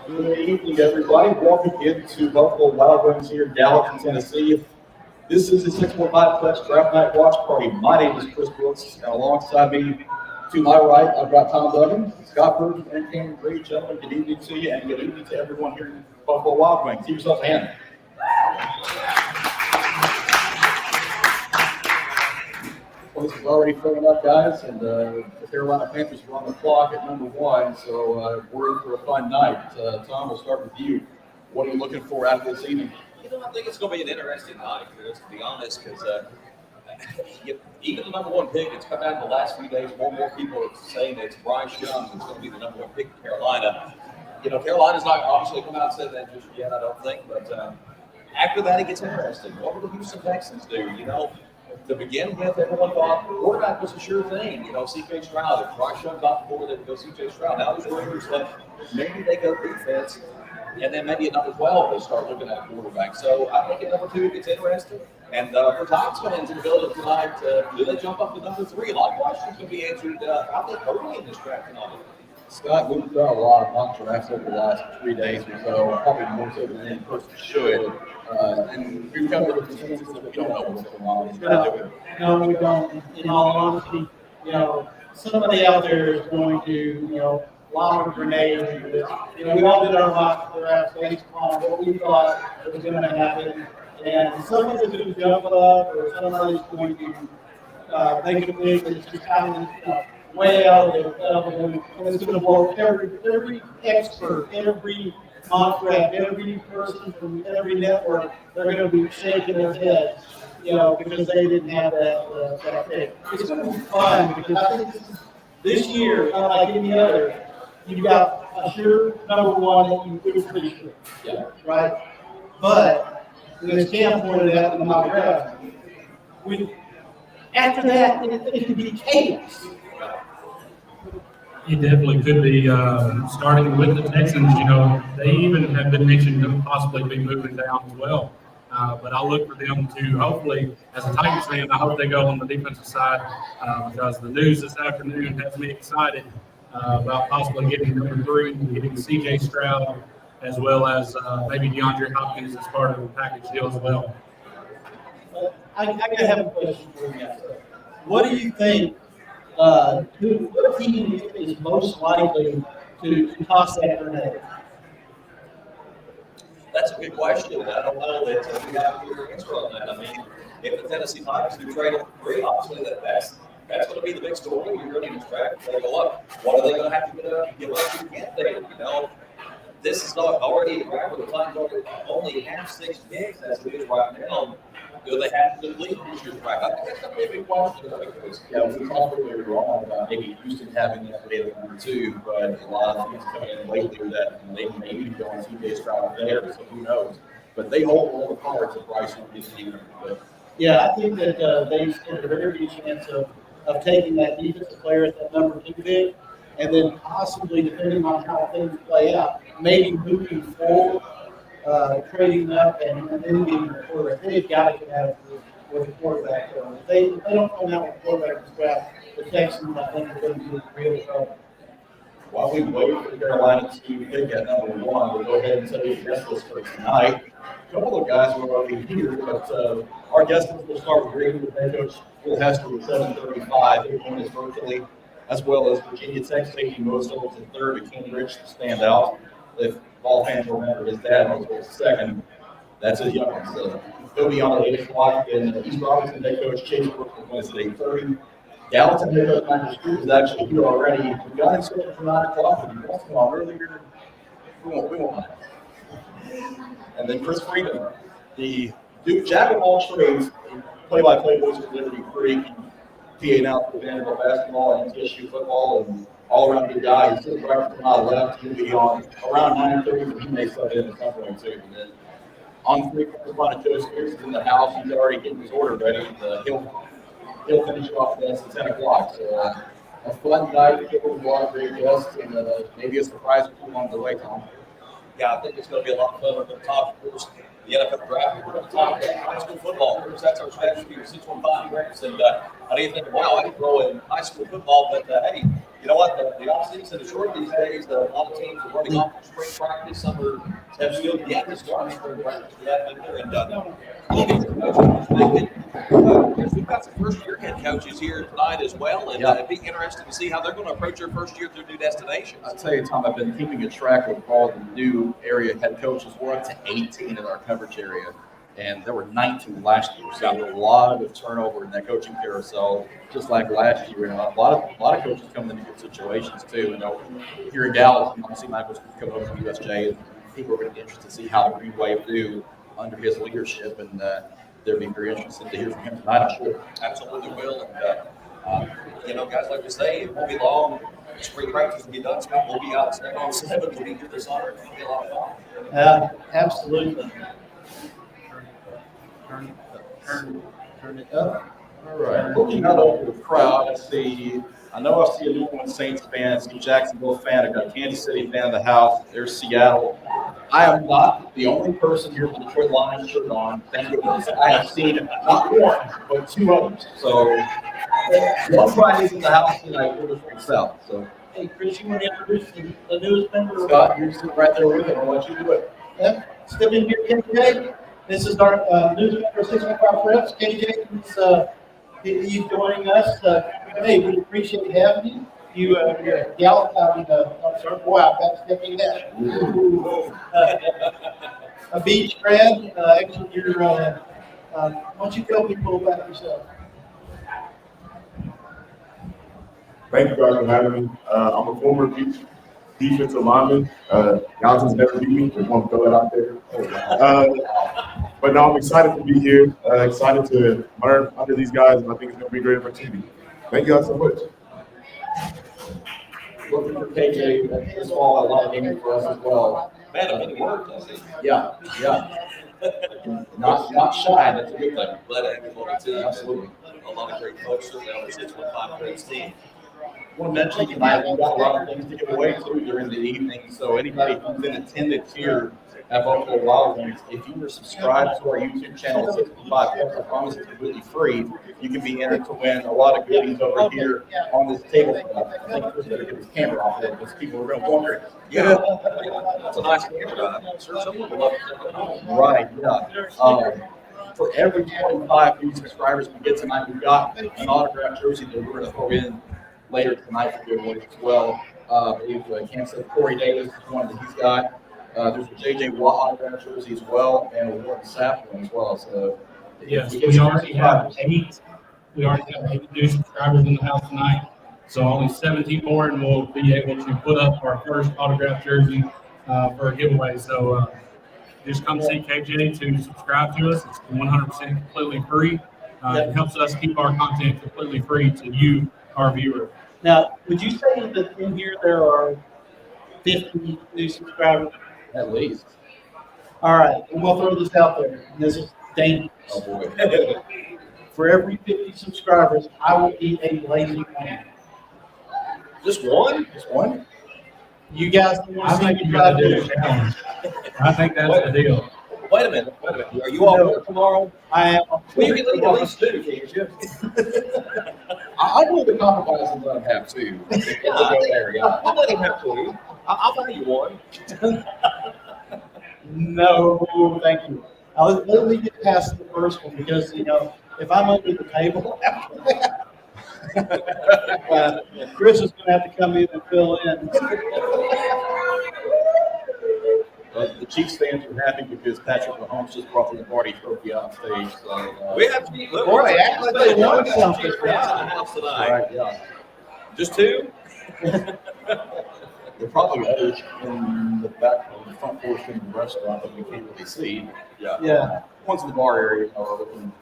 Good evening, everybody. Welcome into Buffalo Wild Wings here in Gallatin, Tennessee. This is the 615 Clutch Draft Night Watch Party. My name is Chris Brooks, and alongside me, to my right, I've got Tom Duggan, Scott Burton, and Cameron Gray. Gentlemen, good evening to you, and good evening to everyone here in Buffalo Wild Wings. Give yourself a hand. Well, this is already filling up, guys, and the Carolina Panthers are on the clock at number 1, so we're in for a fun night. Tom, we'll start with you. What are you looking for out of this evening? I think it's going to be an interesting night, Chris, to be honest, because even the number 1 pick that's come out in the last few days, more and more people are saying that it's Bryce Young who's going to be the number 1 pick in Carolina. Carolina's not obviously come out and said that just yet, I don't think, but after that, it gets interesting. What will the Houston Texans do? To begin with, everyone thought quarterback was a sure thing. C.J. Stroud. If Bryce Young got the board, they'd go C.J. Stroud. Now there's rumors that maybe they go defense, and then maybe at number 12 they start looking at a quarterback. So I think at number 2 it gets interesting. And for Titans fans in the building tonight, do they jump up to number 3? A lot of questions can be answered, I think, early in this draft tonight. Scott, we've done a lot of mock drafts over the last 3 days or so, probably more so than any person should. And we've come to the consensus that we don't know what's going on. No, we don't. In all honesty, somebody out there is going to, lob a grenade into this. We all did our mock drafts based on what we thought was going to happen. And somebody's going to jump up, or somebody's going to make a pick that's just kind of way out of the blue. And it's going to blow every expert, every mock draft, every person from every network, they're going to be shaking their heads, because they didn't have that pick. It's going to be fun because I think this year, unlike any other, you've got a sure number 1 that you feel pretty sure. Yeah. Right? But, as Cam pointed out in the mock draft, after that, it could be chaos. It definitely could be, starting with the Texans. They even have been mentioned to possibly be moving down as well. But I look for them to hopefully, as a Titans fan, I hope they go on the defensive side because the news this afternoon has me excited about possibly getting number 3, getting C.J. Stroud, as well as maybe DeAndre Hopkins as part of the package deal as well. I have a question for you guys. What do you think? What team is most likely to toss that grenade? That's a good question. I don't know that we have your answer on that. I mean, if the Tennessee Titans do trade at 3, obviously that's going to be the big story. You're running this draft. They go up. What are they going to have to give up to get there? This is not already a draft where the Titans only have 6 picks as it is right now. Do they have to lead this year's draft? I think that's going to be a big question. Yeah, we talked earlier on about maybe Houston having that way at number 2, but a lot of things coming in lately that they maybe go on C.J. Stroud there, so who knows? But they hold all the cards of Bryce Young this year. Yeah, I think that they stand a very good chance of taking that defensive player at that number 2 pick, and then possibly, depending on how things play out, maybe moving forward, trading up and then getting a quarterback. They've got to get out with a quarterback. If they don't come out with a quarterback this draft, the Texans, I think, are going to be in real trouble. While we wait for Carolina to pick at number 1, we'll go ahead and tell you the guest list for tonight. A couple of guys who are already here, but our guest list will start with Green with head coach Will Hester with 735. He'll join us virtually, as well as Virginia Tech safety Mo Sills at 3rd, and Ken Rich to stand out. If all fans remember his dad was 2nd, that's his youngest. He'll be on at 8 o'clock, and East Robinson head coach Chase Brooks will join us at 8:30. Gallatin head coach Michael Stewart is actually here already. We got him scheduled for 9 o'clock, but he wants to come on earlier. We won't mind. And then Chris Freeman, the Duke Jack of all trades, play-by-play voice of Liberty Creek. PA now for Vanderbilt basketball and TSU football, and all around good guy. He's sitting right to my left. He'll be on around 9:30, but he may start in at some point too. And then on three correspondent Joe Spears is in the house. He's already getting his order ready. And, he'll finish off this at 10 o'clock. So a fun night, people with a lot of great guests, and maybe a surprise or two along the way, Tom. Yeah, I think it's going to be a lot of fun. We're going to talk, of course, the NFL draft. We're going to talk high school football. Of course, that's our strategy with 615 Grants. And I didn't think, wow, I can throw in high school football, but hey, you know what? The off-season is short these days. A lot of teams are running off for spring practice. Some have still yet to start spring practice for that matter. And we'll get to coaches. We've got some first-year head coaches here tonight as well, and it'd be interesting to see how they're going to approach their first year at their new destination. I'll tell you, Tom, I've been keeping a track of all the new area head coaches. We're up to 18 in our coverage area, and there were 19 last year. So a lot of turnover in that coaching carousel, just like last year. And a lot of coaches coming into good situations too. You know, here in Gallatin, obviously Michael's coming over from USJ, and people are going to be interested to see how the Green Wave do under his leadership, and they'll be very interested to hear from him tonight, I'm sure. Absolutely will. And, you know, guys, like we say, it won't be long. Spring practice will be done. So we'll be out on 7. We'll be here this summer. It's going to be a lot of fun. Absolutely. Turn it up. All right. Looking out over the crowd, I know I see a New Orleans Saints fan, I see a Jacksonville fan, I've got a Kansas City fan in the house, there's Seattle. I am not the only person here with the Detroit Lions shirt on. Thank goodness. I have seen not one, but 2 others. So one Friday is in the house tonight for the Spring South. So Hey, Chris, you want to introduce the newest member? Scott, you're sitting right there with him. I'll let you do it. Yep. Step in here, KJ. This is our newest member, 615 Reps. KJ, he's joining us. Hey, we appreciate having you. You're a Gallatin, boy, I've got to step in that. A beach grad. Actually, why don't you tell people about yourself? Thank you guys for having me. I'm a former defensive lineman. Gallatin's never beat me. Just want to throw it out there. But no, I'm excited to be here. Excited to learn under these guys, and I think it's going to be a great opportunity. Thank you guys so much. Looking for KJ this fall, a lot of games for us as well. Man, a big word, doesn't it? Yeah. Not shy, that's a good thing. But absolutely. Absolutely. A lot of great folks certainly on the 615 Grants team. I want to mention tonight, we've got a lot of things to give away too during the evening. So anybody who's in attendance here at Buffalo Wild Wings, if you were subscribed to our YouTube channel, 65 I promise it's completely free. You can be entered to win a lot of goodies over here on this table. I think Chris better get his camera off there because people are real wondering. Yeah, that's a nice camera. I'm sure someone would love to. Right, yeah. For every 25 new subscribers we get tonight, we've got an autographed jersey that we're going to throw in later tonight for giveaways as well. I believe Kansas Corey Davis is one that he's got. There's a J.J. Watt autographed jersey as well, and a Warren Sapp one as well. So Yes, we already have 8. We already have 8 new subscribers in the house tonight. So only 17 more, and we'll be able to put up our first autographed jersey for a giveaway. So just come see KJ to subscribe to us. It's 100% completely free. It helps us keep our content completely free to you, our viewer. Now, would you say that in here there are 50 new subscribers? at least. All right, and we'll throw this out there. This is dangerous. Oh boy. For every 50 subscribers, I will eat a lazy man. Just one? Just one? You guys don't want I to see think me you try gotta to do do a it. challenge. I think that's the deal. Wait a minute. Are you all work tomorrow? I am. Well, you can leave at least 2, can't you? I know the compromises that I have too. Yeah, I think I'll let him have 2. I'll buy you one. No, thank you. Let me get past the first one because, you know, if I'm under the table after that, Chris is going to have to come in and fill in. The Chiefs fans are happy because Patrick Mahomes just brought the Lombardi Trophy on stage. So, We have to be. Look, Boy, act like they won something. Chiefs fans in the house tonight. right, yeah. Just 2? There are probably others in the back of the front portion of the restaurant that we can't really see. Yeah. Ones in the bar area are looking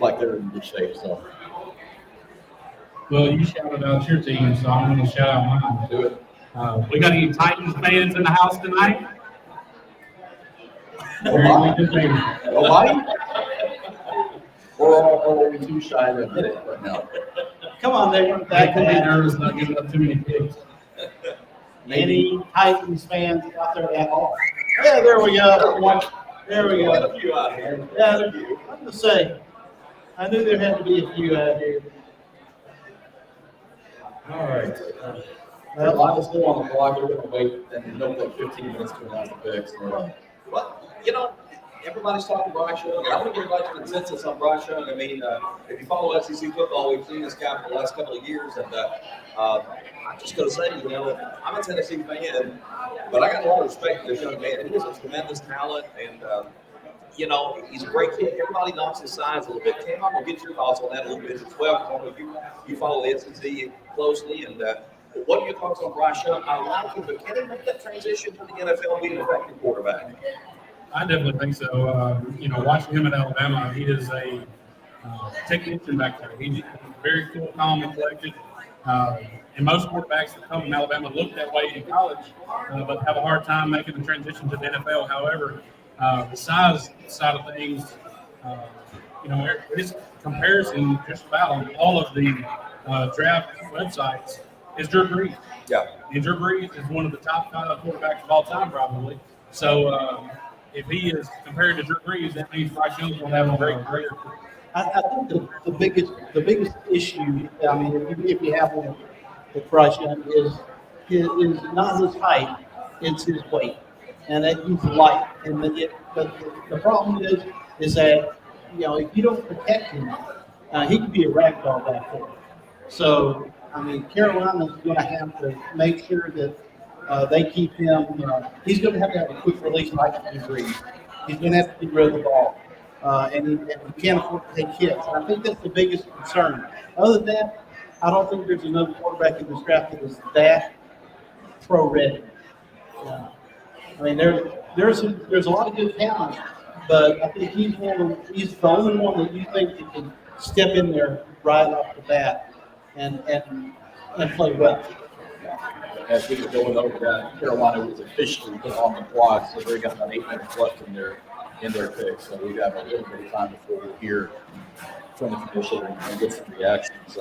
like they're in good shape. So Well, you shouted out your team, so I'm going to shout out mine. Do it. We got any Titans fans in the house tonight? Nobody? Maybe. Nobody? We're all only too shy to admit it right now. Come on, they weren't They that could be bad. nervous not giving up too many picks. Any Titans fans out there at all? Yeah, there we go. There we Quite go. a few out here. Yeah, I'm gonna say, I knew there had to be a few out here. All right. Well, I'm still on the clock. We're going to wait and no like 15 minutes to announce the picks. Well, everybody's talking Bryce Young. I want to get right to consensus on Bryce Young. I mean, if you follow SEC football, we've seen this guy for the last couple of years, and I'm just going to say, I'm a Tennessee fan, but I got a lot of respect for this young man. He has a tremendous talent, and he's a great kid. Everybody knocks his size a little bit. Cam, I'm going to get your thoughts on that a little bit as well. You follow the SEC closely, and what are your thoughts on Bryce Young? I like him, but can he make that transition to the NFL and be an effective quarterback? I definitely think so. Watching him at Alabama, he is a technician back there. He's very cool, calm, and collected. And most quarterbacks that come from Alabama look that way in college, but have a hard time making the transition to the NFL. However, the size side of things, his comparison just about on all of the draft websites is Drew Brees. Yeah. And Drew Brees is one of the top 5 quarterbacks of all time, probably. So if he is compared to Drew Brees, that means Bryce Young's going to have a great career. I think the biggest issue, I mean, if you have one with Bryce Young, is not his height, it's his weight, and that he's light. But the problem is that if you don't protect him, he could be a ragdoll back there. So I mean, Carolina's going to have to make sure that they keep him. He's going to have a quick release like Drew Brees. He's going to have to get rid of the ball. And he can't afford to take hits. And I think that's the biggest concern. Other than that, I don't think there's another quarterback in this draft that is that pro ready. I mean, there's a lot of good talent, but I think he's the only one that you think that can step in there right off the bat and play well. As we were going over that, Carolina was officially put on the clock, so they got about 8 minutes left in their pick. So we have a little bit of time before we hear from the commission and get some reactions.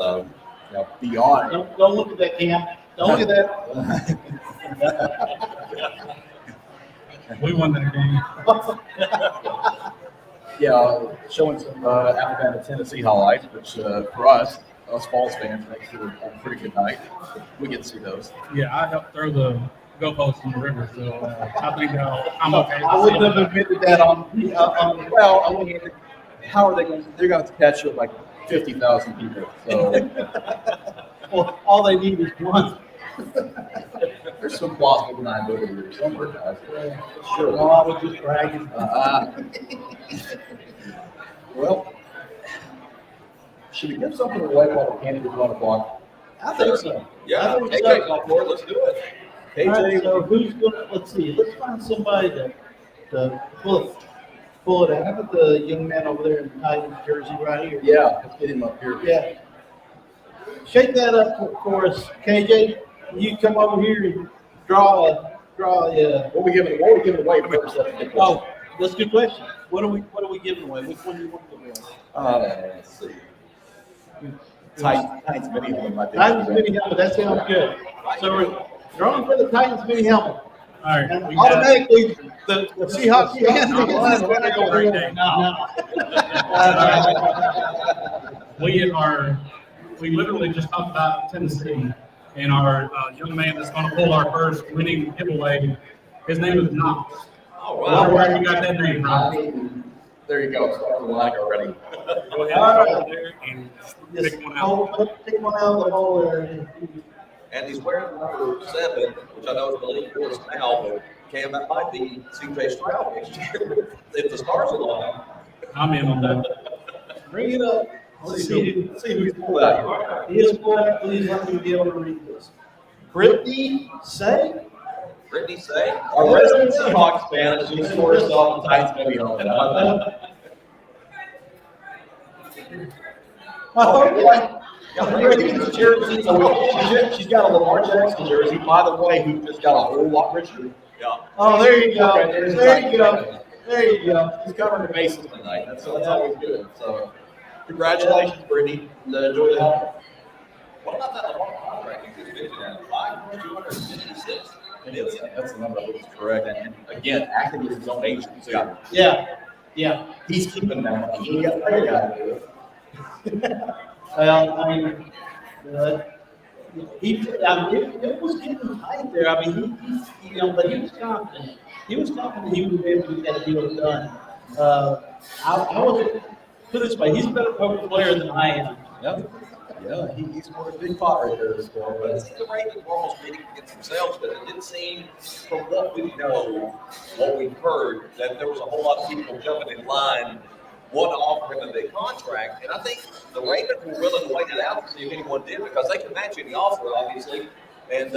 Beyond. Don't look at that, Cam. Don't look at that. We won that game. Showing some Alabama Tennessee highlights, which for us Falls fans, makes it a pretty good night. We get to see those. Yeah, I helped throw the goalpost in the river, so I think I'm okay. I wouldn't have admitted that on. Well, I mean, how are they going? They're going to catch it like 50,000 people. So, Well, all they need is one. there's some plausible deniability here somewhere, guys. Sure. No, I was just bragging. Well, should we give something away while the candy is on the clock? I think so. Yeah, I think KJ's so. on board. Let's do it. All right, KJ, so who's going? Let's see. Let's find somebody to pull it out. How about the young man over there in the Titans jersey right here? yeah, let's get him up here. Yeah. Shake that up for us, KJ. You come over here and draw a. What are we giving away first? That's a good question. Oh, that's a good question. What are we giving away? Which one do you want to give away? Let's see. Titans mini helmet might be. Titans mini helmet. That sounds good. So we're drawing for the Titans mini helmet. All right, And we got automatically, the Seahawks fans are going to go Great there. day. No. we literally just talked about Tennessee and our young man that's going to pull our first winning giveaway. His name is Knox. Oh, I don't know wow. where you got that name from. There you go. Start the line already. Go ahead All and right. go there and Just pick one out. take one out of the hole there. And he's wearing number 7, which I know is the league for us now, but Cam, that might be CJ Stroud next year if the stars align. I'm in on that. Bring it up. Let's see who's pulled out. He is pulled out. Please let me be able to read this. Brittany Say. Brittany Say. Our resident Seahawks fan is just scored us off the Titans mini helmet. How about that? Oh, yeah. She's got a Lamar Jackson jersey, by the way, who just got a whole lot richer. Yeah. Oh, there you go. Okay, there's There you like- go. There you go. He's covering the bases tonight. That's always good. So, congratulations, Brittany. Enjoy the helmet. What about that Lamar contract? You just mentioned that 5,256. That's the number that was correct. And again, acting as his own agent too. Yeah. He's keeping that money. He ain't got to pay a guy to do it. Well, I mean, it was getting tight there. I mean, but he was confident. He was confident he would be able to get that deal done. I was put it this way: he's a better poker player than I am. Yeah, he's more a big pot right there. So, But it seemed the Ravens were almost bidding against themselves, but it didn't seem, from what we know, what we've heard, that there was a whole lot of people jumping in line, wanting to offer him a big contract. And I think the Ravens were willing to wait it out to see if anyone did, because they can match any offer, obviously. And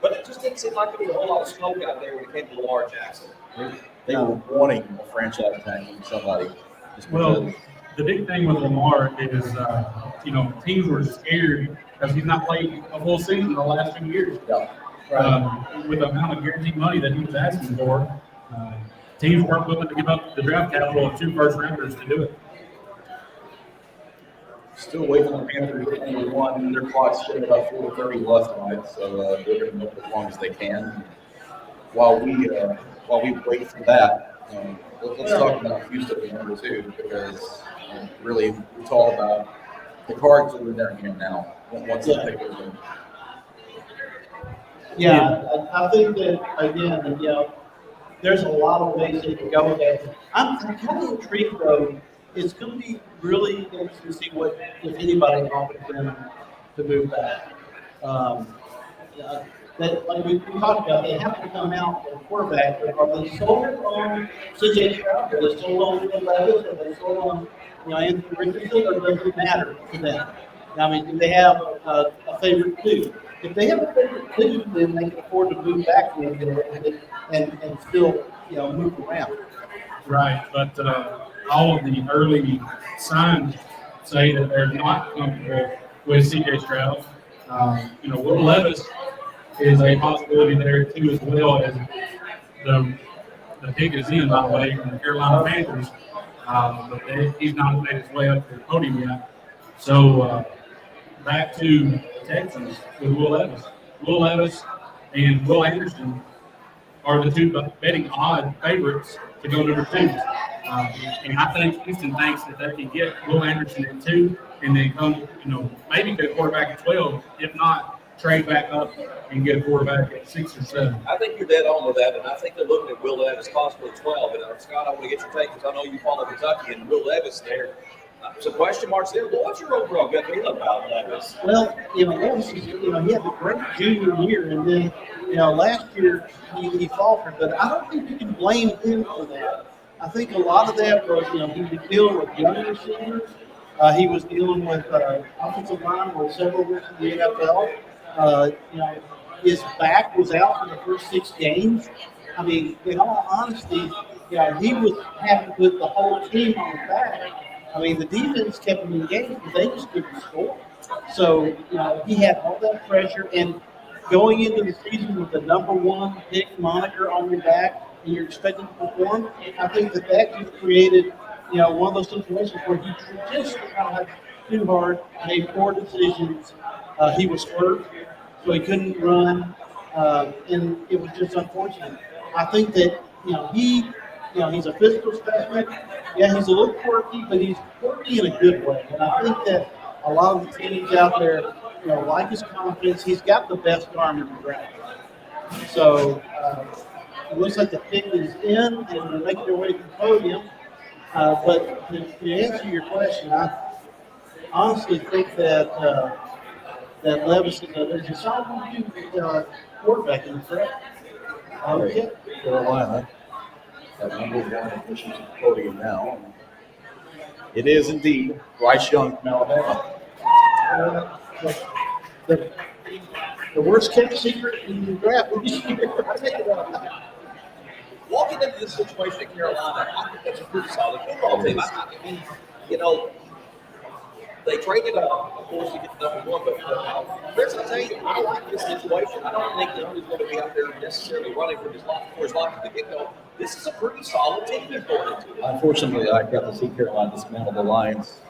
but it just didn't seem like there was a whole lot of smoke out there when it came to Lamar Jackson. they were wanting a franchise tag from somebody. Just Well, because- the big thing with Lamar is, teams were scared because he's not played a full season the last 2 years. yeah. With the amount of guaranteed money that he was asking for, teams weren't willing to give up the draft capital of 2 first-rounders to do it. Still waiting on the Panthers to hit number one. Their clock's showing about 4:30 left tonight, so they're going to milk as long as they can. While we wait for that, let's talk about Houston at number 2, because really it's all about the cards that are in their hand now. Once they pick it up. Yeah, I think that again, there's a lot of ways they can go with that. I'm kind of intrigued though. It's going to be really interesting to see what, if anybody, offers them to move back. That, like we talked about, they have to come out with a quarterback. But are they sold on C.J. Stroud? Are they sold on Will Levis? Are they sold on Anthony Richardson? Or does it matter to them? I mean, do they have a favorite two? If they have a favorite two, then they can afford to move back a little bit and still move around. Right, but all of the early signs say that they're not comfortable with C.J. Stroud. Will Levis is a possibility there too, as well as the pick is in, by the way, from the Carolina Panthers. But he's not made his way up to the podium yet. So back to Texans with Will Levis. Will Levis and Will Anderson are the 2 betting odd favorites to go number 2. And I think Houston thinks that they can get Will Anderson at 2 and then come, maybe get a quarterback at 12, if not trade back up and get a quarterback at 6 or 7. I think you're dead on with that, and I think they're looking at Will Levis possibly 12. And Scott, I want to get your take, because I know you follow Kentucky, and Will Levis there. Some question marks there. But what's your overall gut feel about Levis? Well, Levis is, he had a great junior year, and then, last year he faltered, but I don't think you can blame him for that. I think a lot of that was, he was dealing with young receivers. He was dealing with offensive line with several years in the NFL. His back was out for the first 6 games. I mean, in all honesty, he was having to put the whole team on his back. I mean, the defense kept him in games, but they just couldn't score. So, he had all that pressure, and going into the season with the number 1 pick moniker on your back, and you're expecting to perform, I think that just created, one of those situations where he just tried too hard, made poor decisions. He was hurt, so he couldn't run, and it was just unfortunate. I think that, he's a physical specimen. Yeah, he's a little quirky, but he's quirky in a good way. And I think that a lot of the teams out there, like his confidence. He's got the best arm in the draft. So it looks like the pick is in, and they're making their way to the podium. But to answer your question, I honestly think that that Levis is a solid quarterback in the draft. Okay. Carolina at number 1 pushing to the podium now. It is indeed Bryce Young from Alabama. The worst kept secret in the draft this year. Walking into this situation at Carolina, I think that's a pretty solid football team. I mean, they traded up, of course, to get the number one. But Chris, I tell you, I like this situation. I don't think Young is going to be out there necessarily running for his life at the get-go. This is a pretty solid team they're going into. Unfortunately, I got to see Carolina dismantle the Lions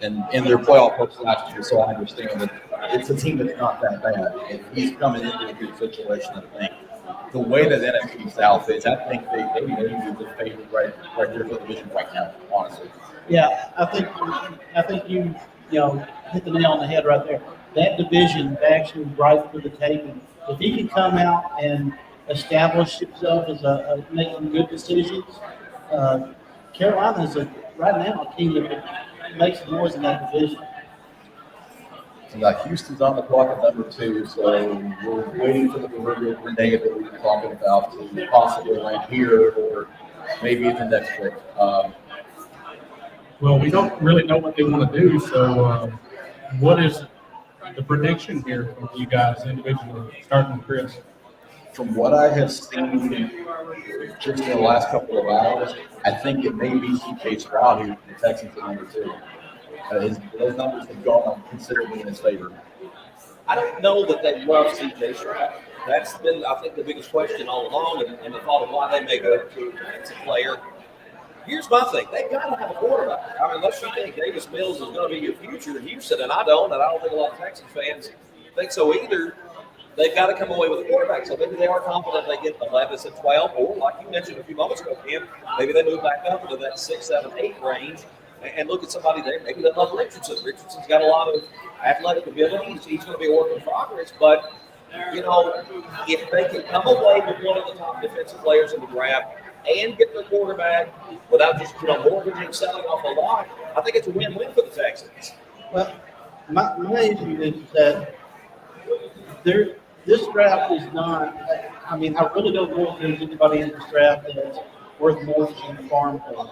and in their playoff hopes last year, so I understand that it's a team that's not that bad. And he's coming into a good situation, I think. The way that NFC South is, I think they may be the favorite right there for the division right now, honestly. Yeah, I think you hit the nail on the head right there. That division is actually ripe for the taking. If he can come out and establish himself as making good decisions, Carolina is right now a team that makes noise in that division. Houston's on the clock at number 2, so we're waiting for the proverbial grenade that we were talking about to possibly land here or maybe even next pick. Well, we don't really know what they want to do, so what is the prediction here from you guys individually, starting with Chris? From what I have seen just in the last couple of hours, I think it may be C.J. Stroud who the Texans at number 2. Those numbers have gone considerably in his favor. I don't know that they love C.J. Stroud. That's been, I think, the biggest question all along, and the thought of why they may go to a player. Here's my thing. They've got to have a quarterback. I mean, unless you think Davis Mills is going to be your future in Houston, and I don't think a lot of Texans fans think so either. They've got to come away with a quarterback. So maybe they are confident they get Levis at 12, or like you mentioned a few moments ago, Kim, maybe they move back up into that 6, 7, 8 range and look at somebody there. Maybe they love Richardson. Richardson's got a lot of athletic ability. He's going to be a work in progress. But, if they can come away with one of the top defensive players in the draft and get the quarterback without just mortgaging, selling off a lot, I think it's a win-win for the Texans. Well, my issue is that this draft is not. I mean, I really don't know if there's anybody in this draft that's worth mortgaging the farm for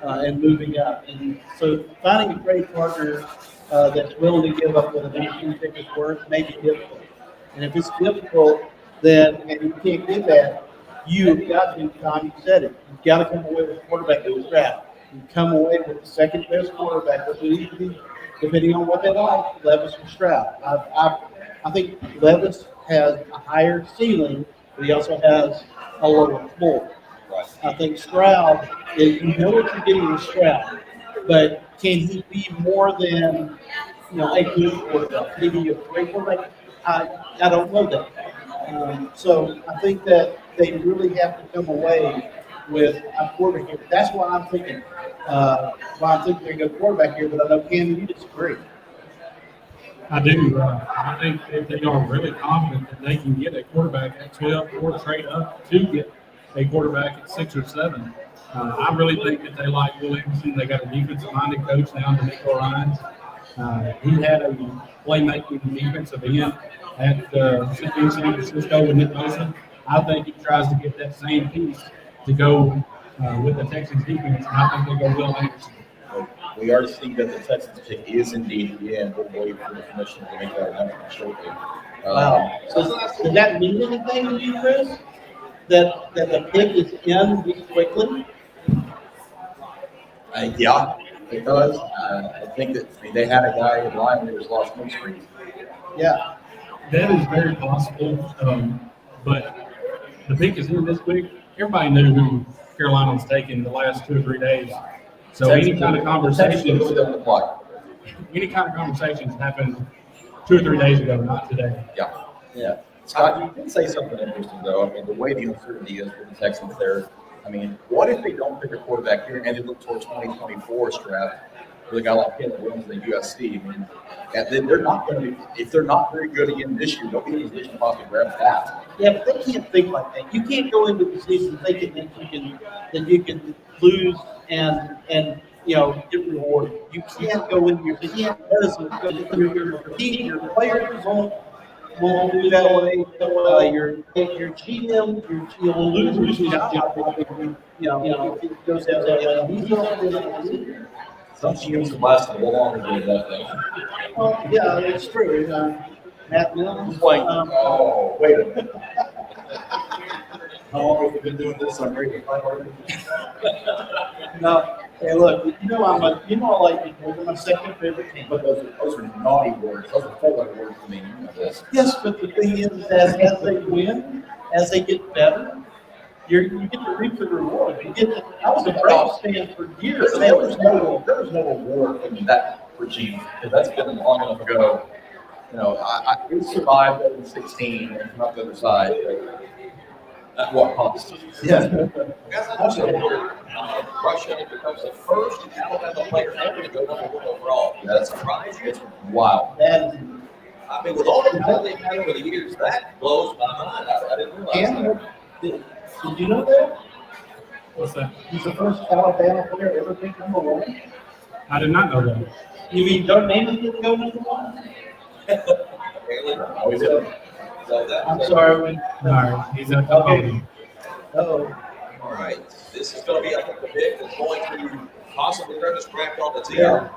and moving up. And so finding a great partner that's willing to give up what a 19 pick is worth may be difficult. And if it's difficult, then and you can't get that, you've got to, Tom, you said it, you've got to come away with a quarterback that was draft. You come away with the second best quarterback, which would either be, depending on what they like, Levis or Stroud. I think Levis has a higher ceiling, but he also has a lower floor. Right. I think Stroud, you know what you're getting with Stroud, but can he be more than a good quarterback? Can he be a great quarterback? I don't know that. So I think that they really have to come away with a quarterback here. That's why I'm thinking. They're going to go quarterback here, but I know Cam, you disagree. I do. I think if they are really confident that they can get a quarterback at 12 or trade up to get a quarterback at 6 or 7, I really think that they like Williamson. They got a defensive-minded coach now, D'Amico Ryans. He had a playmaking defensive end at San Francisco with Nick Bosa. I think he tries to get that same piece to go with the Texans defense, and I think they go Will Anderson. We already see that the Texans pick is indeed the end. We'll wait for the commission to make that announcement shortly. Wow. So does that mean anything to you, Chris? That the pick is in this quickly? Yeah, it does. I think that they had a guy in line who was lost no screen. Yeah. That is very possible, but the pick is in this week. Everybody knew who Carolina was taking the last 2 or 3 days. So any kind of conversations happened 2 or 3 days ago, not today. Yeah. Scott, you did say something interesting, though. I mean, the way the uncertainty is for the Texans there. I mean, what if they don't pick a quarterback here and they look towards 2024's draft with a guy like Caleb Williams in the USC? I mean, and then they're not going to be, if they're not very good again this year, they'll be in a position to possibly grab that. Yeah, but they can't think like that. You can't go into the season thinking that you can lose and get rewarded. You can't go into your season because your players won't do that way. Your GM, you'll lose your job. If it goes down. Some teams can last a little longer than that, though. Well, yeah, it's true. Matt Mills. Wait a minute. How long have we been doing this? I'm ready to find already. No, Hey, look, you know I like it. They're my second favorite team. But those are naughty words. Those are four-letter words to me. You know this. Yes, but the thing is, as they win, as they get better, you get to reap the reward. I was a Braves fan for years. There was no award in that regime because that's been long enough ago. You know, we survived in 16 and come up the other side. But at what cost? Yeah. Guys, I also wonder, Russia becomes the first Alabama player ever to go #1 overall. That surprise you? It's wild. That is, I mean, with all the talent they've had over the years, that blows my mind. I didn't realize Cam, did you know that? What's that? He's the first Alabama player ever picked #1. I did not know that. You mean Doug Namath didn't go #1? that. Apparently, Always did. so that. I'm sorry. No, he's at the podium. Oh, All right, this is going to be, I think, the pick that's going to possibly turn this crack on the team. Yeah.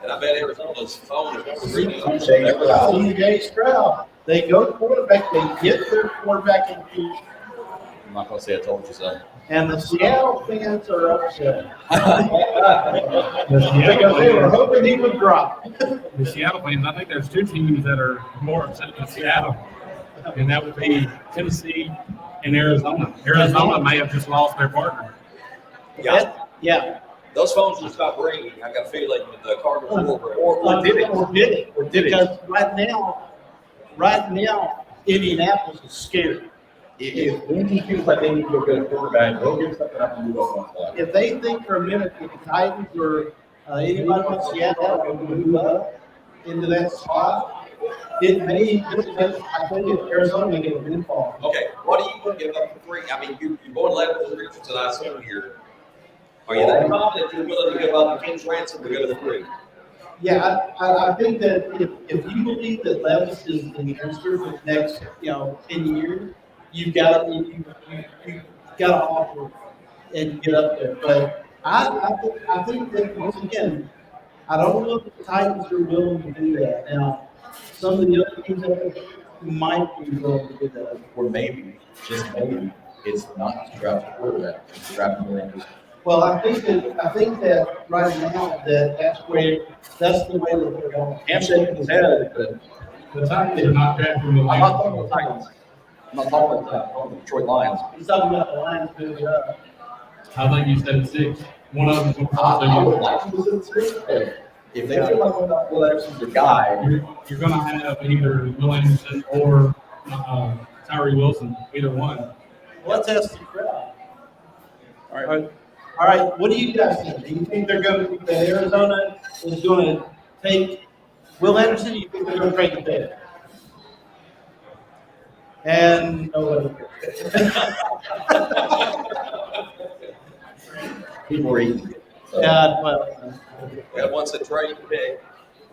And I bet Arizona's phone is going to ring. CJ Stroud. They go quarterback. They get their quarterback in peak, I'm not going to say I told you so. and the Seattle fans are upset The because Seattle they were fans, hoping he would drop. the Seattle fans, I think there's two teams that are more upset than Seattle, and that would be Tennessee and Arizona. Arizona may have just lost their partner. Yeah, Yeah. those phones will stop ringing. I got a feeling that the Cardinals will. Or did it? Because right now, Indianapolis is scared. If Indy feels like they need to go get a quarterback, they'll give something up and move up one spot. If they think for a minute that the Titans or anybody from Seattle are going to move up into that spot, it may. I think if Arizona may get a windfall. Okay, what do you give up for free? I mean, you're going 11 Richardson, I assume here. Are you that confident you're willing to give up the king's ransom to go to the free? Yeah, I think that if you believe that Levis is the answer for the next 10 years, you've got to offer and get up there. But I think that once again, I don't know if the Titans are willing to do that. Now, some of the other teams out there might be willing to do that. Or maybe, just maybe, it's not to draft a quarterback, it's to draft more interest. Well, I think that right now that's the way that they're going. I'm shaking his head, but The Titans are not drafting the I'm not talking Lions. about the Titans. I'm not talking about the Titans, I'm talking about the Detroit Lions. He's talking about the Lions moving up. I think you said 6. One of them will I would also like to listen to this. If they feel like Will Anderson's the guy, you're going to have either Will Anderson or Tyree Wilson, either one. Let's ask the crowd. All right. What do you guys think? Do you think that Arizona is going to take Will Anderson? Or you think they're going to trade the pick? And nobody. people are easy. So, Well, We got one said trade pick.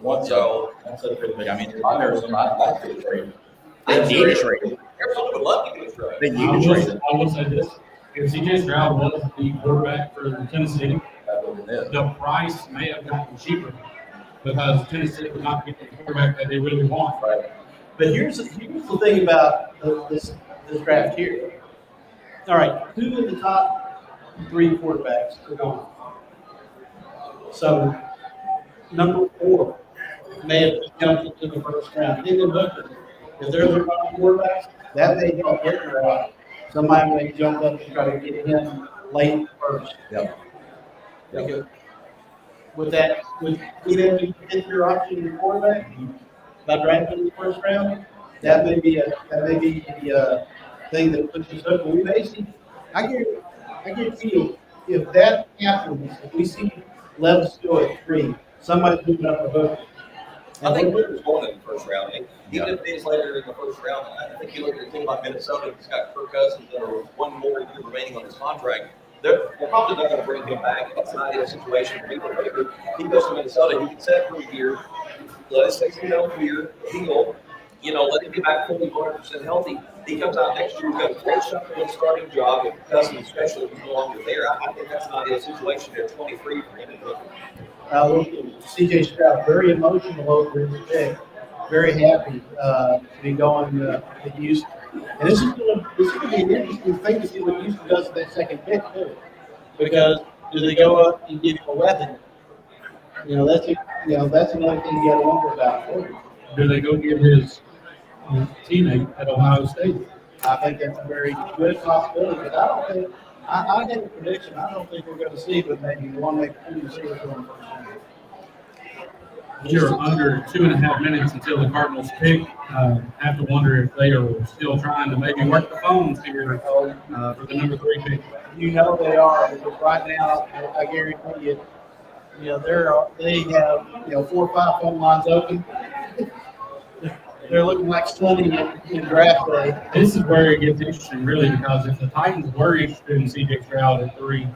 once So instead of trade, I mean, if I'm Arizona, I'd like to trade. They need to trade. Arizona would love to get a trade. They need to trade. I will say this. If CJ Stroud was the quarterback for Tennessee, That's what it is. the price may have gotten cheaper because Tennessee was not getting the quarterback that they really want. Right. but here's the thing about this draft here. All right, 2 of the top 3 quarterbacks are gone. So number 4 may have jumped into the first round. Then Booker, if they're the top quarterbacks, that may help get her out. Somebody may jump up and try to get him late first. Yep. Because with either you get your option in your quarterback by drafting in the first round, that may be the thing that pushes up. We may see. I guarantee you, if that happens, if we see Levis go at 3, somebody's moving up the hook. I think Booker's going in the first round. Even if it's later in the first round, I think you look at a team like Minnesota, who's got Kirk Cousins and one more year remaining on his contract. They're probably not going to bring him back. It's not a situation for people. He goes to Minnesota, he can set for a year, let his season year, heal, let him get back fully 100% healthy. He comes out next year, he's got a great shot for a starting job, and Cousins, especially if he's no longer there. I think that's not a situation at 23 for him. CJ Stroud, very emotional over his pick, very happy to be going to Houston. And this is going to be an interesting thing to see what Houston does with that second pick too, because do they go up and give him a weapon? That's another thing you got to wonder about. Do they go get his teammate at Ohio State? I think that's a very good possibility, but I don't think, I have a prediction. I don't think we're going to see but maybe one, maybe two receivers going first round. You're under 2.5 minutes until the Cardinals pick. Have to wonder if they are still trying to maybe work the phones here for the number 3 pick. You know they are, because right now, I guarantee you, they have 4 or 5 phone lines open. They're looking like stunning in draft day. This is where it gets interesting, really, because if the Titans were interested in C.J. Stroud at 3,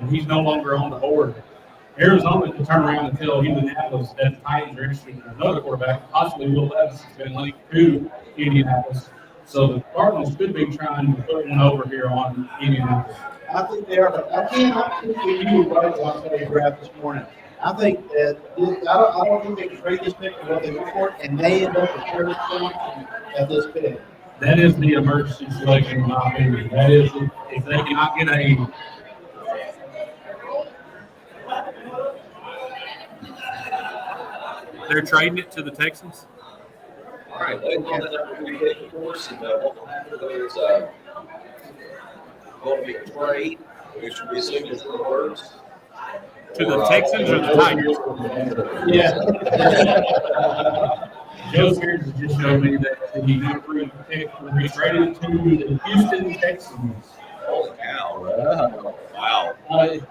and he's no longer on the board, Arizona could turn around and tell Indianapolis that the Titans are interested in another quarterback. Possibly Will Levis has been linked to Indianapolis. So the Cardinals could be trying to put one over here on Indianapolis. I think they are, but I think you were right on today's draft this morning. I think that I don't think they can trade this pick for what they look for, and they end up with 30 points at this pick. That is the emergency selection, in my opinion. That is, if they cannot get a they're trading it to the Texans. All right, waiting on the number 3 pick, of course, and what will happen there is going to be a trade, which we assume is the words. To the Texans or the Tigers? Yeah. Joe Spears just showed me that the number 3 pick will be traded to the Houston Texans. Holy cow. Wow.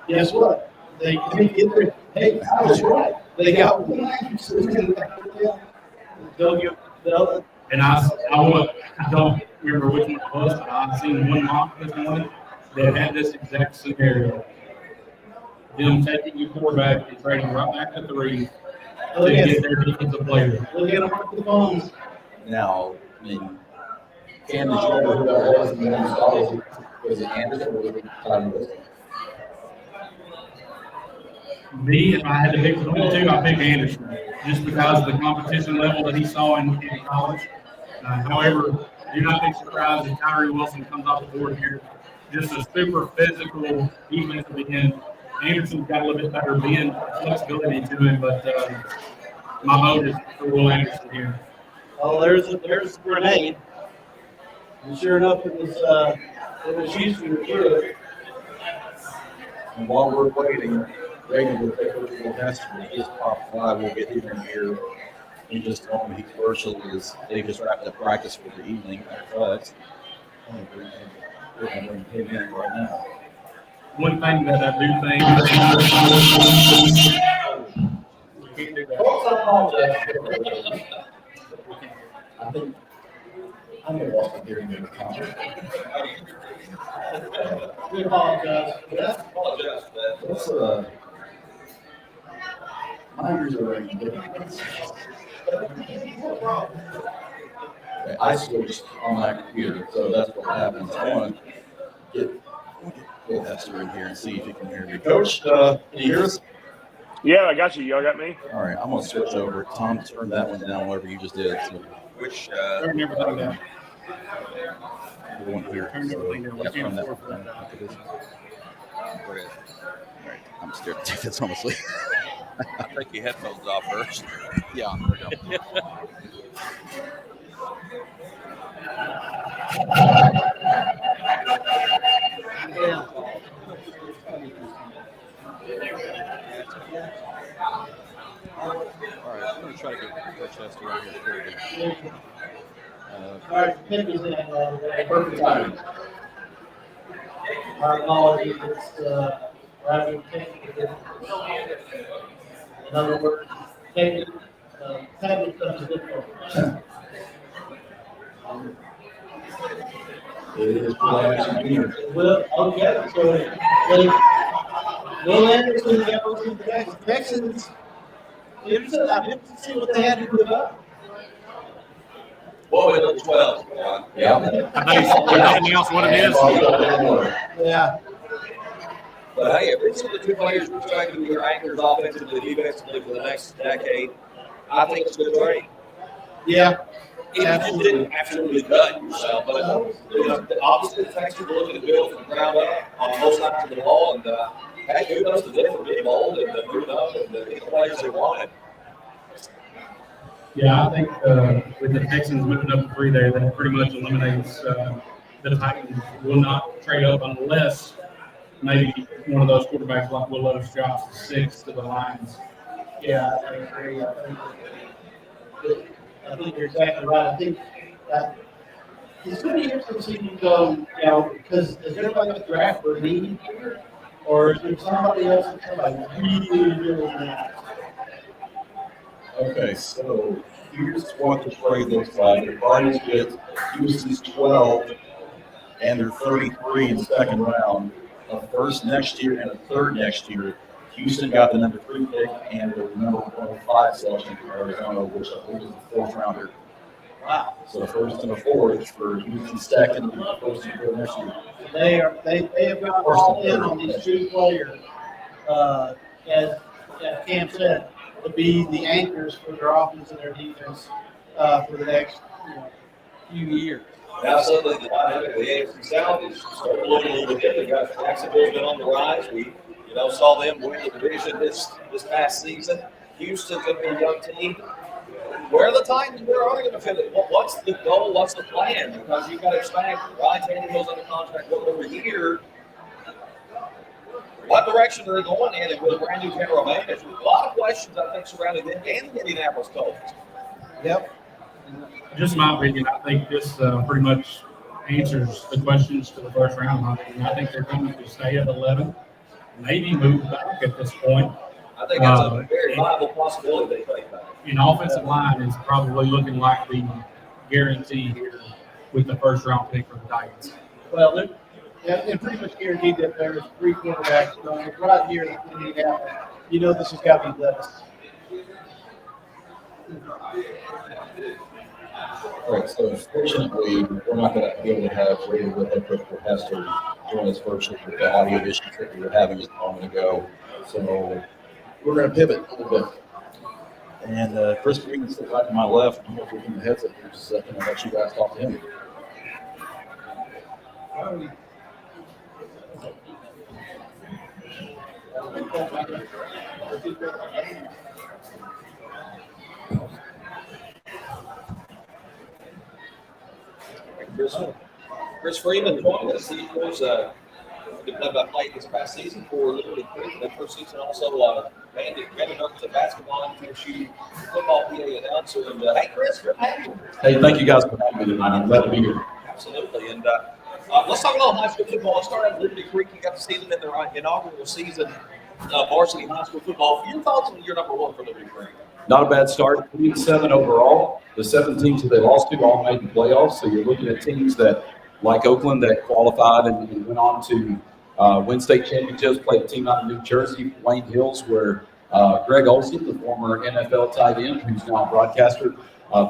Guess what? They get their, hey, I was right. They got one. And I don't remember which one it was, but I've seen one mock this morning that had this exact scenario. Them taking your quarterback and trading right back to 3 to get their defensive player. Look at them work the phones. Now, I mean, Cam, did you know who that was? And then you saw, was it Anderson or was it Tyler Wilson? Me, if I had to pick between the 2, I'd pick Anderson, just because of the competition level that he saw in college. However, do not be surprised if Tyree Wilson comes off the board here. Just a super physical defensive end. Anderson's got a little bit better bend, flexibility to him, but my vote is for Will Anderson here. Oh, there's a grenade. And sure enough, it was Houston recruit. And while we're waiting, Reagan will take over the test for his top 5. We'll get him in here in just a moment. He's virtual is they just wrapped up practice for the evening. But we're going to bring him in right now. One thing that I do think we can't do that. Folks, I apologize. I think I'm going to walk up here and make a comment. We apologize for that. Apologize for that. Let's, my ears are ringing. Okay, I switched on my computer, so that's what happens. I want to get Hester in here and see if he can hear me. Coach, can you hear us? Yeah, I got you. Y'all got me? All right, I'm going to switch over. Tom, turn that one down, whatever you just did. So Which, Turn everything down. we want to hear. Turn everything down. Yeah, turn that one down. Okay, what is it? all right, I'm scared to take this, honestly. Take your headphones off first. Yeah, there we go. Yeah. All right, I'm going to try to get Coach Hester on here for you. All right, pick is in perfect timing. Our apologies, it's right in other words, tablet stuff is difficult. It is here. Well, okay, so Will Anderson, the Texans, I'm interested to see what they had to give up. Boy, we look 12. Yeah. Anything else what it is? Yeah. But hey, if these are the 2 players we're expecting to be our anchors offensively, defensively for the next decade, I think it's a good trade. Yeah. If you just didn't absolutely gut yourself, but obviously the Texans are looking to build from the ground up on both sides of the ball, and hey, kudos to them for being bold and moving up and getting the players they wanted. Yeah, I think with the Texans moving up to 3 there, that pretty much eliminates the Titans will not trade up unless maybe one of those quarterbacks like Will Levis drops to 6 to the Lions. Yeah, I agree. I think you're exactly right. I think it's going to be interesting to go, because is everybody going to draft for need here? Or is there somebody else that's somebody really nice? Okay, so here's what the trade looks like. The Cardinals get Houston's 12 and they're 33 in the second round. A first next year and a third next year. Houston got the number 3 pick and the number 105 selection from Arizona, which I believe is the 4th rounder. Wow. So the first and the 4th for Houston's second and the first and 4th next year. They have gone all in on these 2 players, as Cam said, to be the anchors for their offense and their defense for the next few years. Absolutely, the dynamic of the AFC South is starting to look a little bit different. Guys, Jacksonville's been on the rise. We, saw them win the division this past season. Houston's going to be a young team. Where are the Titans? Where are they going to fit? What's the goal? What's the plan? Because you've got to expand. Ryan Tannehill's under contract over a year. What direction are they going in? And with a brand new general manager, a lot of questions I think surrounding them and the Indianapolis Colts. Yep. Just my opinion, I think this pretty much answers the questions for the first round. I think they're going to stay at 11, maybe move back at this point. I think that's a very viable possibility they think about. An offensive line is probably looking like the guarantee here with the first round pick for the Titans. Well, they're pretty much guaranteed that there's 3 quarterbacks going right here that we need to happen. This has got to be Levis. All right, so fortunately, we're not going to be able to have Radio with head coach Professor join us virtually with the audio issues that we were having just a moment ago. So we're going to pivot a little bit. And Chris Freeman sits right to my left. I'm going to give him the heads up here just a second and let you guys talk to him. Chris Freeman joined us. He was played this past season for Liberty Creek. That first season also banded up to basketball and FSU football PA announcer. And hey, Chris, good to have you. Hey, thank you guys for having me tonight. I'm glad to be here. Absolutely. And let's talk about high school football. Let's start at Liberty Creek. You got to see them in their inaugural season, varsity high school football. Your thoughts on year number 1 for Liberty Creek? Not a bad start. 3-7 overall. The 7 teams that they lost to all made the playoffs. So you're looking at teams that, like Oakland, that qualified and went on to win state championships. Played a team out of New Jersey, Wayne Hills, where Greg Olson, the former NFL tight end, who's now a broadcaster,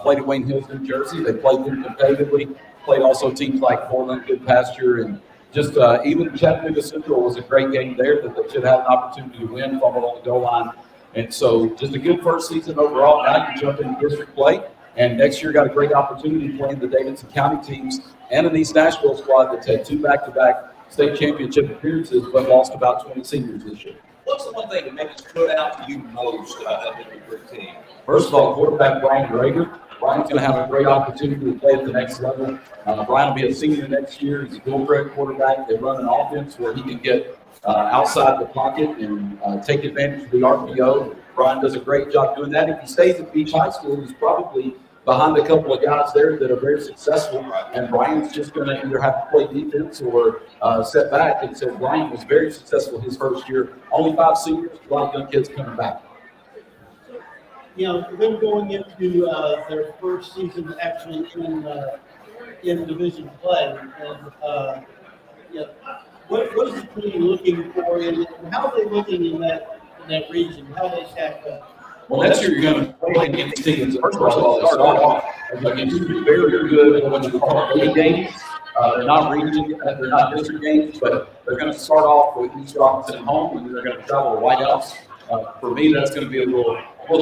played at Wayne Hills, New Jersey. They played them competitively. Played also teams like Portland, Good Pasture, and just even Chattanooga Central was a great game there that they should have an opportunity to win, fumbled on the goal line. And so just a good first season overall. Now you jump into district play, and next year got a great opportunity playing the Davidson County teams and an East Nashville squad that's had 2 back-to-back state championship appearances but lost about 20 seniors this year. What's the one thing that maybe stood out to you most about that Liberty Creek team? First of all, quarterback Brian Drager. Brian's going to have a great opportunity to play at the next level. Brian will be a senior next year. He's a dual threat quarterback. They run an offense where he can get outside the pocket and take advantage of the RPO. Brian does a great job doing that. If he stays at Beach High School, he's probably behind a couple of guys there that are very successful, and Brian's just going to either have to play defense or set back. And so Brian was very successful his first year. Only 5 seniors, a lot of young kids coming back. Them going into their first season actually in division play, and what is the team looking for, and how are they looking in that region? How they stack up? Well, next year you're going to play against teams. First of all, they start off against very good what you call league games. They're not region, they're not district games, but they're going to start off with East Robinson at home, and then they're going to travel to White House. For me, that's going to be a little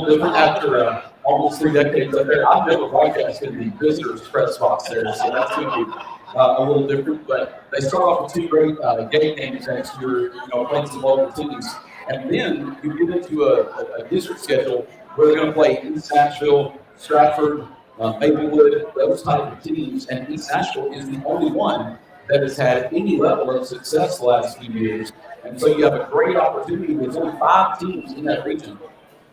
different after almost 3 decades up there. I've never broadcasted the visitors press box there, so that's going to be a little different, but they start off with two great game names next year, playing some local teams. And then you get into a district schedule where they're going to play East Nashville, Stratford, Maplewood, those type of teams. And East Nashville is the only one that has had any level of success the last few years. And so you have a great opportunity. There's only 5 teams in that region.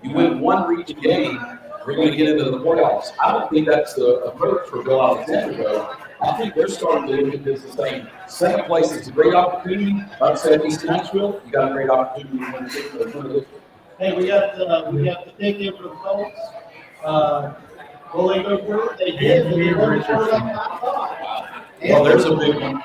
You win one region game, we're going to get into the playoffs. I don't think that's the approach for Bill Alexander, though. I think they're starting to look at this and saying, second place is a great opportunity. Like I said, East Nashville, you got a great opportunity to win the Hey, we got the ticket for the Colts. Will they go through it? They did. They did like I thought. Well, there's a big one.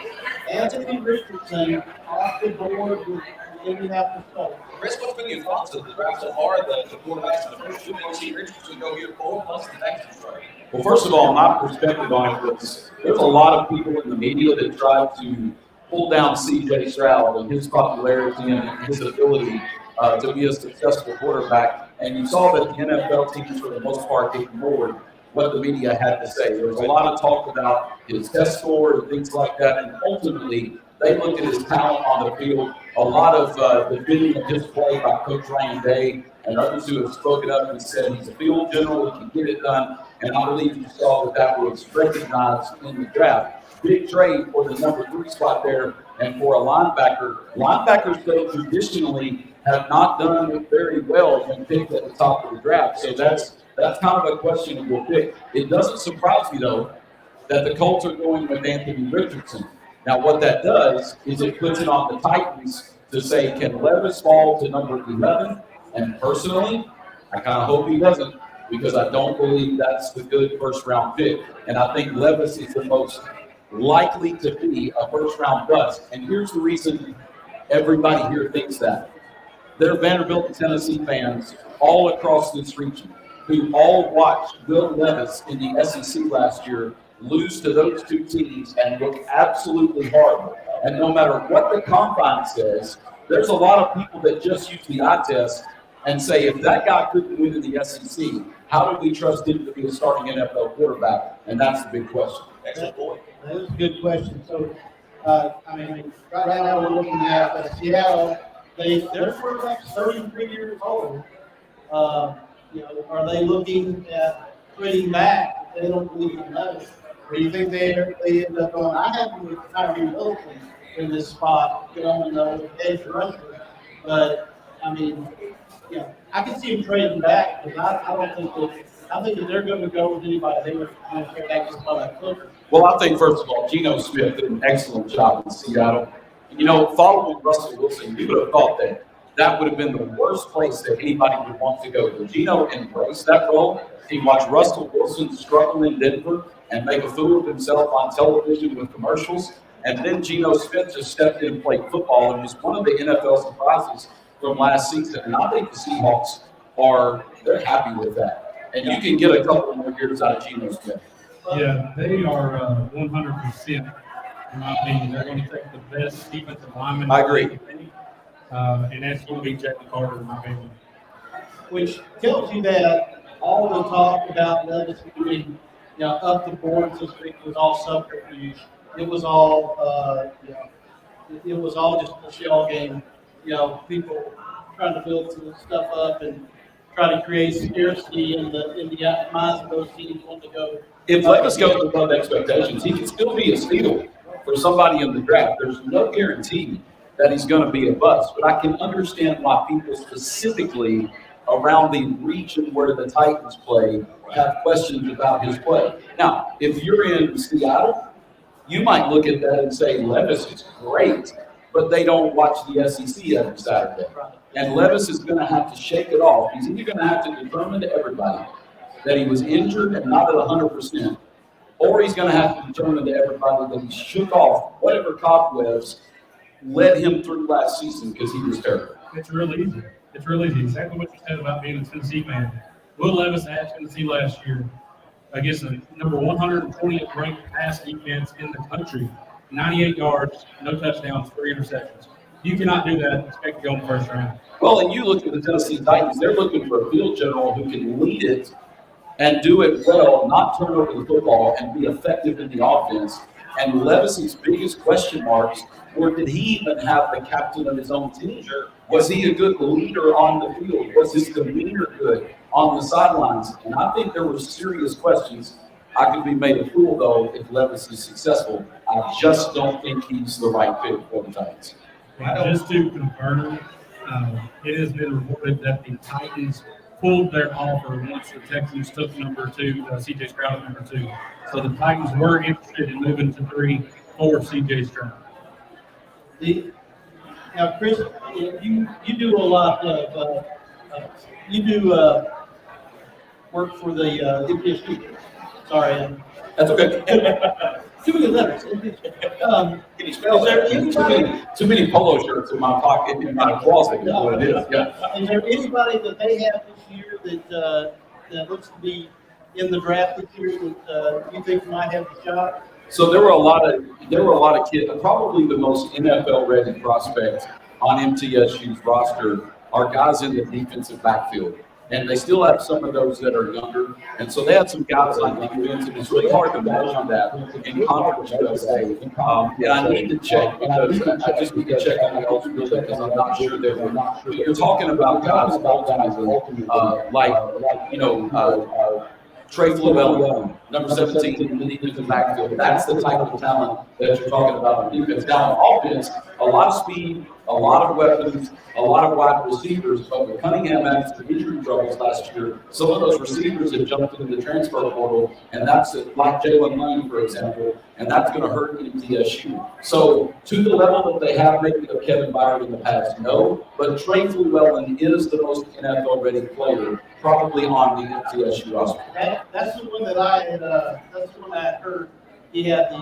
Anthony Richardson off the board with Indianapolis Colts. Chris, what's been your thoughts of the draft so far? The quarterbacks in the first 2 months, see Richardson go here 4 plus the next one. Well, first of all, my perspective on it was there's a lot of people in the media that try to pull down C.J. Stroud and his popularity and his ability to be a successful quarterback. And you saw that the NFL teams, for the most part, ignored what the media had to say. There was a lot of talk about his test score and things like that. And ultimately, they looked at his talent on the field. A lot of the video of his play by Coach Ryan Day and others who have spoken up and said he's a field general, he can get it done. And I believe you saw that was recognized in the draft. Big trade for the number 3 spot there and for a linebacker. Linebackers, though, traditionally have not done very well when picked at the top of the draft. So that's kind of a questionable pick. It doesn't surprise me, though, that the Colts are going with Anthony Richardson. Now, what that does is it puts it on the Titans to say, can Levis fall to number 11? And personally, I kind of hope he doesn't, because I don't believe that's the good first-round pick. And I think Levis is the most likely to be a first-round bust. And here's the reason everybody here thinks that. There are Vanderbilt and Tennessee fans all across this region who all watched Will Levis in the SEC last year lose to those 2 teams and look absolutely horrible. And no matter what the combine says, there's a lot of people that just use the eye test and say, if that guy couldn't win in the SEC, how do we trust him to be a starting NFL quarterback? And that's the big question. Excellent point. That is a good question. So, right now we're looking at Seattle. Their quarterback's 33 years old. Are they looking at trading back if they don't believe in Levis? Or do you think they end up going? I have with Tyree Wilson in this spot, on the edge rusher, but I can see him trading back because I think that they're going to go with anybody. They were going to trade back to somebody like Clifford. Well, I think, first of all, Geno Smith did an excellent job in Seattle. Following Russell Wilson, you would have thought that would have been the worst place that anybody would want to go. But Geno embraced that role. He watched Russell Wilson struggle in Denver and make a fool of himself on television with commercials. And then Geno Smith just stepped in and played football and was one of the NFL surprises from last season. And I think the Seahawks they're happy with that. And you can get a couple more years out of Geno Smith. Yeah, they are 100%, in my opinion. They're going to take the best defensive lineman. I agree. And that's going to be Jalen Carter, in my opinion. Which tells you that all the talk about Levis being, up the board this week was all subterfuge. It was all, it was all just a shell game. People trying to build some stuff up and try to create scarcity in the minds of those teams wanting to go. If Levis goes above expectations, he can still be a steal for somebody in the draft. There's no guarantee that he's going to be a bust, but I can understand why people specifically around the region where the Titans play have questions about his play. Now, if you're in Seattle, you might look at that and say Levis is great, but they don't watch the SEC every Saturday. And Levis is going to have to shake it off. He's either going to have to determine to everybody that he was injured and not at 100%, or he's going to have to determine to everybody that he shook off whatever cobwebs led him through last season because he was terrible. It's real easy. Exactly what you said about being a Tennessee fan. Will Levis at Tennessee last year against the number 120th ranked pass defense in the country. 98 yards, no touchdowns, 3 interceptions. You cannot do that and expect to go in the first round. Well, and you look at the Tennessee Titans, they're looking for a field general who can lead it and do it well, not turn over the football and be effective in the offense. And Levis's biggest question marks were, did he even have the captain of his own team? Was he a good leader on the field? Was his demeanor good on the sidelines? And I think there were serious questions. I could be made a fool, though, if Levis is successful. I just don't think he's the right fit for the Titans. Just to confirm, it has been reported that the Titans pulled their offer once the Texans took number 2, C.J. Stroud number 2. So the Titans were interested in moving to 3 for C.J. Stroud. Now, Chris, you do a lot of work for the MPSU. Sorry, That's okay. too many letters. Can you spell Is there that? anybody? Too many polo shirts in my pocket, in my closet is what it is. Yeah. Is there anybody that they have this year that looks to be in the draft this year that you think might have a shot? So there were a lot of kids. Probably the most NFL ready prospects on MTSU's roster are guys in the defensive backfield. And they still have some of those that are younger. And so they had some guys on defense, and it's really hard to measure that in conference USA. And I need to check because I just need to check on the eligibility because I'm not sure they were. But you're talking about guys like Trey Llewellyn, number 17 in the defensive backfield. That's the type of talent that you're talking about on defense. Now on offense, a lot of speed, a lot of weapons, a lot of wide receivers, but with Cunningham had some injury troubles last year, some of those receivers have jumped into the transfer portal, and that's like Jalen Lane, for example, and that's going to hurt MTSU. So to the level that they have maybe of Kevin Byard in the past, no, but Trey Llewellyn is the most NFL-ready player probably on the MTSU roster. That's the one that I had. That's the one I had heard. He had the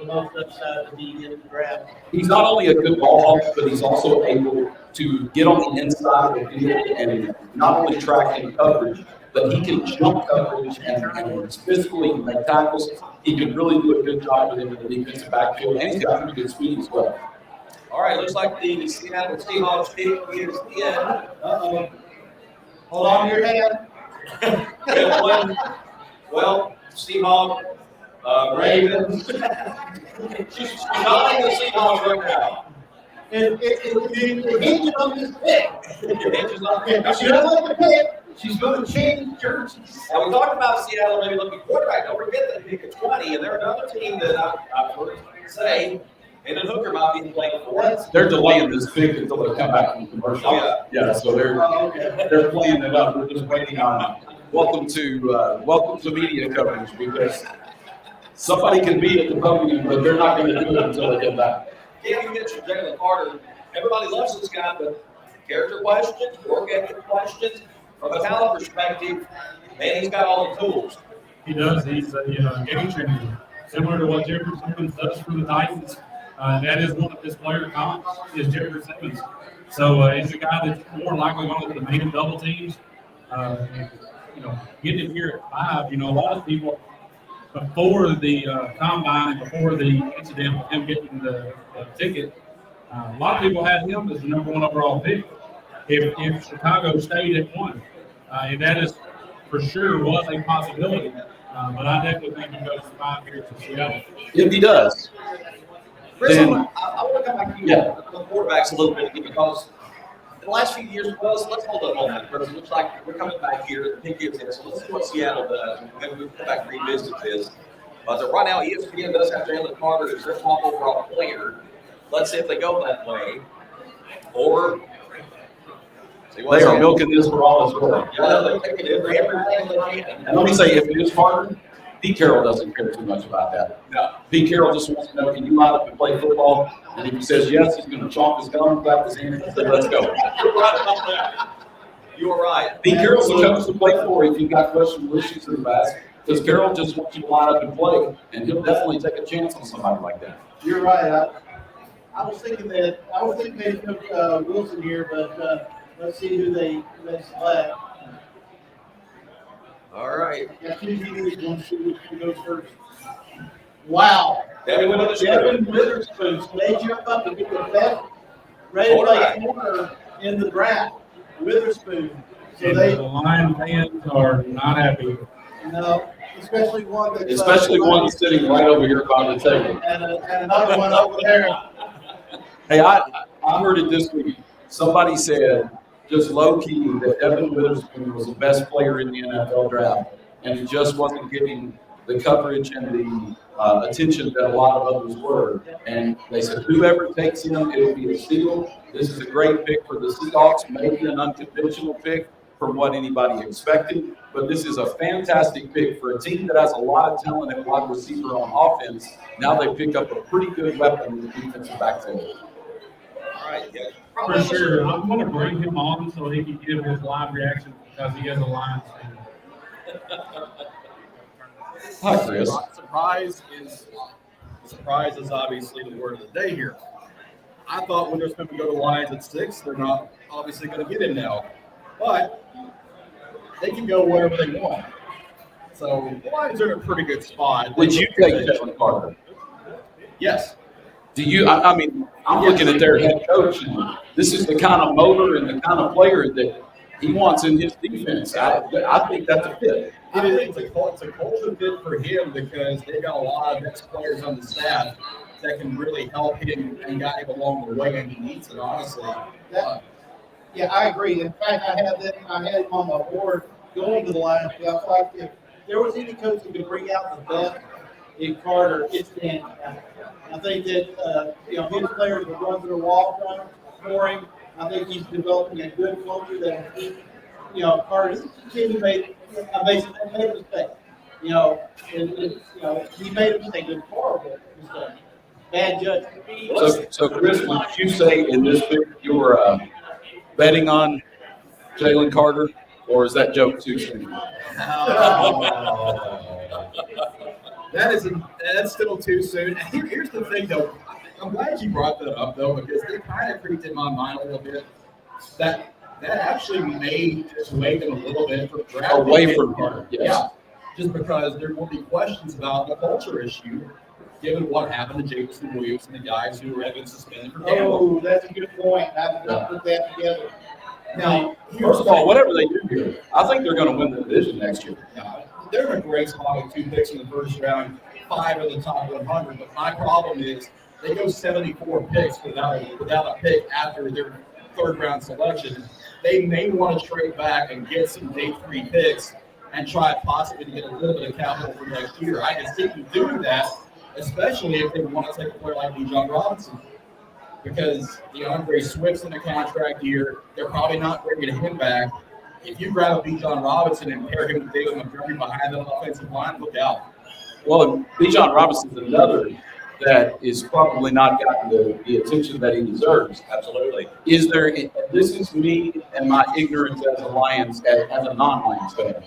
most upside to be in the draft. He's not only a good ball hawk, but he's also able to get on the inside of the field and not only track in coverage, but he can jump coverage and physically make tackles. He can really do a good job with him in the defensive backfield, and he's got pretty good speed as well. All right, looks like the Seattle Seahawks pick is in. Uh-oh. Hold on to your hand. Well, Seahawks, Ravens. She's nodding the Seahawks right now. It hinges on this pick. If she doesn't like the pick, she's going to change jerseys. Now, we talked about Seattle maybe looking quarterback. Don't forget that pick at 20, and they're another team that I've heard say, and then Hooker might be playing for it. They're delaying this pick until they come back from commercial. Yeah, so they're playing it up. We're just waiting on welcome to media coverage because somebody can be at the podium, but they're not going to do it until they get back. Can't you mention Jalen Carter? Everybody loves this guy, but character questions, work ethic questions, from a talent perspective, man, he's got all the tools. He does. He's a game changer, similar to what Jeffrey Simmons does for the Titans. That is one of his player comps is Jeffrey Simmons. So he's a guy that's more likely going to the main double teams. Getting him here at 5, a lot of people before the combine and before the incident of him getting the ticket, a lot of people had him as the number 1 overall pick. If Chicago stayed at 1, and that is for sure was a possibility. But I definitely think he goes 5 years to Seattle. If he does, Chris, then, I want to come back to you yeah. on the quarterbacks a little bit because the last few years, let's hold up on that. Because it looks like we're coming back here. The pick is in. So let's see what Seattle does. Maybe we can come back and revisit this. But right now, ESPN does have Jalen Carter as their top overall player. Let's see if they go that way. Or They are milking this for all it's worth. yeah, they're taking everything they can. And let me say, if it is Carter, Pete Carroll doesn't care too much about that. No. Pete Carroll just wants to know, can you line up and play football? And if he says yes, he's going to chalk his gum, clap his hands, and say, let's go. You're right about that. You are right. Pete Carroll's the coach to play for if you've got questionable issues in the past. Because Carroll just wants you to line up and play, and he'll definitely take a chance on somebody like that. You're right. I was thinking they took Wilson here, but let's see who they select. All right. Got 2 DBs, one shoot, who goes first. Wow. Devin Witherspoon. Devin Witherspoon. So they jump up and get the best rated play corner in the draft. Witherspoon. So And they the Lion fans are not happy. no. especially one that's. Especially one sitting right over here by the table. And another one over there. Hey, I heard it this week. Somebody said, just low key, that Devin Witherspoon was the best player in the NFL draft, and he just wasn't getting the coverage and the attention that a lot of others were. And they said, whoever takes him, it'll be a steal. This is a great pick for the Seahawks, maybe an unconventional pick from what anybody expected. But this is a fantastic pick for a team that has a lot of talent at wide receiver on offense. Now they pick up a pretty good weapon in the defensive backfield. All right, yeah. For sure. I'm going to bring him on so he can give his live reaction because he has a Lions fan. Hi, Chris. Surprise is obviously the word of the day here. I thought when they're supposed to go to Lions at 6, they're not obviously going to get him now. But they can go wherever they want. So the Lions are in a pretty good spot. Would you take Jalen Carter? Yes. Do you? I mean, I'm looking at their head coach. And this is the kind of motor and the kind of player that he wants in his defense. I think that's a fit. It's a culture fit for him because they've got a lot of ex-players on the staff that can really help him and guide him along the way, and he needs it, honestly. Yeah, I agree. In fact, I had him on my board going to the Lions. I was like, if there was any coach who could bring out the best in Carter, it's Dan. I think that his players are ones that are wall for him. I think he's developing a good culture that Carter he made a mistake. He made a mistake. It was horrible mistake. Bad judgment. So Chris, would you say in this pick you were betting on Jalen Carter, or is that joke too soon? That's still too soon. Here's the thing, though. I'm glad you brought that up, though, because it kind of creeped in my mind a little bit that actually may sway them a little bit from drafting Away from Carter, yes. Yeah, just because there will be questions about the culture issue, given what happened to Jameson Williams and the guys who have been suspended for gambling. Oh, that's a good point. I did not put that together. Now, First of all, whatever they do here, I think they're going to win the division next year. they're in a great spot with 2 picks in the first round, 5 in the top 100. But my problem is they go 74 picks without a pick after their third-round selection. They may want to trade back and get some day 3 picks and try possibly to get a little bit of capital for next year. I can see them doing that, especially if they want to take a player like Bijan Robinson. Because DeAndre Swift's in a contract year. They're probably not ready to get him back. If you grab a Bijan Robinson and pair him with David Montgomery behind the offensive line, look out. Well, Bijan Robinson's another that is probably not gotten the attention that he deserves. Absolutely. Is there? This is me and my ignorance as a non-Lions fan.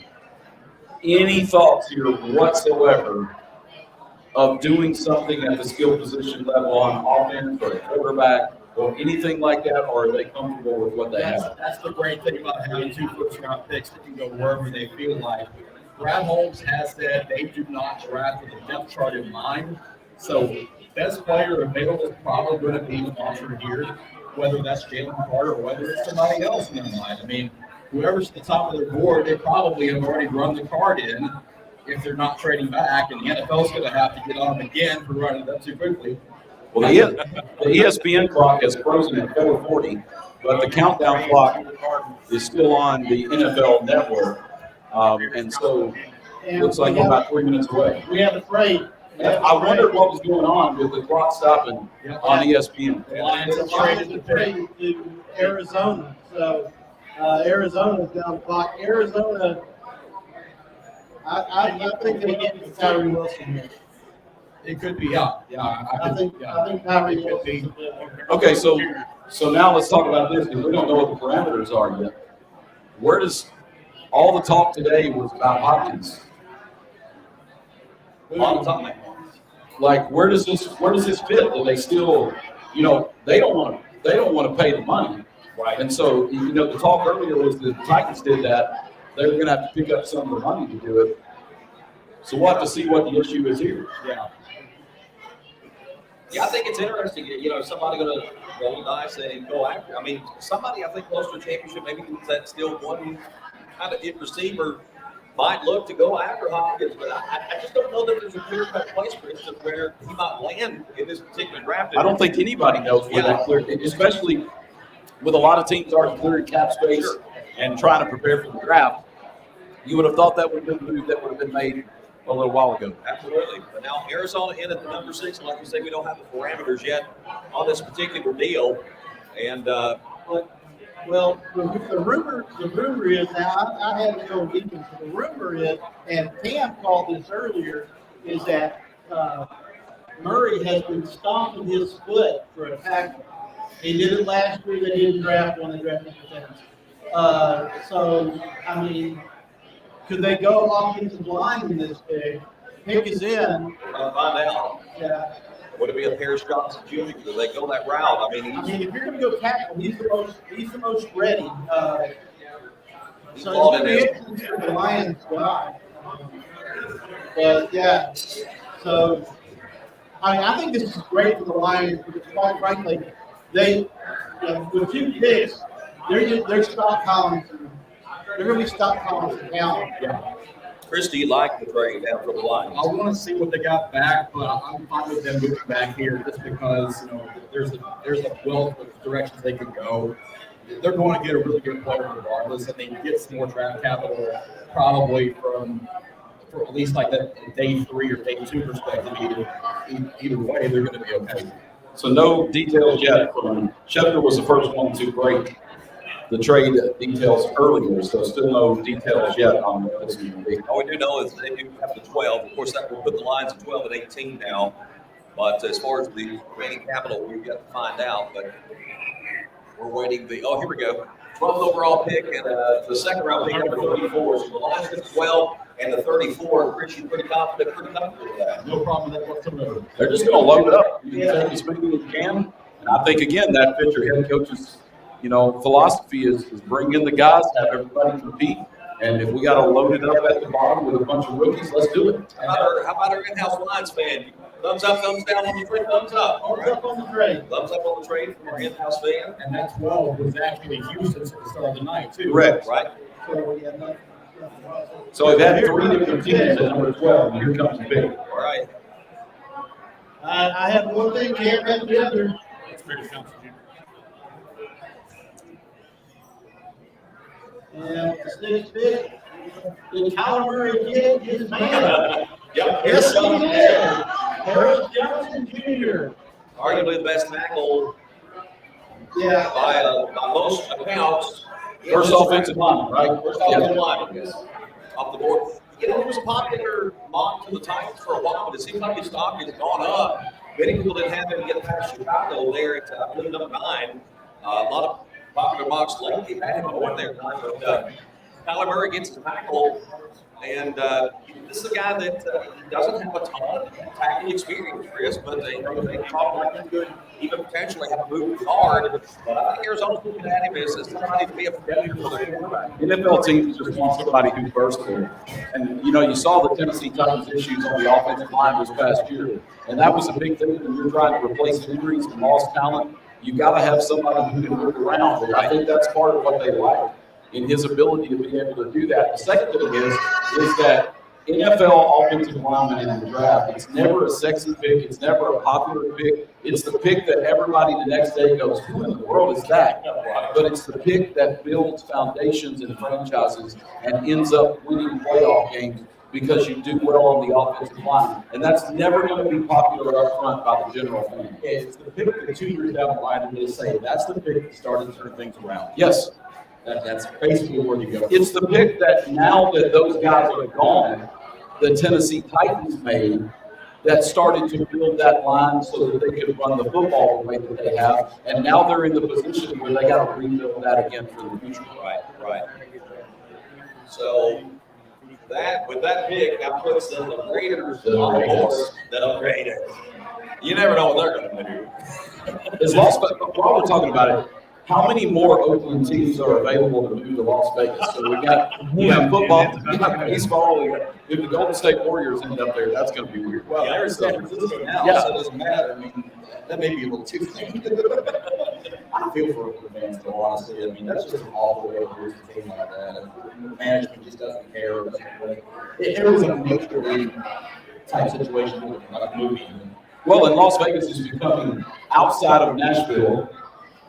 Any thoughts here whatsoever of doing something at the skill position level on offense or a quarterback or anything like that, or are they comfortable with what they have? That's the great thing about having 2 first-round picks that can go wherever they feel like. Brad Holmes has said they do not draft with a depth chart in mind. So best player available is probably going to be the offer here, whether that's Jalen Carter or whether it's somebody else in their mind. I mean, whoever's at the top of their board, they probably have already run the card in if they're not trading back, and the NFL's going to have to get on them again for running it up too quickly. Well, the ESPN clock has frozen at 4:40, but the countdown clock is still on the NFL Network, and so it looks like we're about 3 minutes away. We have a trade. I wondered what was going on with the clock stopping on ESPN. The Lions have traded the trade to Arizona. So Arizona's down the clock. Arizona, I think they get Tyree Wilson here. It could be, yeah. I think Tyree Wilson. Okay, so now let's talk about this because we don't know what the parameters are yet. Where does all the talk today was about Hopkins? On time. Like, where does this fit? Do they still, they don't want to pay the money, Right. and so the talk earlier was that the Titans did that. They were going to have to pick up some of the money to do it. So we'll have to see what the issue is here. Yeah, I think it's interesting. Somebody going to roll the dice and go after. I mean, somebody I think close to a championship, maybe that still one kind of hit receiver might look to go after Hopkins, but I just don't know that there's a clear-cut place, Chris, of where he might land in this particular draft. I don't think anybody knows where that clear, especially with a lot of teams already clearing cap space and trying to prepare for the draft. You would have thought that would have been a move that would have been made a little while ago. Absolutely. But now Arizona in at the number 6. Like you say, we don't have the parameters yet on this particular deal. And well, the rumor is now, I haven't go deep into the rumor is, and Cam called this earlier, is that Murray has been stomping his foot for a tackle. He did it last year. They didn't draft one. They drafted the So, I mean, could they go offensive line in this big? Pick is in. find out. Yeah. Would it be a Paris Johnson Jr.? Do they go that route? I mean, If you're going to go tackle, he's the most ready. he's So called it's in going as to be interesting for the Lions guy. But yeah, so I think this is great for the Lions because quite frankly, they with 2 picks, they're stockpiling. They're going to be stockpiling some talent. Yeah. Chris, do you like the trade down for the Lions? I want to see what they got back, but I'm fine with them moving back here just because there's a wealth of directions they can go. They're going to get a really good player regardless, and they get some more draft capital probably for at least like that day 3 or day 2 perspective. Either way, they're going to be okay. So no details yet. Schefter was the first one to break the trade details earlier, so still no details yet on what this is going to be. All we do know is they do have the 12. Of course, that will put the Lions at 12 and 18 now. But as far as the remaining capital, we've got to find out. But we're waiting. Here we go. 12th overall pick and the second round pick number 34. So the Lions get 12 and the 34. Chris, you pretty confident with that? No problem with that whatsoever. They're just going to load it up. You can take as many as you can. And I think, again, that fits your head coach's philosophy is bring in the guys, have everybody compete. And if we got to load it up at the bottom with a bunch of rookies, let's do it. How about our in-house Lions fan? Thumbs up, thumbs down on the trade, thumbs up. Thumbs up on the trade. Thumbs up on the trade from our in-house fan. And that 12 was actually Houston's at the start of the night, too. Correct. Right? So we've had 3 different teams at number 12, and here comes the big. All right. I have one thing we have got together. And the sixth pick, did Kyler Murray get his man? Yep. Yes, he did. Harris Johnson Jr. Arguably the best tackle Yeah. by most accounts. First offensive line, right? First offensive line, yes. Off the board. It was a popular mock to the Titans for a while, but it seems like his stock has gone up. Many people didn't have him get past Chicago there at I believe number 9. A lot of popular mocks lately had him going there. But Kyler Murray gets the tackle, and this is a guy that doesn't have a ton of tackle experience, Chris, but they probably could even potentially have a move guard. But I think Arizona's looking at him as somebody to be a competitor for their quarterback. NFL teams just want somebody who's versatile. And, you saw the Tennessee Titans issues on the offensive line this past year. And that was a big thing when you're trying to replace injuries and lost talent. You got to have somebody who can move around. And I think that's part of what they like in his ability to be able to do that. The second thing is that NFL offensive lineman in the draft, it's never a sexy pick. It's never a popular pick. It's the pick that everybody the next day goes, who in the world is that? But it's the pick that builds foundations in franchises and ends up winning playoff games because you do well on the offensive line. And that's never going to be popular up front by the general fan. It's the pick that 2 years down the line, and they say that's the pick that started to turn things around. Yes. That's basically where you go. It's the pick that now that those guys are gone, the Tennessee Titans made that started to build that line so that they could run the football the way that they have. And now they're in the position where they got to rebuild that again for the future. Right. So with that pick, that puts the Raiders on the board that upgraded. You never know what they're going to do. As Las Vegas, while we're talking about it, how many more Oakland teams are available to move to Las Vegas? So we have football, we have baseball. If the Golden State Warriors end up there, that's going to be weird. Well, there's San Francisco now, Yeah. so it doesn't matter. I mean, that may be a little too soon. I feel for the fans, though, honestly. I mean, that's just an awful way to lose a team like that. And the management just doesn't care. It was a major league type situation, like a movie. Well, and Las Vegas is becoming, outside of Nashville,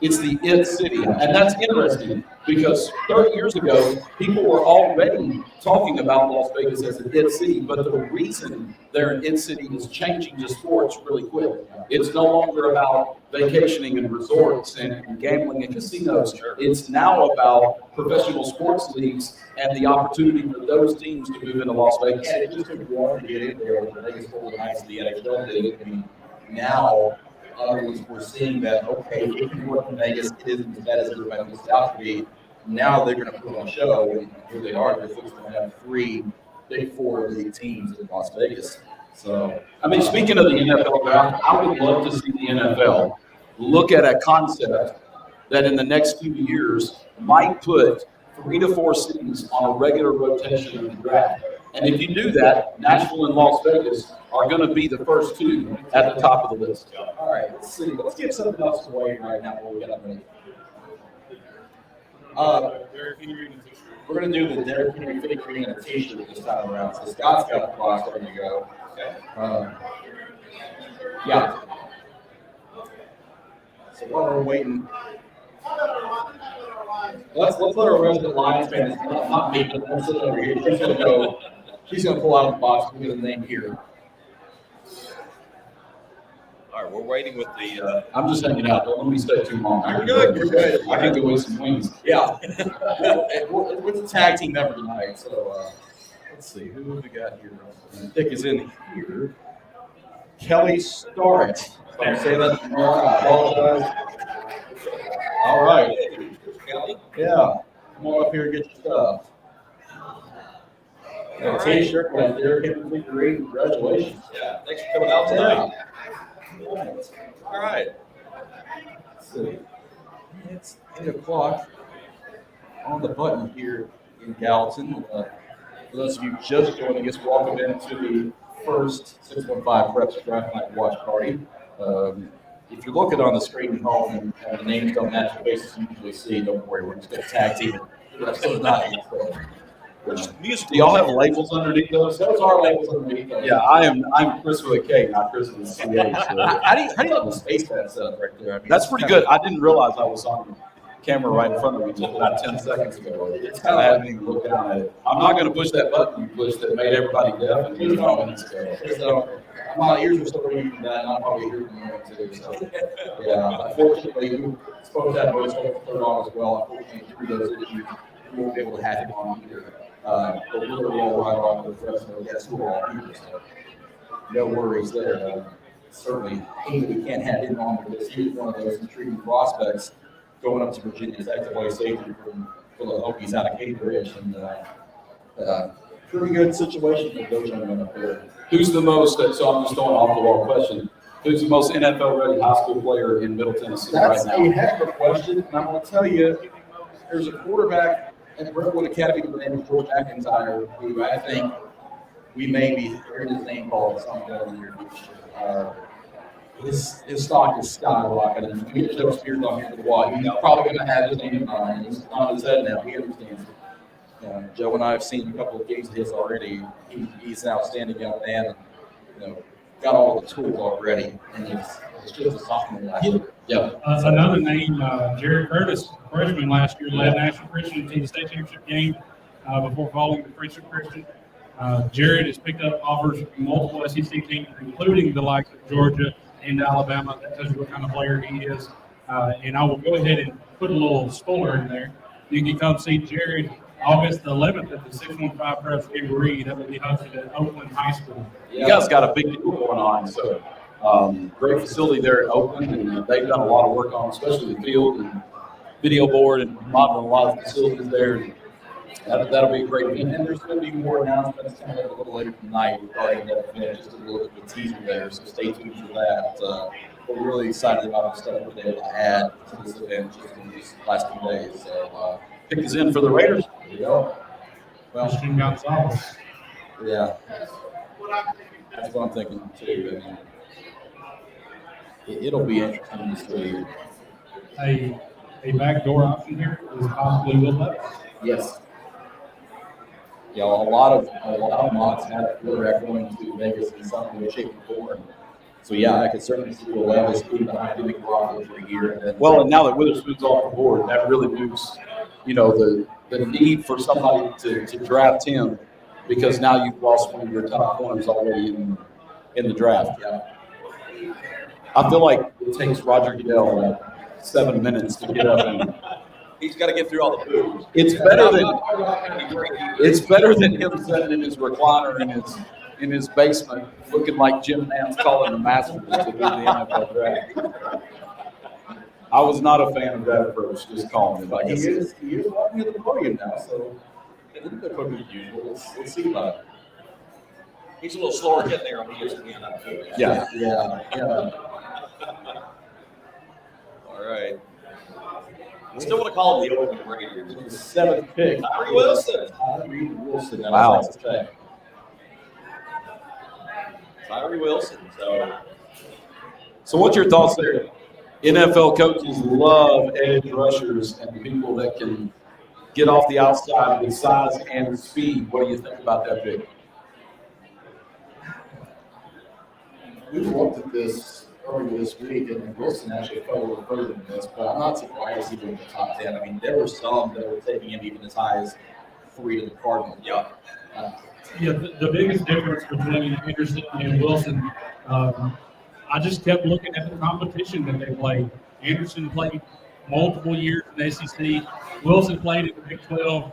it's the it city. And that's interesting because 30 years ago, people were already talking about Las Vegas as an it city, but the reason they're an it city is changing to sports really quick. It's no longer about vacationing and resorts and gambling and casinos. It's now about professional sports leagues and the opportunity for those teams to move into Las Vegas. And it just took one to get in there with the Vegas Golden Knights of the NHL did it. I mean, now others we're seeing that, okay, if you work in Vegas, it isn't as bad as everybody makes it out to be. Now they're going to put on a show, and here they are. They're supposed to have 3 Big 4 league teams in Las Vegas. So, I mean, speaking of the NFL draft, I would love to see the NFL look at a concept that in the next few years might put 3 to 4 cities on a regular rotation of the draft. And if you do that, Nashville and Las Vegas are going to be the first 2 at the top of the list. all right, let's see. Let's give something else away right now before we get up in. We're going to do the Derrick Henry fake green and a t-shirt this time around. So Scott's got the box ready to go. Yeah. So while we're waiting, let's let our resident Lions fan, not me, but let's sit over here. She's going to go. She's going to pull out of the box. We'll get the name here. All right, we're waiting with the. I'm just hanging out. Don't let me stay too long. You're good. You're good. I can go eat some wings. Yeah. We're the tag team member tonight. So let's see. Who have we got here? Dick is in here. Kelly Starrett. If I'm saying that wrong, I apologize. All right. Kelly. Yeah. Come on up here and get your stuff. Got a t-shirt with Derrick Henry green. Congratulations. Yeah, thanks for coming out tonight. All right. Let's see. It's 8 o'clock on the button here in Gallatin. For those of you just joining us, welcome into the first 615 Preps Draft Night Watch Party. If you're looking on the screen at home and the names don't match the faces you usually see, don't worry, we're just going to tag team it. So nice. Do y'all have labels underneath those? Those are labels underneath those. Yeah, I'm Chris with a K, not Chris with a CH. So. How do you have the space bet set up right there? I mean, That's pretty good. I didn't realize I was on camera right in front of me until about 10 seconds ago. I hadn't even looked down at it. I'm not going to push that button you pushed that made everybody deaf and a few minutes ago. So my ears are still reading from that, and I'm probably hearing more too. So yeah, unfortunately, we were supposed to have voice over on as well. Unfortunately, through those issues, we won't be able to have him on here. But we'll roll right on with the rest of the guests who are all here. So no worries there. Certainly, we can't have him on because he's one of those intriguing prospects going up to Virginia's active safety from the Hokies out of Cambridge, and pretty good situation for those gentlemen up there. Who's the most, so I'm just throwing off the wall question, who's the most NFL-ready high school player in Middle Tennessee That's right now? a heck of a question, and I'm going to tell you, there's a quarterback at Brentwood Academy named George McIntyre, who I think we may be hearing his name called at some point in the near future. His stock is skyrocketing. And we get Joe Spears on here for a while. He's probably going to have his name in mind. He's on his head now. He understands it. Joe and I have seen a couple of games of his already. He's an outstanding young man, and got all the tools already. And he's just a sophomore last year. Yeah. Another name, Jared Curtis, freshman last year, led National Christian to the state championship game before falling to Princeton Christian. Jared has picked up offers from multiple SEC teams, including the likes of Georgia and Alabama. That tells you what kind of player he is. And I will go ahead and put a little spoiler in there. You can come see Jared August 11th at the 615 Preps Jamboree that will be hosted at Oakland High School. You guys got a big deal going on, so great facility there in Oakland, and they've done a lot of work on, especially the field and video board and modeling a lot of facilities there. And that'll be a great event. And there's going to be more announcements coming up a little later tonight regarding that event, just a little bit of a teaser there, so stay tuned for that. We're really excited about the stuff we're able to add to this event just in these last few days. So Pick us in for the Raiders. there you go. Well, Christian Gonzalez. yeah, that's what I'm thinking too. I mean, it'll be interesting to see a backdoor option here is possibly Will Levis. Yes. You know, a lot of mocks had a quarterback going to Vegas in some way, shape, or form. So yeah, I could certainly see Will Levis being behind Jimmy Garoppolo for a year. And then, well, and now that Witherspoon's off the board, that really moves, you know, the need for somebody to draft him, because now you've lost one of your top corners already in the draft. Yeah. I feel like it takes Roger Goodell 7 minutes to get up and He's got to get through all the booze. it's better than him sitting in his recliner in his basement looking like Jim Nance calling the Masters to do the NFL draft. I was not a fan of that approach, just calling it. He is walking to the podium now, so a little bit quicker than usual. We'll see about it. He's a little slower getting there on ESPN. Yeah. All right. I still want to call him the Oakland Raiders. The seventh pick. Tyree Wilson. Tyree Wilson. That Wow. was nice to say. Tyree Wilson. So what's your thoughts there? NFL coaches love edge rushers and people that can get off the outside with size and speed. What do you think about that pick? We looked at this earlier this week, and Wilson actually fell a little further than this, but I'm not surprised he was in the top 10. I mean, there were some that were taking him even as high as 3 to the Cardinals. Yeah. Yeah, the biggest difference between Anderson and Wilson, I just kept looking at the competition that they played. Anderson played multiple years in the SEC. Wilson played in the Big 12.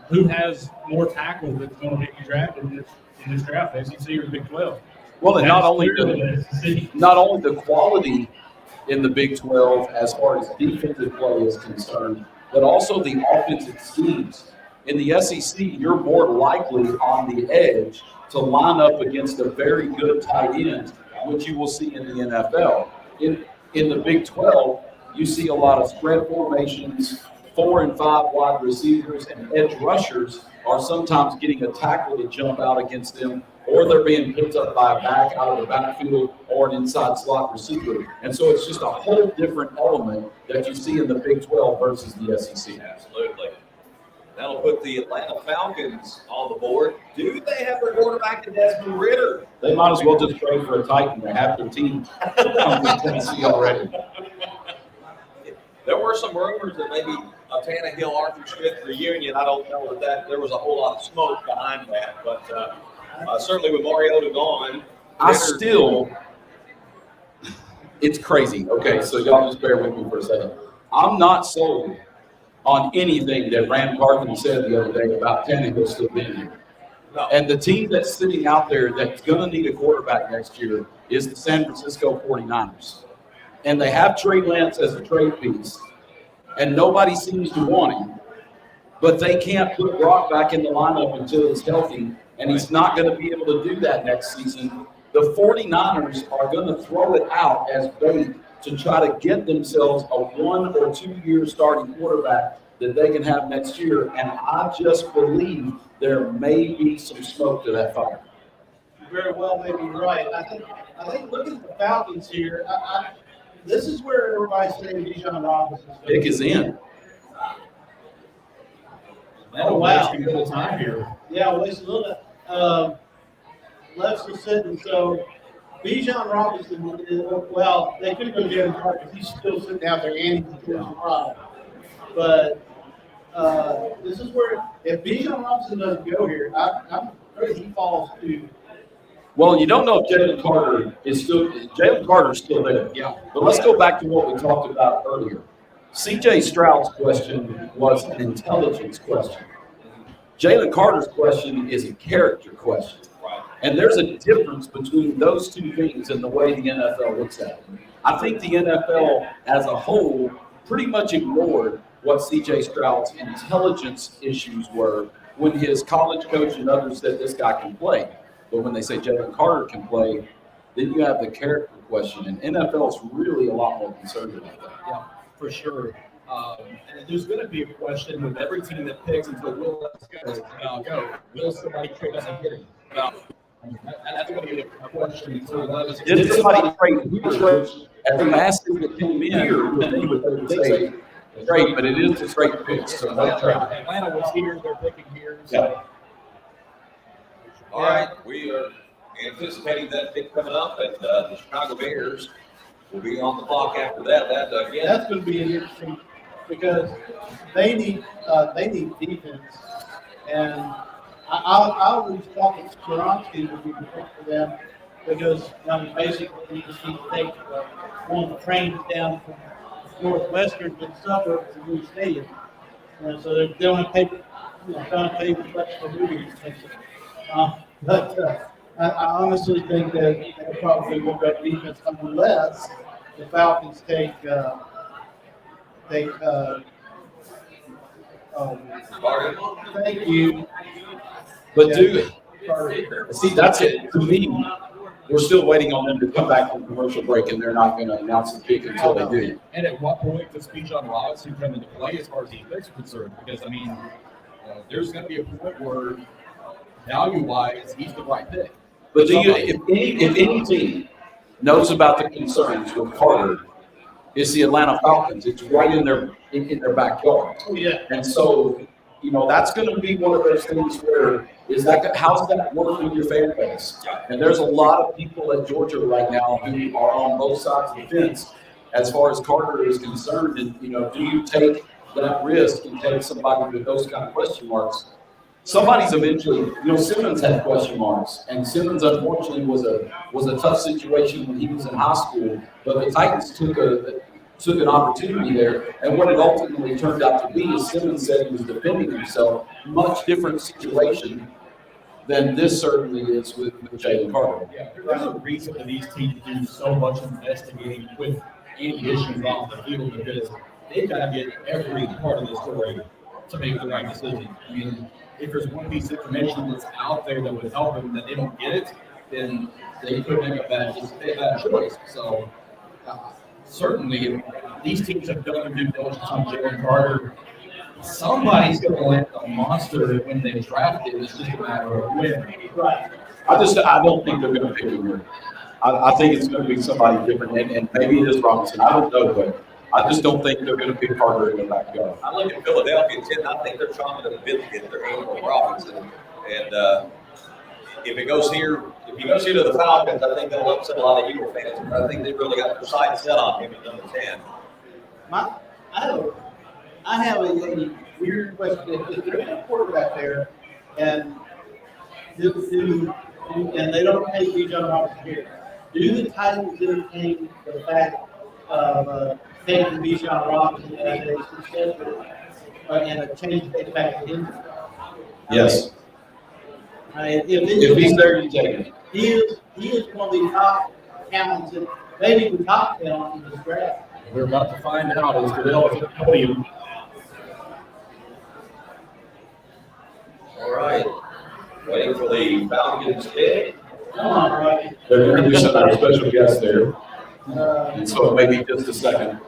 Who has more tackles that's going to be drafted in this draft, SEC or Big 12? Well, and not only SEC. the quality in the Big 12 as far as defensive play is concerned, but also the offensive schemes. In the SEC, you're more likely on the edge to line up against a very good tight end, which you will see in the NFL. In the Big 12, you see a lot of spread formations, 4 and 5 wide receivers, and edge rushers are sometimes getting a tackle to jump out against them, or they're being picked up by a back out of the backfield or an inside slot receiver. And so it's just a whole different element that you see in the Big 12 versus the SEC. Absolutely. That'll put the Atlanta Falcons on the board. Do they have their quarterback in Desmond Ridder? They might as well just trade for a Titan. They have their team comes to Tennessee already. There were some rumors that maybe a Tannehill Arthur Smith reunion. I don't know that there was a whole lot of smoke behind that, but certainly with Mariota gone, It's crazy. Okay, so y'all just bear with me for a second. I'm not sold on anything that Rand Carthen said the other day about Tannehill still being here. No. And the team that's sitting out there that's going to need a quarterback next year is the San Francisco 49ers. And they have Trey Lance as a trade piece, and nobody seems to want him. But they can't put Brock back in the lineup until he's healthy, and he's not going to be able to do that next season. The 49ers are going to throw it out as bait to try to get themselves a 1 or 2 year starting quarterback that they can have next year. And I just believe there may be some smoke to that fire. Very well, maybe you're right. I think looking at the Falcons here, this is where everybody's saying Bijan Robinson. Pick is in. Oh, wow. A little time here. Yeah, waste a little bit. Left is sitting, so Bijan Robinson, well, they could go Jalen Carter because he's still sitting out there and he's a Georgia product. But this is where, if Bijan Robinson doesn't go here, I'm afraid he falls to. Well, you don't know if Jalen Carter's still there. Yeah. But let's go back to what we talked about earlier. C.J. Stroud's question was an intelligence question. Jalen Carter's question is a character question. And there's a difference between those two things in the way the NFL looks at it. I think the NFL as a whole pretty much ignored what C.J. Stroud's intelligence issues were when his college coach and others said this guy can play. But when they say Jalen Carter can play, then you have the character question. And NFL is really a lot more concerned about that. Yeah, for sure. And there's going to be a question with every team that picks until Will go. Will somebody trade us and get him? That's going to be a question until Levis. Did somebody trade As a massive that came in here, you would think they would say straight, but it is a straight pitch, so no try. Atlanta was here, they're picking here, Yeah. so. All right, we are anticipating that pick coming up, and the Chicago Bears will be on the clock after that. That again, That's going to be interesting because they need defense, and I always thought that Skoronski would be perfect for them because basically you just need to take one of the trains down from Northwestern to the suburbs to Blue Stadium, and so they're going to pay, trying to pay the much for moving expenses. But I honestly think that they probably will go defense unless the Falcons take. Thank you. But see, that's it. To me, we're still waiting on them to come back from commercial break, and they're not going to announce the pick until they do. And at what point does Bijan Robinson come into play as far as defense is concerned? Because, I mean, there's going to be a point where value-wise, he's the right pick. But if any team knows about the concerns with Carter, it's the Atlanta Falcons. It's right in their backyard. Oh, yeah. And so, that's going to be one of those things where how's that work with your fan base? And there's a lot of people at Georgia right now who are on both sides of the fence as far as Carter is concerned. And, do you take that risk and take somebody with those kind of question marks? Somebody's eventually, Simmons had question marks, and Simmons unfortunately was a tough situation when he was in high school. But the Titans took an opportunity there, and what it ultimately turned out to be is Simmons said he was defending himself. Much different situation than this certainly is with Jalen Carter. Yeah, there's a reason that these teams do so much investigating with any issues off the field because they've got to get every part of the story to make the right decision. I mean, if there's one piece of information that's out there that would help them that they don't get it, then they could make a bad choice. So certainly, these teams have done their due diligence on Jalen Carter. Somebody's going to let the monster when they draft it. It's just a matter of when. Right. I don't think they're going to pick him here. I think it's going to be somebody different, and maybe it is Robinson. I don't know, but I just don't think they're going to pick Carter in the backyard. I look at Philadelphia, Tim. I think they're trying to get their hand on Robinson, and if he goes here to the Falcons, I think that'll upset a lot of Eagle fans. I think they really got their sights set on him at number 10. I have a weird question. If there's a quarterback there, and they don't pay Bijan Robinson here, do the Titans entertain the fact of taking Bijan Robinson as a successor and a change it back to him? Yes. If he's there, you take him. He is one of the top talents, maybe the top talent in this draft. We're about to find out as Goodell is at the podium. All right. Waiting for the Falcons pick. Come on, Rocky. They're introducing our special guest there, and so it may be just a second.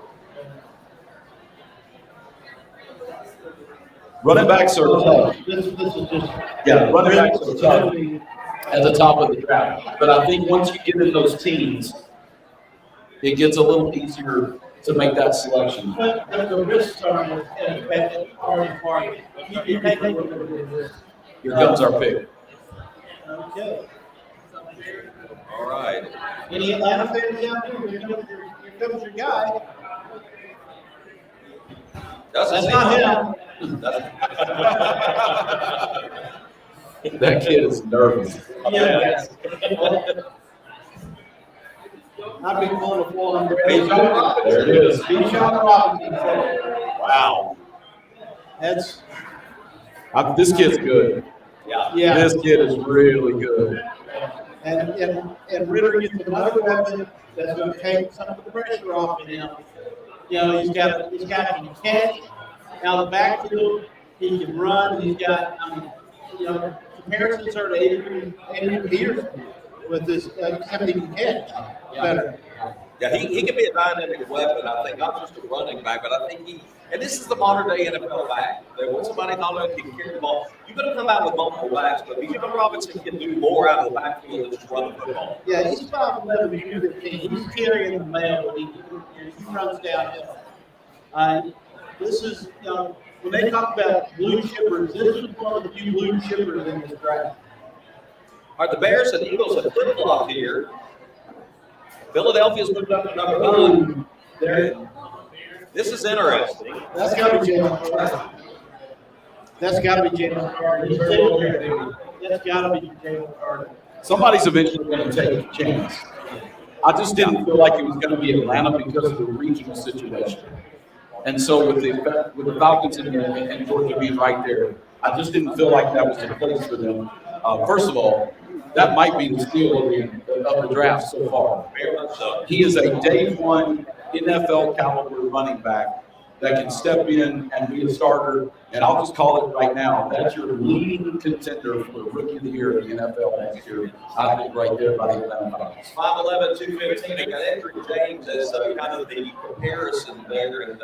Running backs are tough. This is just. Yeah, running backs are tough at the top of the draft. But I think once you get in those teams, it gets a little easier to make that selection. But the risks are important. You take a little bit of risk. Here comes our pick. Okay. All right. Any Atlanta fans out there? Here comes your guy. That's not him. That kid is nervous. Yes. I've been calling a full under. There it is. Bijan Robinson. Wow. That's. This kid's good. Yeah. This kid is really good. And Ritter gets another weapon that's going to take some of the pressure off of him. He's got to catch out of the backfield. He can run. He's got, comparisons are to Adrian Peterson with this, except he can catch better. Yeah, he can be a dynamic weapon, I think, not just a running back, but I think and this is the modern day NFL back. When somebody not only can carry the ball, you're going to come out with multiple backs, but Bijan Robinson can do more out of the backfield than just run the football. Yeah, he's 5'11", he's carrying the mail, he runs downhill. This is, when they talk about blue chippers, this is one of the few blue chippers in this draft. All right, the Bears and Eagles have flip-flopped here. Philadelphia's moved up to number 1. This is interesting. That's got to be Jalen Carter. That's got to be Jalen Carter. That's got to be Jalen Carter. Somebody's eventually going to take a chance. I just didn't feel like it was going to be Atlanta because of the regional situation. And so with the Falcons and Georgia being right there, I just didn't feel like that was the place for them. First of all, that might be the steal of the draft so far. He is a day one NFL caliber running back that can step in and be a starter. And I'll just call it right now, that's your leading contender for the Rookie of the Year in the NFL next year. I think right there by the Atlanta Falcons. 5'11", 215. I got Edric James as kind of the comparison there, and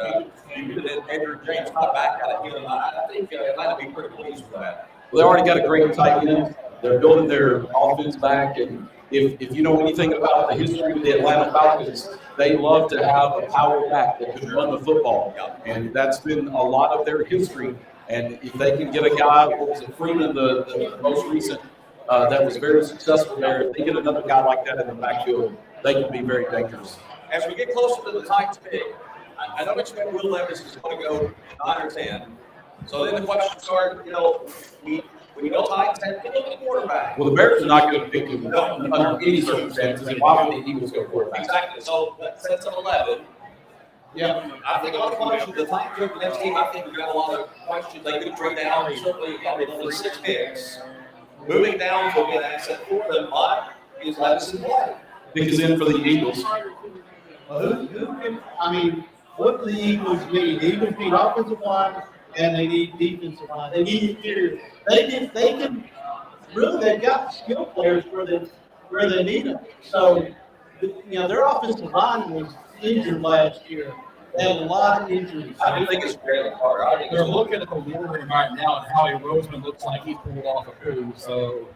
Edric James not back out of him. I think Atlanta be pretty pleased with that. Well, they already got a great tight end. They're building their offense back, and if you know anything about the history of the Atlanta Falcons, they love to have a power back that can run the football, and that's been a lot of their history. And if they can get a guy, what was it, Freeman, the most recent, that was very successful there, if they get another guy like that in the backfield, they can be very dangerous. As we get closer to the Titans pick, I don't expect Will Levis is going to go 9 or 10. So then the question starts, we know Titans have to look at the quarterback. Well, the Bears are not going to pick him under any circumstances, and why would the Eagles go quarterback? Exactly. So that sets up 11. Yeah. I think a lot of questions. The Titans are the next team. I think we've got a lot of questions. They could trade down. Certainly, probably only 6 picks. Moving down will be an asset for them. But is Levis in play? Pick is in for the Eagles. Well, what do the Eagles need? The Eagles need offensive line, and they need defensive line. They need interior. They can really, they've got skill players where they need them. So, their offensive line was injured last year. They had a lot of injuries. I do think it's Jalen Carter. I think They're looking at the war room right now, and Howie Roseman looks like he's pulled off a coup. So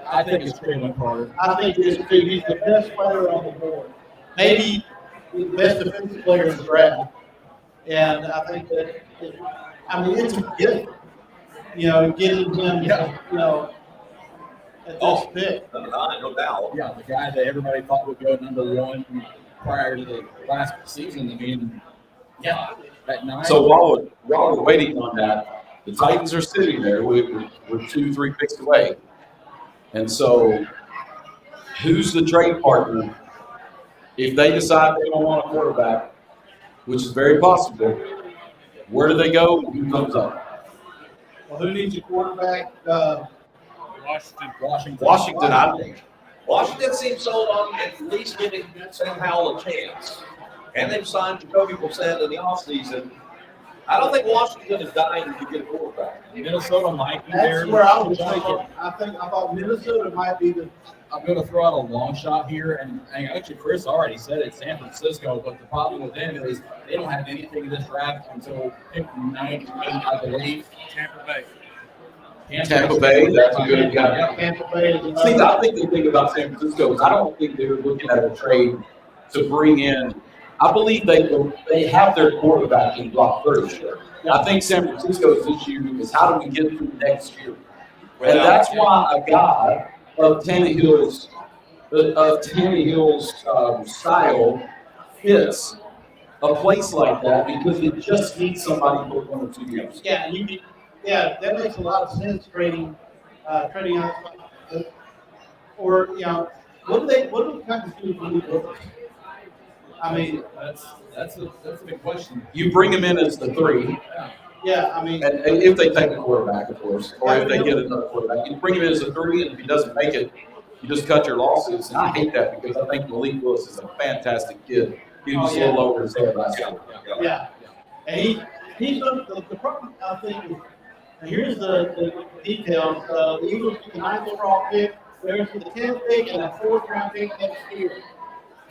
I think it's Jalen Carter. I think he's the best player on the board. Maybe the best defensive player in the draft. And I think that, it's a gift, getting him, at this pick. number 9, no doubt. Yeah, the guy that everybody thought would go number 1 prior to the last season. At 9. So while we're waiting on that, the Titans are sitting there. We're 2-3 picks away. And so who's the trade partner? If they decide they don't want a quarterback, which is very possible, where do they go and who comes up? Well, who needs a quarterback? Washington, I think. Washington seems sold on at least giving Sam Howell a chance. And they've signed Jacoby Brissett in the offseason. I don't think Washington is dying to get a quarterback. Minnesota might be there. That's where I was thinking. I thought Minnesota might be the. I'm going to throw out a long shot here, and actually Chris already said it, San Francisco, but the problem with them is they don't have anything in this draft until pick 98, I believe. Tampa Bay. Tampa Bay, that's a good guy. Tampa Bay. See, I think the thing about San Francisco is I don't think they're looking at a trade to bring in. I believe they have their quarterback in Brock Purdy. I think San Francisco's issue is how do we get through next year? And that's why a guy of Tannehill's style fits a place like that because it just needs somebody for 1 or 2 years. Yeah, that makes a lot of sense. Trading out, or what do the Titans do for Luke Wilson? That's a big question. You bring him in as the 3. Yeah, And if they take a quarterback, of course, or if they get another quarterback, you bring him in as a 3, and if he doesn't make it, you just cut your losses. And I hate that because I think Malik Willis is a fantastic kid. He was a little over his head last year. Yeah, and he's the problem. I think is, and here's the details. The Eagles get the 9th overall pick. There's the 10th pick and a 4th round pick next year.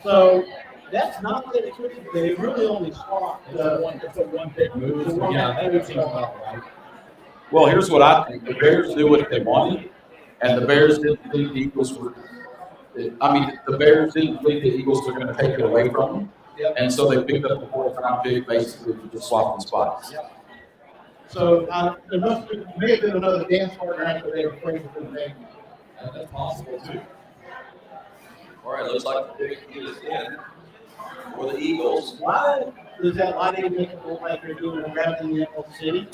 So that's not that tricky. They really only swapped. It's a one-pick move. So yeah, that would seem about right. Well, here's what I think. The Bears knew what they wanted, and the Bears didn't think the Eagles were. I mean, the Bears didn't think the Eagles were going to take it away from them, and so they picked up the fourth-round pick basically for just swapping spots. So there may have been another dance partner after they were playing for the name. That's possible too. All right, looks like the pick is in for the Eagles. Why does that lighting make it look like they're doing a grabbing in Oklahoma City?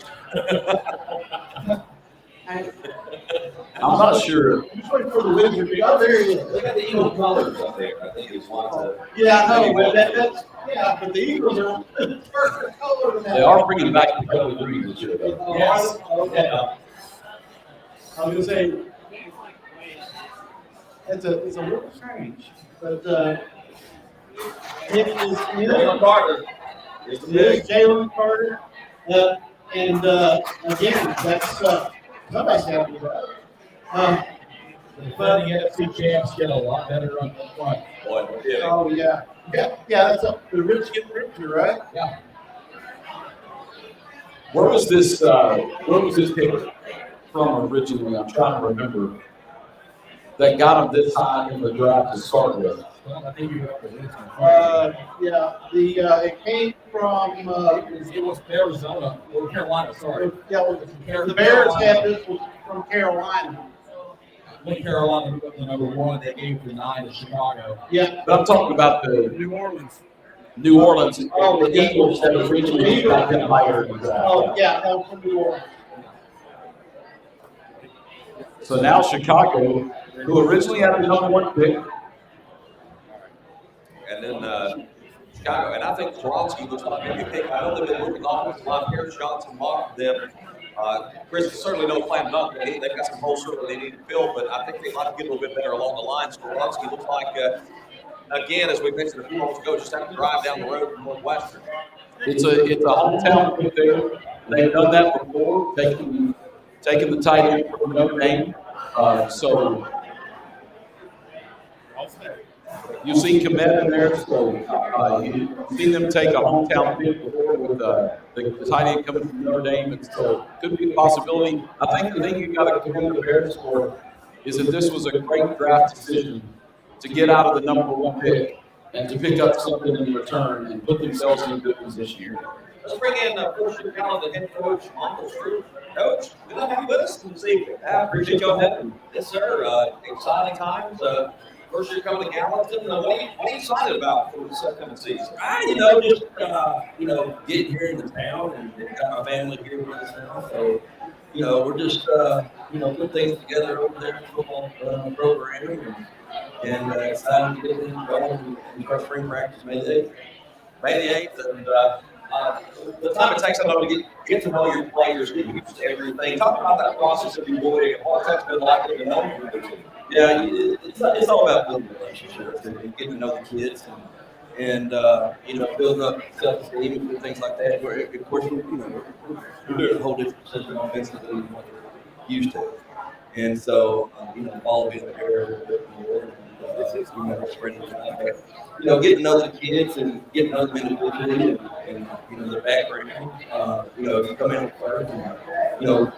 I'm not sure. I'm sorry for the Wizards. Oh, there he is. They got the Eagle colors up there. I think it's lots of. Yeah, I know, but but the Eagles are perfect color than that. They are bringing back the color green this year, though. Yes. Okay. I was gonna say it's a little strange, but it is Jalen Carter. It's the It is pick. Jalen Carter, and again, that's somebody's happy about it. The defending NFC champs get a lot better on the front. Boy, we're kidding. Oh yeah, that's up. The rich get richer, right? Yeah. Where was this pick from originally? I'm trying to remember. That got him this high in the draft to start with. Well, I think you have to lose. It came from It was Arizona or Carolina. Sorry. the Bears had this was from Carolina. When Carolina moved up to number 1, they gave the 9 to Chicago. Yeah. But I'm talking about the New Orleans. New Orleans. Oh, The Eagles had originally got him higher in the draft. Oh yeah, that was from New Orleans. So now Chicago, who originally had the number 1 pick, And then Chicago, and I think Swarovski looks like maybe pick. I know they've been working on this a lot here. Shots and mock them. Chris is certainly no slam dunk. They've got some holes that they need to fill, but I think they might get a little bit better along the line. Swarovski looks like, again, as we mentioned a few moments ago, just have to drive down the road from Northwestern. it's a hometown pick there. They've done that before, taking the tight end from Notre Dame. So you've seen Komet in there, so you've seen them take a hometown pick before with the tight end coming from Notre Dame, and so could be a possibility. I think the thing you got to commend the Bears for is that this was a great draft decision to get out of the number 1 pick and to pick up something in return and put themselves in a good position here. Let's bring in first-year talent, the head coach, Uncle Drew. Coach, good to have you with us this evening. I appreciate y'all having me. Yes, sir. Exciting times. First year coming to Gallatin. What are you excited about for this upcoming season? Just getting here in the town and got my family here with us now. So, we're just put things together over there in the football programming and excited to get them going and start spring practice May the 8th. And the time it takes, I know, to get to know your players, get used to everything. Talk about that process of you boy, what that's been like to know you. Yeah, it's all about building relationships and getting to know the kids and building up self-esteem and things like that. Where, of course, we're doing a whole different system offensively than what we're used to. And so, all being there a little bit more. Spreading it out. But, getting to know the kids and getting to know them individually and their background. You come in first and,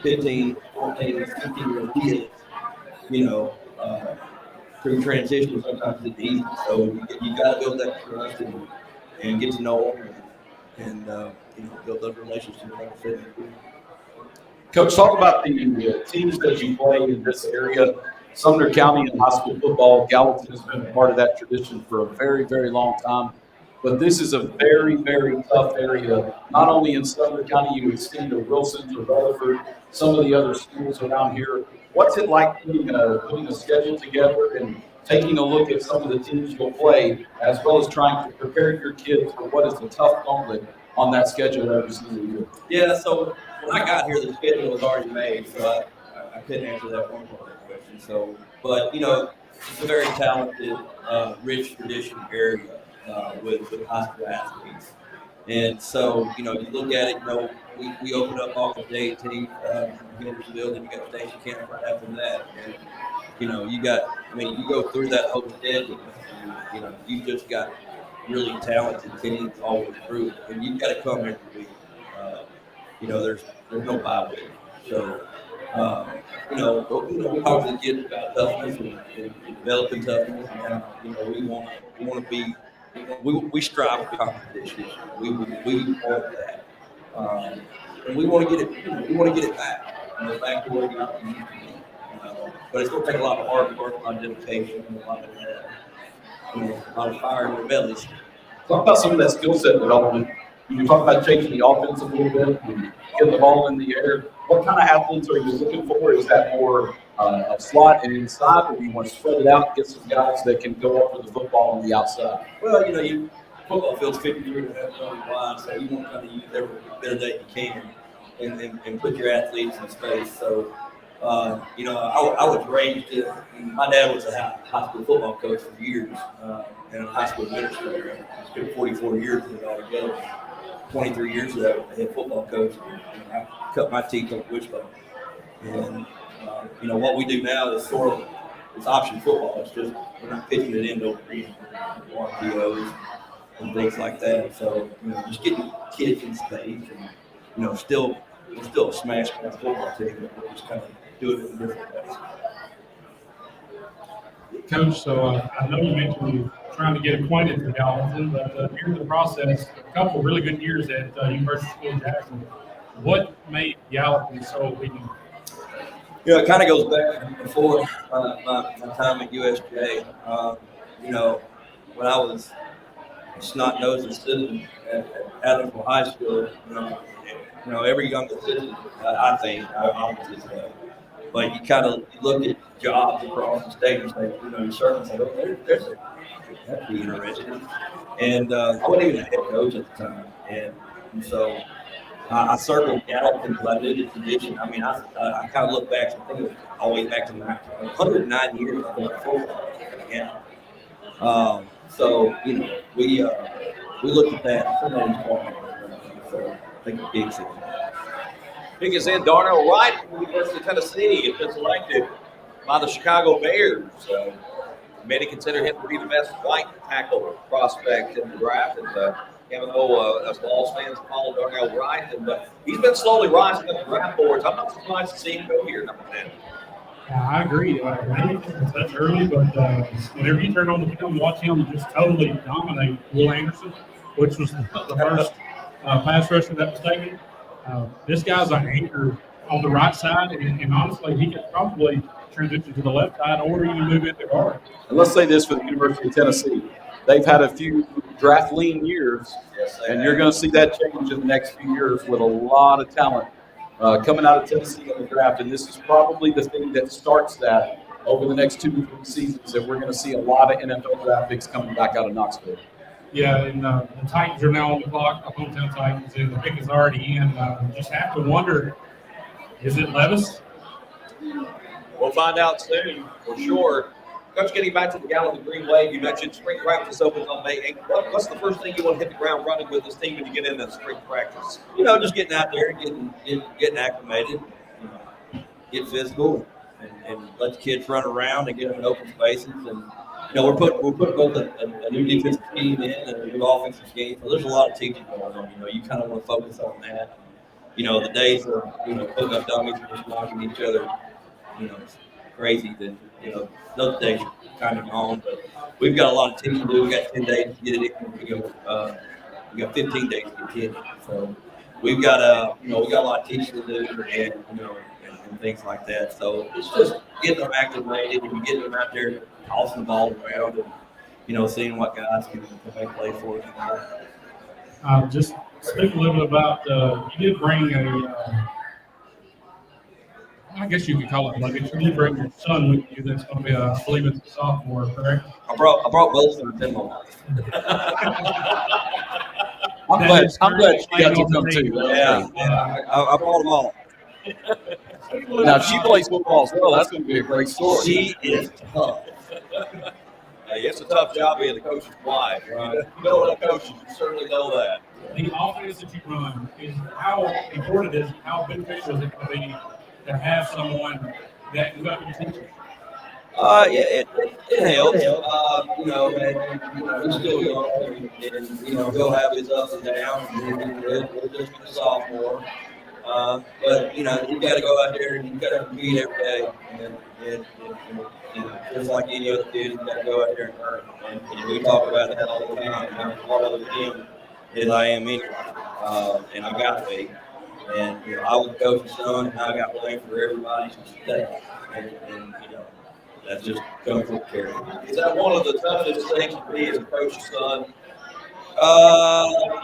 15, 14, 15-year-old kids, through transition, sometimes it's easy. So you got to build that trust and get to know them and build those relationships. Coach, talk about the teams that you play in this area. Sumner County in high school football, Gallatin has been a part of that tradition for a very, very long time. But this is a very, very tough area. Not only in Sumner County, you extend to Wilson, to Rutherford, some of the other schools around here. What's it like putting a schedule together and taking a look at some of the teams you'll play, as well as trying to prepare your kids for what is a tough gauntlet on that schedule every single year? Yeah, so when I got here, the schedule was already made, so I couldn't answer that one part of the question. So, but it's a very talented, rich tradition area with high school athletes, and so you look at it. We opened up August 18th in Hendersonville, then you got Station Camp right after that, and you got I mean, you go through that whole schedule, you know, you just got really talented teams all the way through, and you've got to come every week. You know, there's no bye week. So, we talk to the kids about toughness and developing toughness, and we want to be, we strive for competition. We want that, and we want to get it. We want to get it back, back to where we used to be. But it's going to take a lot of hard work, a lot of dedication, and a lot of fire in their bellies. Talk about some of that skill set development. You talk about changing the offense a little bit, and getting the ball in the air. What kind of athletes are you looking for? Is that more a slot and inside, or do you want to spread it out and get some guys that can go up with the football on the outside? Well, football field's 53.5 million wide, so you want to kind of use every bit of that you can and put your athletes in space. So, I was raised, my dad was a high school football coach for years and a high school administrator. I spent 44 years with it all together. 23 years ago, I was a head football coach. And I cut my teeth on wishbone. And, what we do now is it's option football. It's just, we're not pitching it into RPOs and things like that. So, just getting kids in space and, we're still a smash football team, but we're just kind of doing it in different ways. Coach, so I know you mentioned you trying to get acquainted with Gallatin, but during the process, a couple of really good years at University of School Jackson. What made Gallatin so appealing? It kind of goes back before my time at USJ. When I was a snot-nosed assistant at Adamsville High School, every young assistant, I think, I was this way. But you kind of look at jobs across the state and say, you certainly say, that'd be interesting. And I wasn't even a head coach at the time. And so I circled Gallatin because I knew the tradition. I mean, I kind of look back, I think it was all the way back to 109 years I've been at football. Yeah. So, we looked at that. So I think a big thing. Big is in Darnell Wright from the University of Tennessee. Has been selected by the Chicago Bears. Many consider him to be the best right tackle prospect in the draft. And even though us Vols fans follow Darnell Wright, and he's been slowly rising up the draft boards. I'm not surprised to see him go here, number 10. I agree. That's early, but whenever you turn on the film, watch him just totally dominate Will Anderson, which was the first pass rusher that was taken. This guy's an anchor on the right side, and honestly, he could probably transition to the left side or even move into guard. And let's say this for the University of Tennessee. They've had a few draft lean years, and you're going to see that change in the next few years with a lot of talent coming out of Tennessee in the draft. And this is probably the thing that starts that over the next 2 to 3 seasons, that we're going to see a lot of NFL draft picks coming back out of Knoxville. Yeah, and the Titans are now on the clock, the hometown Titans, and the pick is already in. Just have to wonder, is it Levis? We'll find out soon, for sure. Coach, getting back to the Gallatin Green Wave, you mentioned spring practice opens on May 8th. What's the first thing you want to hit the ground running with this team when you get into spring practice? Just getting out there and getting acclimated, get physical, and let the kids run around and get them in open spaces. And we're putting both a new defensive scheme in and a new offensive scheme. So there's a lot of teaching going on. You kind of want to focus on that. The days of putting up dummies and just knocking each other, it's crazy. That those days are kind of gone. But we've got a lot of teaching to do. We got 10 days to get it in. We got 15 days to get it in. So we've got we got a lot of teaching to do and things like that. So it's just getting them activated and getting them out there, tossing the ball around, and seeing what guys can make play for us. Just speak a little bit about you did bring I guess you could call it luggage. You did bring your son with you. That's going to be I believe it's a sophomore, correct? I brought both of them in my life. I'm glad she got to come too. Yeah, I brought them all. Now, if she plays football as well, that's going to be a great story. She is tough. Hey, it's a tough job being the coach's wife. Right? You know what a coach is, you certainly know that. The offense that you run is how important it is, how beneficial is it going to be to have someone that can go to your teacher? It helps. He's still young, and he'll have his ups and downs. And he'll just be a sophomore. But you got to go out there and you got to compete every day, and just like any other kid, you got to go out there and earn. And we talk about that all the time. I'm part of the team as I am anyway, and I got to be. And I was coach's son, and I got blamed for everybody's mistake. And that's just comes with character. Is that one of the toughest things to be as a coach's son?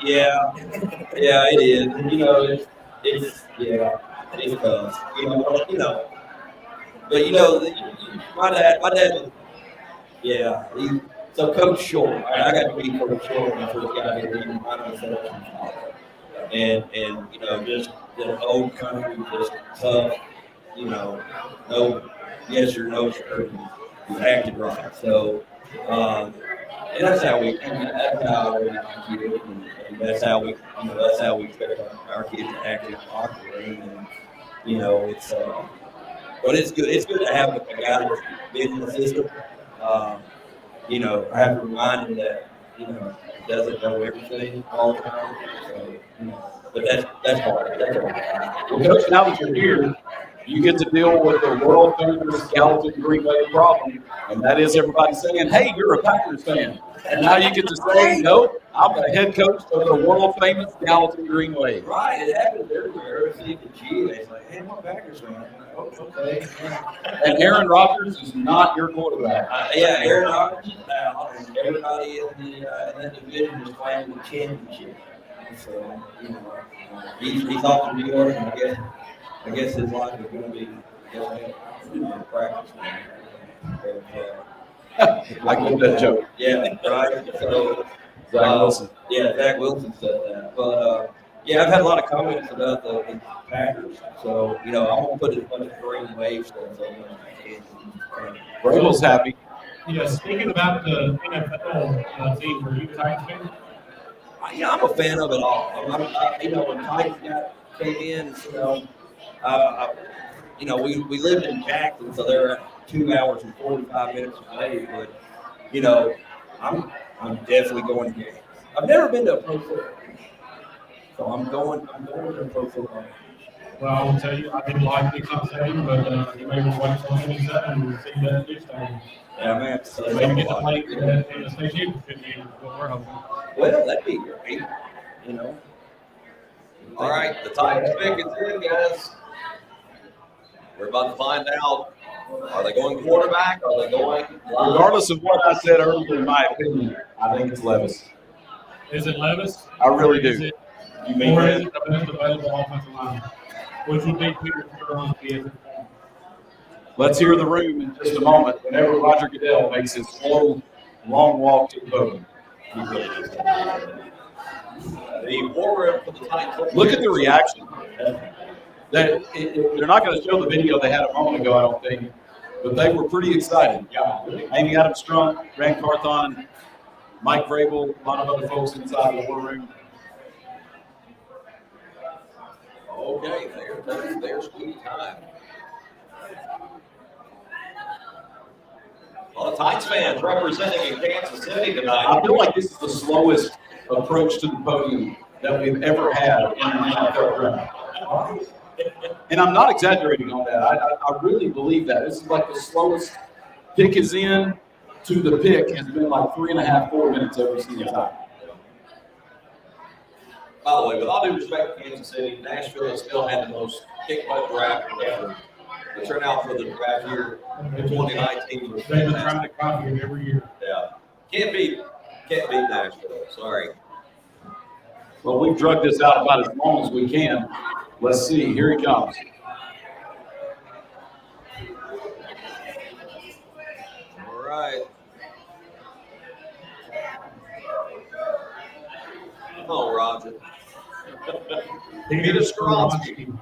Yeah, it is. It's tough. But my dad, so Coach Short, I got to be Coach Short when I first got here. He reminded me of my father. And just the old country, just tough, no yes or no, sir. You acted right. So, and that's how we, that's how I execute it, and that's how we, that's how we expect our kids to act in the locker room. And it's, but it's good. It's good to have a guy that's been in the system. I have to remind him that he doesn't know everything all the time. So, but that's hard. That's hard. Well, Coach, now that you're here, you get to deal with the world famous Gallatin Green Bay problem, and that is everybody saying, "Hey, you're a Packers fan," and now you get to say, "Nope, I'm the head coach of the world famous Gallatin Green Bay." Right, it happens everywhere. It's like the G. It's like, "Hey, I'm a Packers fan." Okay. And Aaron Rodgers is not your quarterback. Aaron Rodgers is out, and everybody in that division is playing the championship. So, he's off to New York, and I guess his life is going to be practice. I get that joke. Yeah, right. So, Zach Wilson. Yeah, Zach Wilson said that. But I've had a lot of comments about the Packers. So, I'm going to put as much green wave stuff on as I can. Vrabel's happy. Speaking about the NFL team, were you a Titans fan? I'm a fan of it all. When Titans came in, we lived in Jackson, so they're 2 hours and 45 minutes away. But I'm definitely going to games. I've never been to a pro football game, so I'm going to a pro football game. Well, I will tell you, I didn't like the Stadium, but you may want to wait till 27 and see that new stadium. Yeah, man. So Maybe get to play in the state championship game. What we're hoping. Well, that'd be great. All right, the Titans pick is in, guys. We're about to find out. Are they going quarterback? Are they going line? Regardless of what I said earlier, in my opinion, I think it's Levis. Is it Levis? I really do. Is it, You mean or that? is it the best available offensive line? Which would be Peter Skoronski. Let's hear the room in just a moment whenever Roger Goodell makes his slow, long walk to the podium. The warmer for the Titans. Look at the reaction. They're not going to show the video they had a moment ago, I don't think, but they were pretty excited. Amy Adams Strunk, Grant Carthon, Mike Vrabel, a lot of other folks inside the war room. Okay, there's sweet time. A lot of Titans fans representing in Kansas City tonight. I feel like this is the slowest approach to the podium that we've ever had in the NFL draft. And I'm not exaggerating on that. I really believe that. This is like the slowest pick is in to the pick has been like 3.5, 4 minutes every single time. By the way, with all due respect to Kansas City, Nashville has still had the most kick-butt draft ever. The turnout for the draft year in 2019 was They've been fantastic. trying to copy it every year. Yeah. Can't beat Nashville. Sorry. Well, we've drugged this out about as long as we can. Let's see. Here he comes. All right. Oh, Roger. Peter Skoronski.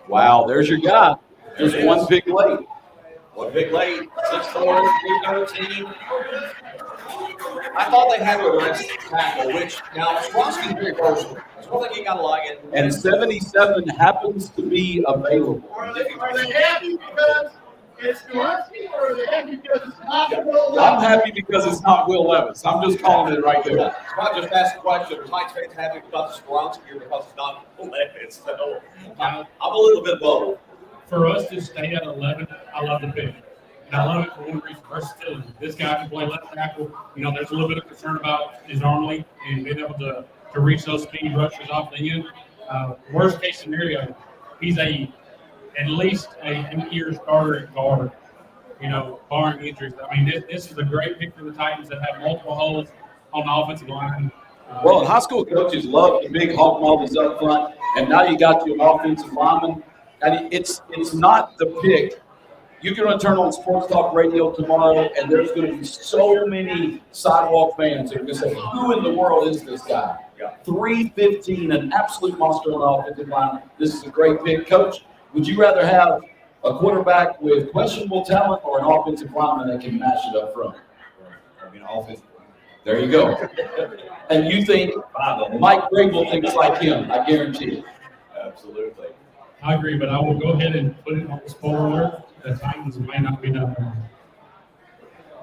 Wow, there's your guy. Just one pick late. One big late. 6'4", 313. I thought they had a left tackle, which now Skoronski's very versatile. That's one thing you gotta like it. And 77 happens to be available. Are they happy because it's Skoronski, or are they happy because I'm happy because it's not Will Levis. I'm just calling it right there. Scott just asked a question. Are Titans fans happy because it's Skoronsky or because it's not Levis? So I'm a little bit bold. For us to stay at 11, I love the pick. And I love it for one reason, versatility. This guy can play left tackle. There's a little bit of concern about his arm length and being able to reach those speed rushers off the end. Worst case scenario, he's at least a 2-year starter at guard, barring injuries. I mean, this is a great pick for the Titans that have multiple holes on the offensive line. Well, and high school coaches love the big hog mollies up front, and now you got your offensive lineman. And it's not the pick. You're going to turn on Sports Talk Radio tomorrow, and there's going to be so many sidewalk fans that are going to say, who in the world is this guy? 315, an absolute monster on the offensive line. This is a great pick. Coach, would you rather have a quarterback with questionable talent or an offensive lineman that can match it up front? Offensive. There you go. And you think Mike Grable thinks like him, I guarantee it. Absolutely. I agree, but I will go ahead and put it on the spoiler. The Titans may not be done.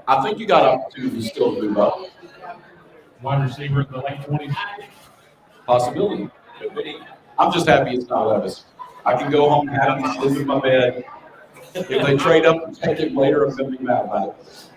I think you got opportunities still to move up. Wide receiver in the late 20s. Possibility. I'm just happy it's not Levis. I can go home happy, sleep in my bed. If they trade up and take it later, I'm going to be mad about it.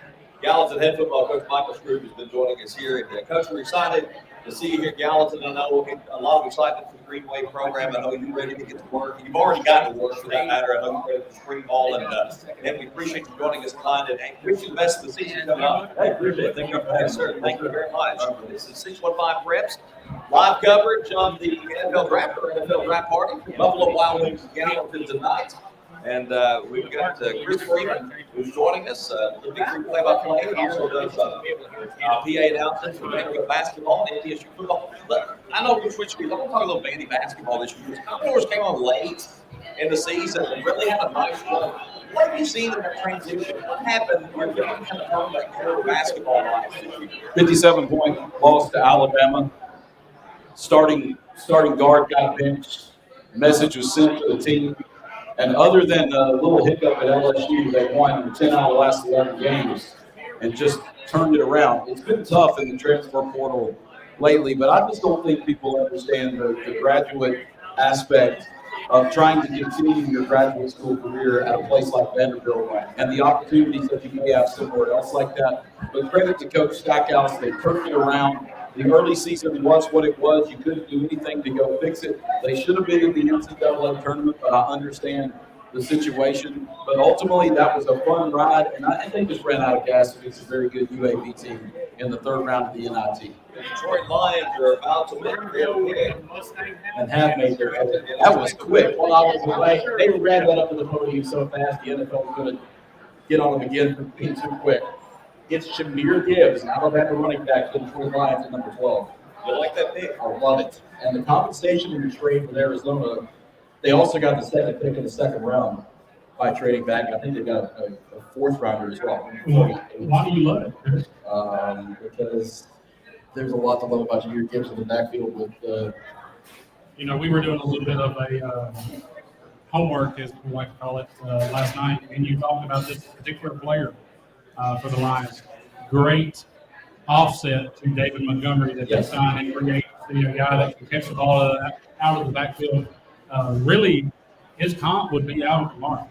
Gallatin head football coach Michael Scrooge has been joining us here. And, Coach, we're excited to see you here at Gallatin. I know we'll get a lot of excitement for the Green Wave program. I know you're ready to get to work. You've already gotten to work for that matter. I know you're ready for spring ball. And we appreciate you joining us tonight. And wish you the best of the season coming up. I appreciate it. Thank you for having Yes, sir. Thank you very much. This is 615 Preps. Live coverage on the NFL Draft or NFL Draft Party. Buffalo Wild Wings Gallatin tonight. And we've got Chris Freeman, who's joining us. The victory play-by-play. He also does PA announcements for Vanderbilt basketball and NDSU football. Look, I know we're switching. I'm going to talk a little Vandy basketball this year. Commodores came on late in the season and really had a nice run. What have you seen in that transition? What happened when you kind of found that core basketball life this year? 57-point loss to Alabama. Starting guard got benched. Message was sent to the team. And other than a little hiccup at LSU, they won 10 out of the last 11 games and just turned it around. It's been tough in the transfer portal lately, but I just don't think people understand the graduate aspect of trying to continue your graduate school career at a place like Vanderbilt and the opportunities that you may have somewhere else like that. But credit to Coach Stackhouse, they turned it around. The early season was what it was. You couldn't do anything to go fix it. They should have been in the NCAA tournament, but I understand the situation. But ultimately, that was a fun ride, and I think they just ran out of gas against a very good UAB team in the third round of the NIT. The Detroit Lions are about to win their And have made their That was quick. Well, I was away. They ran that up to the podium so fast, the NFL was going to get on them again for being too quick. It's Shamir Gibbs, an Alabama running back for the Detroit Lions at number 12. You like that pick? I love it. And the compensation in the trade with Arizona, they also got the second pick in the second round by trading back. I think they got a fourth rounder as well. Why do you love it, Chris? Because there's a lot to love about Shamir Gibbs in the backfield with We were doing a little bit of a homework, as we like to call it, last night, and you talked about this particular player for the Lions. Great offset to David Montgomery that they signed and create a guy that can catch the ball out of the backfield. Really, his comp would be out tomorrow.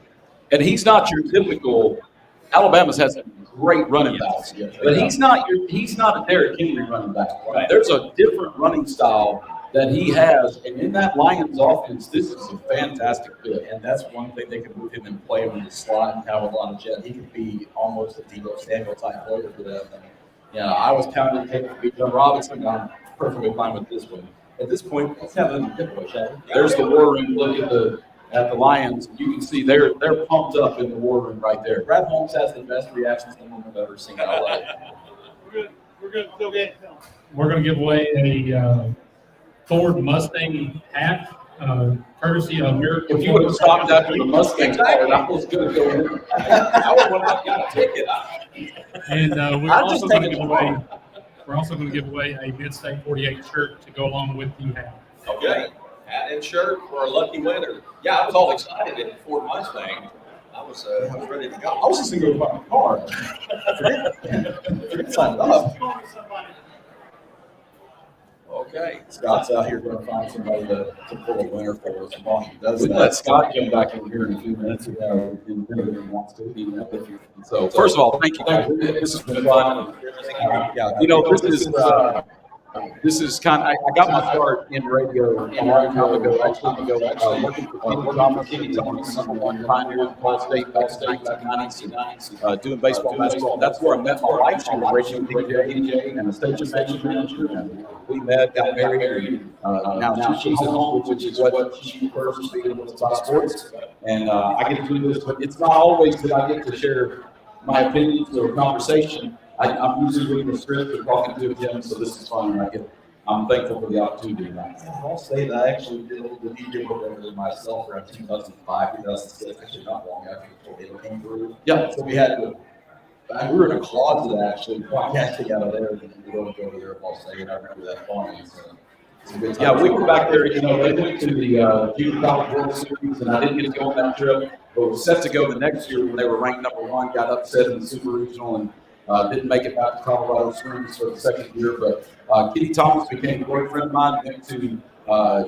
And he's not your typical. Alabama's has some great running backs, but he's not a Derrick Henry running back. Right? There's a different running style that he has, and in that Lions offense, this is a fantastic fit. And that's one thing they could move him and play him in the slot and have a lot of jet. He could be almost a Deebo Samuel type player for them. I was counting to take John Robinson. I'm perfectly fine with this one. At this point, let's have a giveaway, shall we? There's the war room. Look at the Lions. You can see they're pumped up in the war room right there. Brad Holmes has the best reactions anyone I've ever seen. I love it. We're going to give away a Ford Mustang hat, courtesy of Miracle. If you would have stopped after the Mustang, I was going to go in. I would have got a ticket. And we're also going to give away a Mid-State 48 shirt to go along with the hat. Okay. Hat and shirt for a lucky winner. Yeah, I was all excited at Ford Mustang. I was ready to I go. was just thinking about my car. Forget signing up. Okay. Scott's out here going to find somebody to pull a winner for us. We can let Scott come back in here in a few minutes if he wants to. So first of all, thank you. This has been fun. This is kind of, I got my start in radio a long time ago, working for Kenny Thomas, number one pioneer in Ball State back in 1990s, doing baseball, basketball. That's where I met my wife. She was radio DJ and a station manager. And we met, got married. Now she's at home, which is what she prefers to be able to talk sports. And I get to do this, but it's not always that I get to share my opinions or conversation. I'm usually reading the script or talking to him, so this is fun. I'm thankful for the opportunity tonight. I'll say that I actually did a little bit DJ work over myself around 2005, 2006, actually not long after the tornado came through. Yeah. So we were in a closet actually, broadcasting out of there, and we go over there at Ball State, and I remember that fun. So it's a good time. Yeah, we were back there, they went to the Junior College World Series, and I didn't get to go on that trip, but was set to go the next year when they were ranked number one, got upset in the Super Regional, and didn't make it back to Colorado Springs for the second year, but Kenny Thomas became a great friend of mine, went to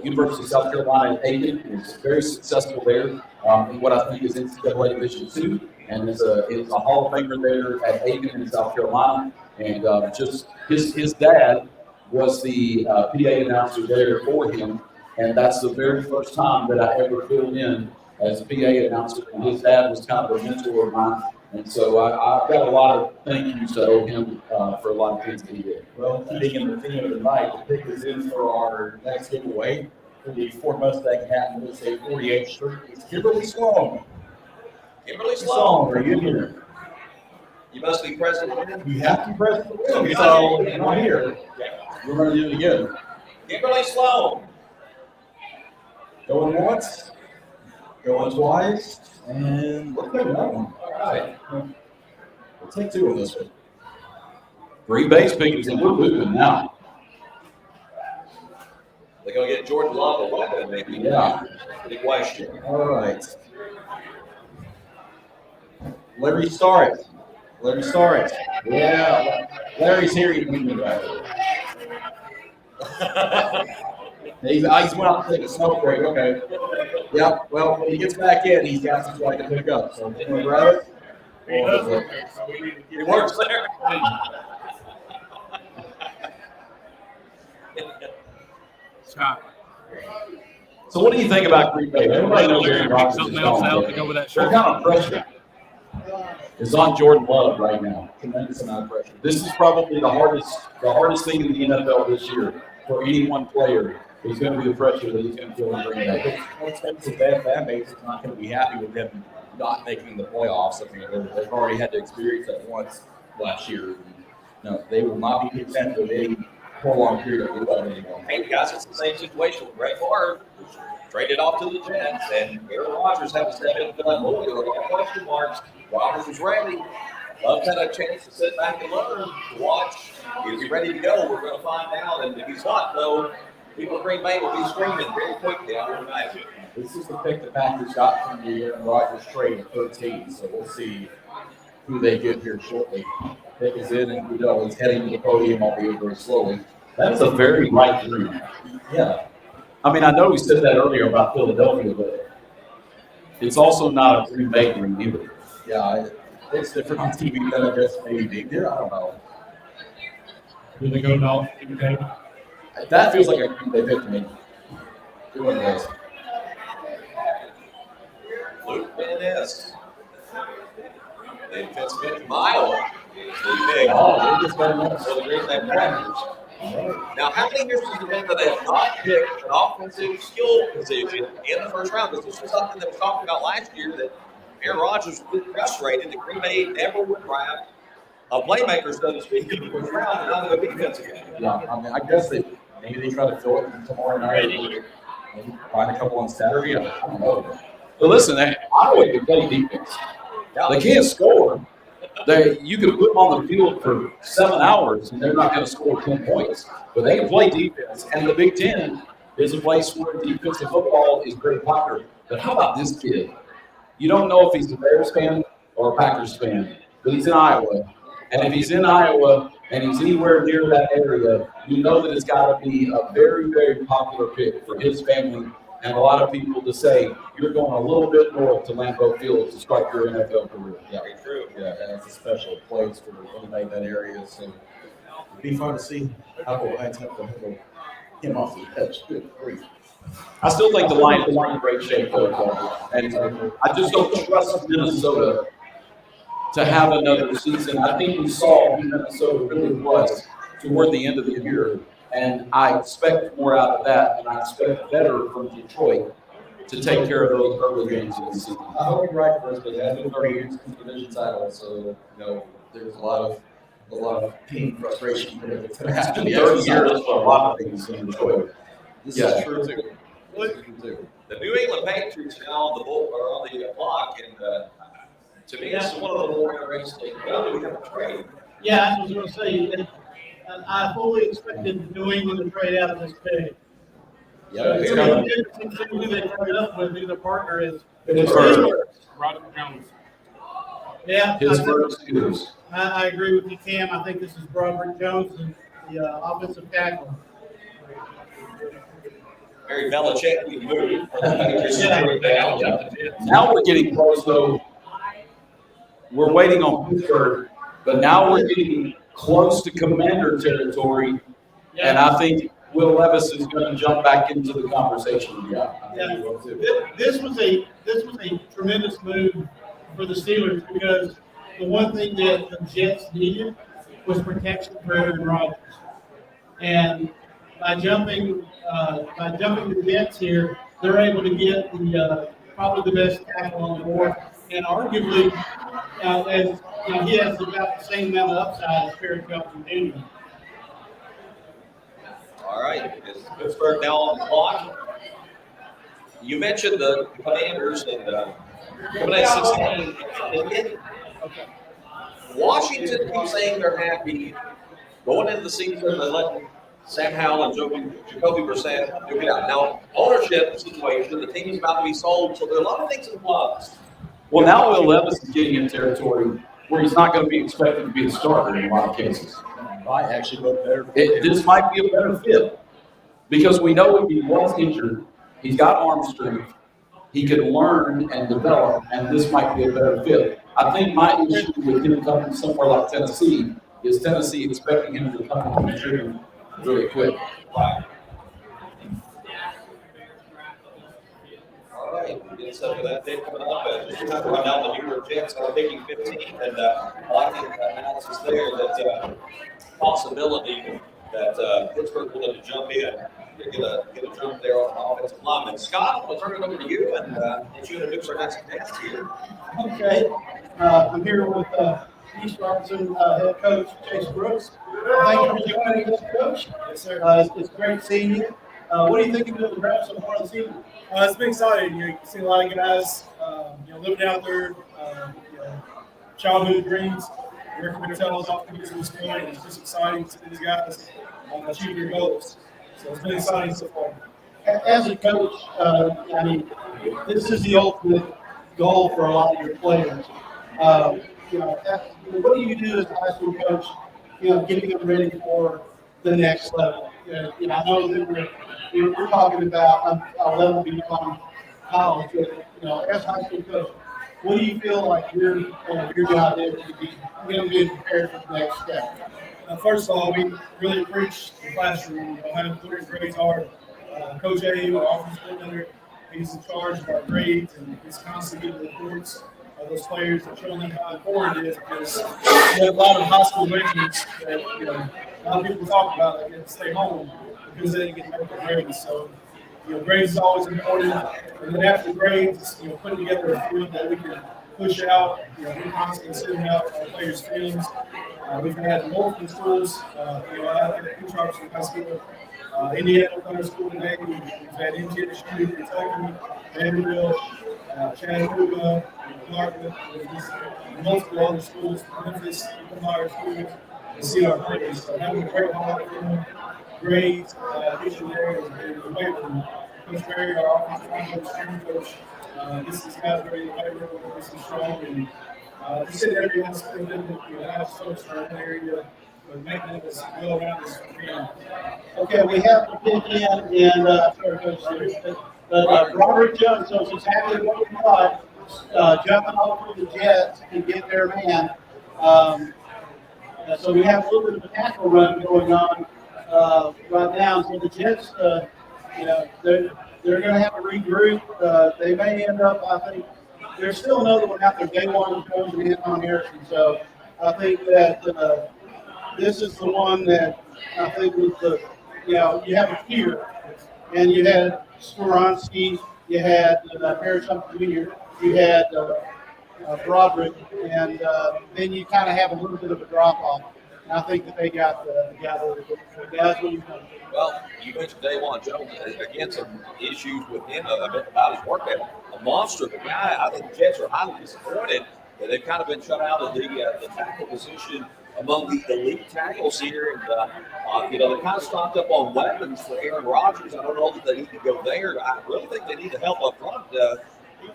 University of South Carolina at Aiken, was very successful there in what I think is NCAA Division II, and is a Hall of Famer there at Aiken in South Carolina, and just his dad was the PA announcer there for him, and that's the very first time that I ever filled in as a PA announcer, and his dad was kind of a mentor of mine. And so I've got a lot of thank yous to owe him for a lot of things that he did. Well, keeping in the theme of the night, the pick is in for our next giveaway for the Ford Mustang hat and let's say 48th Street. It's Kimberly Sloan. Kimberly Sloan. Are you here? You must be present. You have to press the wheel. So you're not here. We're going to do it again. Kimberly Sloan. Going once, going twice, and let's take another one. All right. We'll take two of this one. Three base pickers, and we're moving now. They're going to get Jordan Love a weapon, maybe. Yeah. Big question. All right. Larry Starrett. Larry Starrett. Yeah. Larry's here. He's moving back. He's went out to take a smoke break. Okay. Yep. Well, when he gets back in, he's got some flight to pick up. So, can we grab it? It works there. So what do you think about Green Bay? Everybody knows Aaron Rodgers Something is else gone, out but to go with that what shirt. kind of pressure is on Jordan Love right now? Tremendous amount of pressure. This is probably the hardest thing in the NFL this year for any one player. Is going to be the pressure that he's going to feel in Green Bay. Let's face it, that fan base is not going to be happy with them not making the playoffs. I mean, they've already had to experience that once last year. No, they will not be content with any prolonged period of without anymore. Hey, guys, it's the same situation with Brett Favre. Traded off to the Jets, and Aaron Rodgers had to step in and fill that role. There were a lot of question marks. Rodgers was ready. Love had a chance to sit back and learn, to watch. Is he ready to go? We're going to find out. And if he's not, though, people in Green Bay will be screaming very quickly out here tonight. This is the pick the Packers got from the Aaron Rodgers trade at 13, so we'll see who they get here shortly. Pick is in, and Goodell is heading to the podium, albeit very slowly. That is a very light move. Yeah. I mean, I know we said that earlier about Philadelphia, but it's also not a Green Bay dream either. Yeah, it's different on TV than I guess maybe big there. I don't know. Do they go Dolph? Okay. That feels like a Green Bay pick to me. Doing this. Luke Van-Ness. The defensive end from Iowa. Big. Oh, they just got another. So the Green Bay Packers. Now, how many years has it been that they have not picked an offensive skill position in the first round? Because this was something that was talked about last year that Aaron Rodgers was frustrated that Green Bay never would draft a playmaker, so to speak, in the first round, and not a defensive guy. Yeah, I mean, I guess maybe they try to fill it tomorrow night. Maybe find a couple on Saturday. I don't know. But listen, Iowa can play defense. They can't score. You can put them on the field for 7 hours, and they're not going to score 10 points. But they can play defense. And the Big Ten is a place where defensive football is very popular. But how about this kid? You don't know if he's a Bears fan or a Packers fan, but he's in Iowa. And if he's in Iowa and he's anywhere near that area, you know that it's got to be a very, very popular pick for his family and a lot of people to say, you're going a little bit north to Lambeau Field to start your NFL career. Yeah, Very true. yeah, and it's a special place for anybody in that area. So it'd be fun to see how the Lions have to handle him off the edge. Good grief. I still think the Lions are in great shape, though. And I just don't trust Minnesota to have another season. I think we saw who Minnesota really was toward the end of the year, and I expect more out of that, and I expect better from Detroit to take care of those early games in the season. I hope you're right, Chris, but it has been 30 years since the division title, so there's a lot of pain and frustration for it to It's happen. been 30 years for a lot of things in Detroit. This Yeah. is true too. This is true too. The New England Patriots are now on the board, or on the clock, and to me, it's one of the more interesting. Well, we have a trade. Yeah, I was going to say, I fully expected New England to trade out of this pick. Yeah, It's it's going to coming. be interesting to see who they trade up with, who their partner is. Pittsburgh. Roger Jones. Yeah, Pittsburgh Steelers. I agree with you, Cam. I think this is Robert Jones, the offensive tackle. Very Belichick move. For the Patriots to trade down. Now we're getting close, though. We're waiting on Pittsburgh, but now we're getting close to Commander territory, and I think Will Levis is going to jump back into the conversation. Yeah. This was a tremendous move for the Steelers because the one thing that the Jets needed was protection for Aaron Rodgers, and by jumping the Jets here, they're able to get the probably the best tackle on the board, and arguably, as he has about the same amount of upside as Perry Felton Jr. All right, is Pittsburgh now on the clock? You mentioned the Commanders and coming at 16. And Washington keeps saying they're happy going into the season and letting Sam Howell and Jacoby Brissett duke it out. Now, ownership situation, the team is about to be sold, so there are a lot of things in flux. Well, now Will Levis is getting in territory where he's not going to be expected to be a starter in a lot of cases. Might actually look better. This might be a better fit because we know if he was injured, he's got arm strength, he can learn and develop, and this might be a better fit. I think my issue with him coming somewhere like Tennessee is Tennessee expecting him to come and contribute really quick. All right, we get set for that day coming up. Just to run down the New York Jets are picking 15, and I like the analysis there that possibility that Pittsburgh will have to jump in to get a jump there on the offensive lineman. Scott, I'll turn it over to you and let you introduce our next guest here. Okay, I'm here with East Robinson head coach Chase Brooks. Thank you for joining us, Coach. Yes, sir. It's great seeing you. What do you think of the draft so far this season? It's been exciting. You see a lot of guys, living out their childhood dreams, working their tails off to get to this point. It's just exciting to see these guys achieve their goals. So it's been exciting so far. As a coach, this is the ultimate goal for a lot of your players. What do you do as a high school coach, getting them ready for the next level? I know that we're talking about a level beyond college, but, as a high school coach, what do you feel like your job is to be prepared for the next step? First of all, we really preach the classroom. Having 3rd grades hard. Coach A, our offensive coordinator, he's in charge of our grades, and he's constantly getting reports of those players and showing them how important it is because we have a lot of high school graduates that a lot of people talk about that get to stay home because they didn't get medical grades. So, grades is always important. And then after grades, putting together a field that we can push out. We're constantly sending out our players' films. We've had multiple schools. Out at East Robinson High School, Indiana Thunder School today. We've had MTSU, Kentucky, Vanderbilt, Chattanooga, Clarkwood, multiple other schools, Memphis, Myers schools, and see our players. So having a great holiday for them, grades, issue there is away from Coach Berry, our offensive line coach, training coach, This guy's ready to fight real quick, this is strong, and just said everything else, have folks around the area, but making this well around this weekend. Okay, we have to pick in and, sorry, Coach Sears, but Robert Jones, so it's exactly what we thought, jumping over the Jets to get their man. So we have a little bit of a tackle run going on right now. So the Jets, they're going to have to regroup. They may end up, I think, there's still another one out there. Day one Jones and Anton Harrison. So I think that this is the one that I think was the, you have a fear. And you had Skoronski, you had Harris Jr., you had Broderick, and then you kind of have a little bit of a drop off. And I think that they got the guys what you think? Well, you mentioned Daywan Jones. Again, some issues with him about his work ethic. A monster, the guy. I think the Jets are highly disappointed that they've kind of been shut out of the tackle position among the elite tackles here. And, they kind of stocked up on weapons for Aaron Rodgers. I don't know that they need to go there. I really think they need to help up front.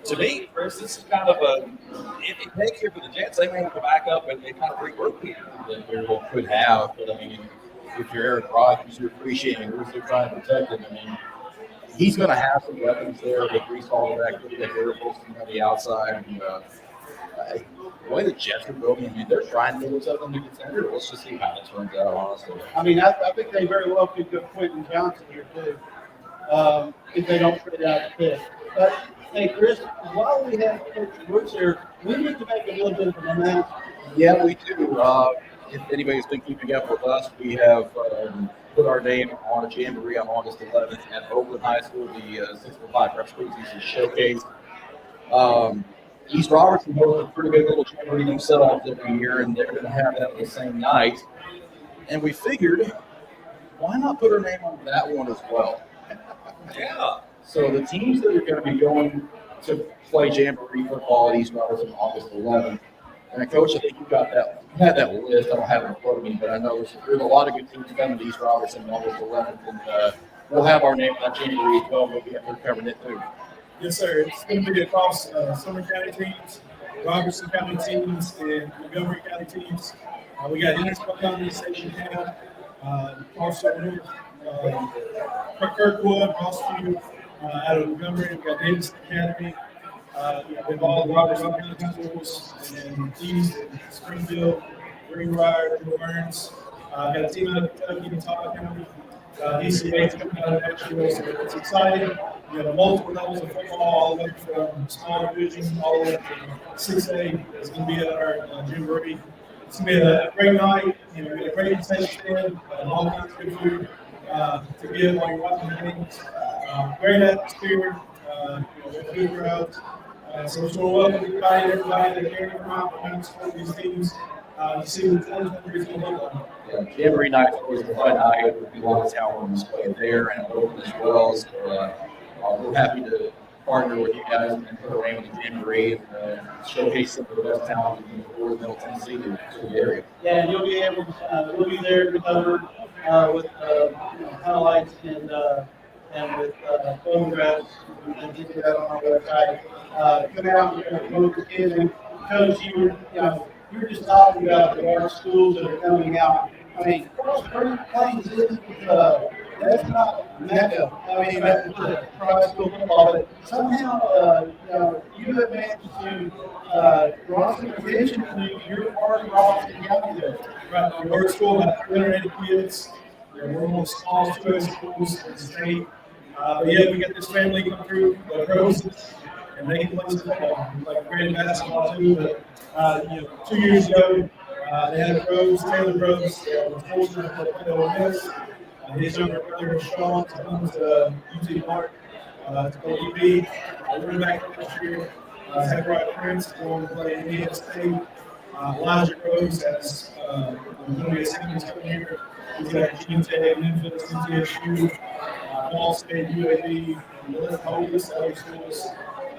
To me, Chris, this is kind of if you take here for the Jets, they may have to back up and kind of regroup here. That very well could have, but I mean, if you're Eric Rodgers, you're appreciating who's they're trying to protect him. I mean, he's going to have some weapons there. They Brees Hall back, they are posting on the outside. And, the way the Jets are building, I mean, they're trying to build something to contender. Let's just see how it turns out, honestly. I mean, I think they very well could go Quentin Johnson here, too, if they don't trade out the pick. But, hey, Chris, while we have Coach Brooks here, we need to make a little bit of an announcement. Yeah, we do. If anybody's been keeping up with us, we have put our name on a jamboree on August 11th at Oakland High School, the 605 Prep Preseason Showcase. East Robertson hosts a pretty big little jamboree themselves every year, and they're going to have that the same night. And we figured, why not put our name on that one as well? Yeah. So the teams that are going to be going to play jamboree football at East Robertson August 11th, and Coach, I think you got that. You had that list. I don't have it in front of me, but I know there's a lot of good teams coming to East Robertson August 11th, and we'll have our name on that jamboree as well. We'll be up there covering it too. Yes, sir. It's going to be across Sumner County teams, Robertson County teams, and Montgomery County teams. We got Innisbrook County, Station Town, Marshall, Kirkwood, Rossview, out of Montgomery. We've got Davis Academy. We've all Robertson County schools, and East, Springfield, Greenbrier, Burns. Got a team out of Kentucky, Utah County. DCA's coming out of Nashville, so it's exciting. You have multiple levels of football, all the way from small divisions all the way to 6A. It's going to be at our jamboree. It's going to be a great night. We got a great concession stand, all kinds of good food to give while you're watching the games. Great atmosphere, good crowds. So we're welcome everybody that can come out and support these teams. To see what the is going to look like. Yeah, jamboree night was a fun night. We'll be on the tower on display there and open as well. So we're happy to partner with you guys and put a name on the jamboree and showcase some of the best talent in the Middle Tennessee to the area. Yeah, and you'll be able to, we'll be there to cover with highlights and with photographs and get that on our website. Come out and promote the kids. And Coach, you were just talking about the art schools that are coming out. I mean, Cross Plains isn't, that's not Mecca. I mean, that's private school football, but somehow, you have managed to draw some attention to your part of Robinson County there. Right, our school had 380 kids. We're one of the smallest two schools in the state. But yeah, we got this family come through, the pros, and they can play some football. Like great basketball too. But 2 years ago, they had pros, Taylor Rose, was fortunate to play Ole Miss. His younger brother, Sean, comes to UT Mark, to play UB. We're back next year. Zachariah Prince going to play Indiana State. Elijah Rose has Louis Simmons coming here. He's got Gene Tech, Memphis, UTSU, Ball State, UAB, and the list of other schools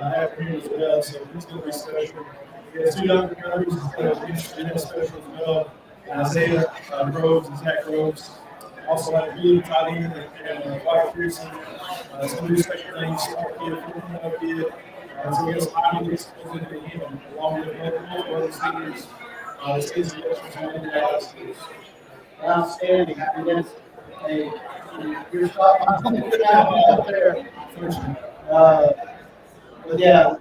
after him as well. So he's going to be special. He has two younger brothers that are interested in special as well. Isaiah Groves and Zach Groves. Also have Blue tight end and White Pearson. Some new special things. Smart kid, 4 kid. So we have some high numbers in the game, along with multiple other seniors. This is one of the guys. Outstanding. And then, hey, you're talking out there. But yeah,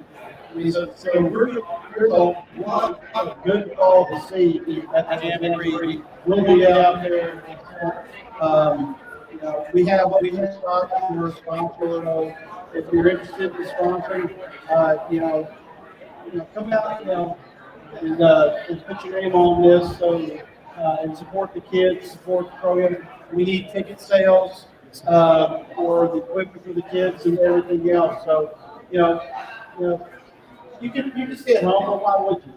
so there's a lot of good ball to see at the Jamboree. We'll be out there. You know, we have spots for sponsor. If you're interested in sponsoring, come out, and put your name on this. So and support the kids, support the program. We need ticket sales for the equipment for the kids and everything else. So you can stay at home, but why would you?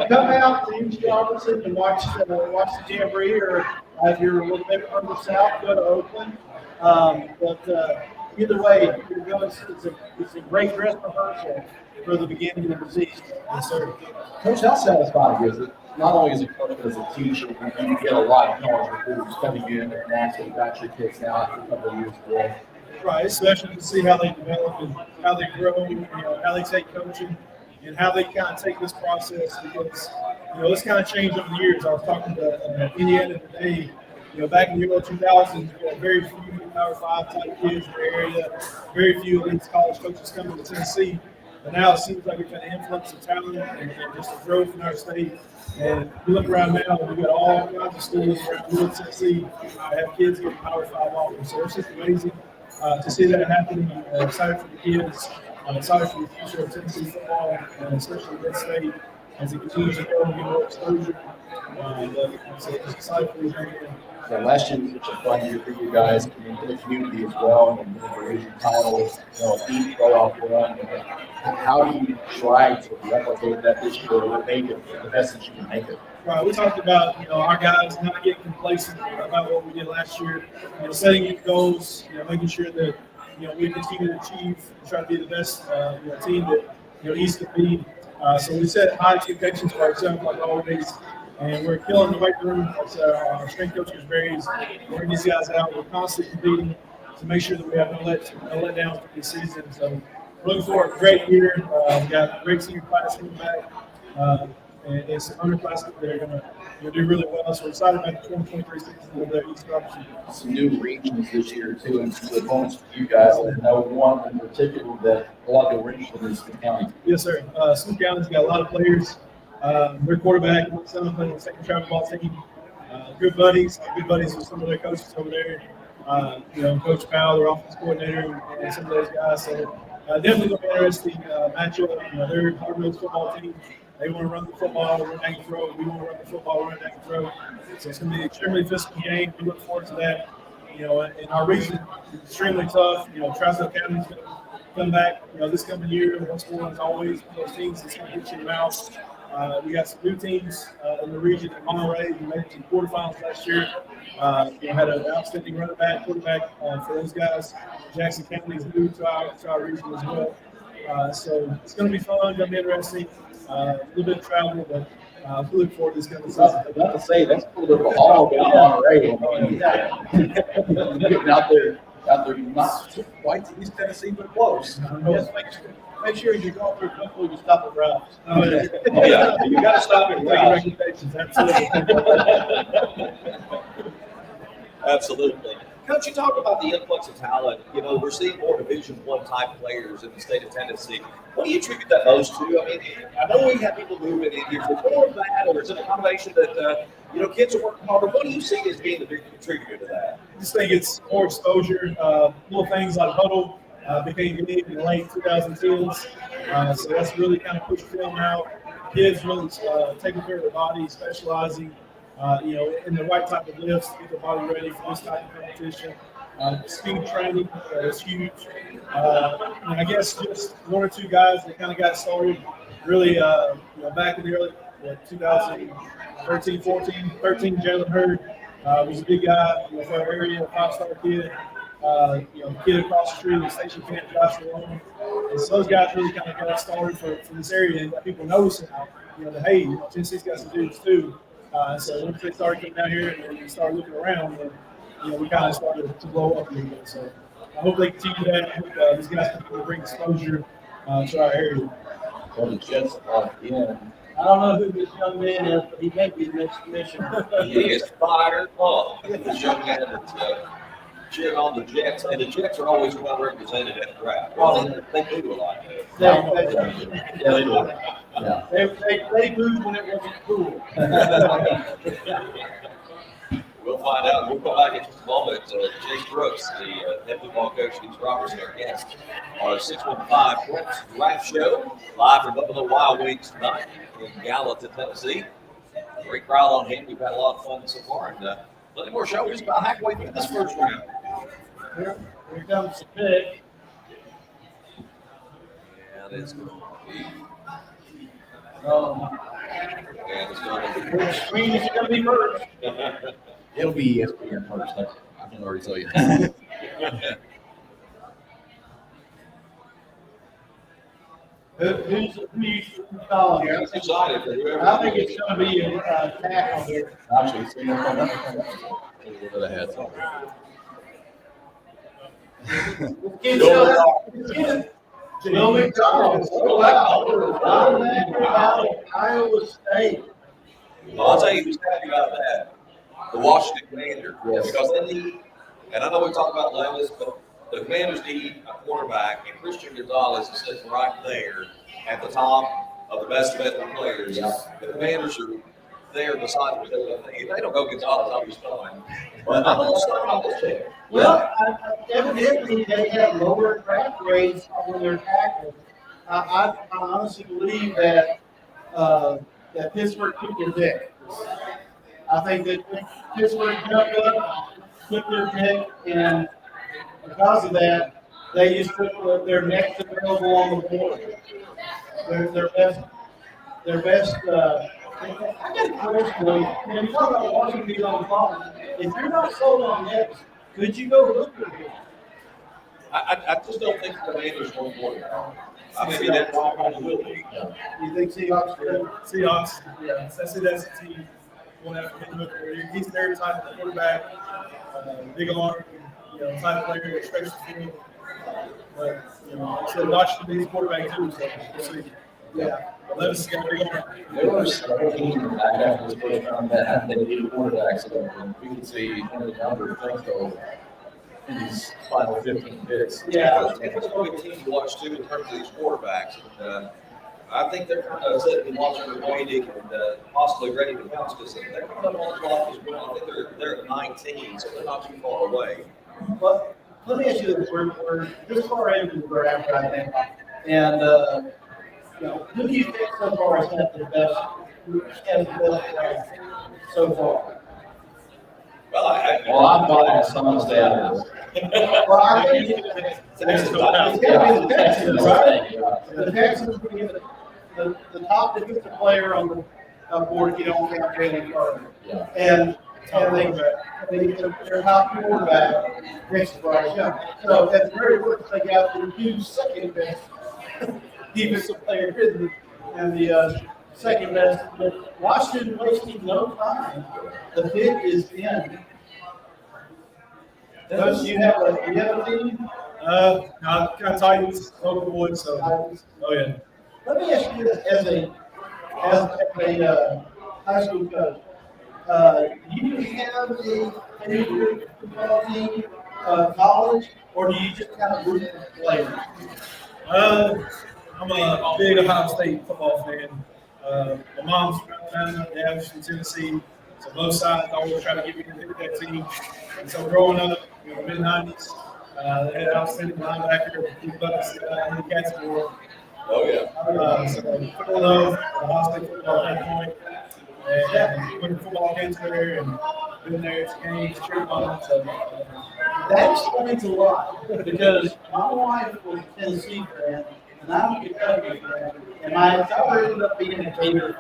Come out to East Robertson and watch the Jamboree, or if you're a little bit further south, go to Oakland. But either way, you're going. It's a great dress rehearsal for the beginning of the season. Yes, sir. Coach, how satisfying is it? Not only as a coach, but as a teacher, when you get a lot of college recruits coming in and actually got your kids now after a couple of years ago. Right, especially to see how they develop and how they grow, how they take coaching and how they kind of take this process, because it's kind of changed over the years. I was talking to Indiana today. Back in the early 2000s, very few Power 5 type kids in the area, very few elite college coaches coming to Tennessee. But now it seems like we've got an influx of talent and just a growth in our state. And you look around now, we've got all kinds of schools around Middle Tennessee that have kids getting Power 5 offers. So it's just amazing to see that happening. Excited for the kids. I'm excited for the future of Tennessee football, and especially this state as it continues to grow and get more exposure. So just excited for the young. Yeah, last year was such a fun year for you guys and for the community as well, and the division titles, a deep playoff run. How do you try to replicate that this year or make it the best that you can make it? Right, we talked about our guys not getting complacent about what we did last year, setting new goals, making sure that we continue to achieve and try to be the best team that East could be. So we set high expectations for ourselves like always. And we're killing the weight room. Our strength coach is wearing these guys out. We're constantly competing to make sure that we have no letdowns this season. So we're looking for a great year. We've got a great senior class coming back. And some underclassmen that are going to do really well. So we're excited about the 2023 season with the East Robertson. Some new regions this year, too, and some good opponents for you guys. And I know one in particular that a lot of people are interested in Smith County. Yes, sir. Smith County's got a lot of players. Their quarterback, my son, playing on the second travel ball team. Good buddies with some of their coaches over there. Coach Powell, their offensive coordinator, and some of those guys. So definitely going to be an interesting matchup. They're a hard-nosed football team. They want to run the football, run down and throw. We want to run the football, run down and throw. So it's going to be an extremely physical game. We look forward to that. In our region, it's extremely tough. Tri-South County's going to come back. This coming year, West Florida is always one of those teams that's going to hit you in the mouth. We got some new teams in the region in Monterey. We made it to the quarterfinals last year. Had an outstanding running back, quarterback for those guys. Jackson County is new to our region as well. So it's going to be fun, going to be interesting. A little bit of travel, but we look forward to this kind of season. I was about to say, that's a little bit of a haul down Monterey. Getting out there, not quite to East Tennessee, but close. Just make sure you're going through before you stop at Ralph's. Oh, yeah. You got to stop it and take recommendations. Absolutely. Absolutely. Coach, you talk about the influx of talent. We're seeing more Division I type players in the state of Tennessee. What do you attribute that most to? I mean, I know we have people moving in here. Is it more of that, or is it a combination that kids are working harder? What do you see as being the big contributor to that? I just think it's more exposure. Little things like huddle became big in the late 2010s. So that's really kind of pushed film out. Kids really taking care of their body, specializing. In the right type of lifts to get their body ready for this type of competition. Speed training is huge. And I guess just one or two guys that kind of got started really back in the early 2013, 14, 13, Jalen Hurd was a big guy for our area, a 5-star kid. Kid across the street in the station camp, Josh Malone. And so those guys really kind of got started for this area and got people noticing that, hey, Tennessee's got some dudes too. So once they started coming down here and started looking around, we kind of started to blow up a little bit. So I hope they continue that. I hope these guys continue to bring exposure to our area. Well, the Jets are in. I don't know who this young man is, but he may be the next commissioner. He is fired up. This young man that's cheering on the Jets, and the Jets are always well represented at the draft. Well, they do a lot. They Yeah. moved when it wasn't cool. We'll find out. We'll come back in just a moment. Jake Brooks, the head football coach, Steve Robertson, our guest on our 615 Brooks Draft Show, live from Buffalo Wild Wings tonight in Gallatin, Tennessee. Great crowd on hand. We've had a lot of fun so far. And plenty more show. We're just about halfway through this first round. Here comes the pick. And it's going to be. Um, And it's going to be. which screen is going to be first? It'll be ESPN first. I can already tell you. Who's calling here? I'm excited for whoever. I think it's going to be a tackle here. Actually, see, what did I have? Bill McDonald. Oh, wow. Out of Iowa State. Well, I'll tell you who's happy about that. The Washington Commanders. Yes. Because they need, and I know we talk about Levis, but the Commanders need a quarterback, and Christian Gonzalez is sitting right there at the top of the best players. Yeah. The Commanders are there beside them. If they don't go Gonzalez, I'll be fine. But I'm going to start on this check. Well, evidently they have lower draft grades on their tackles. I honestly believe that that Pittsburgh took their pick. I think that Pittsburgh jumped up, took their pick, and because of that, they just took their next available on the board. Their best. I got a question. When you talk about Washington being on the phone, if you're not sold on this, could you go look for him? I just don't think the Commanders won't work. I mean, that probably will be. You think Seahawks could? Seahawks, yeah, that's the team going after him. He's their type of quarterback, big arm, type of player that stretches the field. But, so Washington needs quarterback too, so we'll see. Yeah. Levis is going to be on. There were several teams in the back half of this first round that they needed quarterbacks. So we can see one of the younger things go in these final 15 picks. Yeah. I think it's going to be a team to watch too in terms of these quarterbacks. And, I think they're kind of sitting and watching and waiting and possibly ready to bounce because they're coming up on the clock as well. I think they're at 19, so they're not too far away. Well, let me ask you this: we're this far into the draft right now, and who do you think so far has had the best draft so far? Well, I'm buying some status. Well, I think it's got to be the Texans, right? The Texans being the top defensive player on the board if you don't count Jalen Carter. Yeah. And they're top quarterback next to Bryce Young. So at the very worst, they got the two second best defensive player and the second best. But Washington wasting no time. The pick is in. Coach, you have a team? I got Titans, local boys, so. Oh, yeah. Let me ask you this: as a high school coach, do you have a favorite football team, college, or do you just kind of root for players? I'm a big Ohio State football fan. My mom's from Alabama, dad's from Tennessee, so both sides always try to get me to pick that team. And so growing up, mid-90s, they had outstanding linebacker, Keith Bucks, in the Catsmore. Oh, yeah. So fell in love with Ohio State football at that point. And went to football games there and been there to games, cheered on them. So, That explains a lot because my wife was a Tennessee fan and I'm a Kentucky fan, and my daughter ended up being a Gator.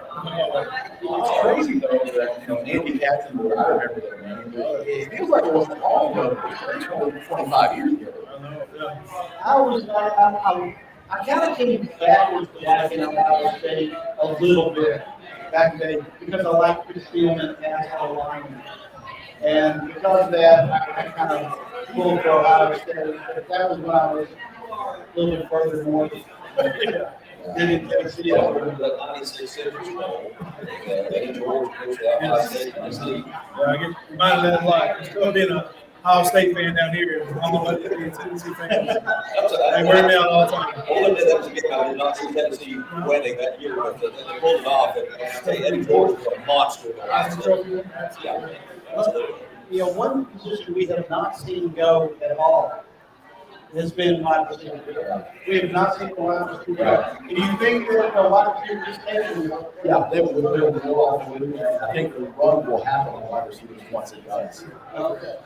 It's crazy though that Andy Jackson, I remember that name. It feels like it wasn't long ago. It's 25 years ago. I was like, I kind of came backwards back in Ohio State a little bit back then because I liked Chris Steele and the national lineman. And because of that, I kind of pull for Ohio State. But that was when I was a little bit further north. Then in Tennessee. Yeah, we're in the 96 Citrus Bowl. Eddie George goes to Ohio State, Tennessee. Yeah, I get reminded of that a lot. I'm still being a Ohio State fan down here. I'm a Tennessee fan. They wear me out all the time. Only did that was a game I did not see Tennessee winning that year, but they pulled it off. And I tell you, Eddie George was a monster. Heisman Trophy. Yeah, absolutely. One position we have not seen go at all has been wide receiver. We have not seen a wide receiver. Do you think that a wide receiver just taken? Yeah, they will build more often. I think the run will happen on wide receivers once it does. Okay.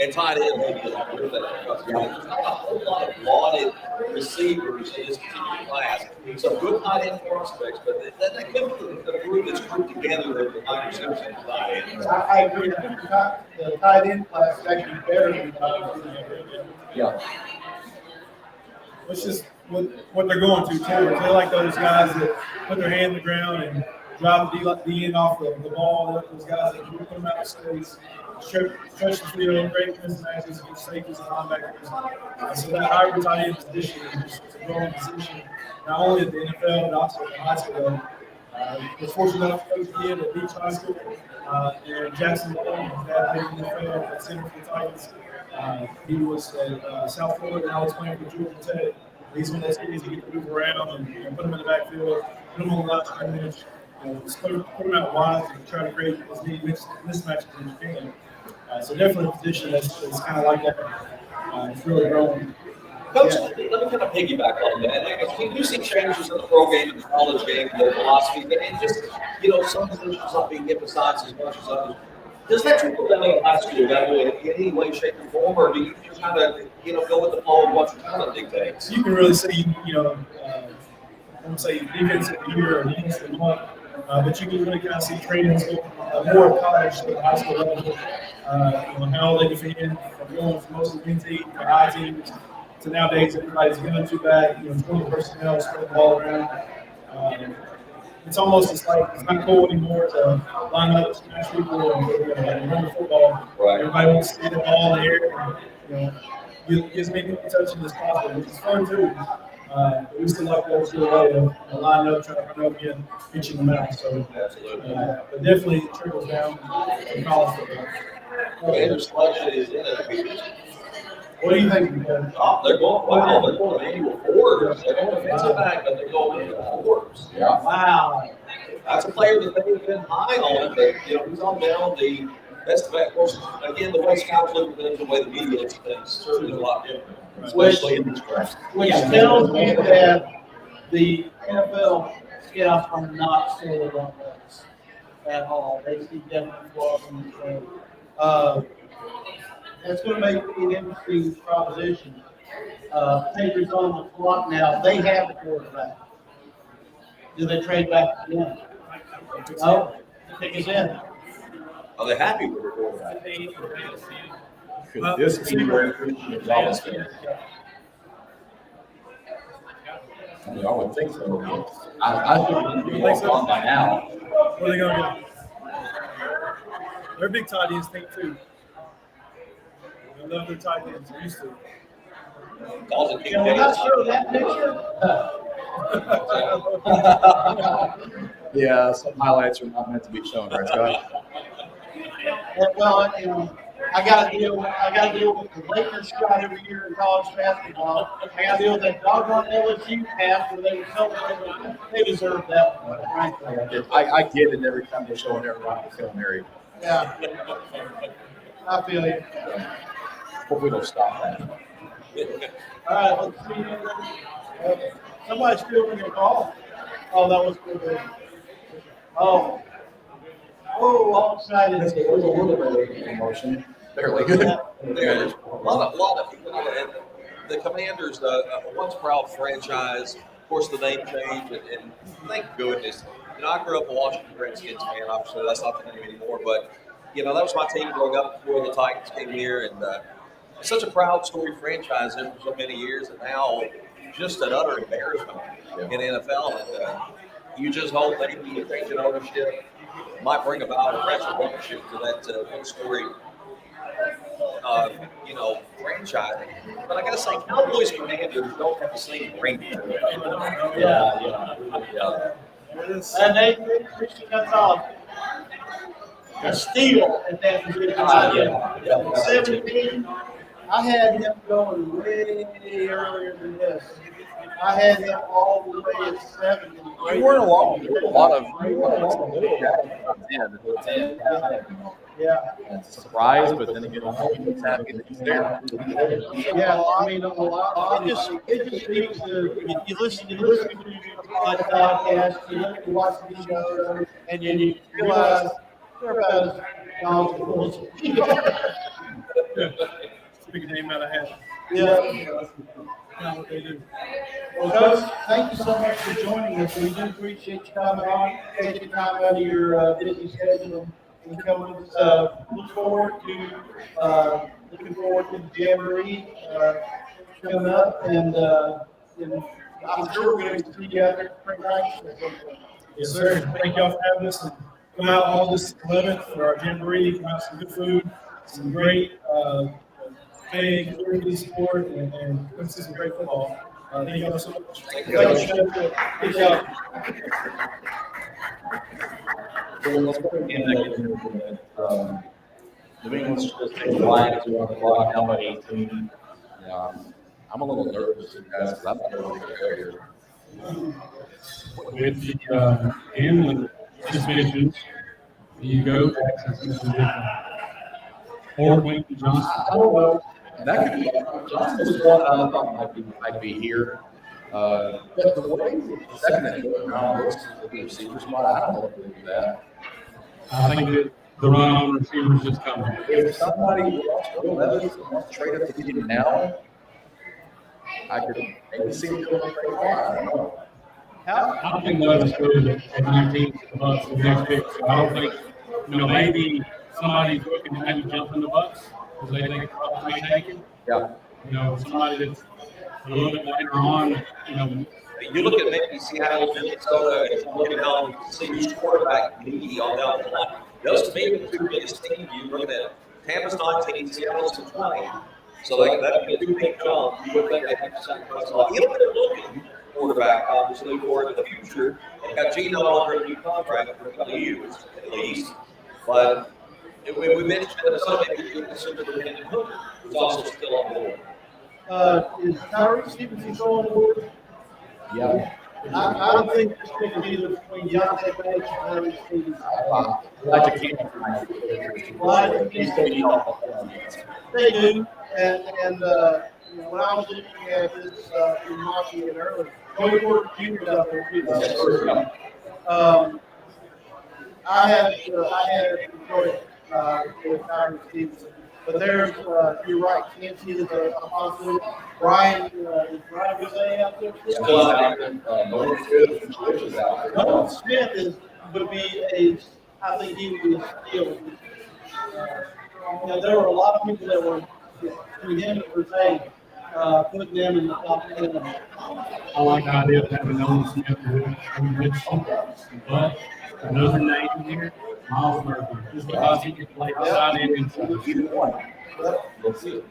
And tight end, maybe along with that, because there's not a whole lot of lauded receivers in this particular class. Some good tight end prospects, but that comes from the group that's grouped together of the wide receivers and tight ends. I agree. I think the tight end class is actually better than the wide receiver. Yeah. It's just what they're going to, too. They're like those guys that put their hand in the ground and drive the end off the ball. Those guys that put them out of space, stretch the field, great mismatches against safeties and linebackers. So that hybrid tight end position is a growing position, not only at the NFL, but also at the high school level. I was fortunate enough to coach a kid at Beach High School in Jacksonville. His dad played in the NFL at Center for the Titans. He was at South Florida, now he's playing for Georgia Tech. He's one of those kids that get to move around and put him in the backfield, put him on the line of scrimmage, just put him out wide and try to create as many mismatches as you can. So definitely a position that's kind of like that. It's really growing. Coach, let me kind of piggyback on that. When you see changes in the pro game and the college game, the philosophy, and just, some positions not being emphasized as much as others, does that trickle down in high school that way in any way, shape, or form, or do you just kind of, go with the flow of what your talent dictates? You can really see, I won't say defense of the year or defense of the month, but you can really kind of see trends more at college than high school level. How they defend from going from mostly win team to high teams to nowadays everybody's gun too bad, 20 personnel spread the ball around. It's almost it's not cool anymore to line up, smash people, and run the football. Right. Everybody wants to see the ball in the air. Get as many people touching as possible, which is fun too. We still like the old school way of lining up, trying to run up again, pitching them out. So, Absolutely. but definitely it trickles down to college football. Their selection is in it. What do you think? They're going, wow, they're going to annual fours. They're going defensive back, but they're going annual fours. Yeah. Wow. That's a player that they've been high on, but, he's on down the best back. Of course, again, the way scouts look at things, the way the media looks at things, certainly is a lot different, especially in these drafts. Which tells me that the NFL scouts are not sold on this at all. They see definite flaws in the show. That's going to make it an interesting proposition. Patriots on the clock now. They have the quarterback. Do they trade back again? No. Pick is in. Are they happy with their quarterback? Could this be where Christian Thomas goes? I mean, I would think so. I think we'd be lost on by now. What are they going to get? They're a big tight ends thing too. I love their tight ends. Used to. Calls it King Can we not James. show that picture? Yeah, some highlights are not meant to be shown, right, Scott? Well, I got to deal with the Lakers shot every year in college basketball. I got to deal with that doggone LSU pass where they were celebrating. They deserve that one, frankly. I get it every time they're showing everyone the film area. Yeah. I feel you. Hopefully they'll stop that. All right, let's see. Okay. Somebody's filming your call. Oh, that was good. Oh. Oh, all excited. There's a little bit of emotion. Barely good. There's a lot of people. The Commanders, a once proud franchise. Of course, the name change, and thank goodness. I grew up a Washington Redskins fan. Obviously, that's not the name anymore. But that was my team growing up before the Titans came here, and such a proud story franchise there for so many years, and now just an utter embarrassment in the NFL. And you just hope maybe a change in ownership might bring about a fresh ownership to that one story franchise. But I got to say, Cowboys Commanders don't have the same ring. Yeah. And they appreciate that's all. A steal at that position. Yeah. 17, I had him going way earlier than this. I had him all the way at 7. You weren't alone. There were a lot of Yeah. surprise, but then again, I'm happy that he's there. Yeah, I mean, a lot it just speaks to, you listen to the podcast, you watch the show, and you realize they're about as knowledgeable as you are. Speak a name out of hat. Yeah. Kind of what they do. Well, Coach, thank you so much for joining us. We do appreciate you coming on, taking time out of your busy schedule and coming with us. Looking forward to the Jamboree coming up, and I'm sure we're going to see you out there at spring practice. Yes, sir. Thank y'all for having us. And come out August 11th for our Jamboree. Come out some good food, some great fan community support, and come see some great football. Thank y'all so much. Thank you. Good job. Let's put a game back in here for a minute. New England's just taking the Lions who are on the clock now by 18. I'm a little nervous, guys, because I'm not really going to go here. With the gambling suspensions, you go Texas. Or Wayne Johnson. I don't know. That could be. Johnson was one I thought might be here. But the way the second and third round looks at the receiver spot, I don't know if they do that. I think that the run on receivers is coming. If somebody wants to go Evans and wants to trade up to get him now, I could maybe see him going trade far. I don't know. I think Levis goes at 19 to the Bucks for the next pick. So I don't think, maybe somebody's looking to maybe jump in the Bucks because they think Bucks may take him. Yeah. Somebody that's a little bit later on, You look at maybe Seattle, Minnesota, and you look at how the senior quarterback needy on down the line. Those to me are the two biggest teams. You're looking at Tampa's 19, Seattle's 20. So that'd be a two-big jump. You would think they have to sacrifice a lot. Even if they're looking quarterback, obviously, for the future, they've got Geno under a new contract for a couple of years at least. But we mentioned Minnesota, maybe you consider the Hendon Hooker, who's also still on board. Is Tyree Stevenson still on the board? Yeah. I don't think this pick is either between Deontay Banks and Tyree Stevenson. I just can't. Well, they do, and when I was looking at this and watching it earlier, Cody Porter Jr. is out there too. I had enjoyed with Tyree Stevenson, but there's you're right. Kansas is a possibility. Brian is Brian Guzay out there? Still out there. Nolan Smith would be I think he would be a steal. There were a lot of people that were between him and Guzay, putting them in the top 10. I like the idea of having Nolan Smith who good sometimes. But another name here, Miles Murphy, just because he can play outside and inside. Either one. We'll see.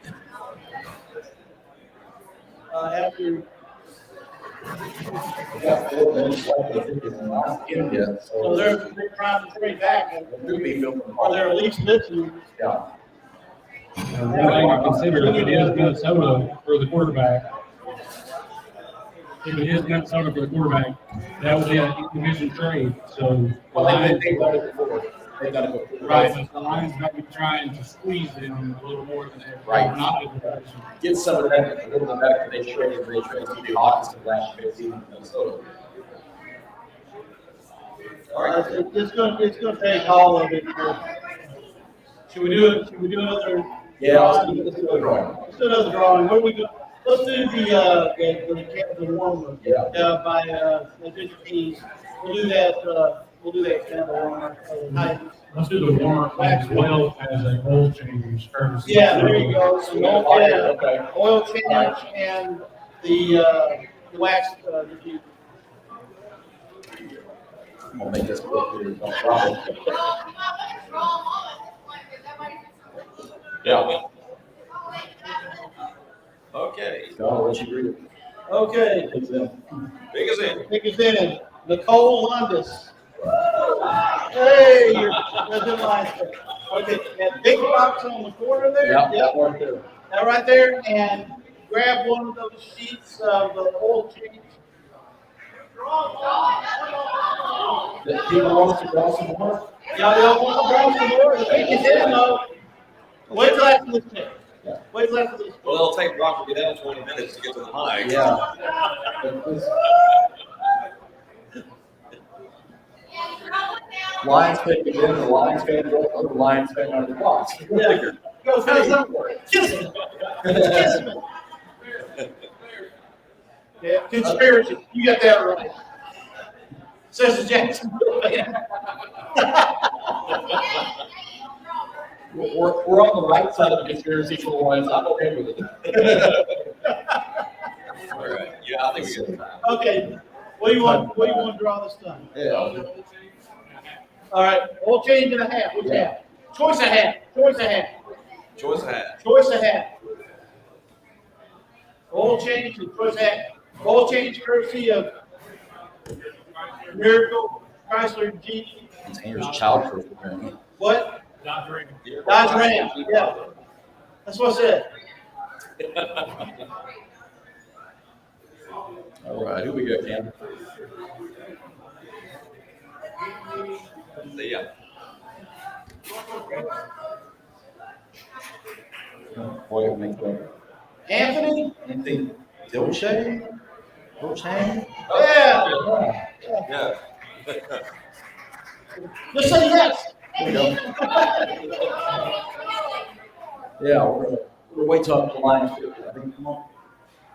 After Yeah, 4 minutes left. I think it's not in yet. so they're trying to trade back, Could be built from or they're at least listening. Yeah. One thing to consider, if it is Minnesota for the quarterback, that would be an division trade. So Well, they got it before. They got it before. right, but the Lions might be trying to squeeze them a little more than they have. Right. Not in the division. Get some of that, a little bit back. They traded TJ Hawkinson last year in Minnesota. All right, it's going to take all of it. Should we do it? Should we do another? Yeah, let's do a drawing. Let's do another drawing. What do we do? Let's do the warm-up. Yeah. By different teams. We'll do that. We'll do that kind of warm-up. Let's do the warm-up as well as a oil change first. Yeah, there you go. So oil change and the wax diffuser. I'm gonna make this quick here. No problem. Yeah. I'll let you read it. Okay, Big as in. pick us in. Nicole Lundis. Hey, you're President Lions. Okay, that big box on the corner there? Yeah, Yep. right there. That right there, and grab one of those sheets of the oil change. That people wants to draw some more? Y'all want to draw some more? Pick us in, though. Wait till after this pick. Wait till after this pick. Well, it'll take Roger down 20 minutes to get to the mic. Yeah. Lions pick again, the Lions fan, the Lions fan on the box. Yeah. Go fast. Kiss him. Kiss him. Yeah, conspiracy. You got that right. Says the Jacksonville fan. We're on the right side of the conspiracy for the Lions. I'm okay with it. All right. Yeah, I think we get time. Okay. What do you want? What do you want to draw this time? Yeah. All right. Oil change and a half. What's half? Choice a half. Choice a half. Choice of hat. Choice a half. Oil change and choice a half. Oil change courtesy of Miracle Chrysler Jeep. Here's childproof. Apparently. What? Dodge Ram. Dodge Ram. Yeah. That's what I said. All right, who we got, Cam? See ya. Boy, make that. Anthony? Anything? Dilshay? Dilshay? Yeah. Yeah. Just say yes. There you go. Yeah, we're wait till the Lions pick. I think, come on.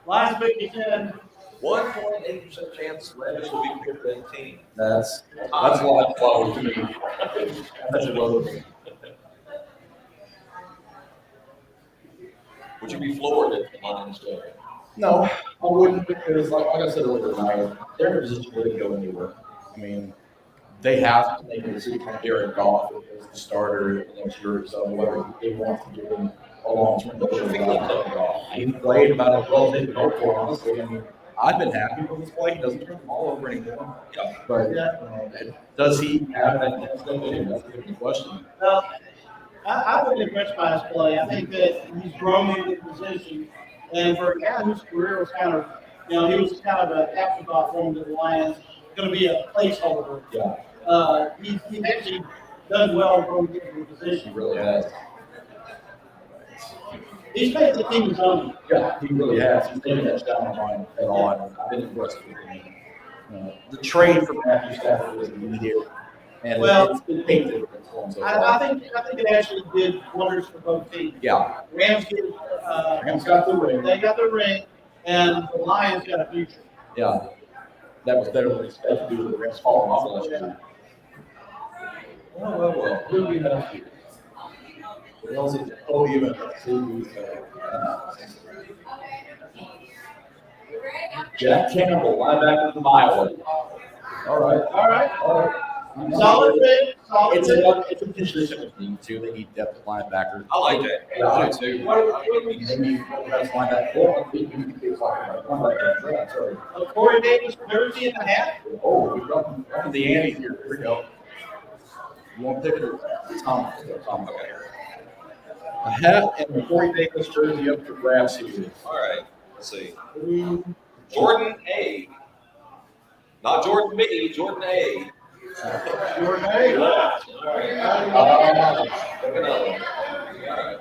Lions pick is in. 1.8% chance Levis will be picked at 18. That's a lot close to me. That's a low. Would you be floored if the Lions go? No, I wouldn't because, like I said earlier tonight, they're in a position where they can go anywhere. I mean, they have to make a decision on Derek Goff as the starter next year, so whether they want to give him a long-term deal. He played about as well as they could hope for, honestly. I mean, I've been happy with his play. He doesn't turn the ball over anymore. Yeah. But does he have that next step in him? That's a good question. I've been impressed by his play. I think that he's grown into the position. And for a guy whose career was kind of, he was kind of an afterthought going to the Lions, going to be a placeholder. Yeah, He's actually done well growing into the he position. really has. He's made the team his own. Yeah, he really has. He's taken that shot on mine at all. I've been impressed with him. The trade for Matthew Stafford was needed, and it's been painted for him so far. I think it actually did wonders for both teams. Yeah, Rams got the ring. They got the ring, and the Lions got a future. Yeah, that was better than expected to do with the Rams falling off last year. Well. Who do we have here? What else is it? Oh, you Jack Campbell, linebacker from Iowa. All right. Solid pick. It's a position of need too. They need depth at linebacker. I like that. Yeah, I do too. They need best linebacker. We can be talking about linebacker draft. Sorry. Corey Davis, jersey and a hat. Oh, we're up the ante here. Here we go. You want to pick it? Tom. Okay. A hat and a Corey Davis jersey up for grabs here. All right. Let's see. Jordan A. Not Jordan B. Jordan A. Jordan A. Pick another one. All right.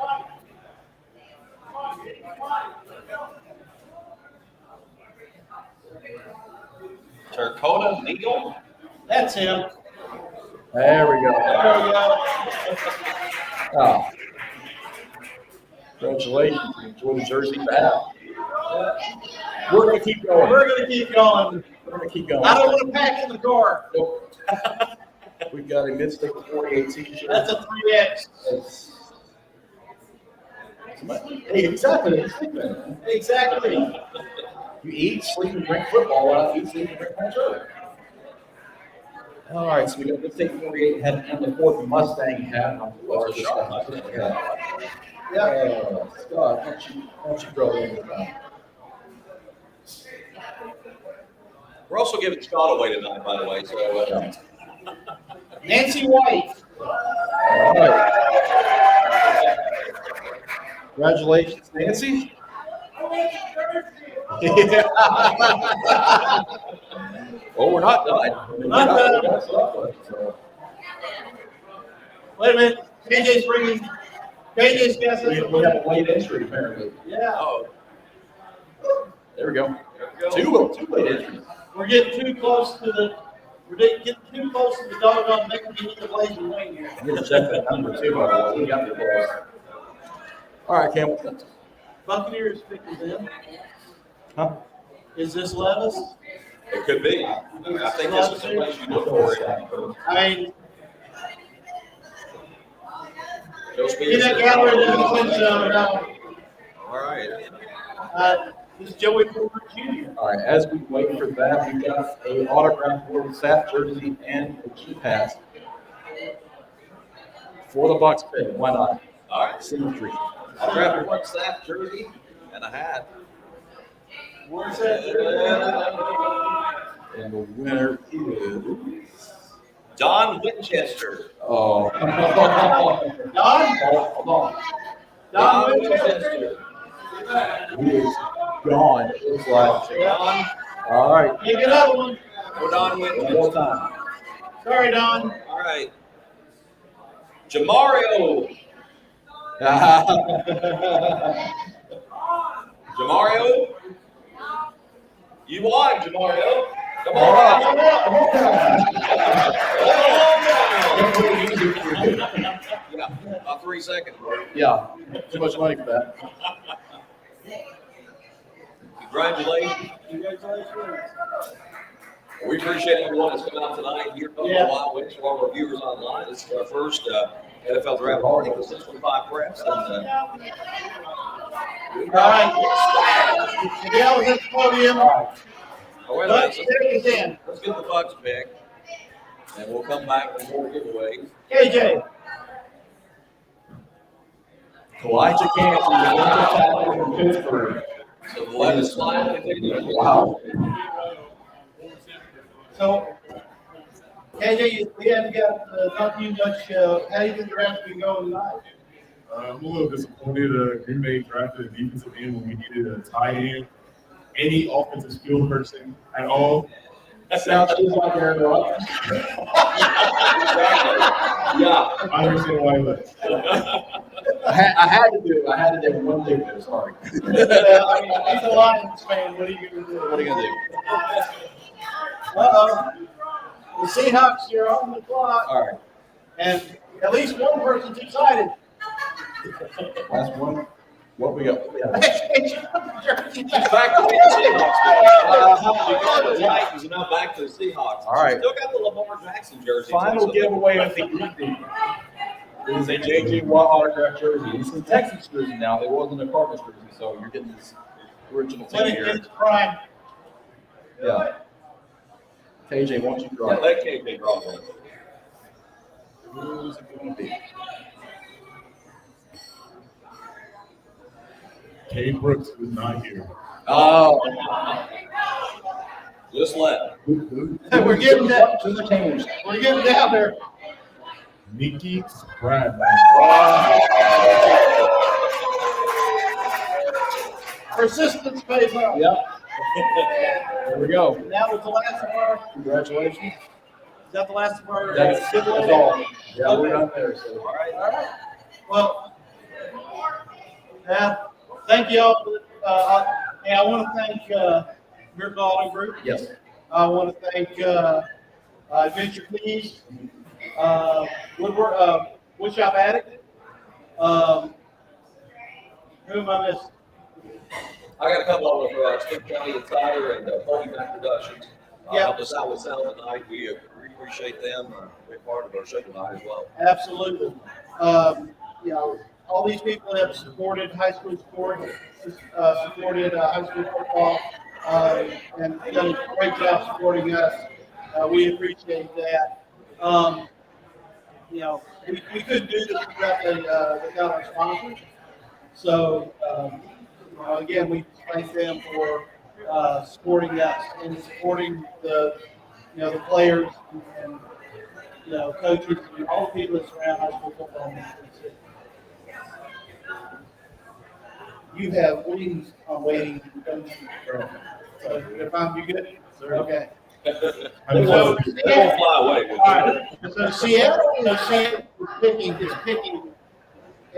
Turcotta Needle. That's him. There we go. There we go. Oh. Congratulations. Enjoy the jersey back. We're going to keep going. We're going to keep going. We're going to keep going. I don't want to pack in the car. Nope. We've got a mid-stick 48 t-shirt. That's a 3X. Hey, exactly. Exactly. You eat, sleep, and drink football. Why not eat, sleep, and drink matchup? All right, so we got mid-stick 48 hat and the fourth Mustang hat on the large shot. Yeah. Scott, why don't you throw it in the back? We're also giving Scott away tonight, by the way. So Nancy White. All right. Congratulations, Nancy. Well, we're not done. Not done. Wait a minute. KJ's got We something. have a late entry, apparently. Yeah. oh, There we go. there we go. Two late entries. We're getting too close to the doggone making you the blazing wing here. I'm gonna check that number too, by the way. We got the balls. All right, Cam. Buccaneers picking them. Huh? Is this Levis? It could be. I think this is the place you look for it. I mean, Joe get Spears. that gallery in the clinch zone now. All right. This is Joey Porter Jr. All right, as we wait for that, we've got a autograph Florida staff jersey and a key pass for the Bucks pick. Why not? All right. Symmetry. I'll grab one staff jersey and a hat. Where's that? And the winner is Don Winchester. oh. Don? Hold on. Don Winchester. He is gone. It looks like. Don. All right. Take another one. Oh, Don One Winchester. more time. Sorry, Don. All right. Jamario. Jamario. You won, Jamario. Come on. Yeah, about 3 seconds. Yeah. Too much money for that. Congratulations. We appreciate everyone that's come out tonight here at Yeah. Wild Wings for all our viewers online. This is our first NFL draft party with 615 preps. And, All right. Miguel is at the podium. oh, wait a Bucks minute. pick is in. Let's get the Bucks pick, and we'll come back with more giveaways. KJ. Elijah Kansas, the defensive tackle from Pittsburgh. So the left slide continues. Wow. So, KJ, we haven't got talked to you much. How do you think the draft been going tonight? I'm a little disappointed. Green Bay drafted a defensive end when we needed a tight end. Any offensive skill person at all. That sounds just like Aaron Rodgers. Yeah. I understand why he left. I had to do it. I had to do one thing. Sorry. I mean, he's a Lions fan. What are you going to do? What are you gonna do? Uh-oh. The Seahawks are on the clock, All right. and at least one person's excited. Last one. What we got? Back to the Seahawks. You got the Titans, and now back to the Seahawks. All right. Still got the Lamar Jackson jersey. Final giveaway of the evening is a J.J. Watt autograph jersey. It's a Texans jersey now. It wasn't a Cardinals jersey, so you're getting this original Let thing it here. get prime. Yeah. KJ, why don't you Yeah, draw it? that can't be wrong. Who's it going to be? Kay Brooks was not here. Oh. Just let. We're getting that. Who's the Canes? We're getting down there. Nikki Bradley. Persistence pays off. Yep. There we go. And that was the last of our. Congratulations. Is that the last of our? That's all. Yeah, we're not there. So. All right. Well, thank you all. And I want to thank Miracle Auto Group. Yes. I want to thank Adventure Keys, Woodshop Attic. Who am I missing? I got a couple of Stick County Insider and Holy Back Productions. Yeah. Helped us out with sound tonight. We appreciate them. Big part of our show tonight as well. Absolutely. You know, all these people have supported high school sport, supported high school football, and done a great job supporting us. We appreciate that. You know, we couldn't do this without our sponsors. So, you know, again, we thank them for supporting us and supporting the, the players and, coaches and all the people that surround high school football in the city. You have wings on waiting. Don't you? So you good? Okay. They won't fly away. All right. So Seattle is picking,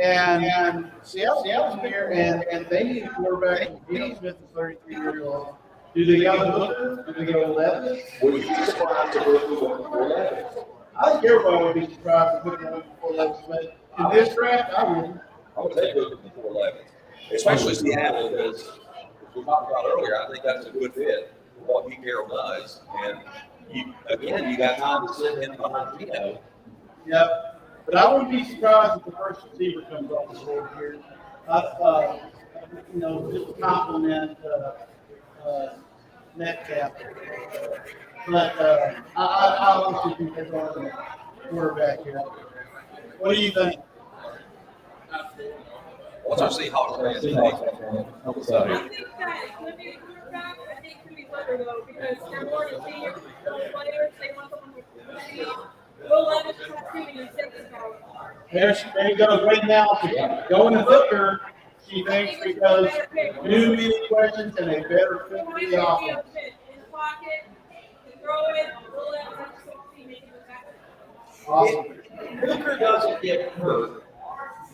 and Seattle's here, and they need a quarterback. Dean Smith is 33-year-old. Do they go Hooker? Do they go Levis? Would you be surprised if Hooker went before Levis? I think everybody would be surprised if Hooker went before Levis, but in this draft, I wouldn't. I would take Hooker before Levis, especially Seattle, because as we talked about earlier, I think that's a good fit for what Pete Carroll does. And you got time to sit in behind Tino. Yep. But I wouldn't be surprised if the first receiver comes off the board here. Just to compliment Metcalf. But I honestly think they're going to quarterback here. What do you think? What's our Seahawks fans think? I think that would be a quarterback. I think it could be Butler, though, because they're more than senior players. They want someone who's Will Levis just have too many safety powers. There you go. Right now, going to Hooker, she thinks, because new media questions and a better fit for the offense. In the pocket, throw it, Will Levis has to see making the back. Awesome. Hooker doesn't get hurt.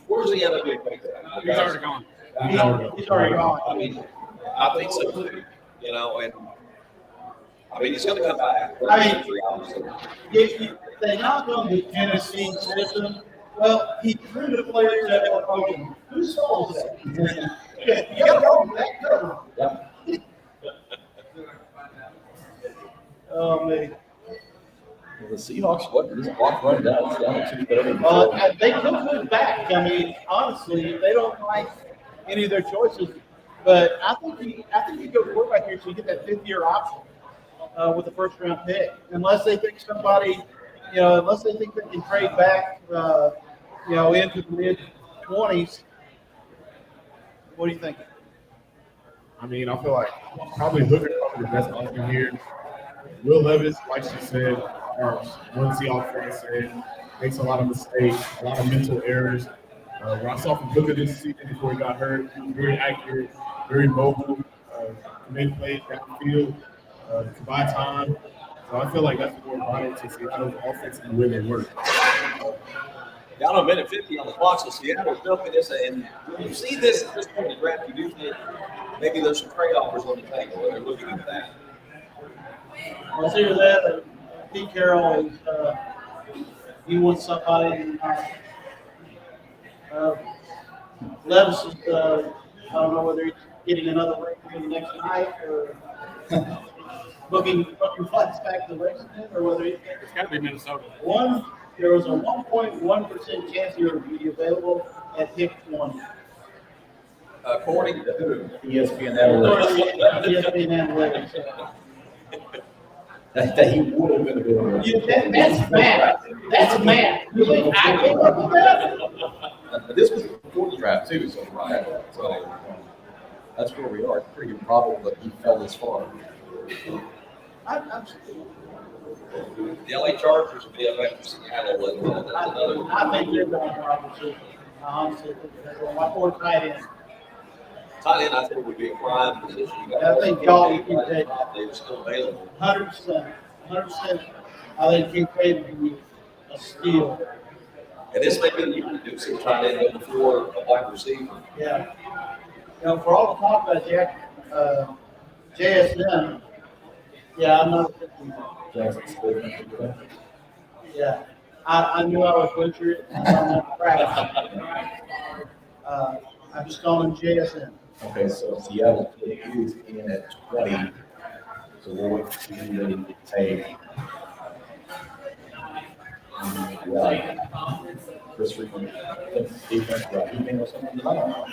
Where's he end up getting picked up? He's already gone. He's already gone. I mean, I think so too. And I mean, he's going to come back. Obviously. If they knock on the Tennessee system, well, he threw the players that were open. Who solves that? You got to go back cover. Oh, man. The Seahawks, this block run down, it's down to 230. They could move back. I mean, honestly, they don't like any of their choices. But I think you go quarterback here so you get that fifth-year option with the first-round pick. Unless they think somebody, unless they think they can trade back, into the mid-20s. What do you think? I mean, I feel like probably Hooker probably the best option here. Will Levis, like she said, or one Seahawks fan said, makes a lot of mistakes, a lot of mental errors. What I saw from Hooker this season before he got hurt, he was very accurate, very mobile, made plays down the field, to buy time. So I feel like that's more vital to Seattle's offense and the way they work. Down a minute 50 on the clock, so Seattle's milking this. And when you see this at this point in the draft, you do think maybe there's some trade offers on the table where they're looking at that. Well, see with that, Pete Carroll is he wants somebody. Levis is I don't know whether he's getting another ring for the next night or booking flights back to Lexington, or whether It's got to be Minnesota. there was a 1.1% chance he would be available at pick 1. According to who? ESPN analytics. ESPN analytics. That he would have been available. That's math. That's math. You think I came up with that? This was before the draft too, so right. So that's where we are. It's pretty improbable that he fell this far. I'm The LA Chargers will be up after Seattle. And that's another. I think they're going to obviously. Honestly, my fourth tight end. Tight end, I think, would be a prime position. I think y'all can take They're still available. 100%. 100%. I think King Craven can be a steal. And this may be the year to do some tight end before a wide receiver. Yeah. For all the talk about JSN, yeah, I'm not. Yeah. I knew I would butcher it. And I'm not practicing. I'm just calling him JSN. Okay, so Seattle is in at 20. So we'll wait to see who they take. Chris Freeman, defense, right? Anything or something tonight?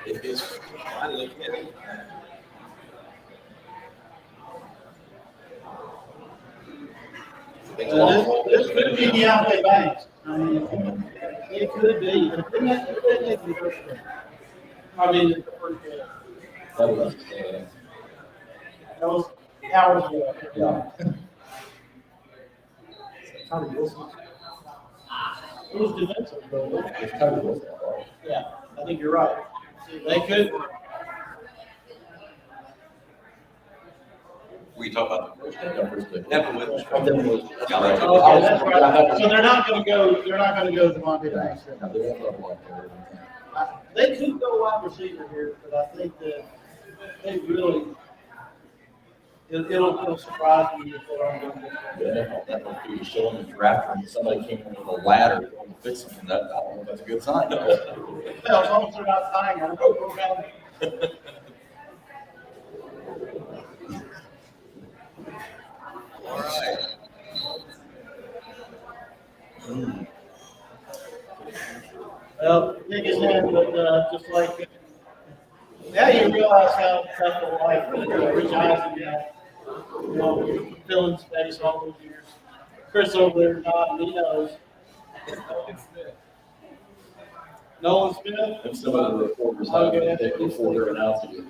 It is finally getting. This could be Deontay Banks. I mean, it could be. But it didn't make the first pick. I mean, the first game. That was, That was hours ago. yeah. Tommy Wilson. It was defensive, though. It's Tommy Wilson. Yeah, I think you're right. They could. We talk about the first Yeah, first pick. Never wins. Yeah, right. Okay, that's right. So they're not going to go. They're not going to go Devontae Banks. No, they won't double like that. They could go wide receiver here, but I think that they really. It'll surprise me if they don't go this way. Yeah, that would be showing the draft and somebody came in with a ladder to fix them. That, I don't know if that's a good sign. Well, as long as they're not tying them, go around. All right. Well, Nick is in, but just like now you realize how tough the life is. Rich Eisen, you know, filling space all those years. Chris over there, not he knows. Nolan Smith. And some of the reporters have been there before they're announcing it.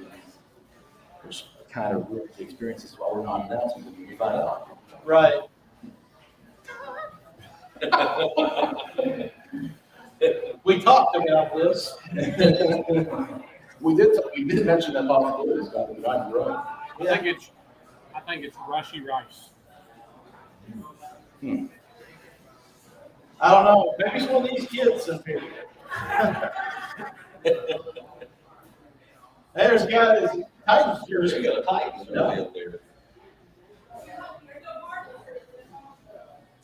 Which kind of ruins the experiences while we're not announcing it. We find out. Right. We talked about this. We did mention that possibility, Scott, but I'm right. I think it's Rashi Rice. I don't know. Maybe it's one of these kids up here. There's a guy that's Titans jersey. We got a Titans early up there.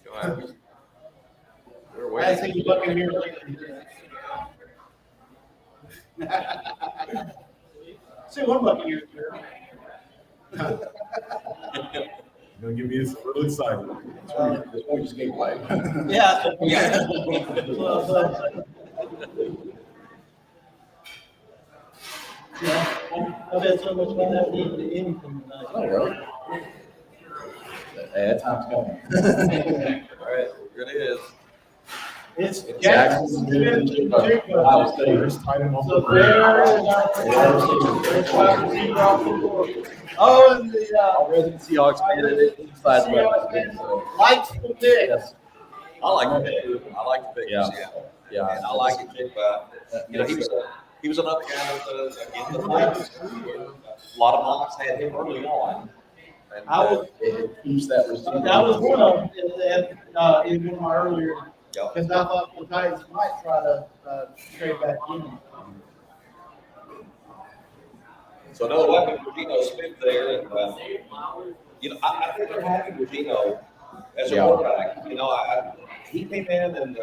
Go ahead. We're I waiting. see you looking here lately. See one bucket here. You're gonna get me real excited. This one just gave away. Yeah. Yeah. I've had so much fun not needing to anything tonight. Oh, really? That time's coming. All right, here it is. It's Jackson Jackson Smith, Smith. Ohio State. First tight end on So the there is our receiver off the board. Oh, and the All resident Seahawks candidate inside the weapons. So, lights will pick. yes. I like the pick. I like the pick. Yeah. Yeah. And I like it. You know, he was another guy that, again, the Titans, a lot of mocks had him early on. And, I was, It keeps that receiver. that was one of them in one of my earlier, yeah. because I thought the Titans might try to trade back in. So another weapon for Geno Smith there. And, you know, I think they're happy with Geno as a quarterback. You know, he came in and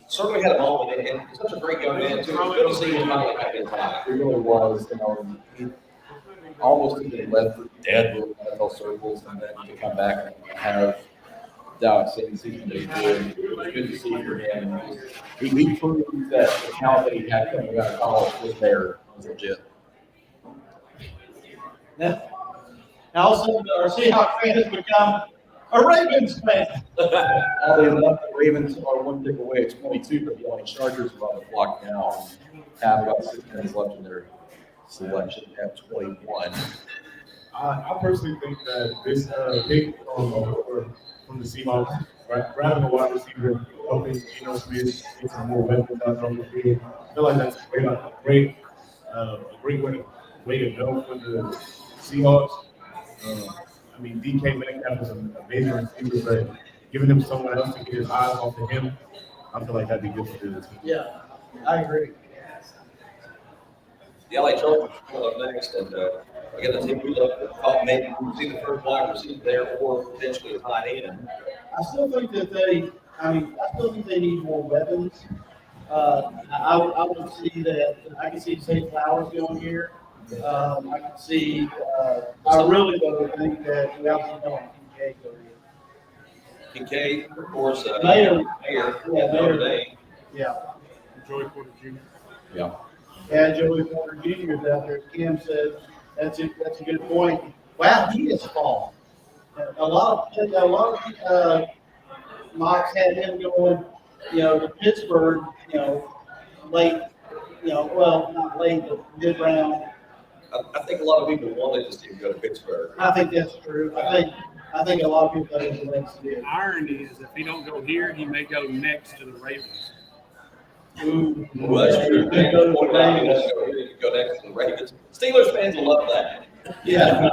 certainly had a moment, and he's such a great young man, too. It was good to see him finally have his time. It really was, you know, he almost been left for dead with NFL circles, and then to come back and have Dallas same season that he did. It was good to see for him. He proved that the talent that he had coming out of college was there, was legit. Now, all of a sudden, our Seahawks fan has become a Ravens fan. Oddly enough, the Ravens are one pick away at 22, but the only Chargers are on the clock now. Have about 6 minutes left in their selection at 21. I personally think that this pick from the Seahawks, grabbing a wide receiver, helping Geno Smith get some more weapons out on the field, I feel like that's a great way to go for the Seahawks. I mean, DK Metcalf is an amazing receiver, but giving him someone else to get his eyes off of him, I feel like that'd be good for the team. Yeah, I agree. The LA Chargers pull up next, and again, the team we thought maybe we'd see the first wide receiver there, or potentially a tight end. I still think that I still think they need more weapons. I would see that. I can see St. Flowers going here. I can see. I really don't think that we also know Kincaid go here. Kincaid, of course, Mayer. Mayer, Yeah, Notre Mayer. Dame. Yeah. Joey Porter Jr. Yeah. And Joey Porter Jr. is out there. Kim said that's a good point. Wow, he is falling. A lot of mocks had him going, to Pittsburgh, late well, not late, but mid-round. I think a lot of people wanted to see him go to Pittsburgh. I think that's true. I think a lot of people think it's next The year. irony is if he don't go here, he may go next to the Ravens. Ooh, Well, that's true. They go to the Point out, he Ravens. doesn't go here, he could go next to the Ravens. Steelers fans will love that. Yeah.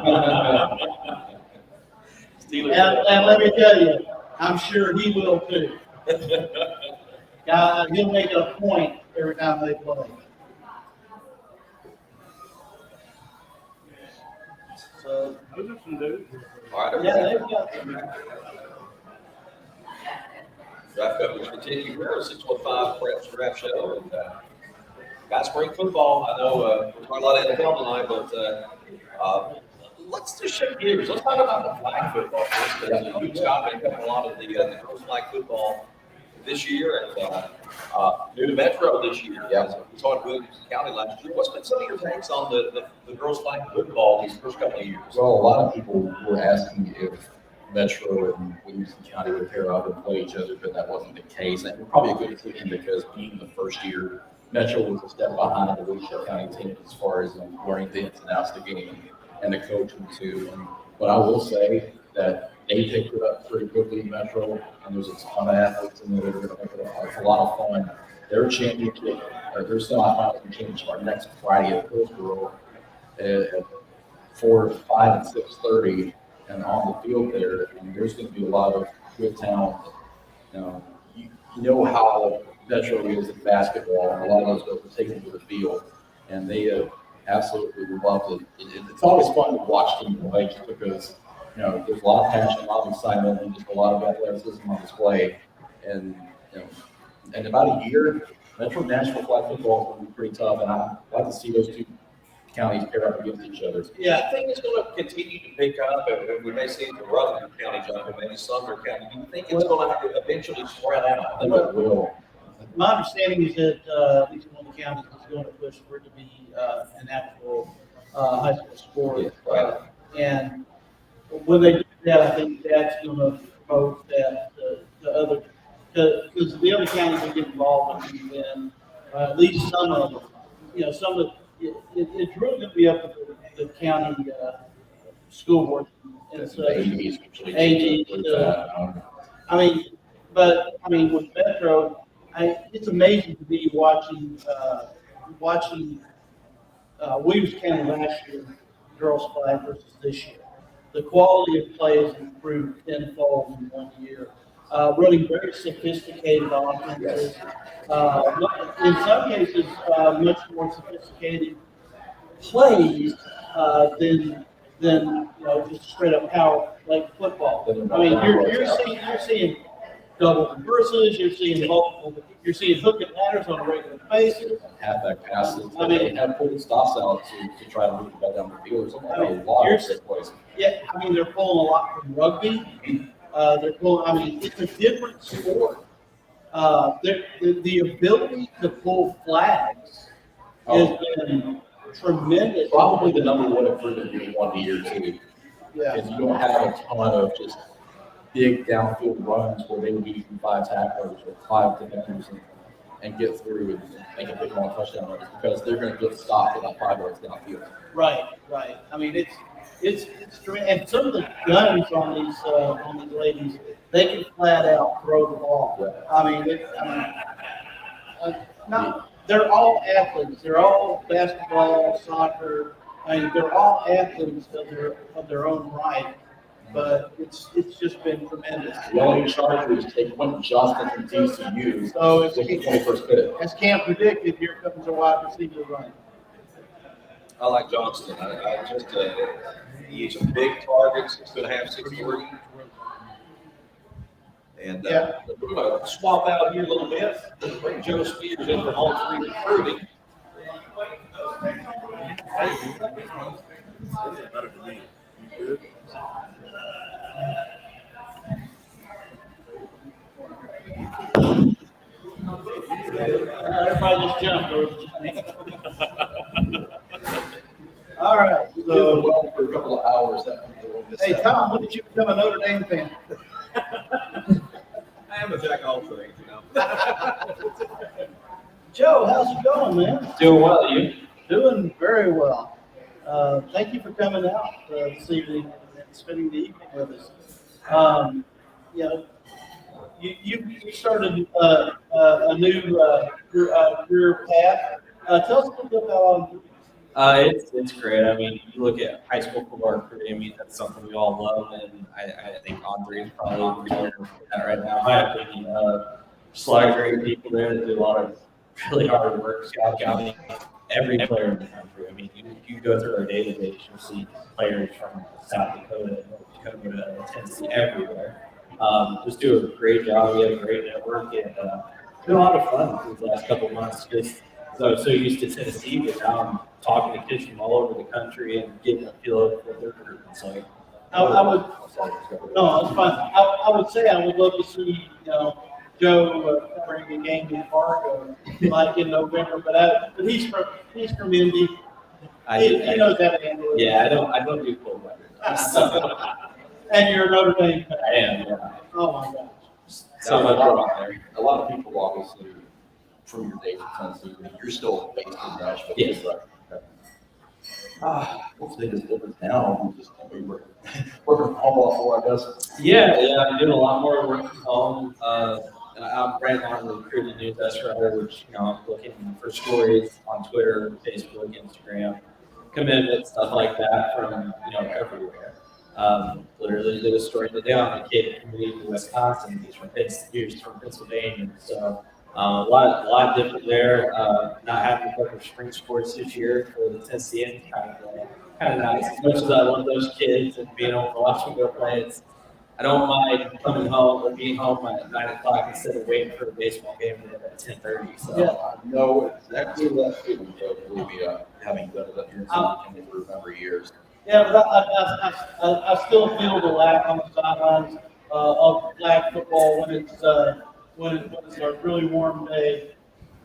Steelers. And let me tell you, I'm sure he will too. He'll make it a point every time they play. So, Those are some dudes. All right. yeah, they've got some. Draft coverage continue here, 615 Preps Draft Show. And, got spring football. I know we're talking a lot of NFL tonight, but let's just shift gears. Let's talk about the flag football. Because you, Scott, been covering a lot of the girls flag football this year and new to Metro this year. Yeah. We saw it in Williamson County last year. What's been some of your takes on the girls flag football these first couple of years? Well, a lot of people were asking if Metro and Williamson County would pair up and play each other, but that wasn't the case. And probably a good decision because being the first year, Metro was a step behind the Williamson County team as far as learning the ins and outs of the game and the coaching too. But I will say that they picked it up pretty quickly in Metro, and there's a ton of athletes in there that are going to make it a lot of fun. Their championship, their semifinals and championship are next Friday at Hillsborough at 4, 5, and 6:30, and on the field there. And there's going to be a lot of good talent. You know how Metro is in basketball, and a lot of those girls are taken to the field, and they absolutely loved it. It's always fun to watch them play just because there's a lot of passion, a lot of excitement, and just a lot of athleticism on display. And in about a year, Metro Nashville flag football is going to be pretty tough, and I'd like to see those two counties pair up against each other. Yeah, I think it's going to continue to pick up, and we may see it in Rutherford County jump, and maybe Sumner County. Do you think it's going to have to eventually spread out? I think it will. My understanding is that at least one of the counties is going to push for it to be an actual high school sport. Right. And when they do that, I think that's going to promote that the other, because the other counties will get involved in at least some of them. Some of it's really going to be up to the county school board and such. AG. With Metro, it's amazing to be watching Williams County last year girls flag versus this year. The quality of play has improved tenfold in 1 year. Running very sophisticated offenses. In some cases, much more sophisticated plays than just straight up power like football. You're seeing double reverses, you're seeing hook and ladders on a regular basis. Halfback passes. They have pulled stops out to try to move the ball down the field. A lot of great plays. Yeah, they're pulling a lot from rugby. It's a different sport. The ability to pull flags has been tremendous. Probably the number one improvement in 1 year too. Yeah. Because you don't have a ton of just big downfield runs where they would be using 5 tacklers or 5 defenders and get through and make a big long touchdown runs because they're going to get stopped about 5 yards downfield. Right. It's and some of the guns on these ladies, they can flat out throw the ball. They're all athletes. They're all basketball, soccer. They're all athletes of their own right. But it's just been tremendous. The only Chargers take one Justin from TCU. So it's the 21st pick. As Cam predicted, here comes a wide receiver running. I like Johnston. He's a big target. He's going to have 6'3". And we're going to swap out here a little bit. Bring Joe Spears in from all 3 recruiting. Everybody just jumped. All right. So for a couple of hours. Hey, Tom, when did you become a Notre Dame fan? I am a jack of all trades, Joe, how's it going, man? Doing well, you? Doing very well. Thank you for coming out this evening and spending the evening with us. You know, you started a new career path. Tell us a little bit about. It's great. I mean, you look at high school football recruiting. I mean, that's something we all love, and I think Andre is probably the winner for that right now. In my opinion, just a lot of great people there that do a lot of really hard work, scouting every player in the country. I mean, you go through our database, you'll see players from South Dakota, North Dakota, Tennessee, everywhere. Just do a great job. We have a great network, and it's been a lot of fun these last couple of months. Just I'm so used to Tennessee, but now I'm talking to kids from all over the country and getting a feel of what their group is like. I would. No, it's fine. I would say I would love to see Joe covering a game in Fargo like in November, but he's from Indy. He knows how to handle it. Yeah, I don't do cold weather. So. And you're a Notre Dame fan. I am. Yeah. Oh my gosh. So much wrong there. A lot of people obviously from your days in Tennessee, you're still based in Nashville. Yes. Right? Okay. What's the biggest difference now? Just working from home a lot more, I guess. Yeah, I'm doing a lot more work from home. I'm right on the recruiting news desk writer, which I'm looking for stories on Twitter, Facebook, Instagram, commitment, stuff like that from everywhere. Literally did a story today on a kid who moved to Wisconsin. He's from Pennsylvania, so a lot different there. Not having to cover spring sports this year for the Tennesseans, kind of nice. As much as I love those kids and being able to watch them go play, I don't mind coming home or being home at 9 o'clock instead of waiting for the baseball game at 10:30. So I know exactly that feeling, Joe. Believe me, having done it up here in for a number of years. Yeah, but I still feel the lack on the sidelines of flag football when it's a really warm day,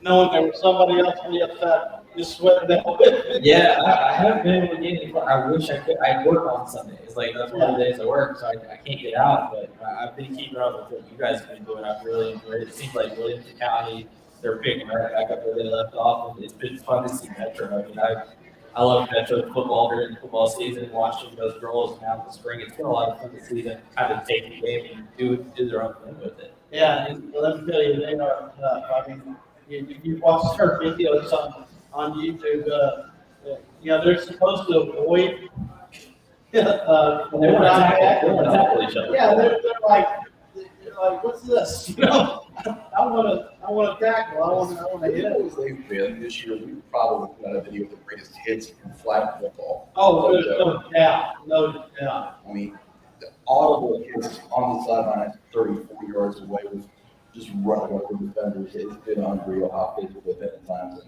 knowing there was somebody else on the other side just sweating that way. Yeah, I haven't been able to get any. I wish I could. I work on Sundays. Like that's one of the days I work, so I can't get out. But I've been keeping up with what you guys have been doing. I've really enjoyed it. It seems like Williamson County, they're picking right back up where they left off, and it's been fun to see Metro. I mean, I love Metro football during the football season, watching those girls now in the spring. It's been a lot of fun to see them kind of take the game and do their own thing with it. Yeah, and let me tell you, they are tough. I mean, you watch their videos on YouTube. They're supposed to avoid. They want to tackle each other. Yeah, they're like, what's this? I want to tackle. I want to hit it. As they've been this year, we probably got a video of the greatest hits in flag football. Oh, no doubt. I mean, the audible hits on the sideline 30, 40 yards away was just running over the defenders. It's been unreal how physical they've been at times.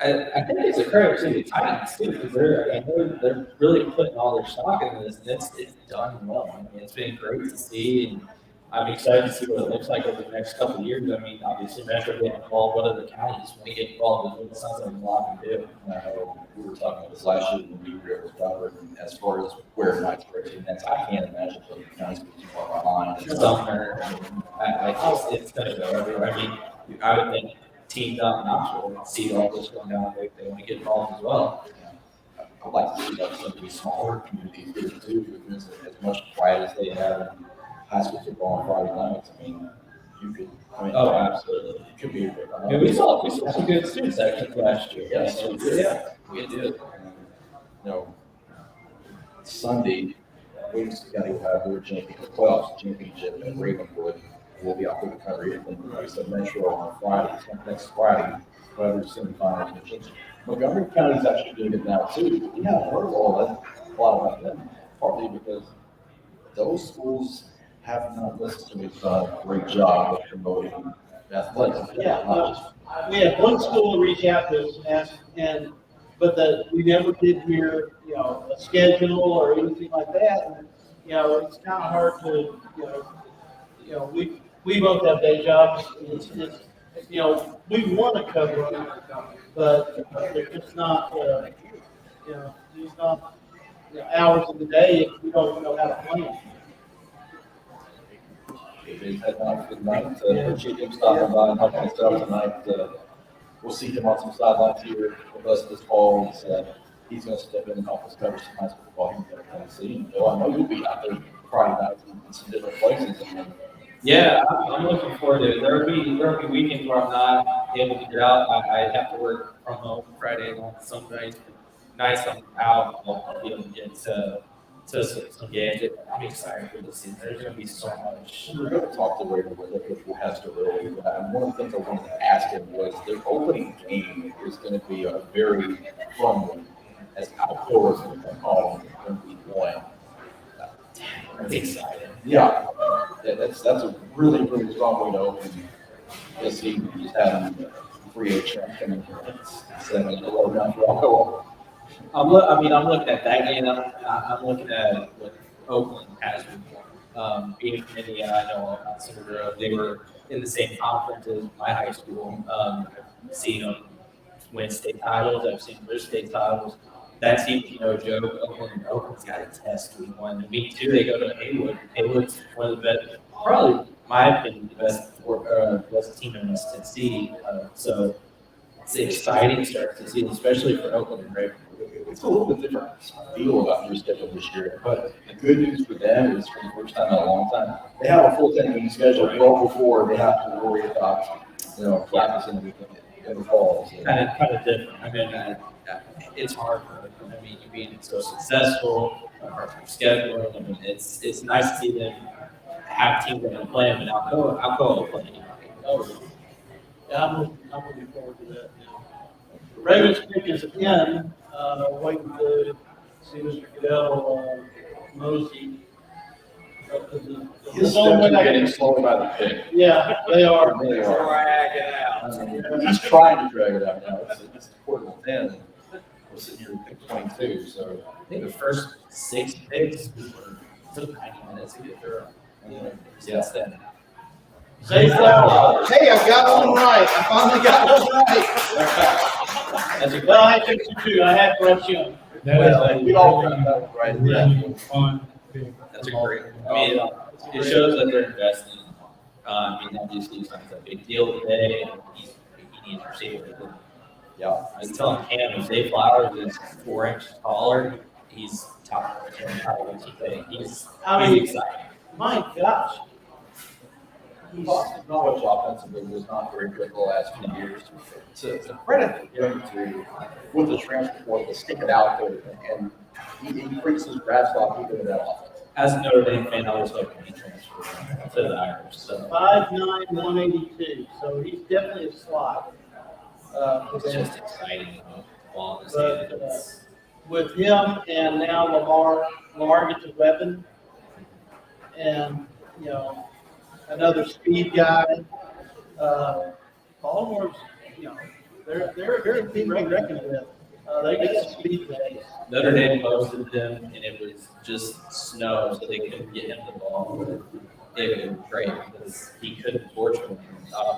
I think it's a credit to the Titans too, because they're really putting all their stock into this, and it's done well. I mean, it's been great to see, and I'm excited to see what it looks like over the next couple of years. I mean, obviously, Metro getting involved, what other counties when they get involved, it sounds like a lot to do. We were talking about this last year when we were covered, and as far as where Knight's breaking nets, I can't imagine those counties being too far behind. Somewhere, it's going to go everywhere. I mean, I would think teams out in Knoxville and see all this going down, they want to get involved as well. I'd like to see that some of these smaller communities here too, because as much pride as they have in high school football on Friday nights, I mean, you could. Oh, absolutely. It could be. I mean, we saw some good student sections last year. Yes, we did. Sunday, we just got to have their playoffs championship at Ravenwood. We'll be out for the country and then we said Metro on Friday, next Friday, whatever semifinals. Montgomery County is actually doing it now too. We haven't heard all that a lot about them, partly because those schools have not necessarily done a great job of promoting athletics. Yeah, we had one school reach out to us and ask, but we never did hear, a schedule or anything like that. And, it's kind of hard to, we both have day jobs. We want to cover it, but it's not, it's not hours of the day if we don't know how to plan. Heading out for the night. Appreciate him stopping by and helping us out tonight. we'll see him on some sidelines here with us this fall. He's going to step in and help us cover some high school football here in Tennessee. So I know you'll be out there Friday nights in some different places. Yeah, I'm looking forward to it. There'll be weekends where I'm not able to get out. I have to work from home Friday and on some nights I'm out. I'll be able to get to some games. I'm excited for this season. There's going to be so much. We're going to talk to Ray who has to earlier. One of the things I wanted to ask him was their opening game is going to be a very fun one, as outdoors as we call it, going to be one. It's exciting. Yeah, that's a really, really strong way to open this season. Just having free agent coming here. Setting the low down for all. I'm looking at that game. I'm looking at what Oakland has been doing. Being from Indiana, I know Center Grove. They were in the same conference as my high school. I've seen them win state titles. I've seen their state titles. That team's no joke. Oakland's got a test week 1. Week 2, they go to Haywood. Haywood's one of the best, probably, my opinion, the best team in West Tennessee. So it's an exciting start to the season, especially for Oakland and Ray. It's a little bit different feel about your schedule this year, but the good news for them is for the first time in a long time, they have a full 10-game schedule well before they have to worry about, practicing in the fall. So. Kind of different. I mean, it's hard for them. I mean, you being so successful, hard for schedule. I mean, it's nice to see them have teams that are playing, but Alcoa playing. Yeah, I'm looking forward to that. Ravens pick is again, waiting to see Mr. Goodell, Mosey. His steps are getting slower by the pick. Yeah, they are. They are. Drag it out. He's trying to drag it out now. It's quarter 10. We're sitting here at pick 22, so I think the first 6 picks took 90 minutes to get through. Since then. Say flowers. Hey, I got one right. I finally got one right. Well, I took you too. I had Brett Young. we all got that right. Really fun. That's a great. I mean, it shows that they're investing. Obviously, it's not a big deal today. He needs to receive it. Yeah, I was telling Cam, if Zay Flowers is 4 inches taller, he's top 10 Titans today. He's exciting. My gosh. Boston College offensively was not very good the last few years. It's a credit for him to, with the transfer portal, to stick it out there and he increases draft stock even in that offense. As a Notre Dame fan, I was hoping he transferred to the Irish. So 5'9", 182. So he's definitely a slot. it's just exciting. With him and now Lamar gets a weapon, and another speed guy. Baltimore's, they're a team to be reckoned with. They get some speed guys. Notre Dame posted him, and it was just snow, so they couldn't get him the ball. It was great because he couldn't torch him. I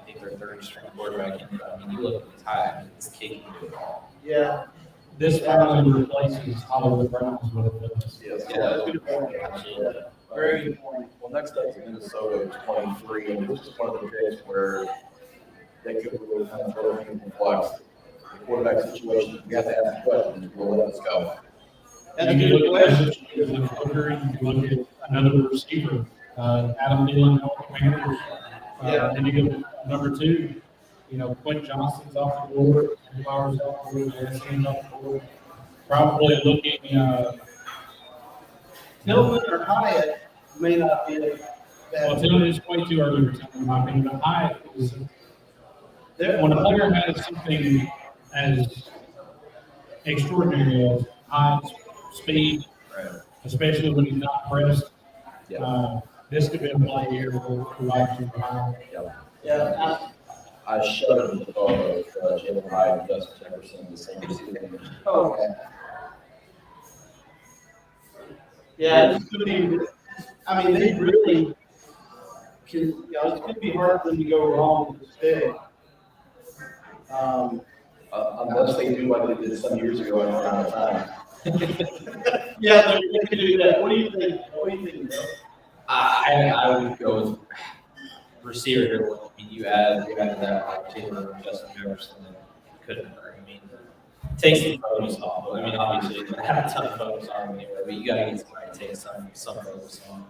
think they're third string quarterback. I mean, you look at the time, this kid can do it all. Yeah. This finally replaces Oliver Brown's with this. Yes. Yeah, that's a good point. Very good point. Well, next up is Minnesota at 23, and this is one of the days where they could really kind of throw things in flux. The quarterback situation, you have to ask the question, will let us go. That's a You good look question. at the Booker, and you look at another receiver, Adam Dillon, Commanders. And you go to number 2, Quentin Johnson's off the board, Flowers off the board, Anderson's off the board. Probably looking, Tillman or Hyatt may not be a well, bad. Tillman is way too early to tell, in my opinion, but Hyatt is, when a player has something as extraordinary as Hyatt's speed, especially when he's not pressed, this could be a play here for wide receiver. Yeah. I shudder at the thought of Jalen Hyde and Justin Jefferson the same season. Oh, okay. Yeah, this could be. I mean, they really can. It's going to be hard for them to go wrong with this big. Unless they do what they did some years ago in around the time. Yeah, they can do that. What do you think? Bro? I would go with receiver here, I mean, you add that Taylor and Justin Jefferson, and couldn't hurt. I mean, take some photos off. I mean, obviously, you don't have a ton of photos on them anywhere, but you got to get somebody to take some photos on.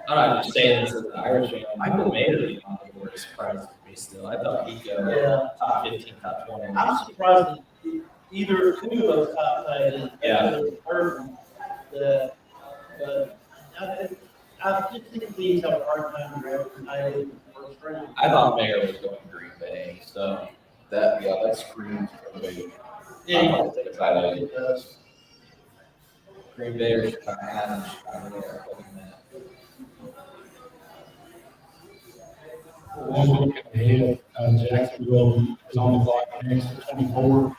I'm not just saying this as an Irish fan. Michael Mayer being on the board is surprising to me still. I thought he'd go top 15, top 20. I'm surprised that either two of those top tight ends. Yeah. Hurt the, but I just think these have a hard time drafting tight ends in the first round. I thought Mayer was going Green Bay, so That screams for me. Yeah, I'm gonna take a tight end. it does. Green Bay or Chicago. I don't know. Just looking ahead, Jacksonville is on the clock next to 24.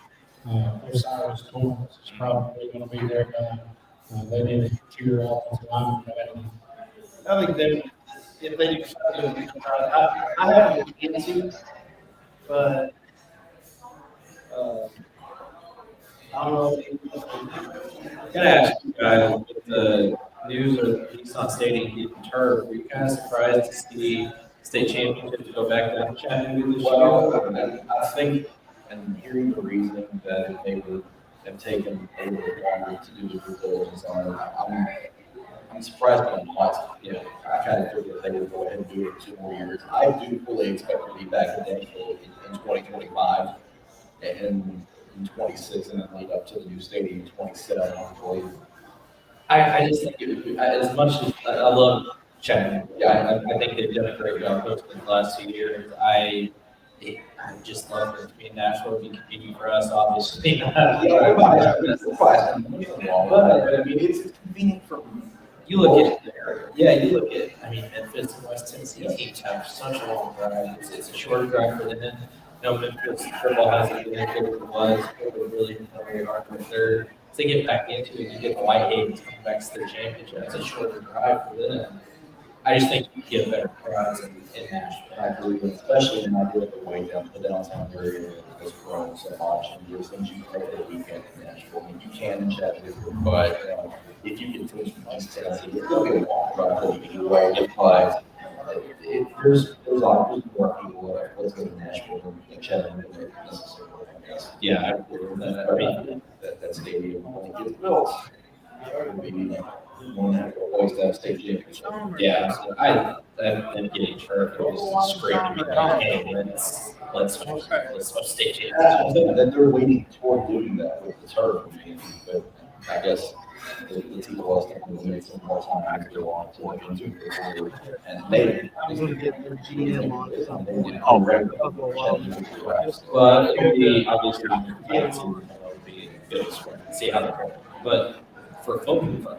Osiris Torrance is probably going to be their guy. They need a secure offensive lineman badly. I think they, if they decide to do it, I haven't been into, but I don't know. I gotta ask you guys, with the news of Nissan Stadium being turf, were you kind of surprised to see state championship to go back down to Chattanooga this year? Well, I think, and hearing the reasoning that they would have taken a little bit longer to do the due diligence on it, I'm surprised but I'm not. You know, I kind of figured they would go ahead and do it in 2 more years. I do fully expect to be back in Nashville in 2025 and in 26 and then lead up to the new stadium in 27, I believe. I just think as much as I love Chattanooga, I think they've done a great job coaching the last 2 years. I just love it to be in Nashville. Be convenient for us, obviously. But I mean, it's convenient for You look at you look at. I mean, Memphis and West Tennessee teams have such a long drive. It's a shorter drive for them. Memphis football hasn't been as good as it was. They really didn't play very hard for third. As they get back into it, you get the White Havens coming back to their championship. It's a shorter drive for them. I just think you get better crowds in Nashville. I agree with, especially when I do it the way down the downtown area has grown so much, and there's things you can play the weekend in Nashville. I mean, you can in Chattanooga, but if you get teams from East Tennessee, it's going to be a long drive anyway. But there's obviously more people that let's go to Nashville than Chattanooga necessarily. I guess. Yeah, I agree with that. I mean, that stadium when it gets built, maybe one that always have state championship. yeah, so I am getting turf. It was screaming, hey, let's state championship. I think that they're waiting toward doing that with the turf, but I guess the people else can need some more time after they want to look into it. And they Get their GM on it. oh, right. Well, it would be obviously would be good to see how they go. But for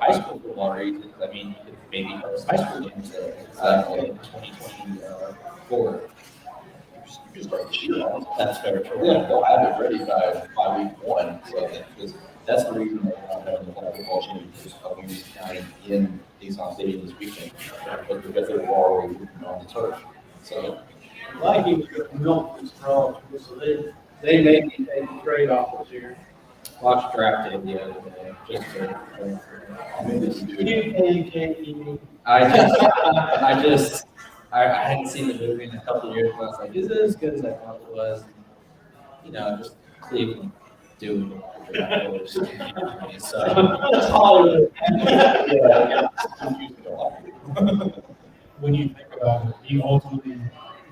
high school football reasons, I mean, you could maybe host high school games in 2024. You can start this year. That's fair. Yeah, they'll have it ready by week 1. So that's the reason they want to have the football championships of Union County in Nissan Stadium this weekend, but because they were already working on the turf. So Vikings milk this draw, so they may be taking trade off this year. Watch draft day the other day. Just I mean, this is good. I hadn't seen the movie in a couple of years, but I was like, is it as good as I thought it was? You know, just Cleveland doing it. So That's Hollywood. When you think about it, he ultimately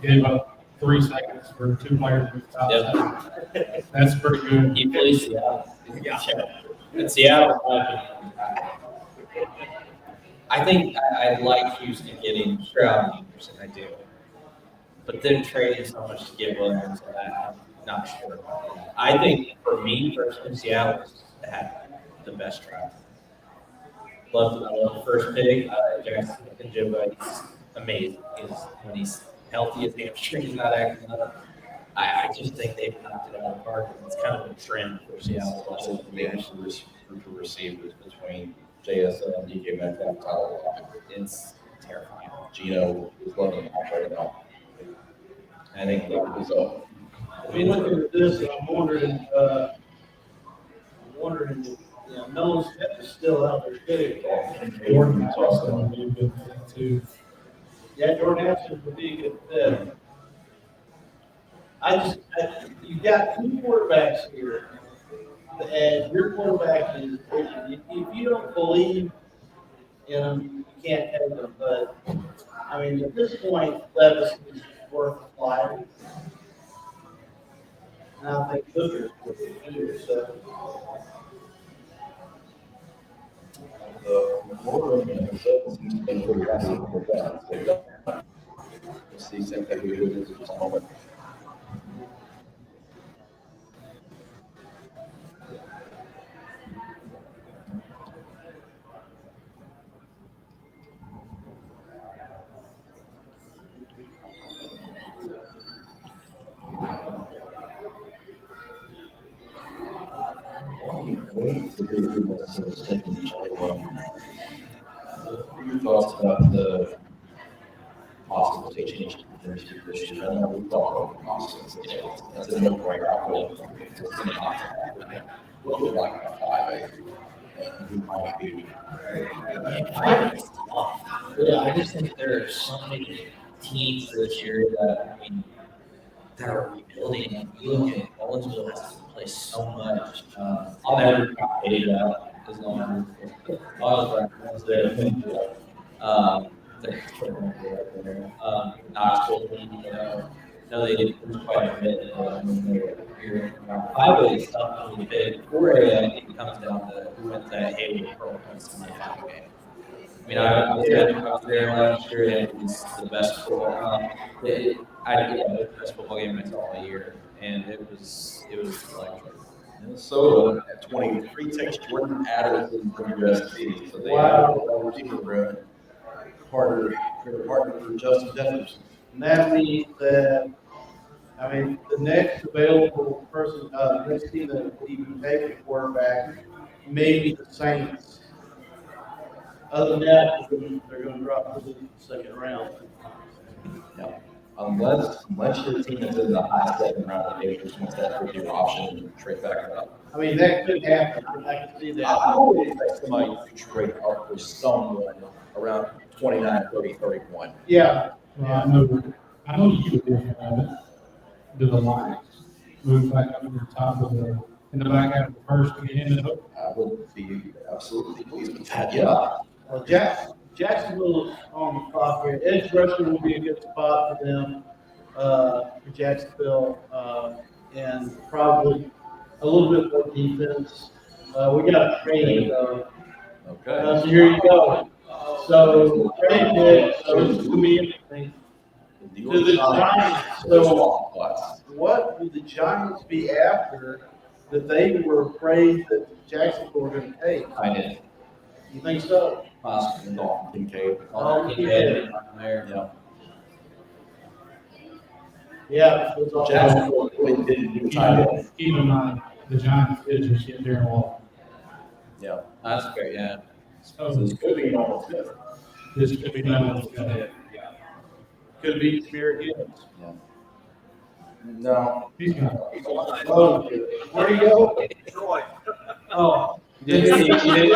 gave up 3 seconds for 2 players with outside. That's pretty good. he plays Seattle. Yeah. In Seattle, I think I like Houston getting Stroud and Anderson, I do. But then trading so much to get Williams, I'm not sure about that. I think for me, personally, Seattle had the best draft. I love the first pick, Jackson Njigba. He's amazing. When he's healthy, his hamstring's not acting up. I just think they've knocked it out of the park. It's kind of a trend for Seattle. Also, manage the group of receivers between JSN, DK Metcalf, Tyler Lockett. It's terrifying. Gino is loving it right now. I think That was up. I mean, looking at this, I'm wondering if, Nolan Smith is still out there too. Gordon's also going to be a good thing too. Yeah, Jordan Addison would be a good fit. You've got two quarterbacks here, and your quarterback is, if you don't believe in them, you can't take them. But, I mean, at this point, Levis is worth a flyer. And I think Booker's worth it too, so. See exactly who it is at this moment. Your thoughts about the possible change in the position? I know we talked about Austin. That's a no-brainer. I feel it's going to happen. What would like a 5A? Who might be? Yeah, I just think there are so many teams this year that, I mean, that are rebuilding. And you look at Owensville has to play so much. I'll never pay that as long as I was there. They're right there. Knoxville, no, they did quite a bit when they were here. 5A is tough really big. 4A, I think it comes down to who wins that Haywood Pearl Points in the half game. I mean, I was there last year, and it was the best football. The best football game I saw all year, and it was like Minnesota at 23 takes Jordan Addison from USC. So they have partner for Justin Jefferson. And that means that, I mean, the next available person, the next team that would even take a quarterback may be the Saints. Other than that, they're going to drop to the second round. Yeah. Unless you're a team that's in the high second round, the Patriots wants that for your option and trade back up. I mean, that could happen. I can see that. I would expect somebody to trade up for someone around 29, 30, 31. Yeah. Well, I know you would do do the Lions move back up to the top of in the back half of the first to get in the hook. I would be absolutely pleased with that. Yeah. Well, Jacksonville is on the clock here. Edge rusher will be a good spot for them, for Jacksonville, and probably a little bit more defense. We got training though. Okay. So here you go. So training good. So this is going to be interesting. To the Giants. So what would the Giants be after that they were afraid that Jacksonville were going to take? I did. You think so? Possibly Dalton Kincaid. Kincaid. Yeah. Yeah. Jacksonville really didn't do title. Keep in mind, the Giants did just get Darren Waller. Yeah. That's great, yeah. So this could be almost good. this could be done. Could be Spirit Gibbs. Yeah. No. He's gonna. Oh, where do you go? Troy. Oh. You didn't see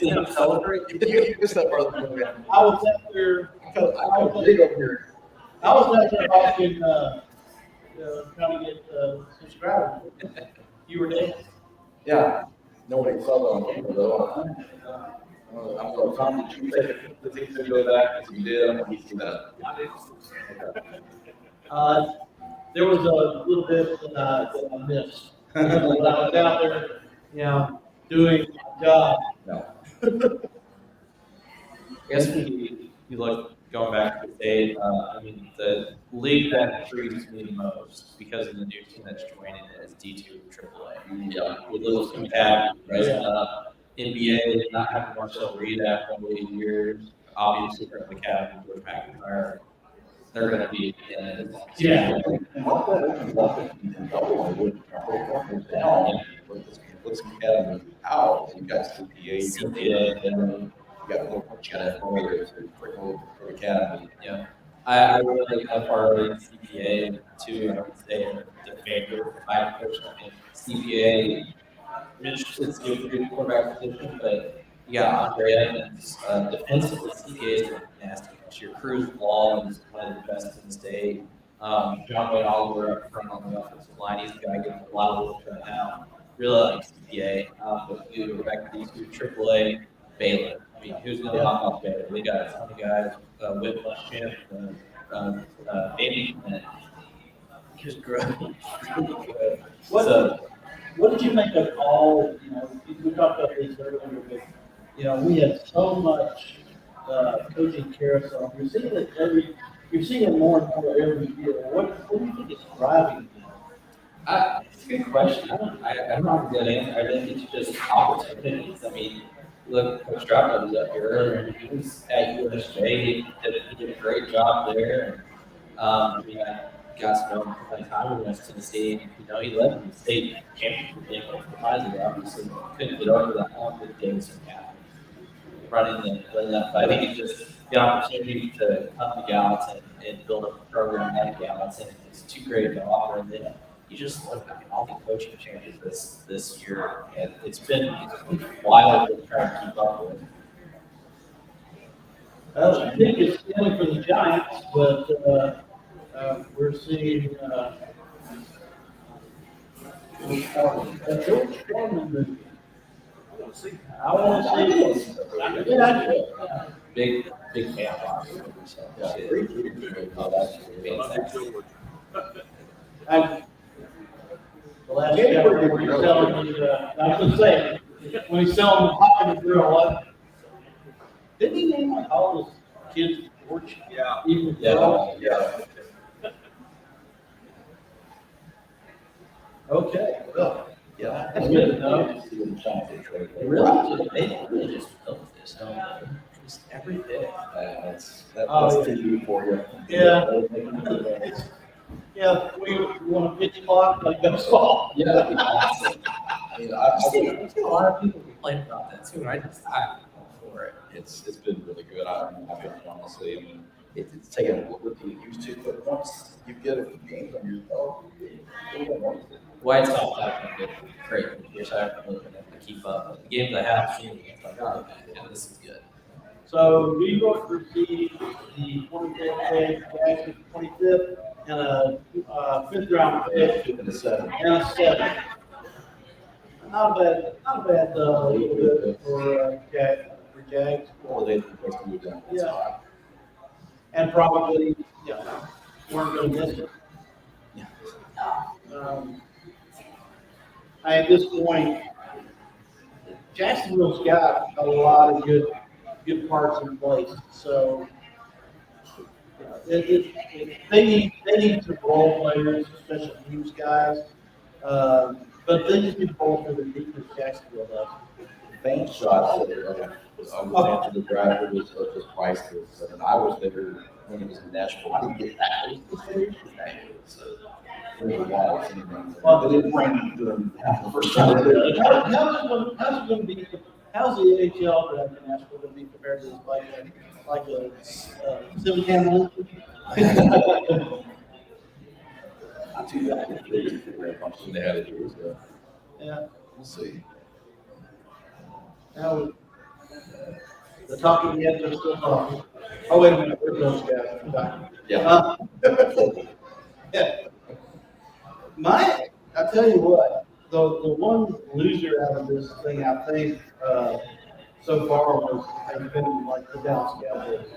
him celebrate? You missed that part of the program. I was up there. I was big over here. I was up there watching, trying to get subscribers. You were there? Yeah. Nobody saw that on camera though. I'm going to Tom, did you take the thing to go back? If you did, I'm going to see that. There was a little bit that I missed. When I was out there, doing my job. No. I guess you look going back to the state, I mean, the league that intrigues me the most because of the new team that's joining is D2 AAA. Yeah, with Little Team Academy, right? NBA not having Marcel Reed after 8 years, obviously from the Academy, George McIntyre, they're going to be in it. Yeah. Let's get them out. You got CPA, and you got for Academy. Yeah. I really like that part of CPA too. I would say the favorite. I personally think CPA. It's a good quarterback position, but You got Andre Evans, defensively, CK is nasty. Your Cruz Ball is one of the best in the state. John Wayne Oliver up front on the offensive line. He's the guy getting a lot of looks right now. Really like CPA. But you go back to these two, AAA, Baylor. I mean, who's going to knock off Baylor? They got a ton of guys. Whit Muschamp, Danny, and just growing. What did you make of all, we talked about these earlier, but, we have so much coaching carousel. You're seeing it more and more every year. What do you think is driving it? It's a good question. I don't have a good answer. I think it's just opportunities. I mean, look, Coach Strauss was up here earlier, and he was at USJ. He did a great job there. I mean, I got to know him for some time in West Tennessee. He led the state championship game with the Pfizer. Obviously, couldn't get over that hump with Davidson County running that. I think it's just the opportunity to come to Gallatin and build up a program like Gallatin. It's too great to offer. And then you just look at all the coaching changes this year, and it's been wild to try to keep up with. I think it's feeling for the Giants, but we're seeing George Foreman movie. I want to see it. Big fan of the last chapter where he's selling his, I was going to say, when he's selling the hot and grill, didn't he name like all his kids George? Yeah. Even girls? Yeah. Okay, well, Yeah. that's good to know. They really just built this, don't they? Just every day. That's Oh, yeah. TV for you. Yeah. Yeah, we want a pitch clock like baseball. Yeah, that'd be awesome. I mean, I've seen a lot of people complain about that too, and I'm for it. It's been really good. I've been honestly. I mean, it's taken a little bit to get used to, but once you get a game on your belt, you don't want it. White Sox have been great this year, so I've been looking to keep up. But the games I have seen, it's like, oh, yeah, this is good. So New York received the 25th pick, Jackson 25th, and a 5th round pick, And a 7. and a 7. Not a bad little bit for Jags. Or they're supposed to move down. Yeah. And probably, weren't going to miss it. At this point, Jacksonville's got a lot of good parts in place. So they need some role players, special teams guys. But they just need role for the defense Jacksonville does. Bank shots that after the draft was just priceless. And I was there when it was in Nashville. I didn't get that. So it was wild. Well, They didn't bring them to them half the first time. How's it going to be? How's the NHL draft in Nashville going to be compared to like a 7-10 Olympic? Not too bad. They just figured out something they had to do. So Yeah. we'll see. Now the talking heads are still talking. Oh wait a minute, where's those guys? Yeah. Yeah. I tell you what, the one loser out of this thing, I think, so far has been like the Dallas Cowboys.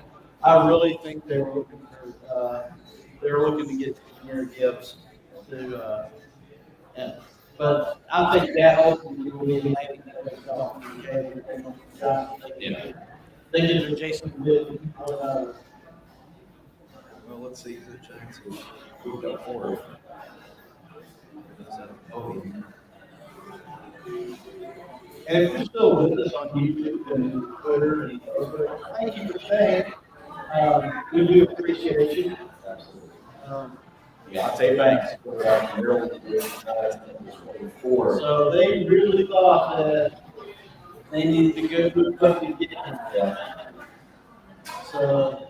I really think they were looking to get Jahmyr Gibbs to, but I think that ultimately will be landing they did with Jason Witt. Well, let's see who the Giants moved up for. And if you're still with us on YouTube and Twitter and Facebook, thank you for staying. We do appreciate you. Deontay Banks, So they really thought that they needed to go to the cup and get him. So,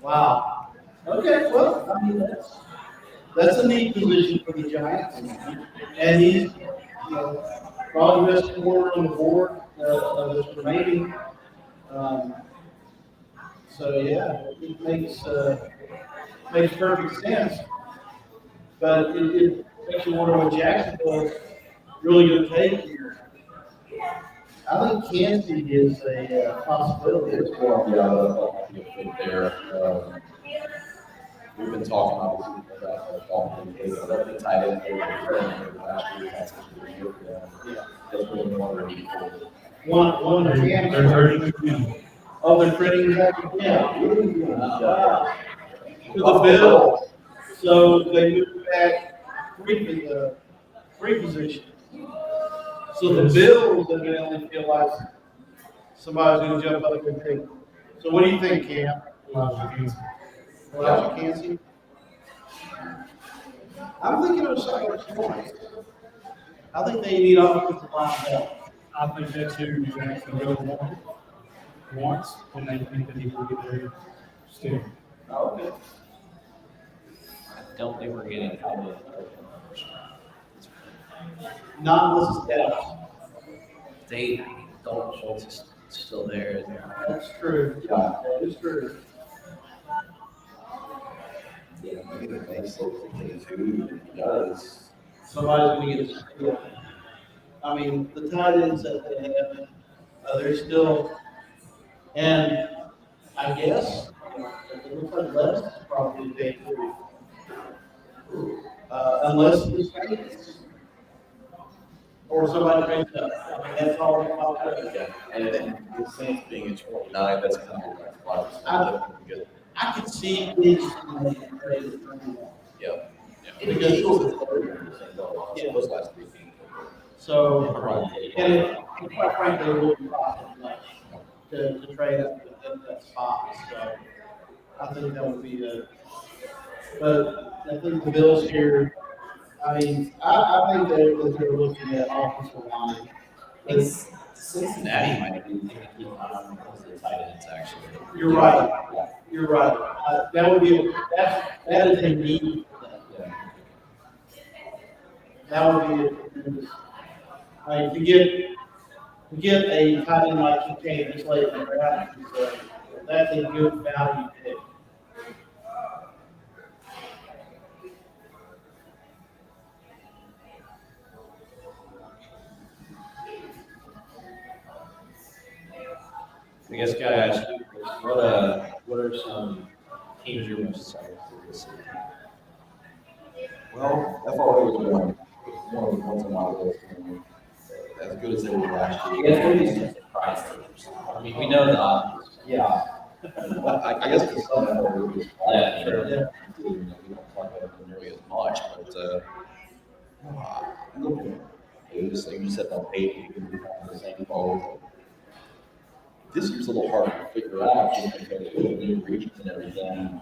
wow. Okay, well, I mean, that's a neat position for the Giants. And he's, probably the best corner on the board. this remaining. Um, so yeah, it makes perfect sense. But it makes you wonder what Jacksonville is really going to take here. I think Kansas is a possibility. It's more, yeah, I think a fit there. We've been talking obviously about the Dolphins, the tight end there, last year, that's a year for them. That's really one ready for it. One They're hurting again. Oh, they're trading back again. Wow. To the Bills. So they moved back three positions. So the Bills evidently feel like somebody's going to jump up and take. So what do you think, Cam? Elijah Cansey? I'm thinking of Cyrus Lawrence. I think they need offensive line help. I think that's who Jacksonville wants, and they think that he will get there still. Okay. I don't think we're getting Cowboys. Not unless it's Dallas. They Dalton Schultz is still there. That's true. Yeah, that is true. Yeah, I think it makes sense who does. Somebody's going to get it. I mean, the tight ends that they have, they're still, and I guess it looks like Les is probably paid too. Unless it's Vegas or somebody brings it up. I mean, that's all we talk about. Yeah, and then the Saints being at 29, that's kind of like a lot of good. I could see these traded. Yeah. Because Yeah, those last three teams. so, and quite frankly, it wouldn't cost them much to trade up in that spot. So I think that would be a, but I think the Bills here, I mean, I think they're looking at offensive line. It's Cincinnati might be thinking to keep on the tight ends actually. You're right. You're right. That would be, that is a need for them. Yeah. That would be a tremendous. I mean, to get a tight end like Kincaid this late in the draft, that's a good value pick. I guess, gotta ask you, what are some teams you're most excited for this season? Well, FRA was one of the ones on my list. And as good as they were last year. I guess what are these surprise teams? I mean, we know the obvious. Yeah. Well, I guess the Southern FRA was. Yeah, sure. Yeah. We don't talk about them nearly as much, but I'm looking at this, like you said, on paper, you can be on the same ball. This year's a little harder to figure out just because of the new regions and everything.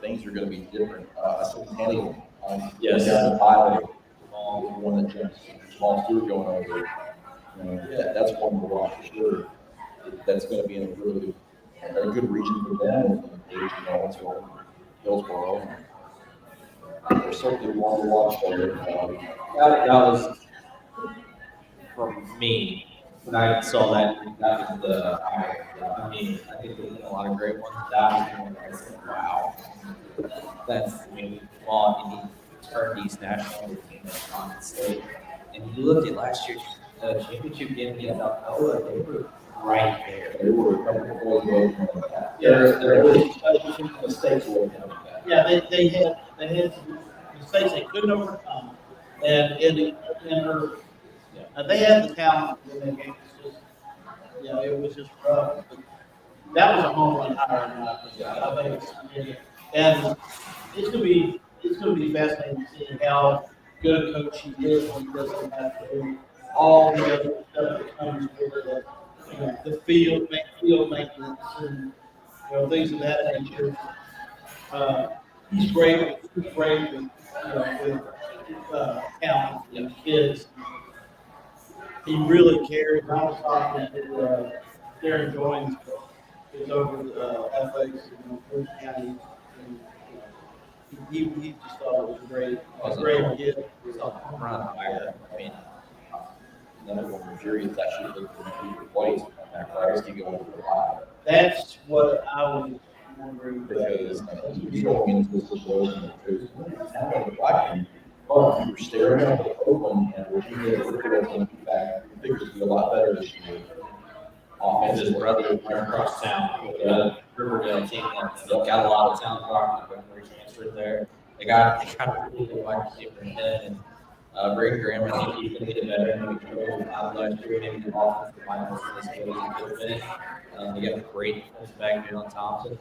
Things are going to be different. Cincinnati, Yes. The pilot, one that jumps, small Stewart going over. That's one to watch for sure. That's going to be in a good region for them. Also Hillsborough. There's certainly one to watch there. That was for me. When I saw that was the I mean, I think there's been a lot of great ones. That was the one that I was like, wow. That's, I mean, well, you turn these national teams on state. And you look at last year's championship game against Alcoa, they were right there. They were a couple of boys over. They're really some mistakes were coming back. Yeah, they had some mistakes they couldn't overcome, and they had the talent in that game. It's just, it was just rough. But that was a home run hire in my opinion. I think and it's gonna be fascinating to see how good a coach he is when he doesn't have to do all the other stuff that comes with it, the field maintenance and things of that nature. He's great with talent and kids. He really cares. I was talking to Darren Joins, who's over the ethics in Bruce County. And, he just thought it was a great kid. I mean, medical injury is actually looking to be replaced. That price can go over the line. That's what I was wondering. Because you go into this situation, there's not a black but you were staring at the open and we're going to be back. I think it'd be a lot better this year. And his brother right across town, the Riverdale team that got a lot of talent rock when they transferred there. They got a really good wide receiver in head, and Brady Graham, I think he's going to get better. And we drove out last year, maybe the offensive finals this year as he could have been. They got a great defensive back, Jalen Thompson.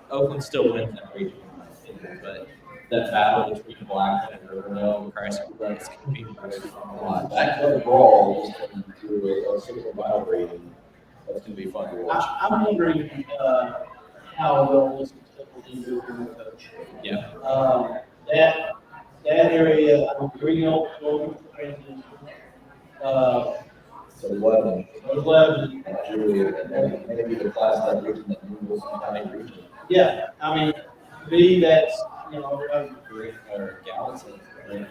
Oakland still wins that region, in my opinion, but that battle between Blackman and Riverdale, Christ, that's going to be really fun. That kind of brawl is going to do a single rivalry, and that's going to be fun to watch. I'm wondering how well this will do for the coach. Yeah. That area, I'm really going for transition. So 11. 11. Julia, and maybe the class that region that moves county region. Yeah, I mean, B, that's, you know, Great, or Gallatin.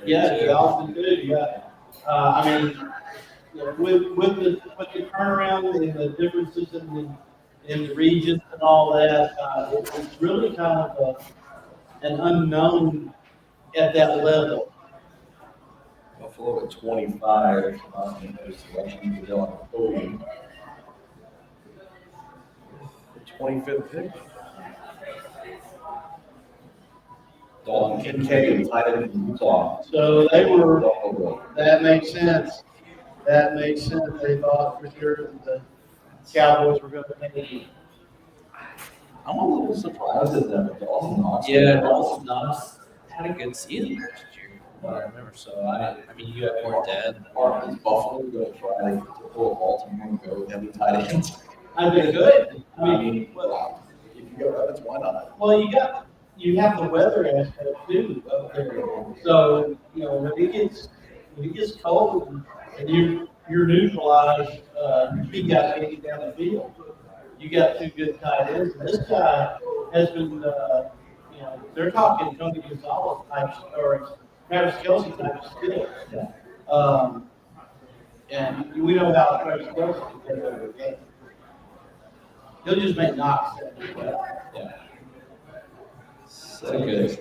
yeah, Gallatin too, yeah. I mean, you know, with the turnaround and the differences in the regions and all that, it's really kind of an unknown at that level. Buffalo at 25, there's selection to on the podium. The 25th pick. Dalton Kincaid, tight end from Utah. So they were, that makes sense. That makes sense. They thought for sure that the Cowboys were going to make it. I'm a little surprised at them, but Dawson Knox. Yeah, Dawson Knox had a good season last year, from what I remember. So, I mean, you have more dad. Is Buffalo going to try to pull Baltimore and go with heavy tight ends? I think good. I mean, Well, if you go Rabbits, why not? well, you have the weather aspect too up there. So, you know, when it gets cold and you're neutralized, your key guys getting down the field. You got two good tight ends. And this guy has been, you know, they're talking Tony Gonzalez type or Travis Kelce type skill. And we know how Travis Kelce can take over the game. He'll just make knocks. Yeah. So good.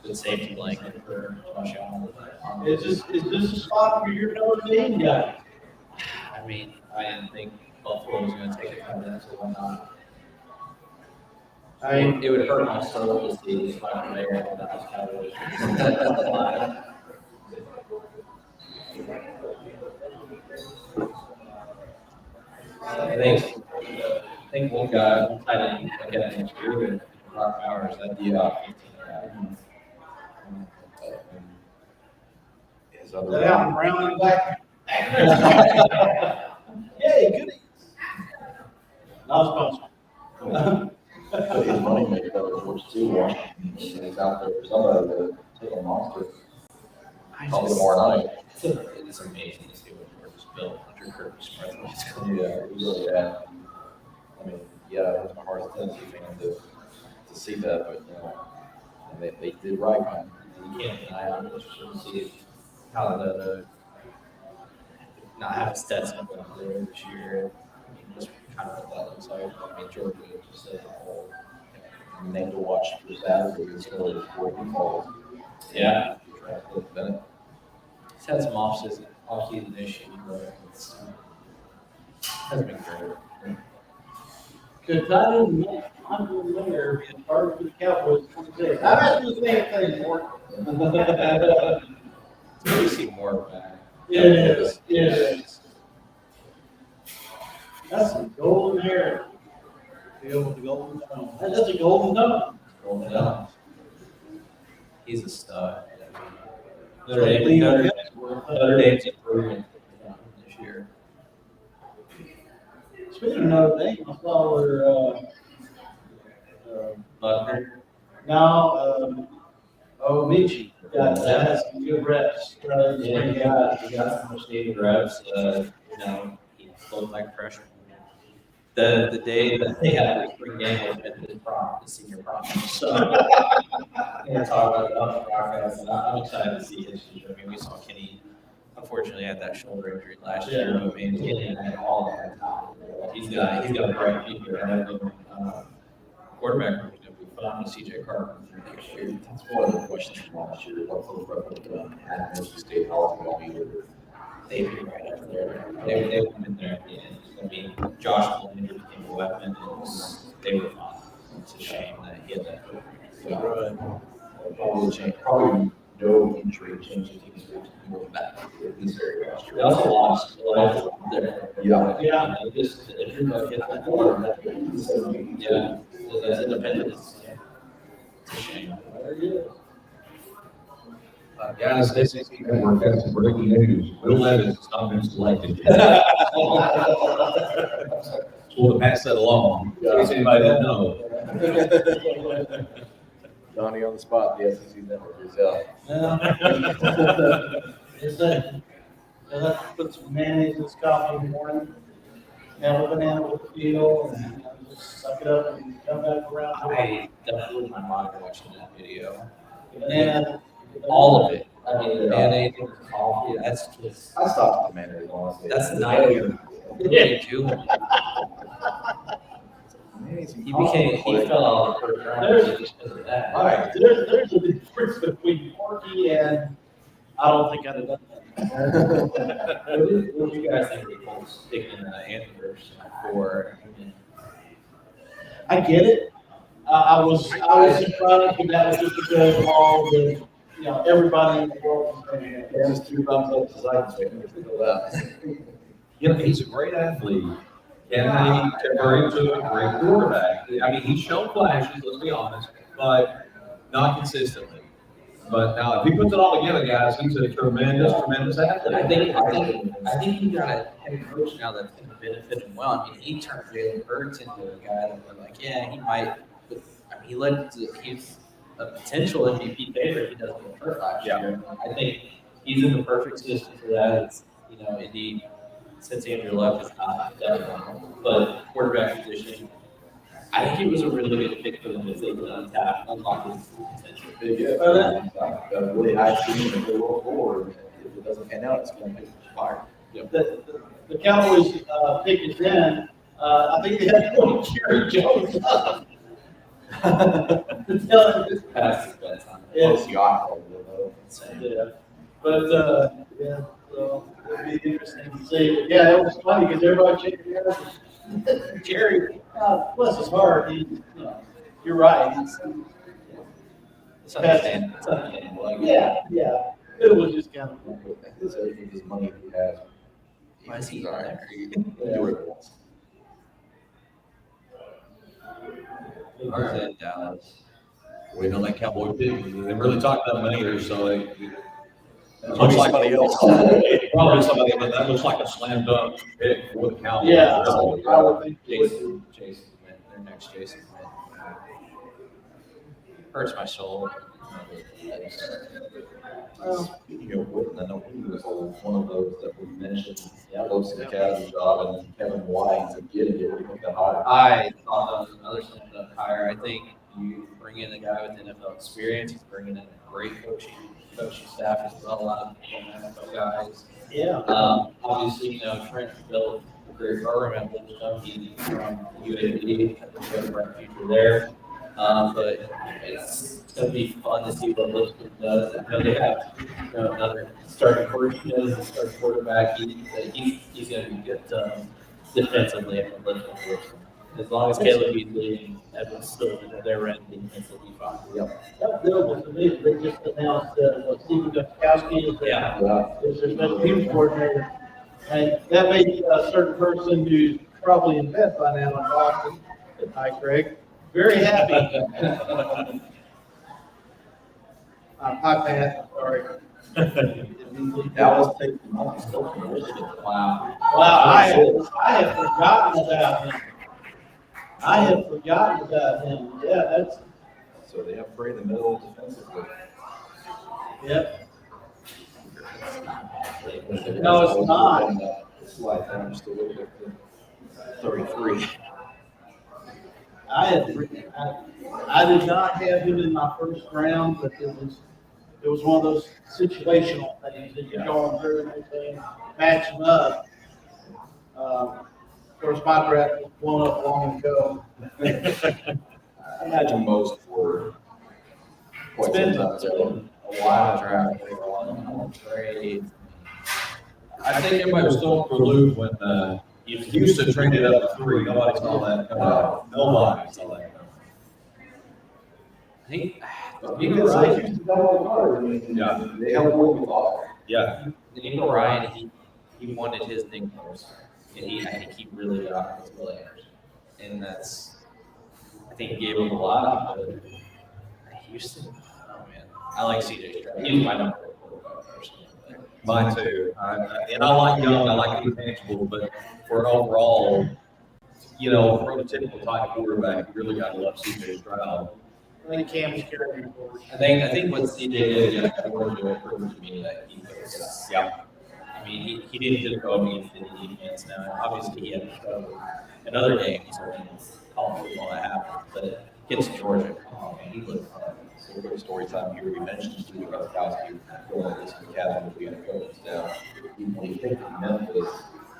Good safety blanket for Josh Allen. Is this a spot for your Notre Dame guy? I mean, I didn't think Buffalo was going to take it from them, so why not? I mean, It would hurt my soul to see this final mayor and that was Cowboys. I think one guy, one tight end, again, next year, and Brock Bowers, that'd be about 15 guys. His other that out in brown and black. Yay, goodies. Not sponsored. his money maker, which too, Washington is out there for somebody to take a monster. Probably tomorrow night. It's amazing to see what George built under Kirby Smart. Yeah, it really bad. I mean, yeah, it's my heart's a Tennessee fan to see that, but you know, and they did right by him. You can't deny it. Let's just see how the not have Stetson going there this year. I mean, just kind of what that looks like. I mean, Georgia just as a whole. I mean, they had to watch for Saturday as well as Gordon Falls. Yeah. Bennett. He's had some off-season issues, but has been great. Could tight end Michael Miller be part of the Cowboys 26? I'm asking the same thing, Mark. We see more back. Yeah, it is. Yeah, it is. That's some golden hair. Deal with the golden dome. That's a golden dome. Rolling down. He's a stud. Notre Dame's improving this year. Speaking of Notre Dame, I saw where, Butler. Michi got some good reps. Yeah, he got some much needed reps. You know, he looked like a freshman. The day that they had the spring game was at his prom, his senior prom. So I'm gonna talk about the podcast, and I'm excited to see his future. I mean, we saw Kenny unfortunately had that shoulder injury last year, but man, he's getting all the time. He's got a bright future ahead of him. Quarterback room is going to be fun with CJ Carter for next year. That's one of the questions from last year. What's the record at Mississippi State? How long will be They'd be right up there. They would have been there at the end. I mean, Josh Belanger became a weapon, and they were fine. It's a shame that he had that. Probably no injury changes teams going back at least very last year. They also lost a lot there. Yeah. Yeah. Just the injury bug hit that quarter. Yeah, that's independence. It's a shame. Guys, this is we're got some breaking news. Will Levis has not been selected. We'll pass that along. In case anybody didn't know. Donnie on the spot, the SEC network yourself. Let's put some mayonnaise in this coffee in the morning, have a banana with the peel, and just suck it up and come back around. I definitely my mind watching that video. Banana. All of it. I mean, mayonnaise, coffee, that's just, I stopped at the mayonnaise, honestly. that's not even doing. He fell out of the first round just because of that. All right, there's a difference between Porky and I don't think I'd have done that. What do you guys think of the Colts picking Andrews for? I get it. I was surprised, but that was just because of all the, everybody in the world was saying it. Yeah, just 2 thumbs up to Zach, so I can figure that. He's a great athlete. Can they convert him to a great quarterback? I mean, he's shown flashes, let's be honest, but not consistently. But now, if he puts it all together, guys, he's a tremendous athlete. I think you got a head coach now that's going to benefit him well. I mean, he turned Jalen Hurts into a guy that we're like, yeah, he might. I mean, he's a potential MVP favorite. He doesn't get hurt last year. I think he's in the perfect system for that. It's, indeed, since Andrew left, it's not definitely. But quarterback position, I think it was a really good pick for them if they could unlock his potential. Got a really high team and good roll forward. If it doesn't pan out, it's going to be fire. The Cowboys picked it then. I think they had to put Jerry Jones up. Past his bedtime. Close the eye. Yeah. But, so it'd be interesting to see. Yeah, it was funny because everybody shaking their head. Jerry, bless his heart, you're right. It's understandable. Yeah. It was just kind of. This is money he has. Why is he Sorry. there? Do it once. He was in Dallas. We know that Cowboy pick. They really talked about money here, so they. Maybe somebody else. Probably somebody, but that looks like a slam dunk pick for the Cowboys. Yeah, I would think. Jason Wynn, their next Jason Wynn. Hurts my soul. Speaking of Whitten, I know he was one of those that we mentioned close to the Cavs job, and Kevin White to get it. What do you think that hire? I thought that was another slam dunk hire. I think you bring in a guy with NFL experience. He's bringing in a great coaching staff as well. A lot of NFL guys. Yeah. Obviously, Trent built a great program at Wisdom. He's from UAB. I think he has a bright future there. But it's going to be fun to see what Lipscomb does. I know they have another starting quarterback. He's going to be good defensively at Lipscomb. As long as Caleb Beasley and Evan's still in their end, defense will be fine. That's notable to me. They just announced Stephen Gostkowski is their special teams coordinator. And that made a certain person who's probably in bed by now in Boston, hi Craig, very happy. Hi Pat, sorry. That was taking money. Wow. Wow, I had forgotten about him. I had forgotten about him. Yeah, that's. So they have Bray in the middle defensively. Yep. No, it's not. It's like I'm just a little bit 33. I did not have him in my first round, but it was it was one of those situational things that you're going through and everything, matching up. Of course, my draft was blown up long ago. I imagine most were quite some time ago. A lot of draft, a lot of trades. I think everybody was still for loop when if Houston traded up to 3, nobody saw that coming out. Nobody saw that coming. I think Because like, Houston got all the cards. I mean, Yeah. they held more than we thought. Yeah. Nico Ryan, he wanted his nicknames, and I think he really got his players, and that's, I think he gave him a lot. But Houston, oh man, I like CJ Stroud. He's my number 1 personally. Mine too. And I like Young, I like the intangibles, but for an overall, prototypical type quarterback, you really got to love CJ Stroud. I think Cam's carrying it forward. I think what CJ did against Georgia proved to me that he was. Yeah. I mean, he didn't just go against the defense. Now, obviously, he had to show in other games when college football that happened, but against Georgia, oh man, he looked fun. So we're going to story time here. We mentioned Steve Gronkowski going to this academy being a coach. Now, he picked Memphis,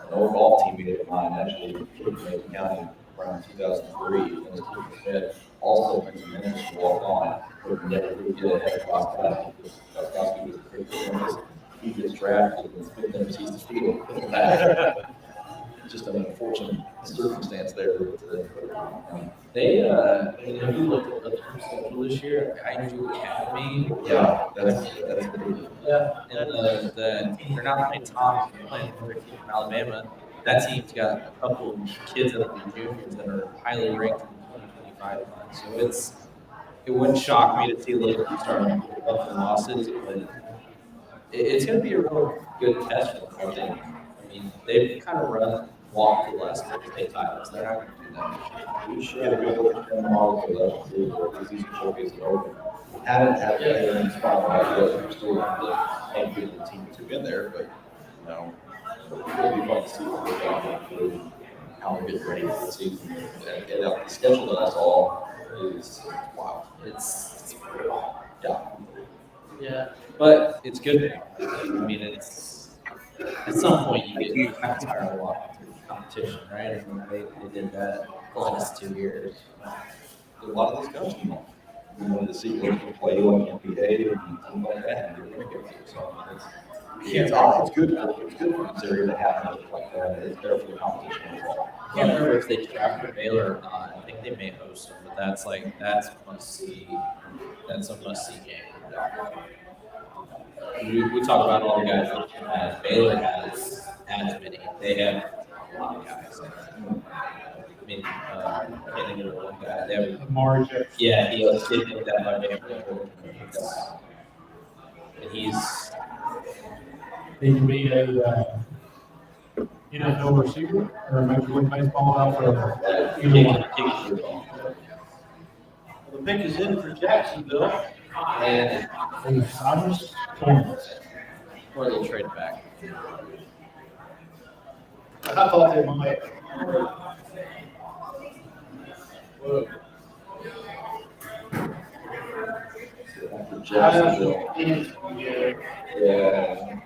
an old golf teammate of mine, actually, in Macon County around 2003. And his team said, also went to Memphis to walk on, but never really get ahead of Gronkowski because Gronkowski was a great Memphis. He gets drafted and spent them sees the field. Just an unfortunate circumstance there. They, if you look at the schedule this year, Kaiju Academy. Yeah, that's pretty. Yeah. And they're not playing Tom, they're playing another team from Alabama. That team's got a couple of kids that are juniors that are highly ranked in the 2025 class. So it wouldn't shock me to see Lakers start up and losses, but it's going to be a real good test for them, I think. I mean, they've kind of walked the last 3 state titles. They're not going to do that. We should get a good look at the model for those too, where these showcases are open. Haven't had player in spot like this, we're still can't get the teams who've been there, but it'll be fun to see what they're going through, how they're getting ready for the season. And the schedule that I saw is wow. It's brutal. Yeah. Yeah, but it's good. I mean, it's at some point you have to tired of walking through competition, right? I mean, they did that the last 2 years. A lot of those guys, we wanted to see what you play, what you behave, and things like that. And you're going to get to. So it's good. It's good for this area to have it like that. It's better for the competition as well. I can't remember if they drafted Baylor or not. I think they may host them, but that's must see. That's a must see game. We talk about all the guys that Baylor has as many. They have a lot of guys. I mean, I can't think of one guy. They have Amari Jackson. Yeah, he was taking that by Baylor. And He can be a NFL receiver or a Major League Baseball outfielder. Either one. The pick is in for Jacksonville. And Cyrus Torrance. or they'll trade it back. I thought they might. Jacksonville. Yeah. Yeah.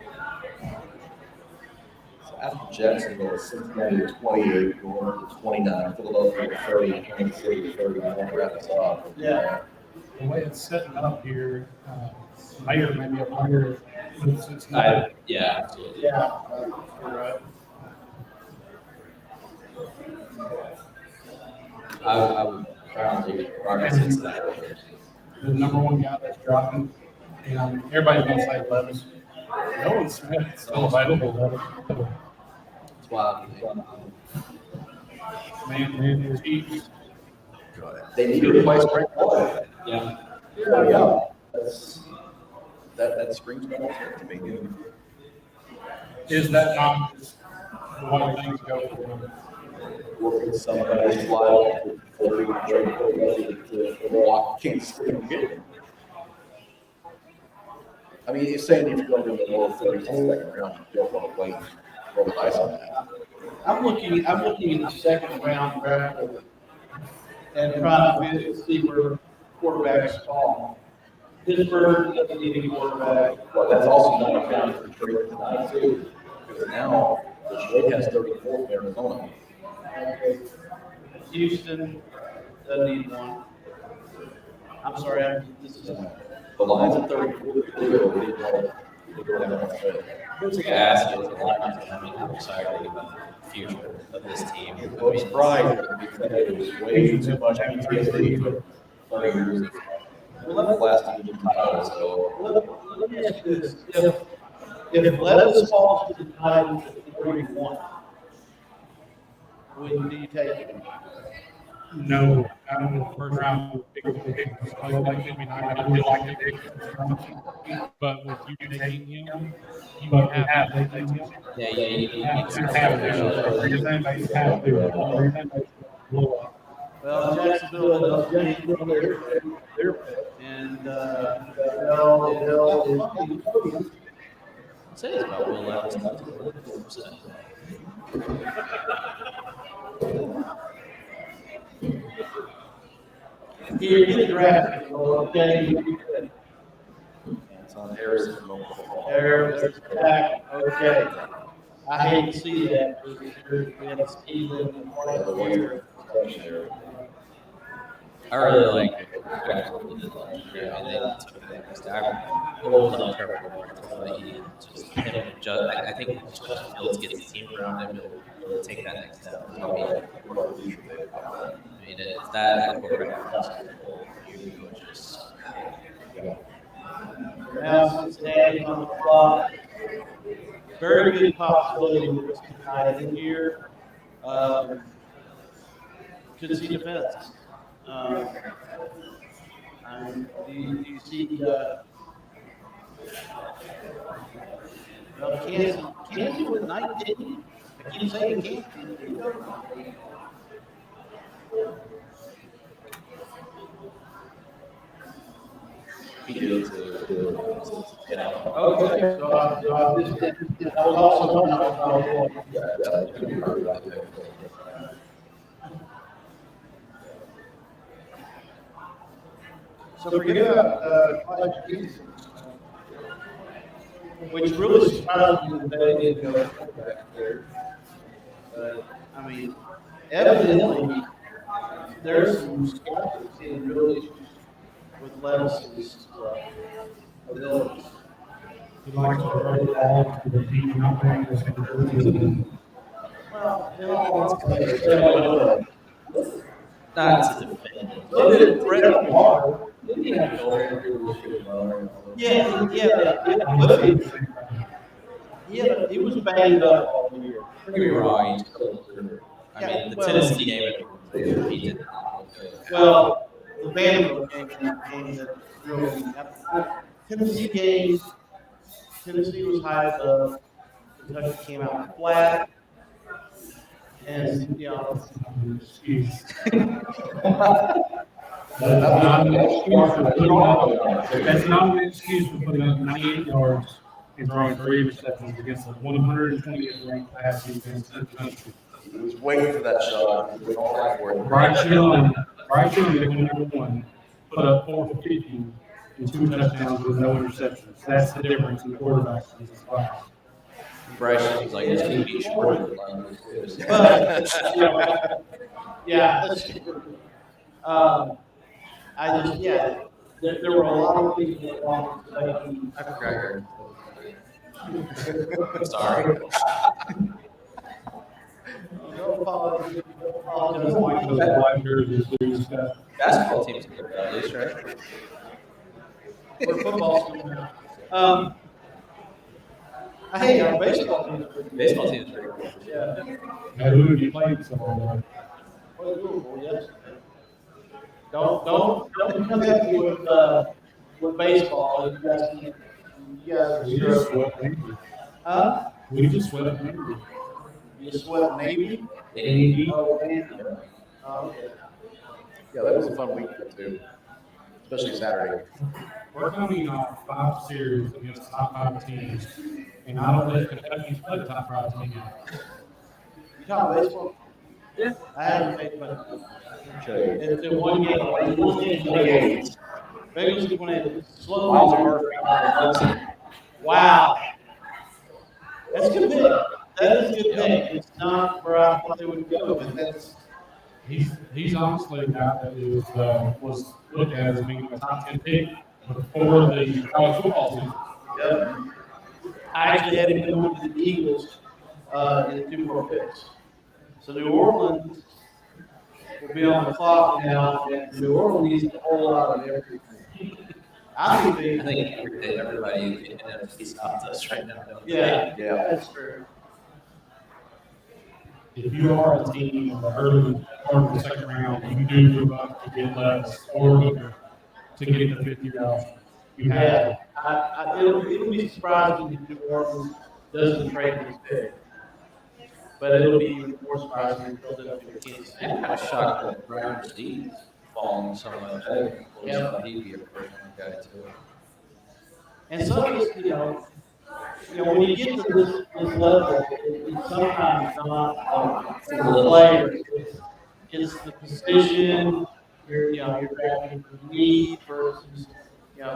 So after Jacksonville, Cincinnati at 28, going to 29, Philadelphia at 30, Kansas City at 30, and we'll wrap this up. Yeah. The way it's setting up here, Mayor may be a player with Cincinnati. Yeah, absolutely. Yeah. You're right. I would probably progress into that. The number one guy that's dropping, and everybody's gonna say Levis. Nolan Smith's still available, though. That's wild. Man, he's They need to replace Brent Waller. Yeah. Yeah. That screams about it to me. is that not just the way things go for him? Working some of those fly before we can trade to walk Kansas City and get him. I mean, he's saying if you're going to do the lower 30s in the second round, you don't want to wait and roll the dice on that. I'm looking at the second round draft and trying to see where quarterbacks fall. Pittsburgh doesn't need any quarterback. But that's also not accounting for Detroit tonight too, because now Detroit has 34 for Arizona. Okay. Houston doesn't need one. I'm sorry, this is. The Lions at 34, they go down that way. I was going to ask you, as a Lions fan, I mean, how excited about the future of this team? Well, it's pride because it was way too much PTSD for 30 years. Well, that's the last division title, so. Let me ask you this. If Levis falls to the Titans at 31, would you take it? No, I don't know, first round, big, like, maybe not, I feel like they did. But with you taking him, you have to take him. Yeah, you You have to. You're saying they have to. You're saying they blow up. Well, Jacksonville, they're and Bill is. say it's about Will Levis, not 4%. He get drafted, okay? It's on Harrison from Oklahoma. There's back, okay. I hate to see that. We had a season part of the year. I really like it. Jacksonville did last year, and they took the next step. Holds on Trevor Lawrence, but he just him and just I think Justin Fields gets his team around him, he'll really take that next step. I mean, it's that quarterback. You just Now Cincinnati on the clock. Very good possibility with this tonight in here. Could see defense. Do you see Kansas with 19? I keep saying Kansas. He did to get out. Okay, so I was also talking about So forget about education, which really surprised me that they didn't go back there. I mean, evidently, there's some skeptics in real issues with Levis's abilities. He likes to throw the ball to the team, not playing this in Well, you know, not to defend. so did Brett Favre. Yeah, he was banged up all year. Don't get me wrong, he's still I mean, the Tennessee game, he did. Well, the Vanderbilt game that really, Tennessee game, Tennessee was hyped up, Kentucky came out flat, and, you know. That's not an excuse for putting up 98 yards and throwing 3 receptions against the 120th ranked pass defense in the country. He was waiting for that shot. We all asked for it. Bryce Young, going number 1, put up 4 for 50 and 2 touchdowns with no interceptions. That's the difference in the quarterbacks in this class. Bryce was like, it's going to be short. Yeah, that's true. I just, there were a lot of things that were wrong with I forgot. I'm sorry. Don't apologize. Don't apologize. Basketball teams can get at least, right? Or football. Hey, our baseball team is pretty good. Baseball team is pretty cool. Yeah. Now, who have you played so far? Oh, yes. Don't come at me with baseball. You guys We just swept Navy. Huh? We just swept Navy. You swept Navy? Navy. Oh, Navy. Oh, okay. Yeah, that was a fun week too, especially Saturday. We're coming off 5 series against top 5 teams, and I don't think Kentucky's played a top 5 team yet. You talking baseball? Yeah. I haven't made fun of it. It's in one game. Bengals in 28. Slow wins are wow. That's a good pick. That is a good pick. It's not where I thought they would go, but that's. He's honestly a guy that is was looked at as being a top 10 pick before the college football season. Yep. I actually had him going to the Eagles in 2 more picks. So New Orleans will be on the clock now, and New Orleans needs a whole lot of everything. I think everybody in NFC stops us right now. Don't they? yeah, that's true. If you are a team in the early part of the second round, you do move up to get less or Hooker to get the 5th-year option. You have Yeah, it'll be surprising if New Orleans doesn't trade this pick. But it'll be even more surprising if Philadelphia or Kansas City. I'm kind of shocked that Brian Steve's falling so much. Yeah. He'd be a first guy too. And some of this, when you get to this level, it's sometimes not the players. It's the position. You're drafting for need versus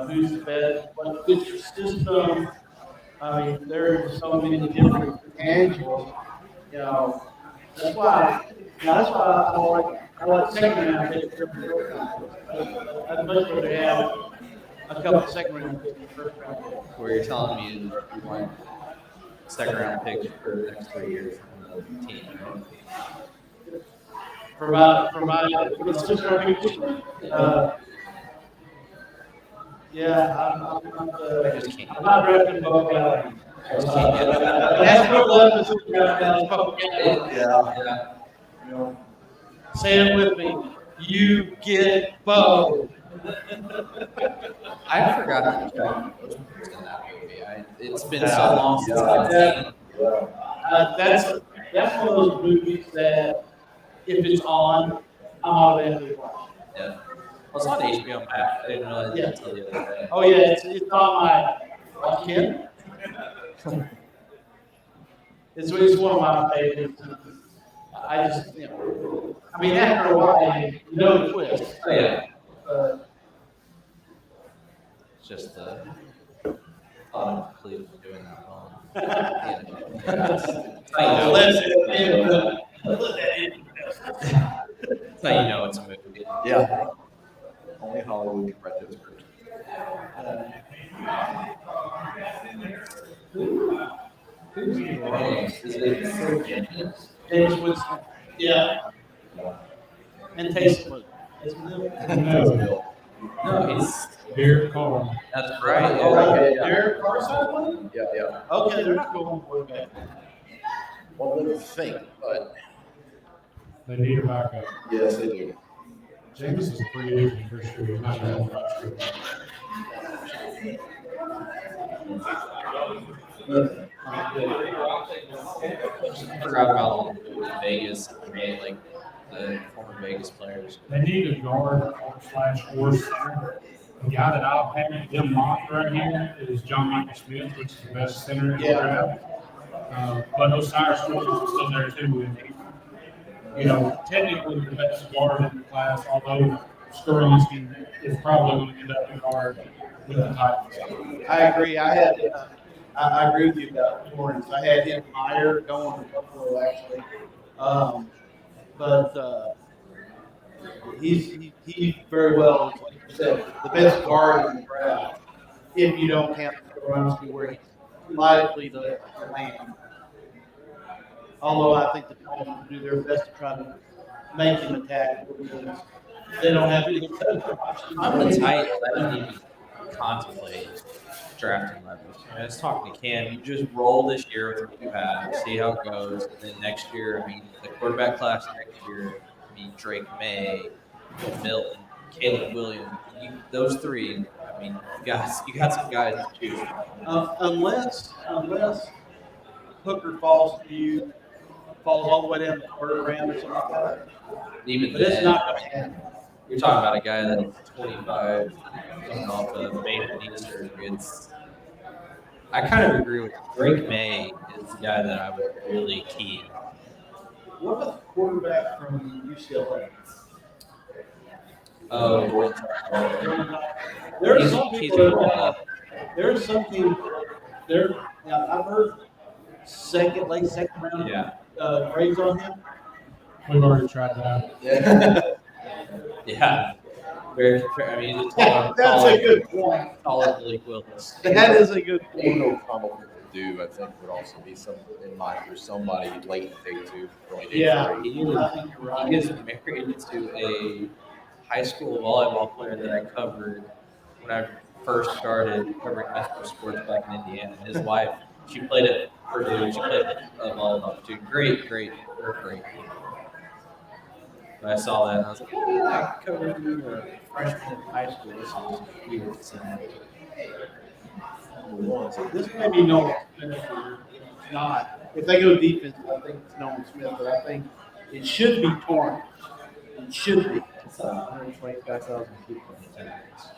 who's the best. What fits your system. I mean, there are so many different intangibles. That's why I like second round picks. I'd much rather have a couple of second round picks than first round picks. Where you're telling me you want second round picks for the next 3 years from the team. For my six round picks, I'm not drafting both guys. That's what left is drafting both guys. Yeah. Say it with me. You get both. I forgot how much in that movie. It's been so long since I've seen it. That's one of those movies that if it's on, I'm automatically watching. Yeah. Well, it's on HBO Max. I didn't realize that until the other day. Oh yeah, it's on my kid. It's one of my favorites. I just, I mean, after a while, you know the twist. Oh, yeah. It's just thought of Cleveland doing that wrong. That's how you know it's a movie. Yeah. Only Hollywood can write those scripts. Is it James Winston. Yeah. And Taysom Hill. No, he's Derek Carr. That's right. Derek Carr. Yeah. Okay, they're not going quarterback. Well, they would think, but They need a backup. yes, they do. James is a free agent for sure. He's not going to I forgot about Vegas. Like the former Vegas players. They need a guard / force center. The guy that I'll have him mocked right here is John Michael Smith, which is the best center in the draft. But Osiris Williams is still there too. And, technically the best guard in the class, although Skoronsky is probably going to end up in guard with the Titans. I agree. I agree with you about Lawrence. I had him higher going to Buffalo actually, but he's very well, like you said, the best guard in the draft. If you don't count Skoronsky, where he's likely to land. Although I think the Titans will do their best to try to make him attack because they don't have any options. I'm the Titans. I didn't even contemplate drafting leverage. I was talking to Cam. You just roll this year with what you have, see how it goes, and then next year, the quarterback class next year, Drake May, Milton, Caleb Williams, those three. You got some guys to choose from. Unless Hooker falls all the way down to the third round or something like that. Even but it's not going to happen. You're talking about a guy that's 25, coming off of major knee surgery. I kind of agree with you. Drake May is the guy that I would really key. What about the quarterback from UCLA? Oh, There are He's- some he's people that, raw. there are some teams, I've heard late second round, Yeah. grades on him. We've already tried that. Yeah. Very, I mean, he's taller. That's a good point. Taller than Malik Willis. That is a good point. Even though Tom do, I think would also be some in mind for somebody late in day 2, early day Yeah. 3. I think you're right. He is married to a high school volleyball player that I covered when I first started covering high school sports back in Indiana. His wife, she played at Purdue. She played volleyball too. Great. When I saw that, I was like, oh, yeah, I covered you a freshman in high school. This is weird to see. This may be Nolan Smith or not. If they go defense, I think it's Nolan Smith, but I think it should be Torrance. It should be. It's 125,000 people in attendance.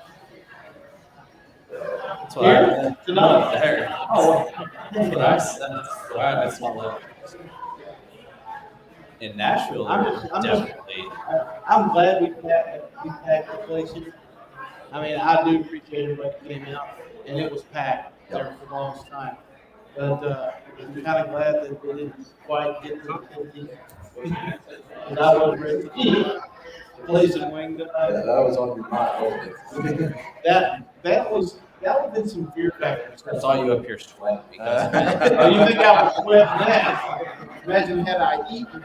That's what I Tonight. there. Oh, That's what I saw that. In Nashville, definitely. I'm glad we packed the place here. I mean, I do appreciate everybody that came out, and it was packed there for the longest time. But I'm kind of glad that it didn't quite get to the 50. And I was ready to eat. Blazing wing tonight. That was on your mind, wasn't it? That would have been some fear factors. I saw you up here sweating because Oh, you think I was sweating that? Imagine had I eaten.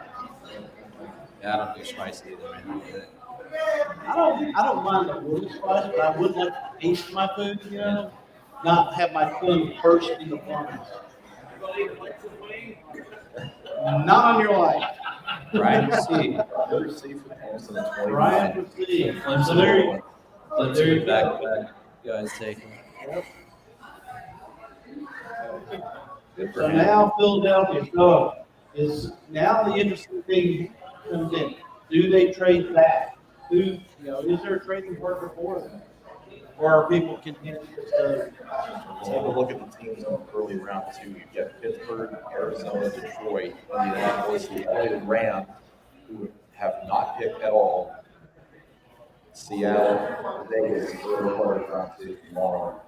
yeah, I don't do spicy either, man. I don't mind the little spice, but I would like to taste my food, not have my tongue burst in the flames. Not on your life. Ryan C. Ryan would see. So There you back guys taking. So now Philadelphia, so is now the interesting thing comes in. Do they trade back? Is there a trading partner for them? Or are people content to Take a look at the teams in early round 2. You've got Pittsburgh, Arizona, Detroit, Indianapolis, the only Rams who have not picked at all. Seattle, Vegas, early part of round 2 tomorrow.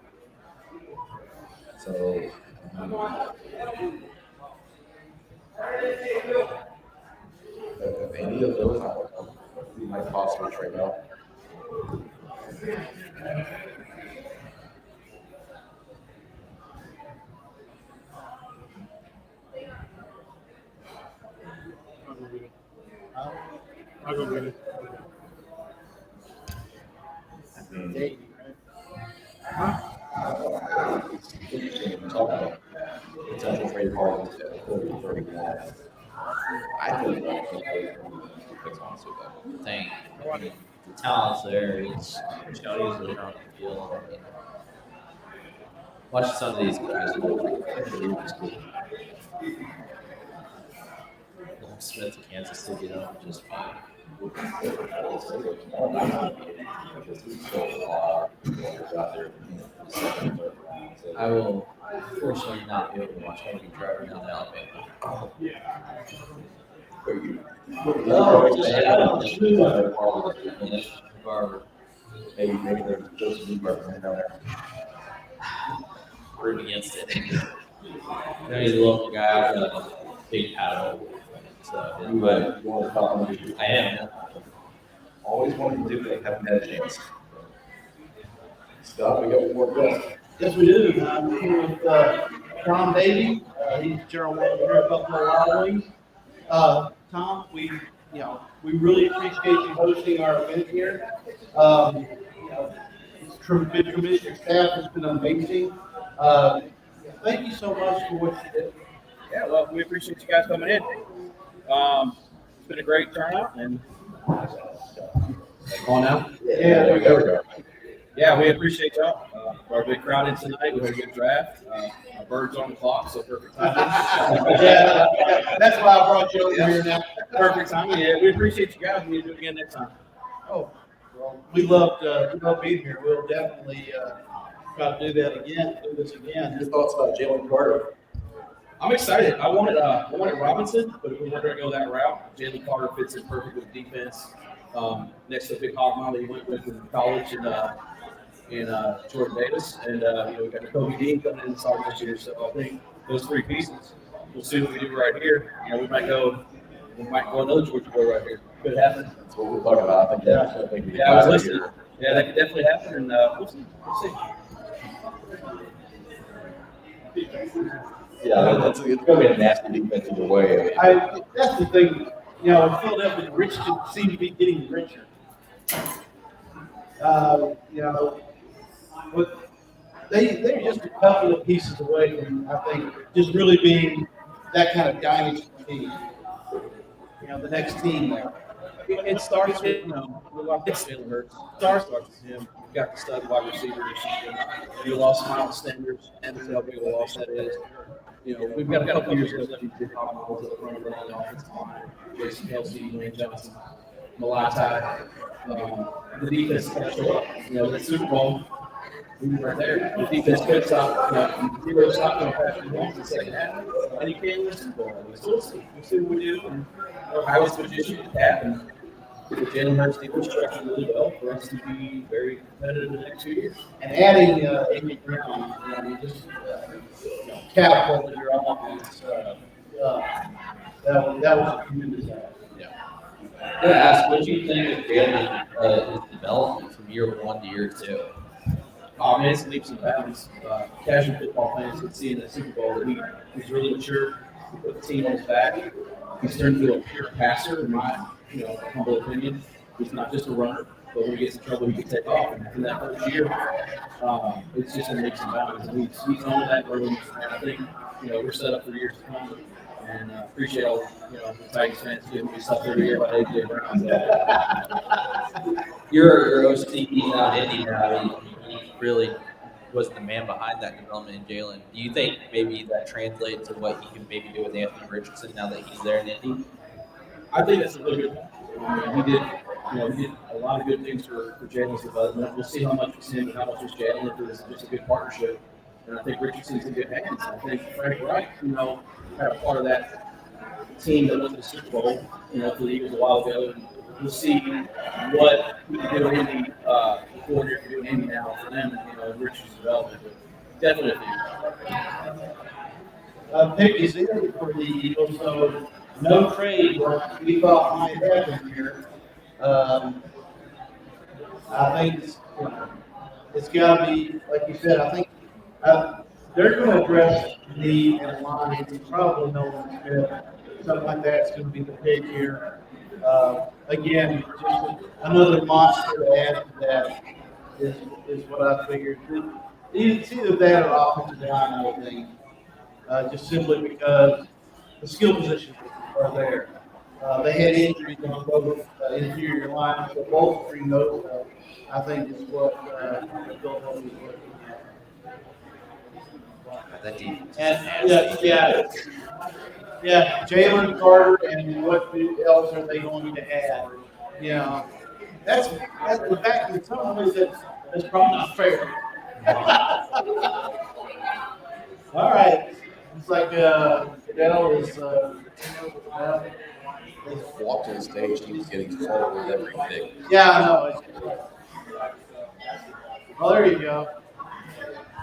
So, if any of those we might possibly trade out. I'll go get it. Talk about potential trade parties at 31. I think that's honestly that. Thing. The talent's there. It's Cody's really on the field. Watch some of these guys. Smith to Kansas City, just fine. I will unfortunately not be able to watch Hogan Driver down to Alabama. Maybe there's just new right down there. Root against it. I know he's a local guy. I've got a big paddle. So, but You want to talk about I am. always wanted to do it, haven't had a chance. Scott, we got one more guest. Yes, we do. I'm here with Tom Davey. He's general manager here at Buffalo Wild Wings. Tom, we really appreciate you hosting our event here. Commissioner staff has been amazing. Thank you so much for what you did. Yeah, well, we appreciate you guys coming in. It's been a great turnout, and On now? Yeah. There we go. yeah, we appreciate y'all. Our big crowd in tonight. We had a good draft. Our birds on the clock, so perfect timing. Yeah, that's why I brought you over here now. Perfect timing. Yeah, we appreciate you guys. We'll do it again next time. Oh, well, we love being here. We'll definitely try to do this again. Your thoughts about Jalen Carter? I'm excited. I wanted Robinson, but if we were going to go that route, Jalen Carter fits in perfect with defense. Next to the big hog mom that he went with in college, and in Jordan Davis, and we got Kobe Dean coming in inside this year. So I think those three pieces, we'll see what we do right here. We might go another Georgia boy right here. Could happen. That's what we're talking about. I think that's something Yeah, I was listening. Yeah, that could definitely happen, and we'll see. Yeah, it's going to be a nasty defense either way. That's the thing, Philadelphia, Richardson seem to be getting richer. But they're just a couple of pieces away from, I think, just really being that kind of dynasty team. The next team there. It starts with, it's Jalen Hurts. Starts with him. You've got the stud wide receivers. You lost Miles Sanders, and how big of a loss that is. We've got a couple years ago that we did Miles up front of the offensive line. Jason Kelsey, Wayne Johnson, Malachi. The defense can show up. The Super Bowl, we were right there. The defense could stop. Zero stop on Patrick Mahomes in the second half, and he can't win the Super Bowl. So we'll see. We'll see what we do. And Ohio's position to cap, and with Jalen Hurts defense structured really well for us to be very competitive in the next 2 years. And adding Amy Brown, just catapulted your offense. That was a tremendous add. I'm going to ask, what do you think of Gallatin, his development from year 1 to year 2? Man, it's leaps and bounds. Casual football fans could see in the Super Bowl that he's really mature. He put the team on his back. He's turned into a pure passer, in my humble opinion. He's not just a runner, but when he gets in trouble, he can take off. And in that first year, it's just in leaps and bounds. And he's on that road, and I think we're set up for years to come. And appreciate all the Titans fans giving me stuff every year about AJ Brown. Your OC, he's out in Indy now. He really was the man behind that development in Jalen. Do you think maybe that translates to what he can maybe do with Anthony Richardson now that he's there in Indy? I think that's a really good point. He did a lot of good things for Jalen's development. We'll see how much was him and how much was Jalen. If it was just a good partnership. And I think Richardson's in good hands. I think Frank Reich, had a part of that team that went to the Super Bowl, for the Eagles a while ago. And we'll see what we can do in Indy, the coordinator can do in Indy now for them, and Richardson's development. But definitely. Pick is in for the Eagles, so no trade what we thought might happen here. I think it's got to be, like you said, I think they're going to address need and line. It's probably no one fit. Something like that's going to be the pick here. Again, just another monster to add to that is what I figured. It's either that or offensive line, I think. Just simply because the skill positions are there. They had injuries on both interior lines, so both three those, I think, is what Philadelphia is looking at. And Jalen Carter, and what else are they going to add? That's the fact that some ways that's probably not fair. All right, it's like Dell is. He walked to the stage, he was getting taller with every pick. Yeah, I know. Oh, there you go.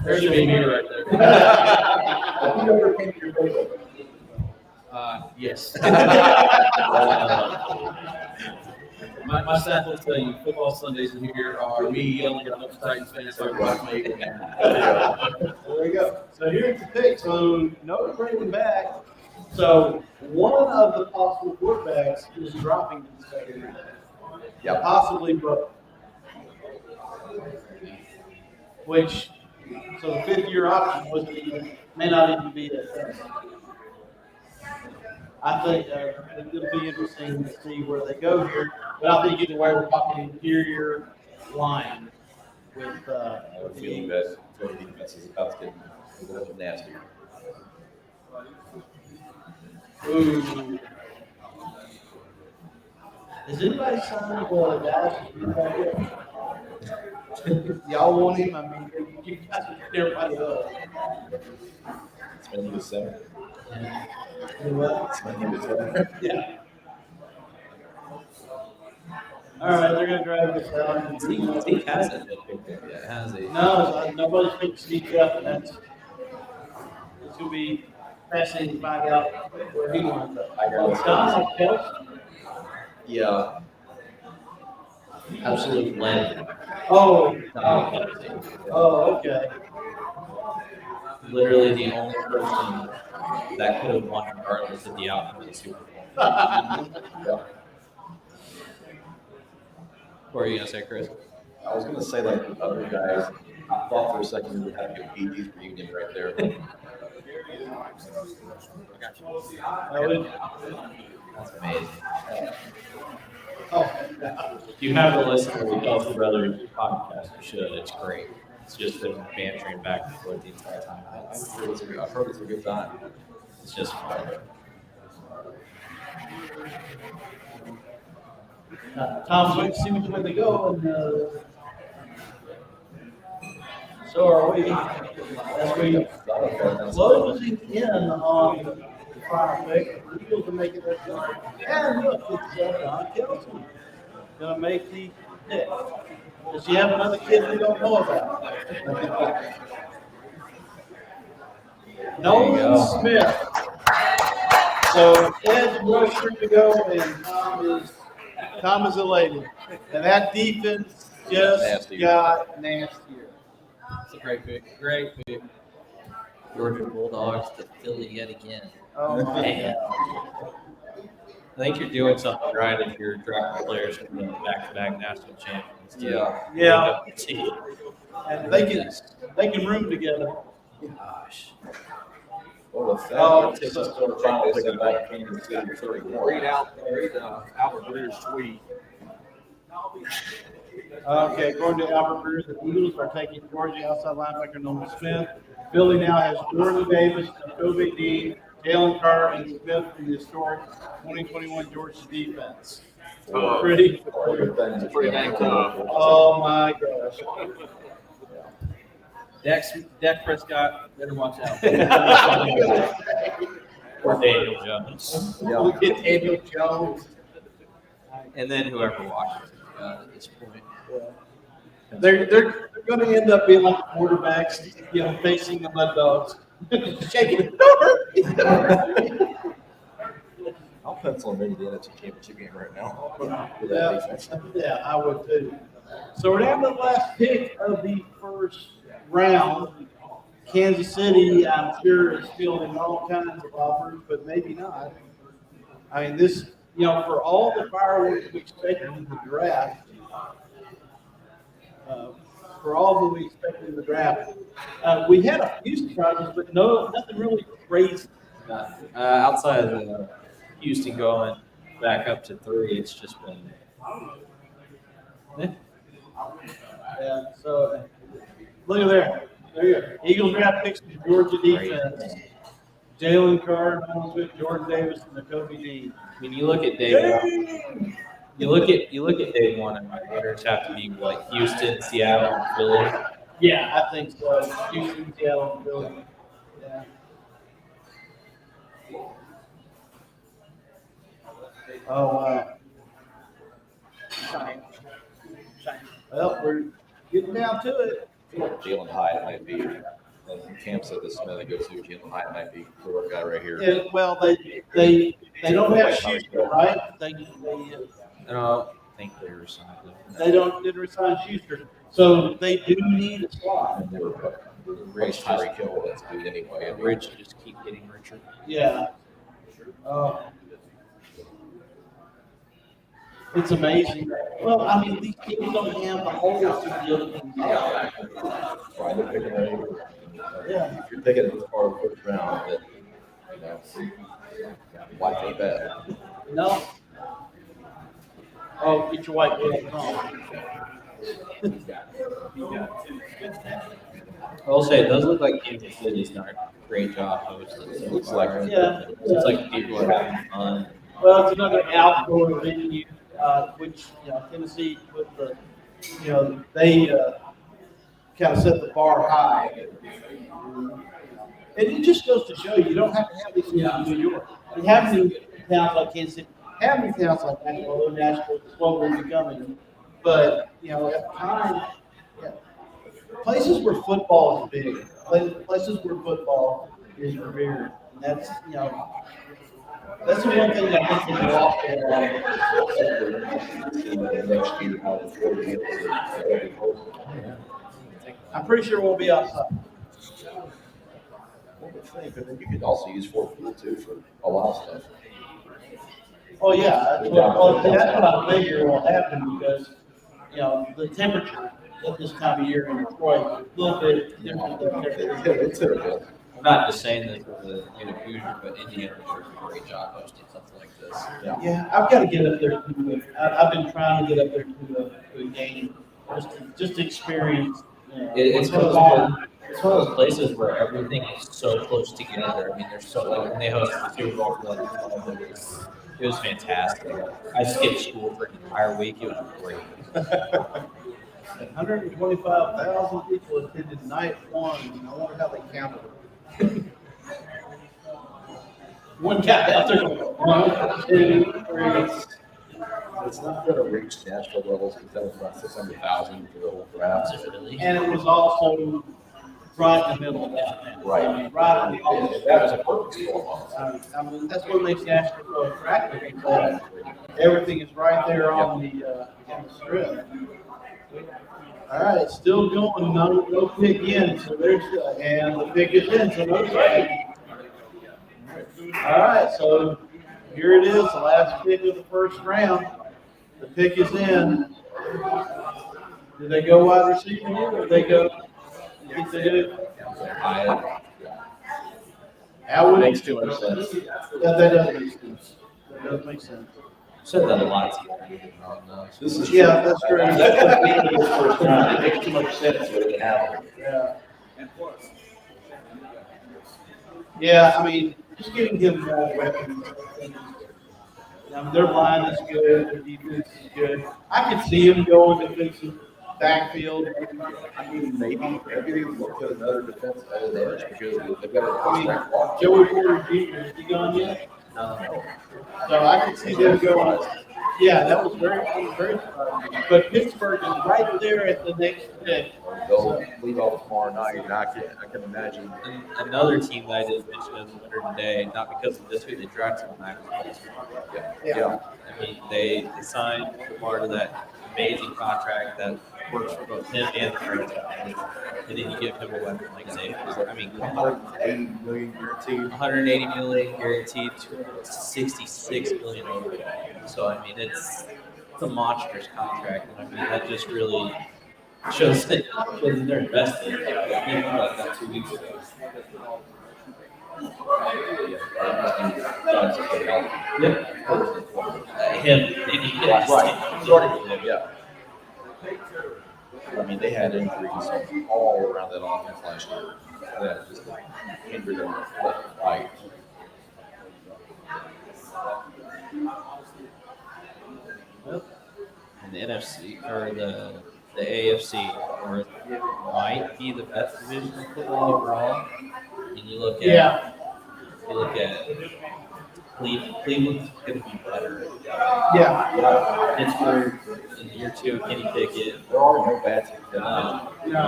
There should be me right there. Have you ever came to your Facebook? Yes. My staff will tell you, football Sundays in here are me yelling at other Titans fans like me. There we go. So here's the pick. So no bringing back. So one of the possible quarterbacks is dropping in the second round. Yeah, possibly both. Which, so the fifth-year option may not even be that. I think it'll be interesting to see where they go here. But I think either way, we're talking interior line with. I have a feeling that Philly defense is about to get a little nasty. Ooh. Is anybody signing for Dallas? Y'all want him? I mean, you guys get everybody up. It's been the 7. What? Yeah. All right, they're going to drag this out. He hasn't been picked up yet, has has he? No, nobody's picked Steve up, and it's gonna be fascinating to find out where he winds up. Don Kelsey? Yeah. Absolute legend. Oh, Don Kelsey. oh, okay. Literally the only person that could have won regardless of the outcome of the Super Bowl. What are you gonna say, Chris? I was gonna say like the other guys, I thought for a second we would have to be Edie's reunion right there. That's amazing. Oh, If you haven't listened to the Kelsey Brothers podcast, you should. It's great. It's just them bantering back and forth the entire time. I've heard it's a good time. It's just fun. Tom's waiting to see which way they go, and so are we. As we closing in on the final pick, the Eagles are making their pick. And look, it's Don Kelsey gonna make the pick. Does he have another kid we don't know about? Nolan Smith. So Ed's rushing to go, and Tom is elated. And that defense just got nastier. It's a great pick. Great pick. Georgia Bulldogs to Philly yet again. Oh, man. I think you're doing something right if you're drafting players from the back-to-back national champions. Yeah. And they can room together. Gosh. Well, the fact takes us to the final pick of that Kansas City 31. Read Albert Breer's tweet. Okay, according to Albert Breer, the Eagles are taking Georgia outside linebacker Nolan Smith. Philly now has Jordan Davis, Kobe Dean, Jalen Carter, and Smith in the historic 2021 Georgia defense. Pretty dang tough. Oh my gosh. Dak Prescott, better watch out. Or Daniel Jones. Look at Daniel Jones. And then whoever Washington got at this point. They're going to end up being like quarterbacks, facing the Mud Dogs, shaking it. I'll pencil them into the NFC Championship game right now. Yeah, I would too. So we're down to the last pick of the first round. Kansas City, I'm sure, is fielding all kinds of offers, but maybe not. I mean, this, for all the fireworks we expected in the draft, we had a few surprises, but nothing really crazy. Outside of Houston going back up to 3, it's just been. Yeah, so look at there. There you go. Eagles draft picks to Georgia defense. Jalen Carter, Nolan Smith, Jordan Davis, and Kobe Dean. I mean, you look at day one. You look at day one, and my winners have to be like Houston, Seattle, and Philly. Yeah, I think so. Houston, Seattle, and Philly. Yeah. Oh wow. Well, we're getting down to it. Jalen Hyatt might be, and Cam said this Smith that goes to Jalen Hyatt might be the guy right here. Yeah, well, they don't have Schuster, right? I don't think they resigned him. They didn't resign Schuster, so they do need a slot. And they were raised Tyreek Hill, that's good anyway. And Rich just keep getting richer. Yeah. It's amazing. Well, I mean, these teams don't have the holes to deal with. Trying to pick it Yeah. If you're picking it as part of the first round, life ain't bad. No. Oh, get your white girl on. I will say, it does look like Kansas City's done a great job hosting. So Looks like far. Yeah. It's like people are having fun. Well, it's another outdoor venue, which, Tennessee with the, they kind of set the bar high. And it just goes to show you don't have to have these things in New York. You have new towns like Kansas City, have new towns like Nashville, although Nashville is slowly becoming. But, at the time, places where football is big, places where football is revered. And that's, that's the one thing that I think is lost in a lot of Next year, how the Florida Gators are. I'm pretty sure we'll be outside. One would think, but then you could also use Fort Field too for a lot of stuff. Oh, yeah, that's what I figure will happen because, the temperature at this time of year in Detroit, a little bit different than temperature. It's typical. I'm not just saying this as a Hoosier, but Indiana does a great job hosting something like this. Yeah, I've got to get up there too. I've been trying to get up there to a game, just to experience. It's one of those places where everything is so close together. I mean, there's so like when they hosted the Super Bowl for it was fantastic. I skipped school for an entire week. It was great. 125,000 people attended night one. I wonder how they counted it. One guy out there going, 1, 2, 3. It's not going to reach Nashville levels because that was about 600,000 for the whole draft. And it was also right in the middle of that. Right. I mean, right in the middle. That was a perfect storm. I mean, that's what makes Nashville so attractive. Because everything is right there on the strip. All right, still going. No pick in. So there's and the pick is in. So no pick. All right, so here it is, the last pick of the first round. The pick is in. Do they go wide receiver or do they go? You think they do? That would Makes too much sense. That does make sense. That does make sense. Said that a lot to you. This is That's true. It makes too much sense for it to happen. Yeah. Yeah, I mean, just giving him more weapons. Their line is good, their defense is good. I could see him going defensive backfield. I mean, maybe they look at another defense edge because they've got a I mean, Joey Porter Jr., is he gone yet? No. So I could see them going. Yeah, that was very surprising. But Pittsburgh is right there at the next pick. They'll leave off tomorrow night, and I can imagine. And another team that I didn't mention as a winner today, not because of this, who they drafted tonight was Yeah. I mean, they signed Lamar to that amazing contract that works for both him and the franchise. And then you give him a weapon like Xavier. I mean, 180 million guaranteed. 180 million guaranteed, 266 million overall. So I mean, it's a monstrous contract, and I mean that just really shows that they're invested. Maybe about that 2 weeks ago. Him, they need to get Right. Starting with him, yeah. I mean, they had injuries all around that offense last year that just hindered them left and right. And the NFC or the AFC North might be the best division in football overall. And you look at Cleveland's going to be better. Yeah. Pittsburgh in year 2, Kenny Pickett. There are no bad teams. No.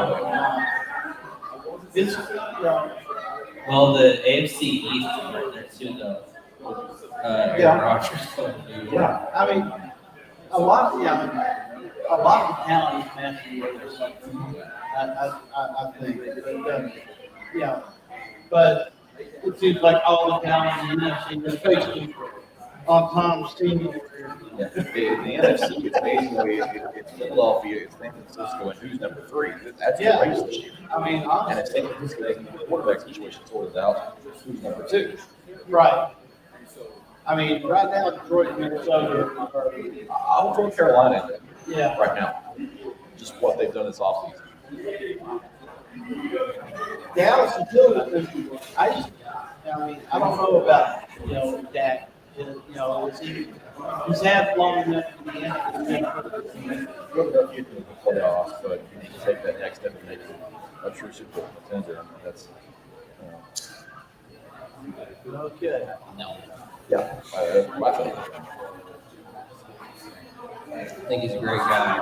It's Well, the AFC East is right there too, though. Aaron Rodgers. Yeah, I mean, a lot of the talent is matching or something. I think, but it seems like all the talent in the NFC is basically on Tom's team. Yeah. The NFC is basically it's Philadelphia, it's San Francisco, and who's number 3? That's the race this year. I mean, And if San Francisco doesn't get the quarterback situation sorted out, who's number 2? right. I mean, right now, Detroit and Minnesota are. I would throw Carolina in there Yeah. right now. Just what they've done this offseason. Dallas is too. I mean, I don't know about Dak. He's had long enough to be in it. Good enough to get to the playoffs, but you need to take that next step and make it a true Super Bowl contender. That's Okay. No. yeah, that's my thing. I think he's a great guy.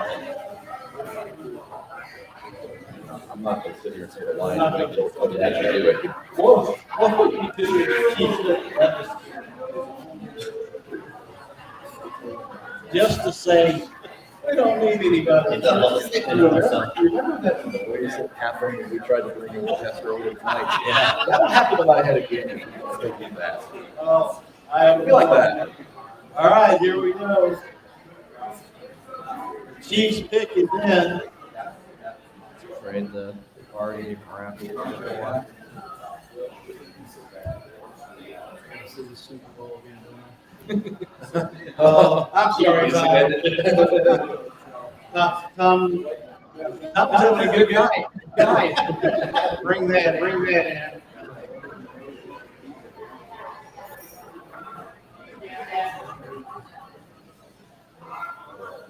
I'm not going to sit here and say the Lions are going to actually do it. What would you do if Chiefs left us just to say, we don't need anybody? Remember that noise that happened when we tried to bring in the test earlier tonight? Yeah. That would happen if I had a game. Thinking that. I feel like that. All right, here we go. Chiefs pick is in. Afraid the party around here. This is the Super Bowl again. I'm sorry, Tom. Tom's having a good night. Bring that in.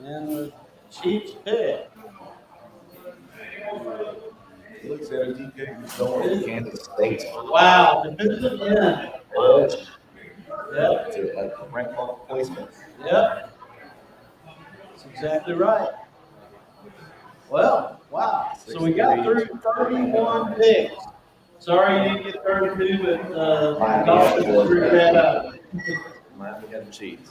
And the Chiefs pick. Looks at a DK who's going to Kansas State. Wow, defensive end. Yep. Like rank placement. Yep. That's exactly right. Well, wow. So we got through 31 picks. Sorry you didn't get 32, but Dolphins screwed that up. Miami had the cheats.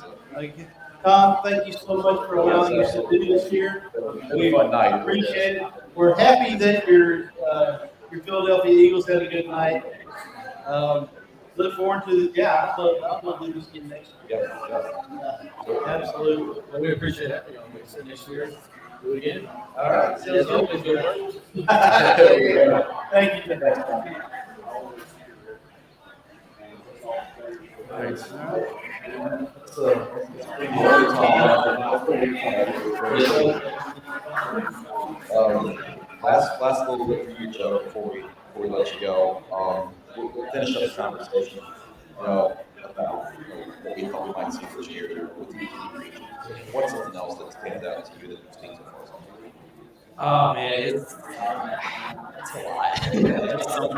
Tom, thank you so much for allowing us to do this here. We appreciate it. We're happy that your Philadelphia Eagles had a good night. Look forward to I'd love to do this again next year. Absolutely. Well, we appreciate that. Next year, do it again. All right. Sounds good. Thank you. Thanks. Last little bit for you, Joe, before we let you go. We'll finish up this conversation, about what we thought we might see this year with the region. What's something else that stands out to you that you've seen so far? Oh man, it's a lot. It's something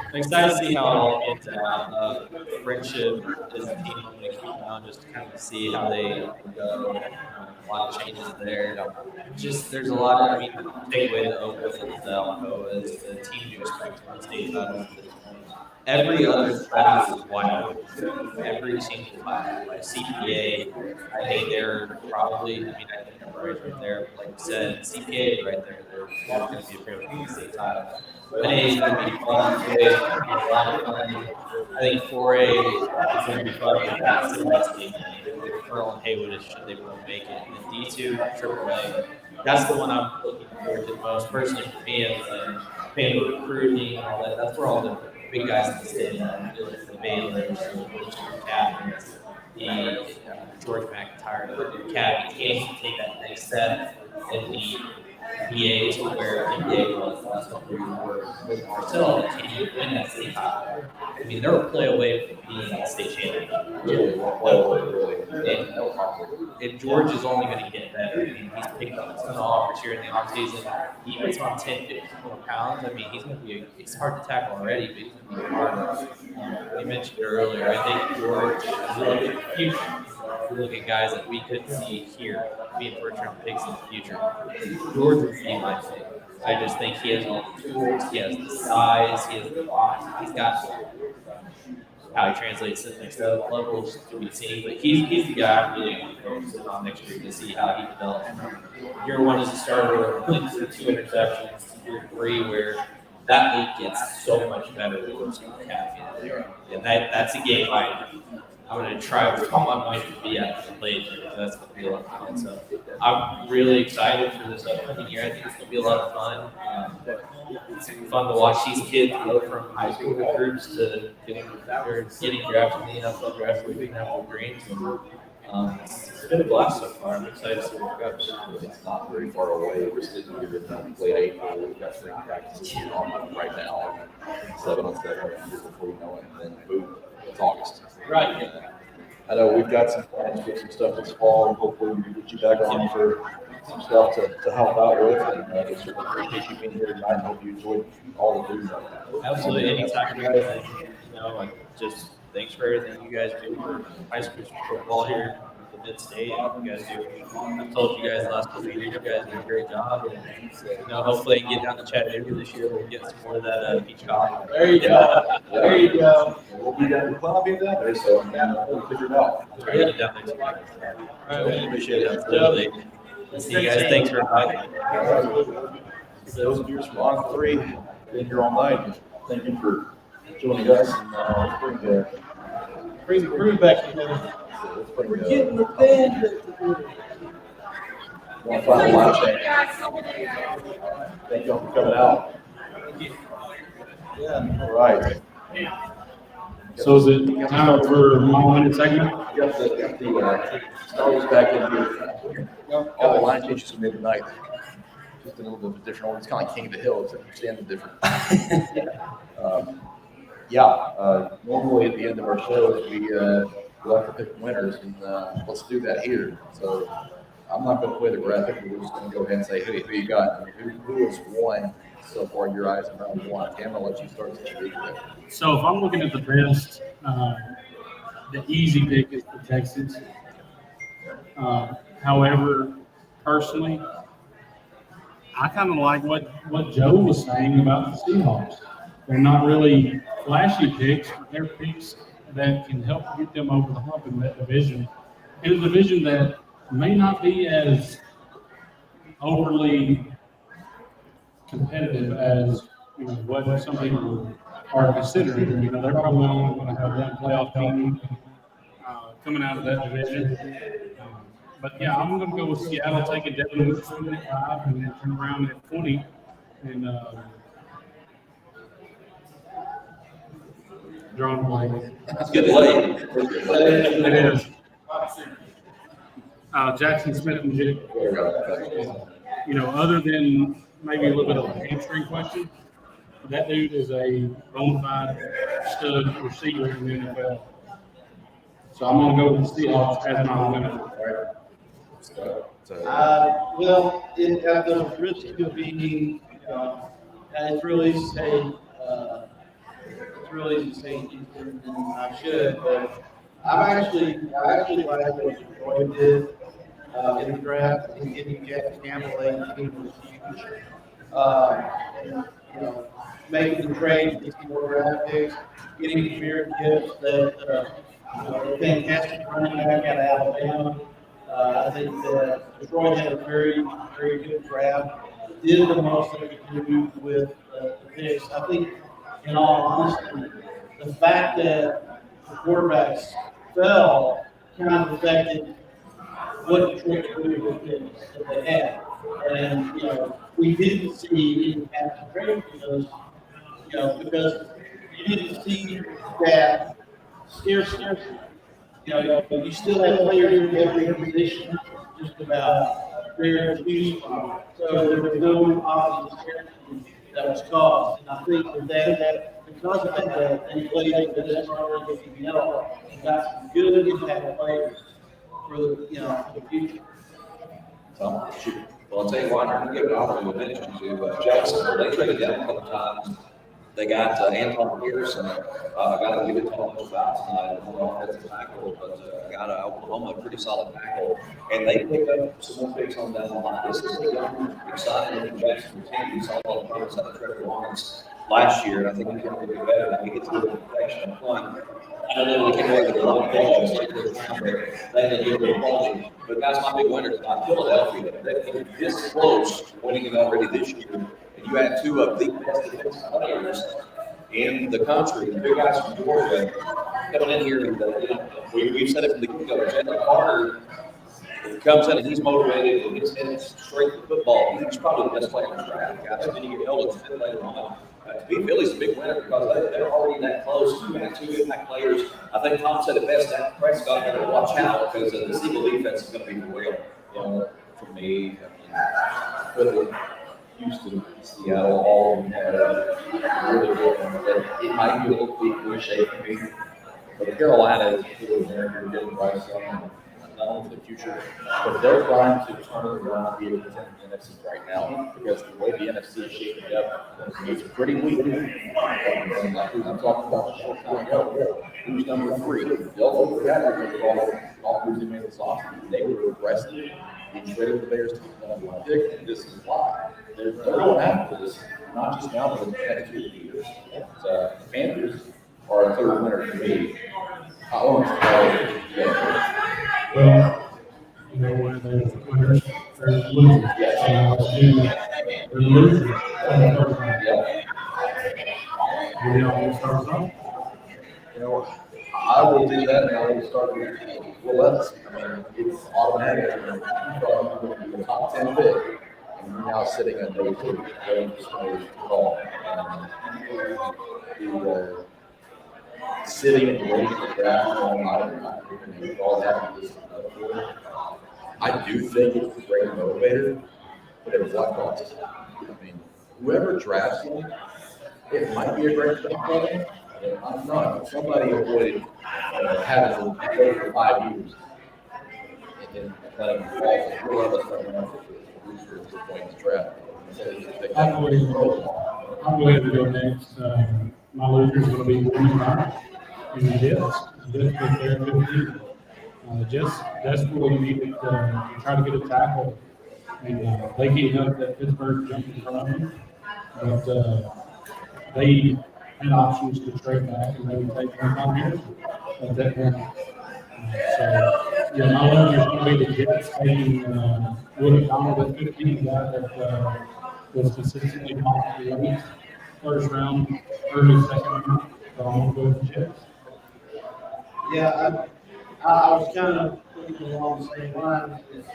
I'm excited to see how it all gets out. Friendship is a team I'm going to keep on just to kind of see how they go. A lot of changes there. Just there's a lot of, take away the Oakland, the Alcoas, the team you expect from the state title. Every other class is wide open. Every single class. Like CPA, I think they're probably, I think they're right there. Like you said, CPA is right there. They're going to be a favorite for the state title. But it's going to be fun. It's going to be a lot of fun. I think 4A is going to be fun. That's the best team. Pearl and Haywood should they really make it. And D2, AAA, that's the one I'm looking forward to the most. Personally, for me, as a fan of recruiting and all that, that's where all the big guys in the state are. The Baylors, the Captains, the George McIntyre, the Academy can't take that next step in the BA to where NBA was last couple of years. Martell can't even win that state title. They're a play away from being a state champion. And George is only going to get better. He's picked up a ton of offers here in the offseason. He was on 10, 15 more pounds. He's going to be it's hard to tackle already, but he's going to be hard. You mentioned it earlier. I think George is really the future. We look at guys that we couldn't see here being first-round picks in the future. George would be my pick. I just think he has all the tools, he has the size, he has the box, he's got how he translates to the next levels to be seen. But he's the guy I'm really focusing on next year to see how he develops. Year one as a starter, only 2 interceptions, year 3 where that league gets so much better than what's going to happen. And that's a game I'm going to try with all my might to be at the plate. That's going to be a lot of fun. So I'm really excited for this upcoming year. I think it's going to be a lot of fun. It's fun to watch these kids go from high school recruits to getting drafted in the NFL draft with NFL Greens. It's been a blast so far. I'm excited to see what goes. It's not very far away. We're sitting here in late April. We've got spring practice on right now, 7-on-7 before we know it, and then boom, it's August. Right. I know we've got some plans for some stuff this fall, and hopefully we can get you back on for some stuff to help out with. And we certainly appreciate you being here tonight. I hope you enjoyed all the food. Absolutely. Anytime, guys. Just thanks for everything you guys do for high school football here. The mid-state. And you guys do. I've told you guys the last couple of years, you guys do a great job. And hopefully, you can get down to Chattanooga this year. We'll get some more of that peach cobbler. There you go. There you go. We'll be down, we'll probably be down there, so we'll figure it out. Try to get down there too. All right. Appreciate it. Absolutely. See you guys. Thanks for inviting me. Those of you from on 3, been here all night. Thank you for joining us. And let's Bring the crew back together. bring We're getting the band back together. one final line check. Thank y'all for coming out. Yeah. All right. So is it time for my one segment? Got the starters back in here. All the line changes we made tonight. Just a little bit of a different order. It's kind of like King of the Hill, except you're standing different. Normally at the end of our shows, we like to pick winners, and let's do that here. So I'm not going to play the graphic. We're just going to go ahead and say, who you got? I mean, who has won so far in your eyes in round 1? I'm going to let you start this week. So if I'm looking at the best, the easy pick is the Texans. However, personally, I kind of like what Joe was saying about the Seahawks. They're not really flashy picks, but they're picks that can help get them over the hump in that division. In a division that may not be as overly competitive as what some people are considering. They're probably only going to have one playoff team coming out of that division. But yeah, I'm going to go with Seattle, taking Devin Winston at 5 and then turn around at 20. And drawing blank. That's good late. It is. Jackson Smith and Jig. Other than maybe a little bit of a hamstring question, that dude is a bona fide stud receiver in the NFL. So I'm going to go with the Seahawks as my winner. Well, at the risk of being, it's really easy to say Houston, and I should, but I actually like what Troy did in the draft and getting Jack Campbell late in the game was huge. Making the trade, getting more draft picks, getting Jameer Gibbs, that fantastic running back out of Alabama. I think that Detroit had a very, very good draft. Did the most they could do with the picks. I think, in all honesty, the fact that the quarterbacks fell kind of affected what Detroit could do with picks that they had. And, we didn't see any pass trade because you didn't see that scarcity. You still have players in every position, just about there to choose from. So there was no obvious scarcity that was caused. And I think that because of that, they played the best starters they could get and got some good impact players for the future. Well, I'll tell you what, I'm going to give an honorable mention to Jackson. They traded down a couple times. They got Anton Pearson. I got to give it to him about tonight. I'm on offensive tackle, but got Oklahoma a pretty solid tackle. And they picked up some more picks on down the line. This is a young, exciting Jackson team. We saw a lot of promise out of Trevor Lawrence last year, and I think he can do better. He gets a little protection up front. I know they came away with a lot of balls. They had a little bit of balls. But guys, my big winner tonight, Philadelphia. They're this close to winning it already this year. And you had two of the best defensive players in the country. The big guys from Georgia coming in here. And we've said it from the get-go. Jalen Carter comes in and he's motivated and his head straight to football. He's probably the best player in the draft. Guys, then you get held to later on. To me, Philly's a big winner because they're already that close. You have two impact players. I think Tom said it best. That Prescott got to watch out because the Seagull defense is going to be real. For me, Philly, Houston, Seattle, all of them had really good ones. But it might be a little bit cliche for me. But Carolina is really there. You're getting Bryce Young. not only for the future, but they're trying to turn it around and be able to contend in the NFC right now because the way the NFC is shaping up, it's pretty weak. And like I'm talking about a short time ago, who's number 3? They'll look at that because all who's in this offseason, they were aggressive. They traded the Bears to the number 1 pick, and this is why. They're going after this, not just now, but in the next 2 years. The Panthers are a third winner for me. I want to Well, you know, when there's winners, there's losers. There's losers. Yeah. You know, start off. You know, I will do that, and I will start with let's. I mean, it's automatic. You thought you were going to be a top 10 pick, and you're now sitting at number 2, waiting for somebody to call. Sitting and waiting for the draft all night and all that. I do think it's a great motivator, but at what cost? I mean, whoever drafts him, it might be a great thing for them. I'm not. Somebody avoided having him play for 5 years and then letting him fall. We'll let us know at the point in the draft. I'm going to go next. My loser is going to be William Brown in the Jets. Just because they're a good team. Just desperately needed to try to get a tackle. And they can't help that Pittsburgh jumped in front of them. But they had options to trade back and maybe take 25 years at that point. So, yeah, my loser is going to be the Jets taking Will McDonald at 15, the guy that was consistently off the league. First round, early second round, so I'm going to go with the Jets. Yeah, I was kind of thinking along the same lines as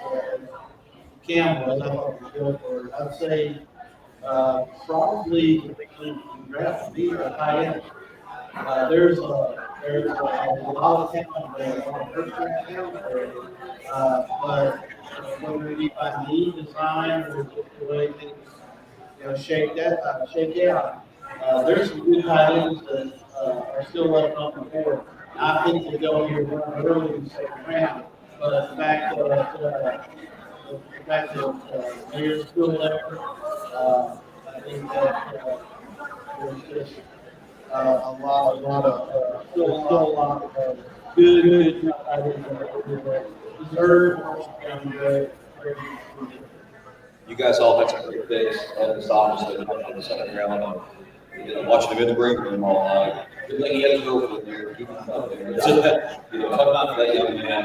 Campbell. I thought we go for, I'd say, probably in draft B or tight end. There's a lot of talent there on the first draft now, but whether it be by need, design, or just the way things shake out, there's some good tight ends that are still left on the board. I think they go here early in the second round, but the fact that they're still there, I think that there's just a lot of still a lot of good items that deserve You guys all had some great days at this office in the second round. Watching them in the green room all night. Good thing he had his girlfriend there. He was up there. Tough night for that young man.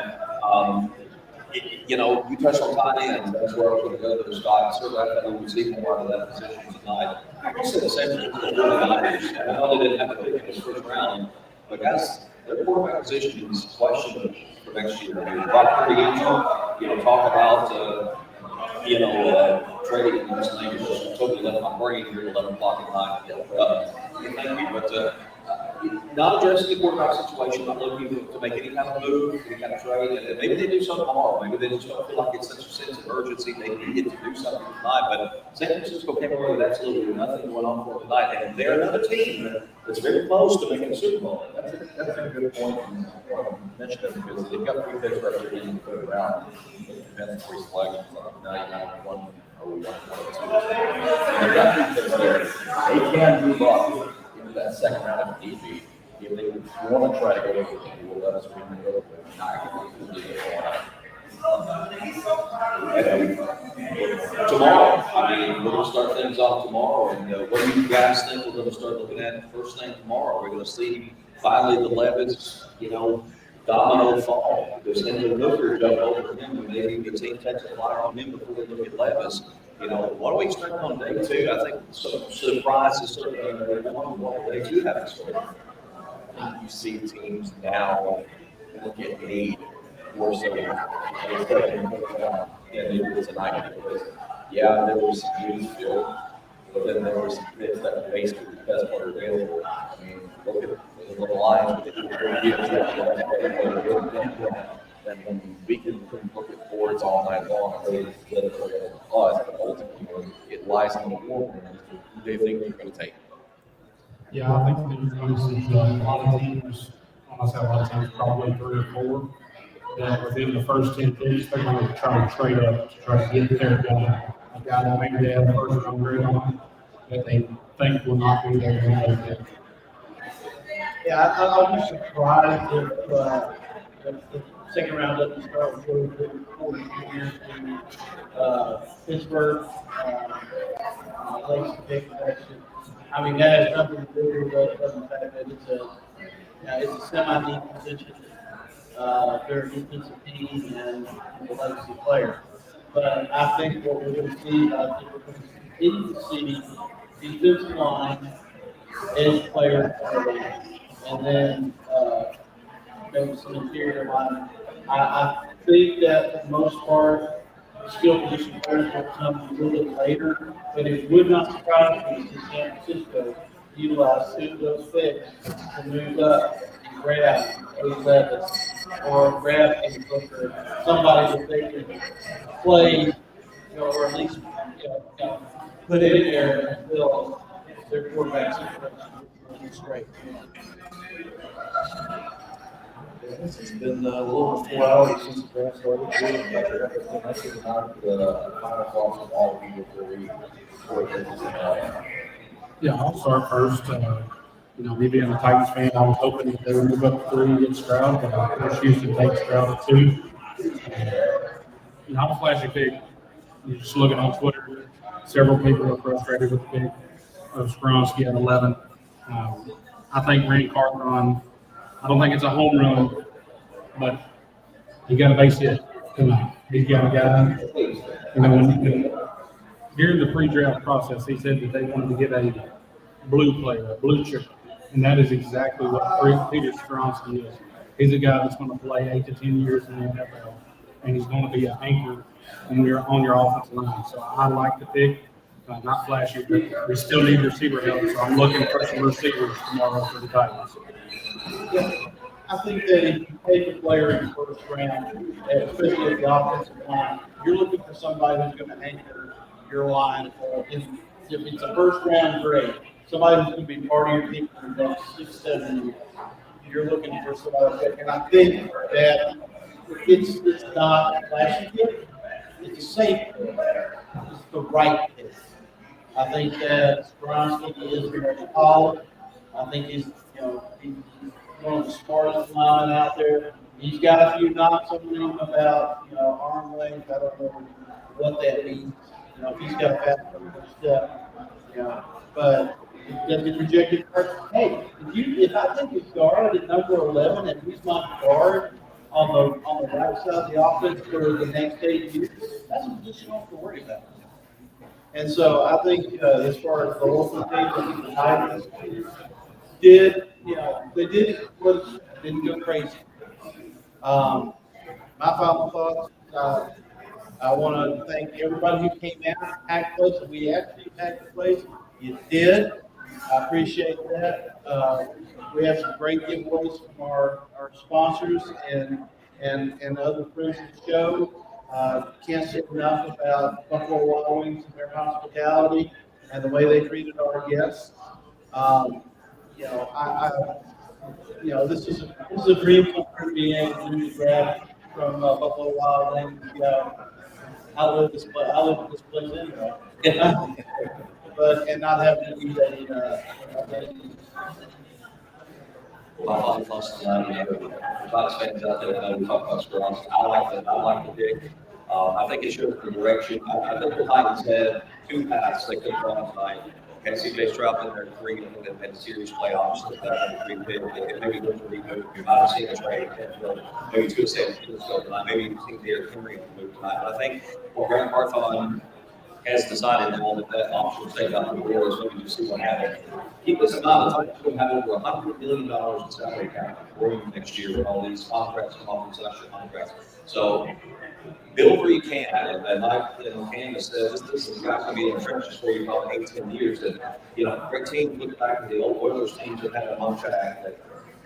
You touched on tight ends. That's where I was going to go to the spot. Certainly, I thought we would see more out of that position tonight. I said the same thing for the 49ers. I know they didn't have a pick in the first round, but guys, their quarterback position is questionable for next year. I mean, Brock Purdy, talk about, trading in this language just totally left my brain here at 11 o'clock at night. Thank you, but not addressing the quarterback situation, not looking to make any kind of move, any kind of trade, and maybe they do something tomorrow. Maybe they just don't feel like it's such a sense of urgency. They needed to do something tonight, but San Francisco came away with absolutely nothing going on for tonight, and they're another team that's very close to making a Super Bowl. That's a good point. Mention it because they've got 3 picks representing the third round. Depends on 3 selections, 91, or 1, 2. They've got 3 picks there. They can move up into that second round of need be. If they want to try to go over, they will let us bring it over. Tomorrow, I mean, we're going to start things off tomorrow. And what do you guys think we're going to start looking at first thing tomorrow? We're going to see finally the Levis, domino fall. Because Henry Hooker jumped over him, and maybe the team takes a flyer on him before they look at Levis. What do we expect on day 2? I think some surprises certainly on day 2 having started. I think you see teams now look at need more so than it was tonight. Because, there was some news filled, but then there was some picks that were basically the best player available. I mean, look at the Lions with and when we can look at boards all night long, really let it look at us, but ultimately it lies in the war room. Who do you think they're going to take? Yeah, I think there's a lot of teams, when I say a lot of teams, probably 3 or 4 that within the first 10 picks, they're going to try to trade up to try to get their guy. A guy that maybe they have a first round grade on that they think will not be there when they pick. Yeah, I'll be surprised if the second round doesn't start with really good 40 years to Pittsburgh. Late pick section. I mean, that has nothing to do with the fact that it's a semi-deep position. They're a defensive team and a legacy player. But I think what we're going to see, I think we're going to continue to see defensive line, edge players, and then maybe some interior line. I think that for the most part, skill position players will come a little bit later, but it would not surprise me if San Francisco utilized two of those picks to move up and grab a Levis or grab a Booker, somebody that they can play, or at least put in there until their quarterback situation is straight. It's been a little over 4 hours since the draft started. Really, everything that's the final thoughts of all of you before we Yeah, I'll start first. Me being a Titans fan, I was hoping that they would move up to 3 and get Stroud, but I wish Houston takes Stroud at 2. I'm a flashy pick. You're just looking on Twitter. Several people are frustrated with the pick of Skronsky at 11. I think Randy Carthon, I don't think it's a home run, but he got a base hit tonight. He's got a guy. During the pre-draft process, he said that they wanted to get a blue player, a blue chipper, and that is exactly what Peter Skronsky is. He's a guy that's going to play 8 to 10 years in the NFL, and he's going to be an anchor when you're on your offensive line. So I like the pick. Not flashy, but we still need receiver help, so I'm looking for some receivers tomorrow for the Titans. Yeah, I think that if you take a player in the first round, especially at the offensive line, you're looking for somebody who's going to anchor your line. If it's a first round grade, somebody who's going to be part of your team for the next 6-7 years, you're looking for somebody. And I think that it's not a flashy pick, it's a safe pick. It's the right pick. I think that Skronsky is very solid. I think he's one of the smartest linemen out there. He's got a few knocks on him about arm length. I don't know what that means. If he's got a fast step, but he doesn't get rejected first. Hey, if I think he's guard at number 11 and he's not guard on the right side of the offense for the next 8 years, that's a position you don't have to worry about. And so I think as far as the local teams, I think the Titans didn't go crazy. My final thoughts, I want to thank everybody who came out and packed the place. We actually packed the place. You did. I appreciate that. We have some great giveaways from our sponsors and other friends of the show. Can't say enough about Buffalo Wild Wings and their hospitality and the way they treated our guests. This is a dream come true being able to do the draft from Buffalo Wild Wings. I live this place anyway, and not having to do that. Well, I'll plus tonight, Fox fans out there that we talk about Skronsky. I like the pick. I think it shows the direction. I think the Titans had 2 paths they could have gone tonight. And CJ Stroud in there 3 and series playoffs. So that would be big. Maybe go for remove. I don't see a trade. Maybe 2 safeties tonight. Maybe you see Derrick Henry move tonight. But I think what Grant Carthon has decided now that option will take out the board is maybe to see what happens. Keep this in mind, the Titans will have over $100 million in salary cap room next year with all these contracts and all these extra contracts. So build where you can, and like Candace said, this is not going to be in the trenches for you about 8-10 years. And great teams look back at the old Oilers teams that had a Munchak that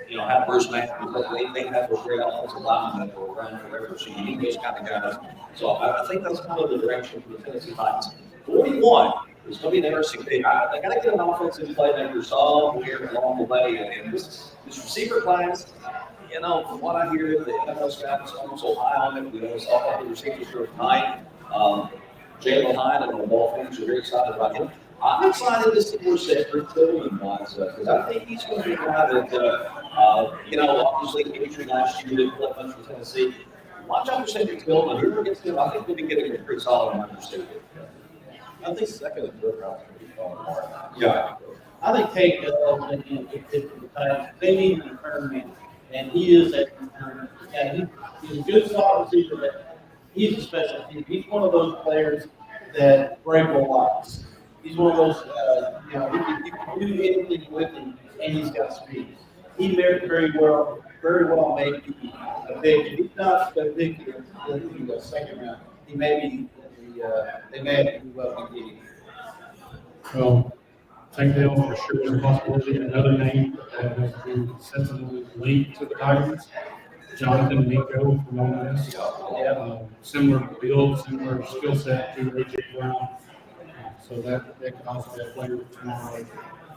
had Bruce Matthews. They had those great offensive linemen that were around forever. So you need those kind of guys. So I think that's kind of the direction for the Tennessee Titans. 41 is going to be an interesting pick. They got to get an offensive playmaker solid here along the way, and this receiver class. you know, from what I hear, the NFL staff is almost so high on him. We always saw the receivers here tonight. Jalen Hine and the Dolphins are very excited about him. I'm excited to see where Cedric Tillman winds up because I think he's going to be a guy that, you know, obviously injury last year didn't play much for Tennessee. Watch out for Cedric Tillman. Whoever gets him, I think we'll be getting a pretty solid wide receiver. I think second and third round can be fun. Yeah. I think Tate they need an return, and he is a returner. And he's a good slot receiver, but he's a special team. He's one of those players that Vrabel likes. He's one of those, you know, you can do anything with him, and he's got speed. He very well may be a big. If he's not a big in the second round, he may be. They may have to do well in the Well, Tankdale for sure is a possibility. Another name that has been consistently linked to the Titans, Jonathan Mingo from Ole Miss. Similar build, similar skill set to A.J. Brown. So that could also be a player tomorrow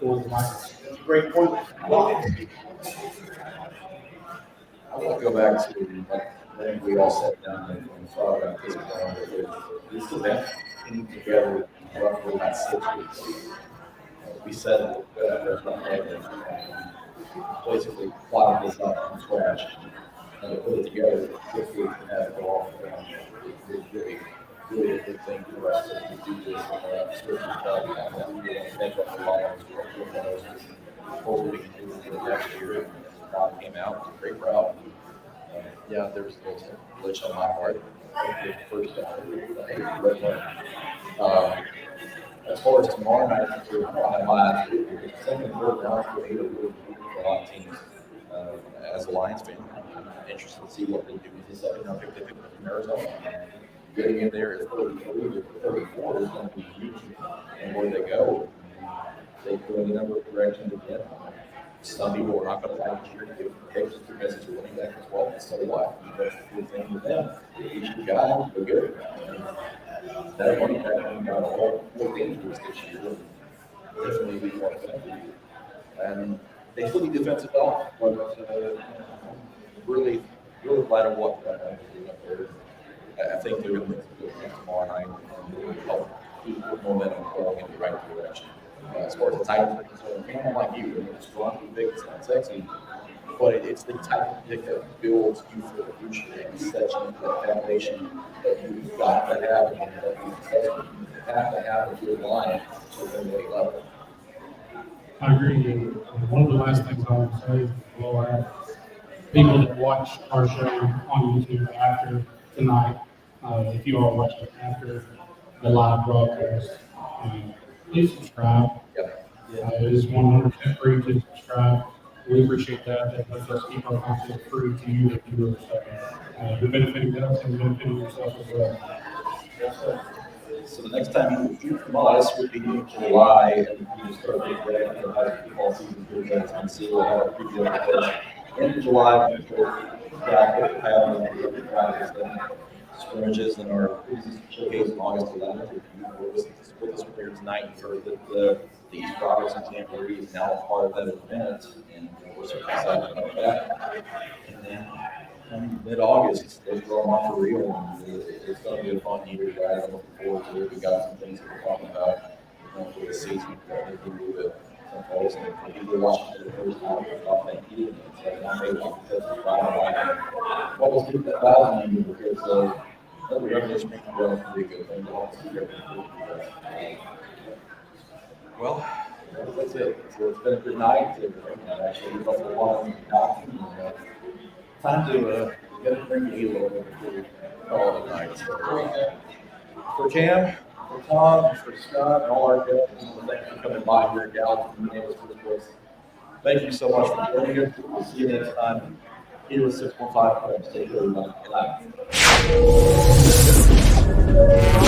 for the Titans. Great point. I want to go back to when we all sat down and thought about this plan. This event came together in roughly about 6 weeks. We said that basically plotted this up from scratch and to put it together quickly and have it go off the ground. It's really a good thing for us to do this. Certainly, make up the lines. Hopefully, we can do it for the next year. And Bob came out, great crowd. Yeah, there was a little glitch on my part. First, as far as tomorrow night, the second and third round for a lot of teams. As a Lions fan, I'm interested to see what they do with this second round pick they pick from Arizona. Getting in there at 33 or 34 is going to be huge. And where they go, they go in a number of directions again. Some people are not going to like it here to give Texas their message to running back as well. And so what? That's the good thing with them. Each guy, they're good. That running back got a whole injuries this year. Definitely be more effective. And they still need defensive help, but really glad of what they're doing up there. I think they're going to make a good thing tomorrow night and really help keep the momentum going in the right direction. As far as the Titans are concerned, I'm like you, it's strong, big, it's not sexy, but it's the type of pick that builds you for the future and sets you the foundation that you've got to have and that you have to have if you're lying to the NBA level. I agree. And one of the last things I want to say is we'll have people that watch our show on YouTube after tonight, if you are watching after the live broadcast, please subscribe. It is 100% free to subscribe. We appreciate that. That lets us keep our content free to you, the viewers. You're benefiting us and benefiting yourself as well. So the next time you hear from us would be in July, and we just start getting ready for the high school football season here in Tennessee. We'll have a preview of the end of July. We'll have scrimmages and our showcase on August 11th. If you were with us here tonight for the East Robertson Jamboree is now a part of that event, and we're super excited about that. And then mid-August, those are on for real, and it's going to be a fun year, guys. I'm looking forward to it. We got some things that we're talking about for the season that we can do with some folks, and if you're watching for the first time, thank you. I made one because what was good that battle number because the revenue stream was a pretty good thing. Well, that's it. So it's been a good night. Actually, we've got a lot of talking. Time to get a drink to eat a little bit before we call it a night. So, for Cam, for Tom, for Scott, and all our guests, thank you for coming by here at Gallatin. Thank you so much for joining us. We'll see you next time. Here with 615 Take care, everybody. Good night.